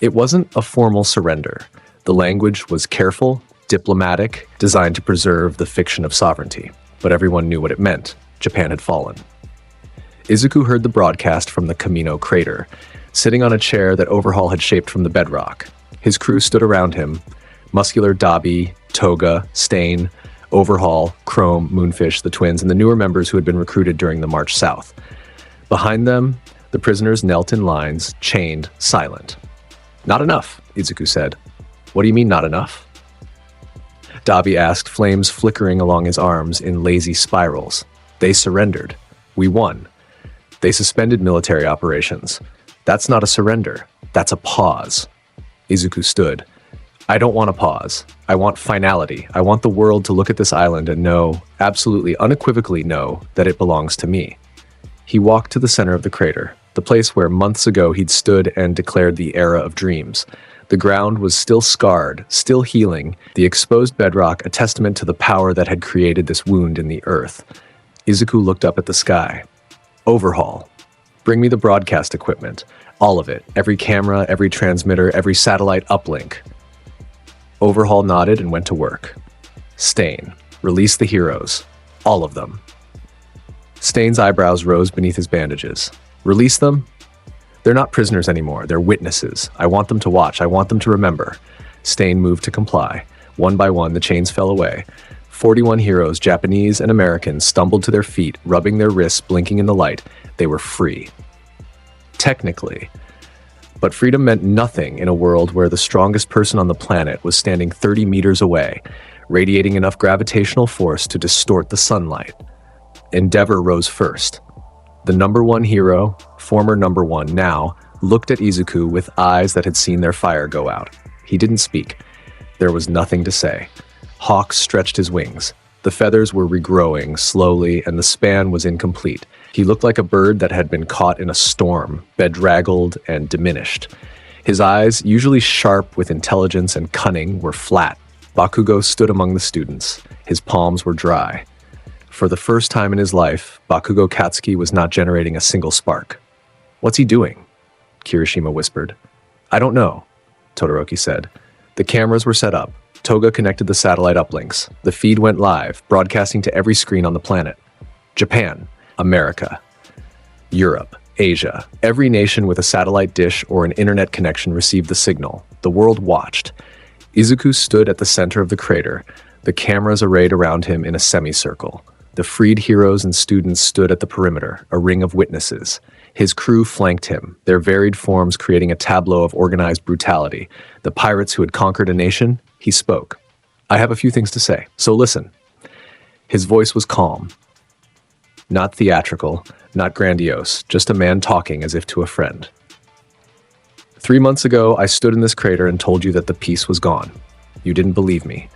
It wasn't a formal surrender. The language was careful, diplomatic, designed to preserve the fiction of sovereignty. But everyone knew what it meant. Japan had fallen. Izuku heard the broadcast from the Kamino crater, sitting on a chair that Overhaul had shaped from the bedrock. His crew stood around him: Muscular, Dabi, Toga, Stain, Overhaul, Chrome, Moonfish, the twins, and the newer members who had been recruited during the march south. Behind them, the prisoners knelt in lines, chained, silent. "Not enough," Izuku said. "What do you mean, not enough?" Dabi asked, flames flickering along his arms in lazy spirals. "They surrendered. We won. They suspended military operations. That's not a surrender. That's a pause." Izuku stood. "I don't want a pause. I want finality. I want the world to look at this island and know, absolutely unequivocally know, that it belongs to me." He walked to the center of the crater, the place where months ago he'd stood and declared the era of dreams. The ground was still scarred, still healing, the exposed bedrock a testament to the power that had created this wound in the earth. Izuku looked up at the sky. "Overhaul. Bring me the broadcast equipment. All of it. Every camera, every transmitter, every satellite uplink." Overhaul nodded and went to work. "Stain. Release the heroes. All of them." Stain's eyebrows rose beneath his bandages. "Release them? They're not prisoners anymore. They're witnesses. I want them to watch. I want them to remember." Stain moved to comply. One by one, the chains fell away. 41 heroes, Japanese and Americans, stumbled to their feet, rubbing their wrists, blinking in the light. They were free. Technically. But freedom meant nothing in a world where the strongest person on the planet was standing 30 meters away, radiating enough gravitational force to distort the sunlight. Endeavor rose first. The number one hero, former number one now, looked at Izuku with eyes that had seen their fire go out. He didn't speak. There was nothing to say. Hawk stretched his wings. The feathers were regrowing slowly, and the span was incomplete. He looked like a bird that had been caught in a storm, bedraggled and diminished. His eyes, usually sharp with intelligence and cunning, were flat. Bakugo stood among the students. His palms were dry. For the first time in his life, Bakugo Katsuki was not generating a single spark. "What's he doing?" Kirishima whispered. "I don't know," Todoroki said. The cameras were set up. Toga connected the satellite uplinks. The feed went live, broadcasting to every screen on the planet. Japan, America, Europe, Asia. Every nation with a satellite dish or an internet connection received the signal. The world watched. Izuku stood at the center of the crater, the cameras arrayed around him in a semicircle. The freed heroes and students stood at the perimeter, a ring of witnesses. His crew flanked him, their varied forms creating a tableau of organized brutality. The pirates who had conquered a nation, he spoke. "I have a few things to say, so listen." His voice was calm. Not theatrical, not grandiose, just a man talking as if to a friend. 3 months ago, I stood in this crater and told you that the peace was gone. You didn't believe me.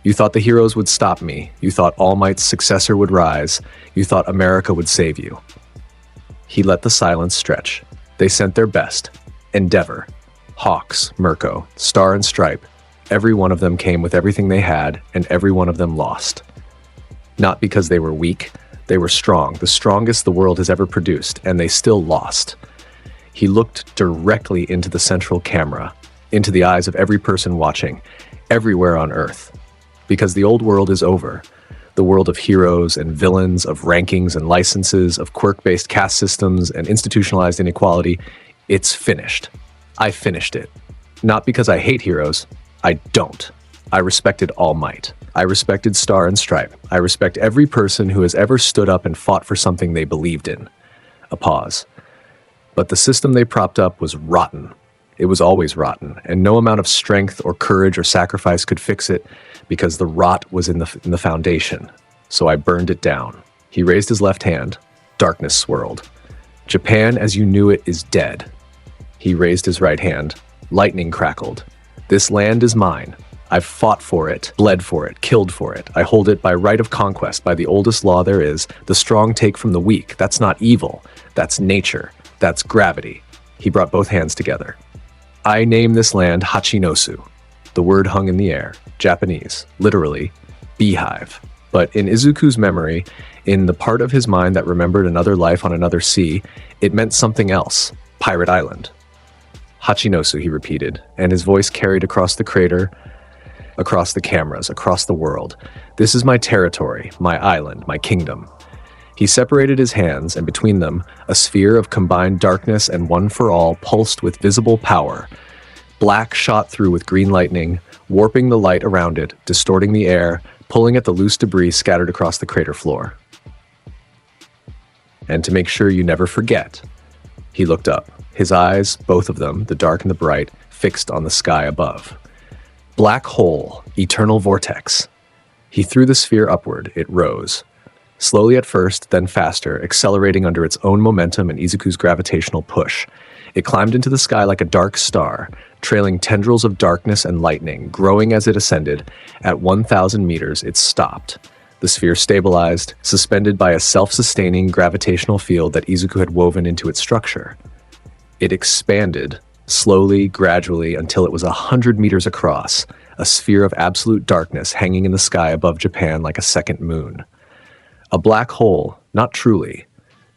You thought the heroes would stop me. You thought All Might's successor would rise. You thought America would save you. He let the silence stretch. They sent their best. Endeavor. Hawks, Mirko, Star and Stripe. Every one of them came with everything they had, and every one of them lost. Not because they were weak. They were strong, the strongest the world has ever produced, and they still lost. He looked directly into the central camera, into the eyes of every person watching, everywhere on Earth. Because the old world is over. The world of heroes and villains, of rankings and licenses, of quirk-based caste systems and institutionalized inequality, it's finished. I finished it. Not because I hate heroes. I don't. I respected All Might. I respected Star and Stripe. I respect every person who has ever stood up and fought for something they believed in. A pause. But the system they propped up was rotten. It was always rotten, and no amount of strength or courage or sacrifice could fix it because the rot was in the foundation. So I burned it down. He raised his left hand. Darkness swirled. Japan as you knew it is dead. He raised his right hand. Lightning crackled. This land is mine. I've fought for it, bled for it, killed for it. I hold it by right of conquest, by the oldest law there is. The strong take from the weak. That's not evil. That's nature. That's gravity. He brought both hands together. I name this land Hachinosu. The word hung in the air. Japanese, literally, beehive. But in Izuku's memory, in the part of his mind that remembered another life on another sea, it meant something else. Pirate Island. Hachinosu, he repeated, and his voice carried across the crater, across the cameras, across the world. This is my territory, my island, my kingdom. He separated his hands, and between them, a sphere of combined darkness and one for all pulsed with visible power. Black shot through with green lightning, warping the light around it, distorting the air, pulling at the loose debris scattered across the crater floor. And to make sure you never forget, he looked up, his eyes, both of them, the dark and the bright, fixed on the sky above. Black hole, eternal vortex. He threw the sphere upward, it rose. Slowly at first, then faster, accelerating under its own momentum and Izuku's gravitational push. It climbed into the sky like a dark star, trailing tendrils of darkness and lightning, growing as it ascended. At 1,000 meters, it stopped. The sphere stabilized, suspended by a self-sustaining gravitational field that Izuku had woven into its structure. It expanded, slowly, gradually, until it was 100 meters across, a sphere of absolute darkness hanging in the sky above Japan like a second moon. A black hole, not truly,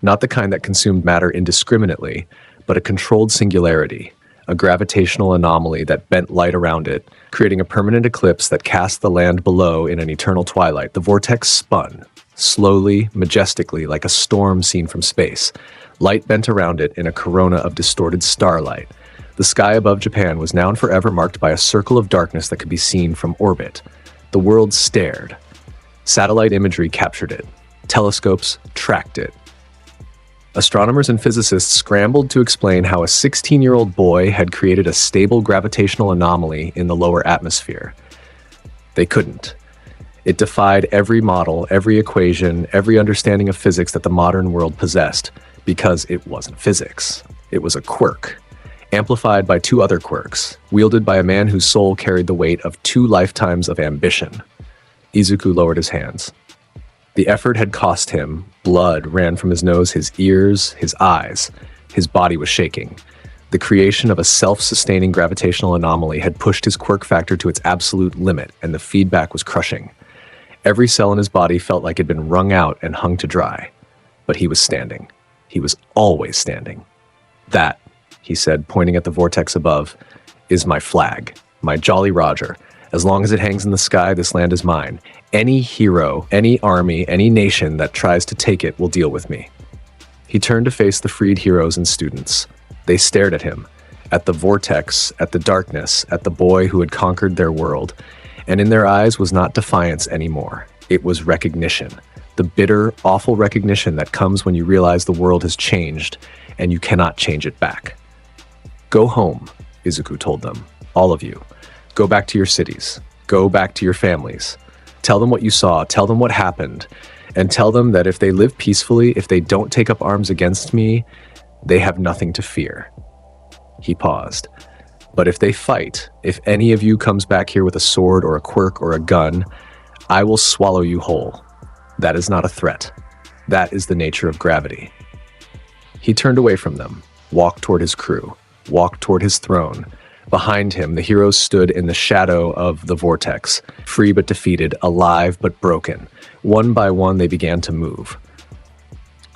not the kind that consumed matter indiscriminately, but a controlled singularity, a gravitational anomaly that bent light around it, creating a permanent eclipse that cast the land below in an eternal twilight. The vortex spun, slowly, majestically, like a storm seen from space. Light bent around it in a corona of distorted starlight. The sky above Japan was now and forever marked by a circle of darkness that could be seen from orbit. The world stared. Satellite imagery captured it. Telescopes tracked it. Astronomers and physicists scrambled to explain how a 16-year-old boy had created a stable gravitational anomaly in the lower atmosphere. They couldn't. It defied every model, every equation, every understanding of physics that the modern world possessed, because it wasn't physics. It was a quirk, amplified by two other quirks, wielded by a man whose soul carried the weight of 2 lifetimes of ambition. Izuku lowered his hands. The effort had cost him. Blood ran from his nose, his ears, his eyes. His body was shaking. The creation of a self-sustaining gravitational anomaly had pushed his quirk factor to its absolute limit, and the feedback was crushing. Every cell in his body felt like it had been wrung out and hung to dry. But he was standing. He was always standing. That, he said, pointing at the vortex above, is my flag, my Jolly Roger. As long as it hangs in the sky, this land is mine. Any hero, any army, any nation that tries to take it will deal with me. He turned to face the freed heroes and students. They stared at him, at the vortex, at the darkness, at the boy who had conquered their world. And in their eyes was not defiance anymore. It was recognition. The bitter, awful recognition that comes when you realize the world has changed and you cannot change it back. Go home, Izuku told them. All of you. Go back to your cities. Go back to your families. Tell them what you saw, tell them what happened, and tell them that if they live peacefully, if they don't take up arms against me, they have nothing to fear." He paused. "But if they fight, if any of you comes back here with a sword or a quirk or a gun, I will swallow you whole. That is not a threat. That is the nature of gravity." He turned away from them, walked toward his crew, walked toward his throne. Behind him, the heroes stood in the shadow of the vortex, free but defeated, alive but broken. One by one, they began to move.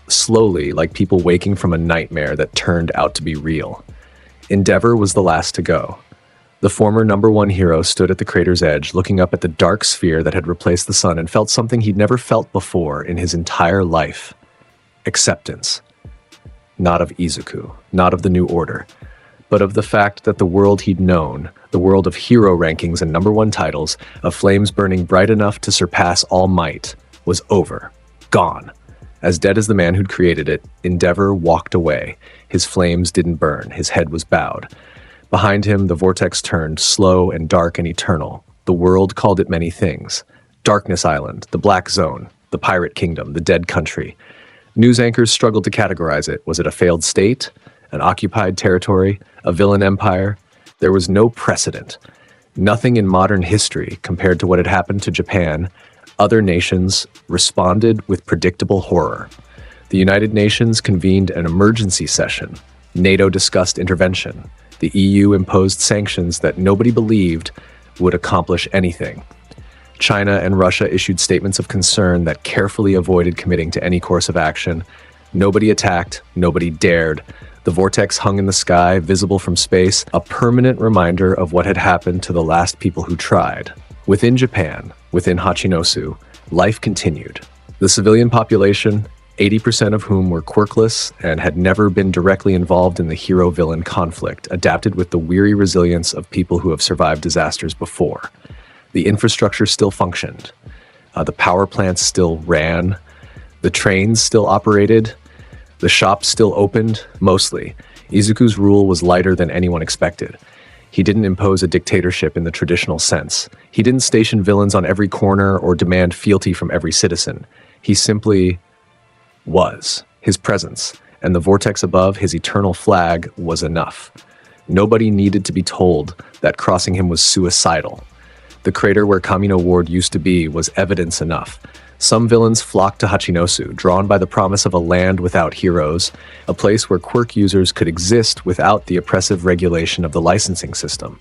Slowly, like people waking from a nightmare that turned out to be real. Endeavor was the last to go. The former #1 hero stood at the crater's edge, looking up at the dark sphere that had replaced the sun, and felt something he'd never felt before in his entire life. Acceptance. Not of Izuku, not of the New Order, but of the fact that the world he'd known, the world of hero rankings and #1 titles, of flames burning bright enough to surpass all might, was over, gone. As dead as the man who'd created it, Endeavor walked away. His flames didn't burn, his head was bowed. Behind him, the vortex turned, slow and dark and eternal. The world called it many things. Darkness Island, the Black Zone, the Pirate Kingdom, the Dead Country. News anchors struggled to categorize it. Was it a failed state? An occupied territory? A villain empire? There was no precedent. Nothing in modern history compared to what had happened to Japan. Other nations responded with predictable horror. The United Nations convened an emergency session. NATO discussed intervention. The EU imposed sanctions that nobody believed would accomplish anything. China and Russia issued statements of concern that carefully avoided committing to any course of action. Nobody attacked, nobody dared. The vortex hung in the sky, visible from space, a permanent reminder of what had happened to the last people who tried. Within Japan, within Hachinosu, life continued. The civilian population, 80% of whom were quirkless and had never been directly involved in the hero-villain conflict, adapted with the weary resilience of people who have survived disasters before. The infrastructure still functioned. The power plants still ran. The trains still operated. The shops still opened, mostly. Izuku's rule was lighter than anyone expected. He didn't impose a dictatorship in the traditional sense. He didn't station villains on every corner or demand fealty from every citizen. He simply was. His presence, and the vortex above, his eternal flag, was enough. Nobody needed to be told that crossing him was suicidal. The crater where Kamino Ward used to be was evidence enough. Some villains flocked to Hachinosu, drawn by the promise of a land without heroes, a place where quirk users could exist without the oppressive regulation of the licensing system.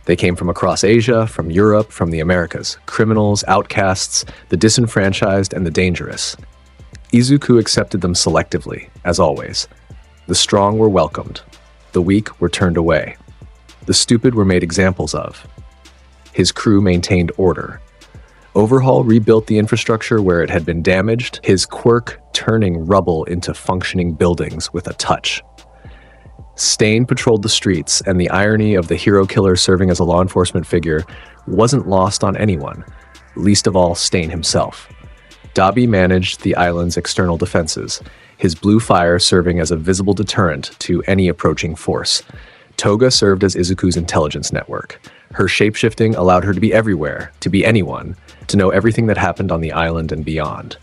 They came from across Asia, from Europe, from the Americas, criminals, outcasts, the disenfranchised, and the dangerous. Izuku accepted them selectively, as always. The strong were welcomed. The weak were turned away. The stupid were made examples of. His crew maintained order. Overhaul rebuilt the infrastructure where it had been damaged, his quirk turning rubble into functioning buildings with a touch. Stain patrolled the streets, and the irony of the hero killer serving as a law enforcement figure wasn't lost on anyone, least of all Stain himself. Dabi managed the island's external defenses, his blue fire serving as a visible deterrent to any approaching force. Toga served as Izuku's intelligence network. Her shapeshifting allowed her to be everywhere, to be anyone, to know everything that happened on the island and beyond.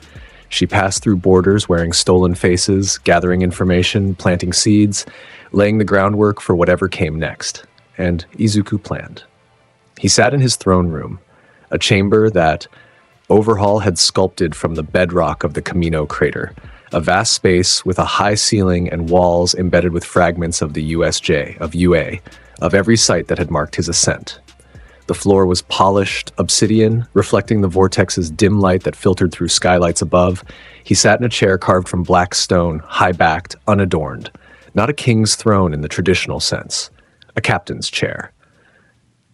She passed through borders wearing stolen faces, gathering information, planting seeds, laying the groundwork for whatever came next. And Izuku planned. He sat in his throne room, a chamber that Overhaul had sculpted from the bedrock of the Kamino crater, a vast space with a high ceiling and walls embedded with fragments of the USJ, of UA, of every site that had marked his ascent. The floor was polished obsidian, reflecting the vortex's dim light that filtered through skylights above. He sat in a chair carved from black stone, high-backed, unadorned. Not a king's throne in the traditional sense, a captain's chair.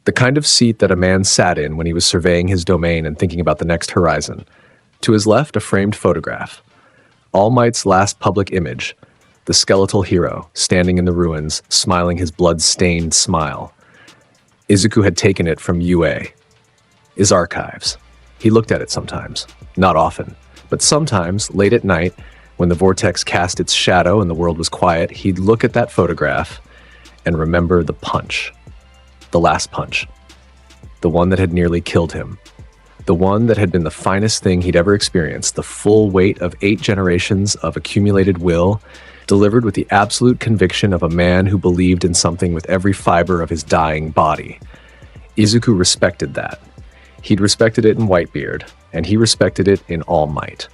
The kind of seat that a man sat in when he was surveying his domain and thinking about the next horizon. To his left, a framed photograph. All Might's last public image, the skeletal hero, standing in the ruins, smiling his blood-stained smile. Izuku had taken it from UA, his archives. He looked at it sometimes, not often, but sometimes, late at night, when the vortex cast its shadow and the world was quiet, he'd look at that photograph and remember the punch. The last punch. The one that had nearly killed him. The The one that had been the finest thing he'd ever experienced, the full weight of 8 generations of accumulated will, delivered with the absolute conviction of a man who believed in something with every fiber of his dying body. Izuku respected that. He'd respected it in Whitebeard, and he respected it in All Might.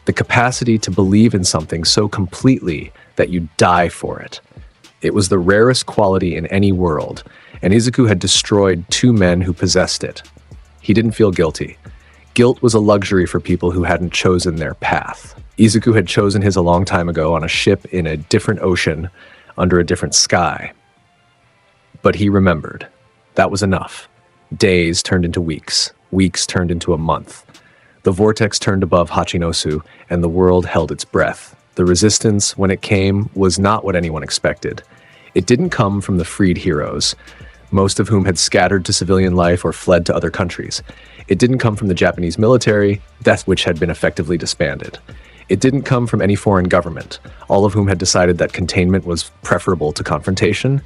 The capacity to believe in something so completely that you die for it. It was the rarest quality in any world, and Izuku had destroyed 2 men who possessed it. He didn't feel guilty. Guilt was a luxury for people who hadn't chosen their path. Izuku had chosen his a long time ago on a ship in a different ocean, under a different sky. But he remembered. That was enough. Days turned into weeks. Weeks turned into a month. The vortex turned above Hachinosu, and the world held its breath. The resistance, when it came, was not what anyone expected. It didn't come from the freed heroes, most of whom had scattered to civilian life or fled to other countries. It didn't come from the Japanese military, that which had been effectively disbanded. It didn't come from any foreign government, all of whom had decided that containment was preferable to confrontation.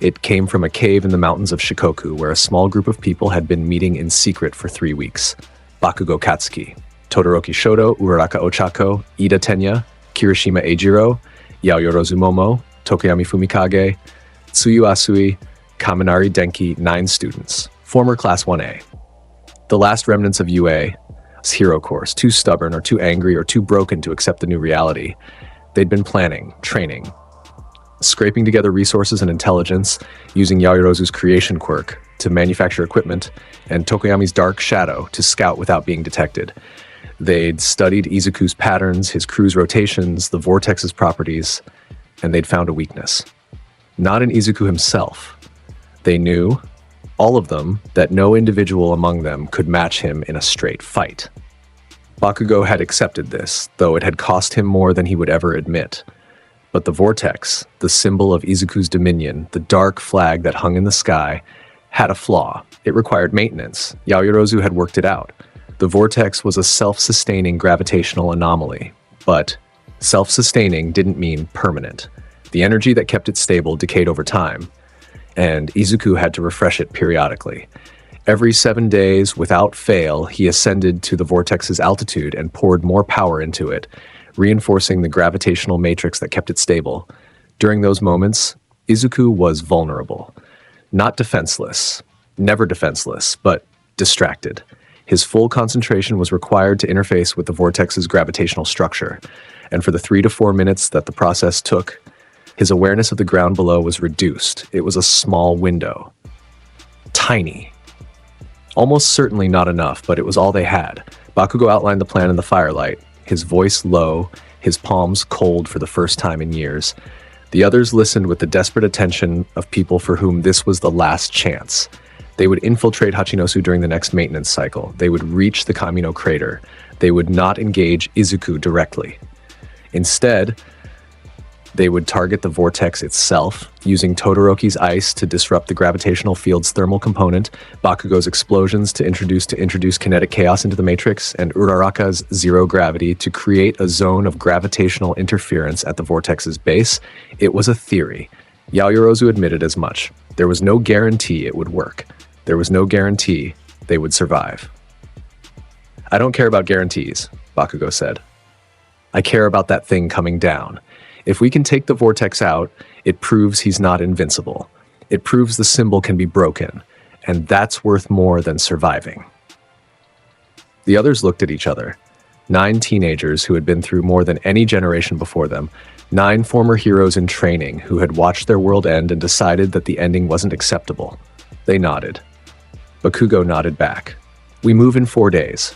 It came from a cave in the mountains of Shikoku, where a small group of people had been meeting in secret for 3 weeks. Bakugo Katsuki, Todoroki Shoto, Uraraka Ochako, Ida Tenya, Kirishima Eijiro, Yaoyorozu Momo, Tokoyami Fumikage, Tsuyu Asui, Kaminari Denki, 9 students, former Class 1A. The last remnants of UA's hero course, too stubborn or too angry or too broken to accept the new reality. They'd been planning, training, scraping together resources and intelligence, using Yaoyorozu's creation quirk to manufacture equipment, and Tokoyami's dark shadow to scout without being detected. They'd studied Izuku's patterns, his crew's rotations, the vortex's properties, and they'd found a weakness. Not in Izuku himself. They knew, all of them, that no individual among them could match him in a straight fight. Bakugo had accepted this, though it had cost him more than he would ever admit. But the vortex, the symbol of Izuku's dominion, the dark flag that hung in the sky, had a flaw. It required maintenance. Yaoyorozu had worked it out. The vortex was a self-sustaining gravitational anomaly, but self-sustaining didn't mean permanent. The energy that kept it stable decayed over time, and Izuku had to refresh it periodically. Every 7 days, without fail, he ascended to the vortex's altitude and poured more power into it, reinforcing the gravitational matrix that kept it stable. During those moments, Izuku was vulnerable. Not defenseless, never defenseless, but distracted. His full concentration was required to interface with the vortex's gravitational structure, and for the 3 to 4 minutes that the process took, his awareness of the ground below was reduced. It was a small window. Tiny. Almost certainly not enough, but it was all they had. Bakugo outlined the plan in the firelight, his voice low, his palms cold for the first time in years. The others listened with the desperate attention of people for whom this was the last chance. They would infiltrate Hachinosu during the next maintenance cycle. They would reach the Kamino crater. They would not engage Izuku directly. Instead, they would target the vortex itself, using Todoroki's ice to disrupt the gravitational field's thermal component, Bakugo's explosions to introduce kinetic chaos into the matrix, and Uraraka's zero gravity to create a zone of gravitational interference at the vortex's base. It was a theory. Yaoyorozu admitted as much. There was no guarantee it would work. There was no guarantee they would survive. "I don't care about guarantees," Bakugo said. "I care about that thing coming down. If we can take the vortex out, it proves he's not invincible. It proves the symbol can be broken, and that's worth more than surviving." The others looked at each other. 9 teenagers who had been through more than any generation before them, 9 former heroes in training who had watched their world end and decided that the ending wasn't acceptable. They nodded. Bakugo nodded back. "We move in 4 days."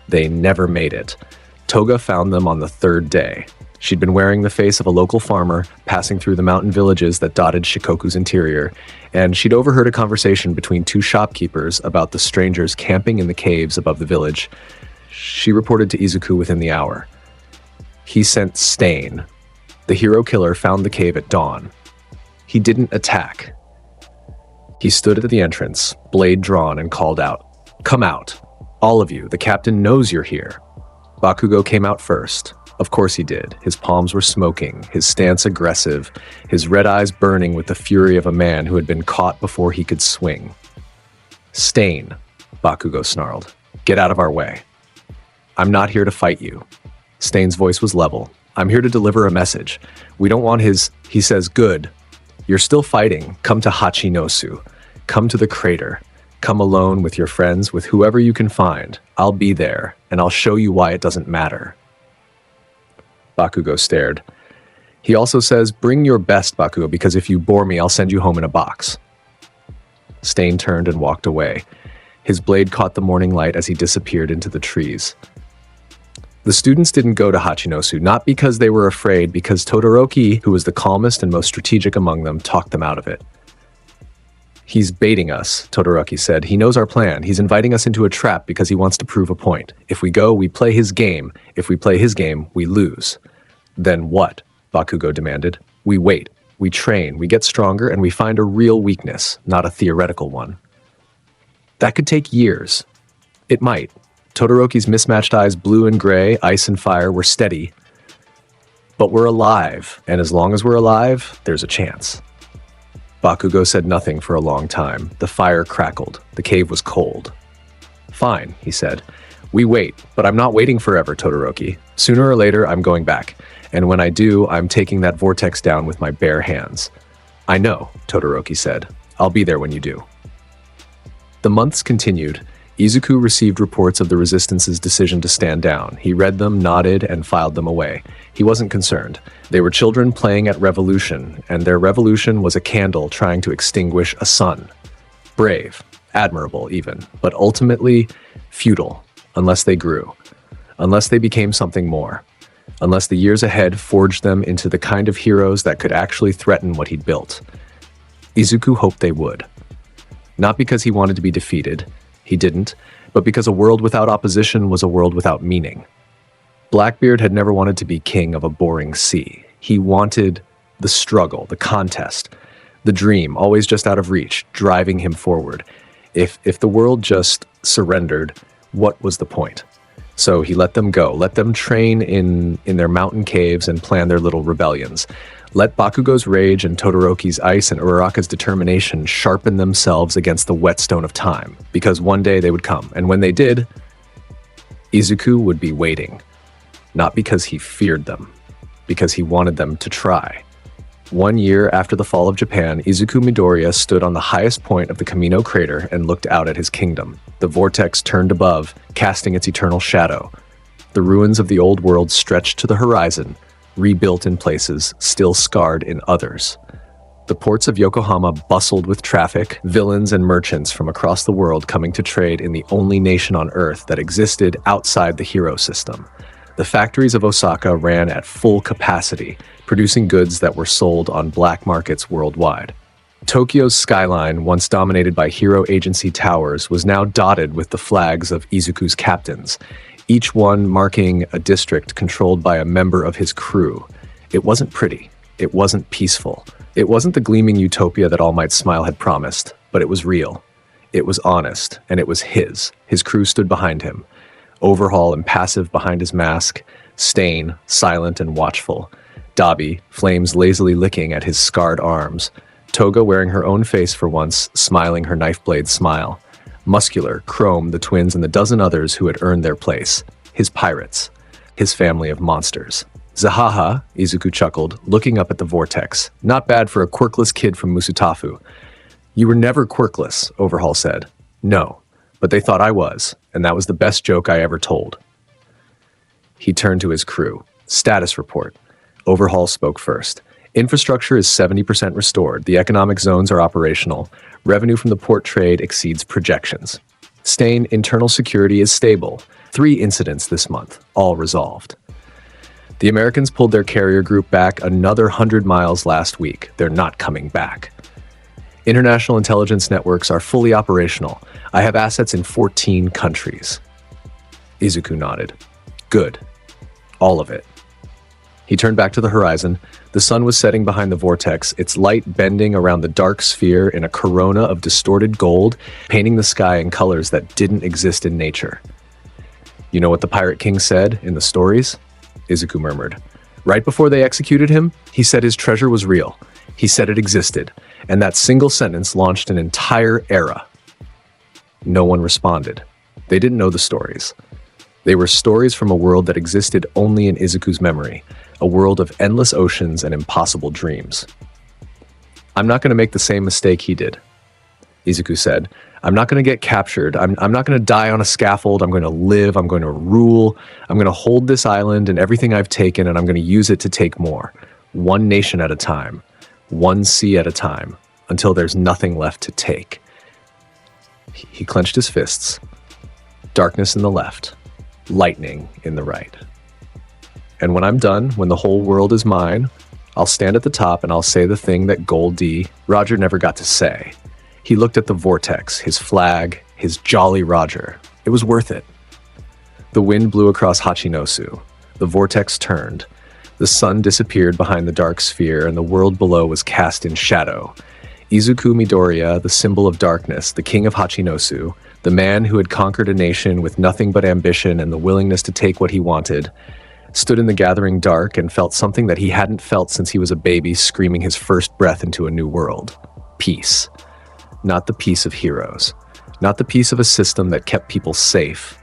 They never made it. Toga found them on the 3rd day. She'd been wearing the face of a local farmer, passing through the mountain villages that dotted Shikoku's interior, and she'd overheard a conversation between 2 shopkeepers about the strangers camping in the caves above the village. She reported to Izuku within the hour. He sent Stain. The hero killer found the cave at dawn. He didn't attack. He stood at the entrance, blade drawn, and called out, "Come out. All of you, the captain knows you're here." Bakugo came out first. Of course he did. His palms were smoking, his stance aggressive, his red eyes burning with the fury of a man who had been caught before he could swing. "Stain," Bakugo snarled. Get out of our way. I'm not here to fight you. Stain's voice was level. I'm here to deliver a message. We don't want his... He says, good. You're still fighting. Come to Hachinosu. Come to the crater. Come alone with your friends, with whoever you can find. I'll be there, and I'll show you why it doesn't matter. Bakugo stared. He also says, bring your best, Bakugo, because if you bore me, I'll send you home in a box. Stain turned and walked away. His blade caught the morning light as he disappeared into the trees. The students didn't go to Hachinosu, not because they were afraid, because Todoroki, who was the calmest and most strategic among them, talked them out of it. He's baiting us, Todoroki said. He knows our plan. He's inviting us into a trap because he wants to prove a point. If we go, we play his game. If we play his game, we lose. Then what? Bakugo demanded. We wait. We train. We get stronger, and we find a real weakness, not a theoretical one. That could take years. It might. Todoroki's mismatched eyes, blue and gray, ice and fire, were steady. But we're alive, and as long as we're alive, there's a chance. Bakugo said nothing for a long time. The fire crackled. The cave was cold. Fine, he said. We wait, but I'm not waiting forever, Todoroki. Sooner or later, I'm going back. And when I do, I'm taking that vortex down with my bare hands. I know, Todoroki said. I'll be there when you do. The months continued. Izuku received reports of the Resistance's decision to stand down. He read them, nodded, and filed them away. He wasn't concerned. They were children playing at revolution, and their revolution was a candle trying to extinguish a sun. Brave, admirable even, but ultimately futile, unless they grew, unless they became something more, unless the years ahead forged them into the kind of heroes that could actually threaten what he'd built. Izuku hoped they would. Not because he wanted to be defeated, he didn't, but because a world without opposition was a world without meaning. Blackbeard had never wanted to be king of a boring sea. He wanted the struggle, the contest, the dream, always just out of reach, driving him forward. If the world just surrendered, what was the point? So he let them go, let them train in their mountain caves and plan their little rebellions. Let Bakugo's rage and Todoroki's ice and Uraraka's determination sharpen themselves against the whetstone of time, because one day they would come, and when they did, Izuku would be waiting. Not because he feared them, because he wanted them to try. 1 year after the fall of Japan, Izuku Midoriya stood on the highest point of the Camino crater and looked out at his kingdom. The vortex turned above, casting its eternal shadow. The ruins of the old world stretched to the horizon, rebuilt in places, still scarred in others. The ports of Yokohama bustled with traffic, villains and merchants from across the world coming to trade in the only nation on Earth that existed outside the hero system. The factories of Osaka ran at full capacity, producing goods that were sold on black markets worldwide. Tokyo's skyline, once dominated by hero agency towers, was now dotted with the flags of Izuku's captains, each one marking a district controlled by a member of his crew. It wasn't pretty. It wasn't peaceful. It wasn't the gleaming utopia that All Might Smile had promised, but it was real. It was honest, and it was his. His crew stood behind him. Overhaul impassive behind his mask, Stain silent and watchful, Dabi, flames lazily licking at his scarred arms, Toga wearing her own face for once, smiling her knife blade smile, Muscular, Chrome, the twins, and the dozen others who had earned their place. His pirates. His family of monsters. Zahaha, Izuku chuckled, looking up at the vortex. Not bad for a quirkless kid from Musutafu. You were never quirkless, Overhaul said. No, but they thought I was, and that was the best joke I ever told. He turned to his crew. Status report. Overhaul spoke first. Infrastructure is 70% restored. The economic zones are operational. Revenue from the port trade exceeds projections. Stain, internal security is stable. 3 incidents this month, all resolved. The Americans pulled their carrier group back another 100 miles last week. They're not coming back. International intelligence networks are fully operational. I have assets in 14 countries. Izuku nodded. Good. All of it. He turned back to the horizon. The sun was setting behind the vortex, its light bending around the dark sphere in a corona of distorted gold, painting the sky in colors that didn't exist in nature. You know what the Pirate King said in the stories? Izuku murmured. Right before they executed him, he said his treasure was real. He said it existed, and that single sentence launched an entire era. No one responded. They didn't know the stories. They were stories from a world that existed only in Izuku's memory, a world of endless oceans and impossible dreams. "I'm not going to make the same mistake he did," Izuku said. "I'm not going to get captured. I'm not going to die on a scaffold. I'm going to live. I'm going to rule. I'm going to hold this island and everything I've taken, and I'm going to use it to take more. One nation at a time, one sea at a time, until there's nothing left to take." He clenched his fists. Darkness in the left, lightning in the right. "And when I'm done, when the whole world is mine, I'll stand at the top and I'll say the thing that Goldie, Roger, never got to say." He looked at the vortex, his flag, his Jolly Roger. It was worth it. The wind blew across Hachinosu. The vortex turned. The sun disappeared behind the dark sphere, and the world below was cast in shadow. Izuku Midoriya, the symbol of darkness, the king of Hachinosu, the man who had conquered a nation with nothing but ambition and the willingness to take what he wanted, stood in the gathering dark and felt something that he hadn't felt since he was a baby, screaming his first breath into a new world. Peace. Not the peace of heroes. Not the peace of a system that kept people safe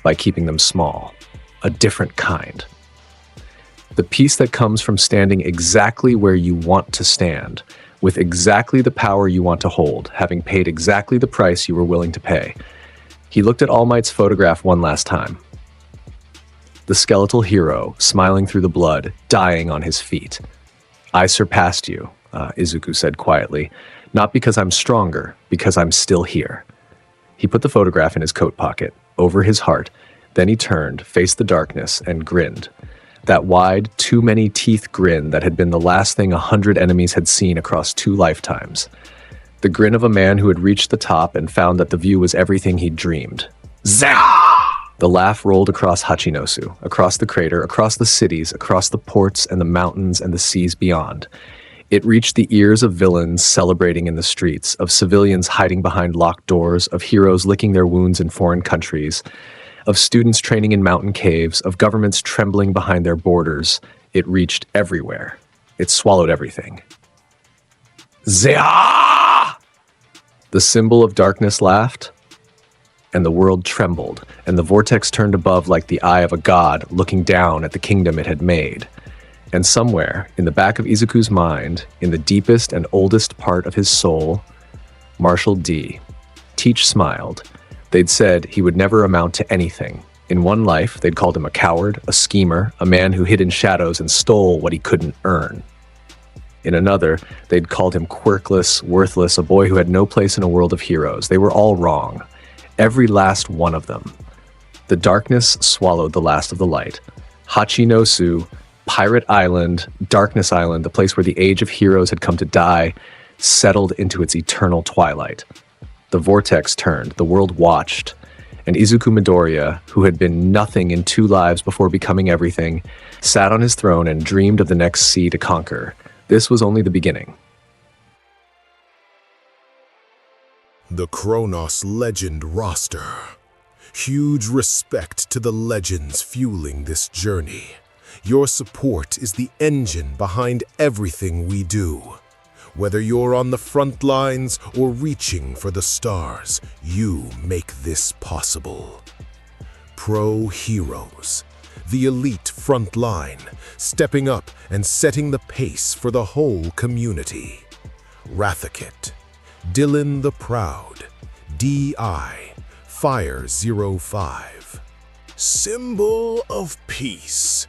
by keeping them small. A different kind. The peace that comes from standing exactly where you want to stand, with exactly the power you want to hold, having paid exactly the price you were willing to pay. He looked at All Might's photograph one last time. The skeletal hero, smiling through the blood, dying on his feet. "I surpassed you," Izuku said quietly. "Not because I'm stronger, because I'm still here." He put the photograph in his coat pocket, over his heart. Then he turned, faced the darkness, and grinned. That wide, too many teeth grin that had been the last thing 100 enemies had seen across 2 lifetimes. The grin of a man who had reached the top and found that the view was everything he'd dreamed. Zah! The laugh rolled across Hachinosu, across the crater, across the cities, across the ports and the mountains and the seas beyond. It reached the ears of villains celebrating in the streets, of civilians hiding behind locked doors, of heroes licking their wounds in foreign countries, of students training in mountain caves, of governments trembling behind their borders. It reached everywhere. It swallowed everything. Zah! The symbol of darkness laughed, and the world trembled, and the vortex turned above like the eye of a god looking down at the kingdom it had made. And somewhere, in the back of Izuku's mind, in the deepest and oldest part of his soul, Marshal D. Teach smiled. They'd said he would never amount to anything. In one life, they'd called him a coward, a schemer, a man who hid in shadows and stole what he couldn't earn. In another, they'd called him quirkless, worthless, a boy who had no place in a world of heroes. They were all wrong. Every last one of them. The darkness swallowed the last of the light. Hachinosu, Pirate Island, Darkness Island, the place where the age of heroes had come to die, settled into its eternal twilight. The vortex turned, the world watched, and Izuku Midoriya, who had been nothing in 2 lives before becoming everything, sat on his throne and dreamed of the next sea to conquer. This was only the beginning. The Chronos Legend roster. Huge respect to the legends fueling this journey. Your support is the engine behind everything we do. Whether you're on the front lines or reaching for the stars, you make this possible. Pro heroes, the elite front line, stepping up and setting the pace for the whole community. Rathakit, Dylan the Proud, D.I., Fire 05. Symbol of peace.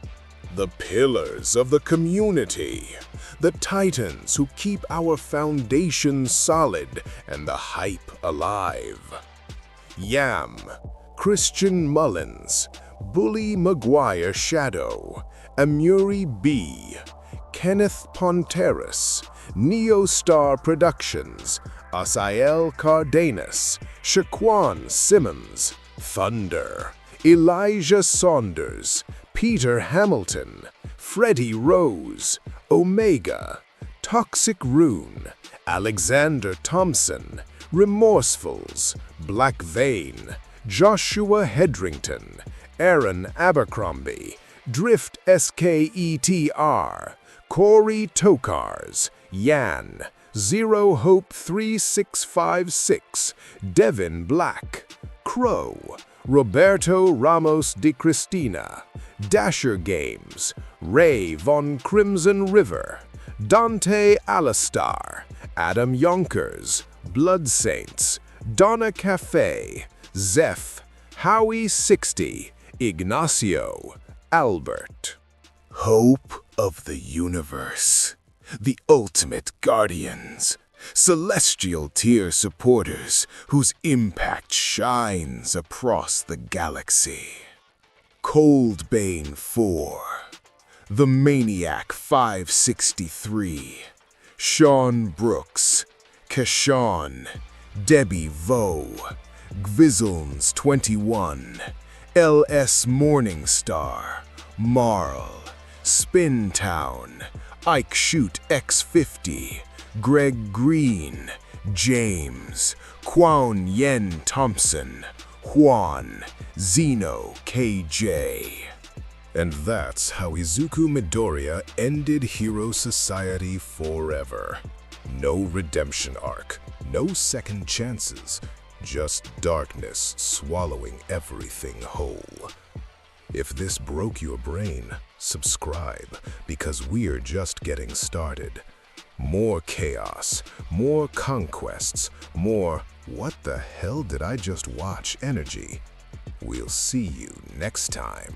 The pillars of the community, the titans who keep our foundation solid and the hype alive. Yam, Christian Mullins, Bully Maguire Shadow, Amuri B, Kenneth Ponteris, Neostar Productions, Asael Cardenas, Shaquan Simmons, Thunder, Elijah Saunders, Peter Hamilton, Freddie Rose, Omega, Toxic Rune, Alexander Thompson, Remorsefuls, Black Vein, Joshua Hedrington, Aaron Abercrombie, Drift SKETR, Corey Tokars, Yan, Zero Hope 3656, Devin Black, Crow, Roberto Ramos de Cristina, Dasher Games, Ray von Crimson River, Dante Alistar, Adam Yonkers, Blood Saints, Donna Cafe, Zeph, Howie 60, Ignacio, Albert. Hope of the universe, the ultimate guardians, celestial tier supporters whose impact shines across the galaxy. Coldbane 4, The Maniac 563, Sean Brooks, Kashawn, Debbie Vo, Gvizzlns 21, LS Morningstar, Marl, Spintown, Ike Shoot X50, Greg Green, James, Kwon Yen Thompson, Juan, Zeno KJ. And that's how Izuku Midoriya ended Hero Society forever. No redemption arc, no second chances, just darkness swallowing everything whole. If this broke your brain, subscribe, because we're just getting started. More chaos, more conquests, more "what the hell did I just watch" energy. We'll see you next time.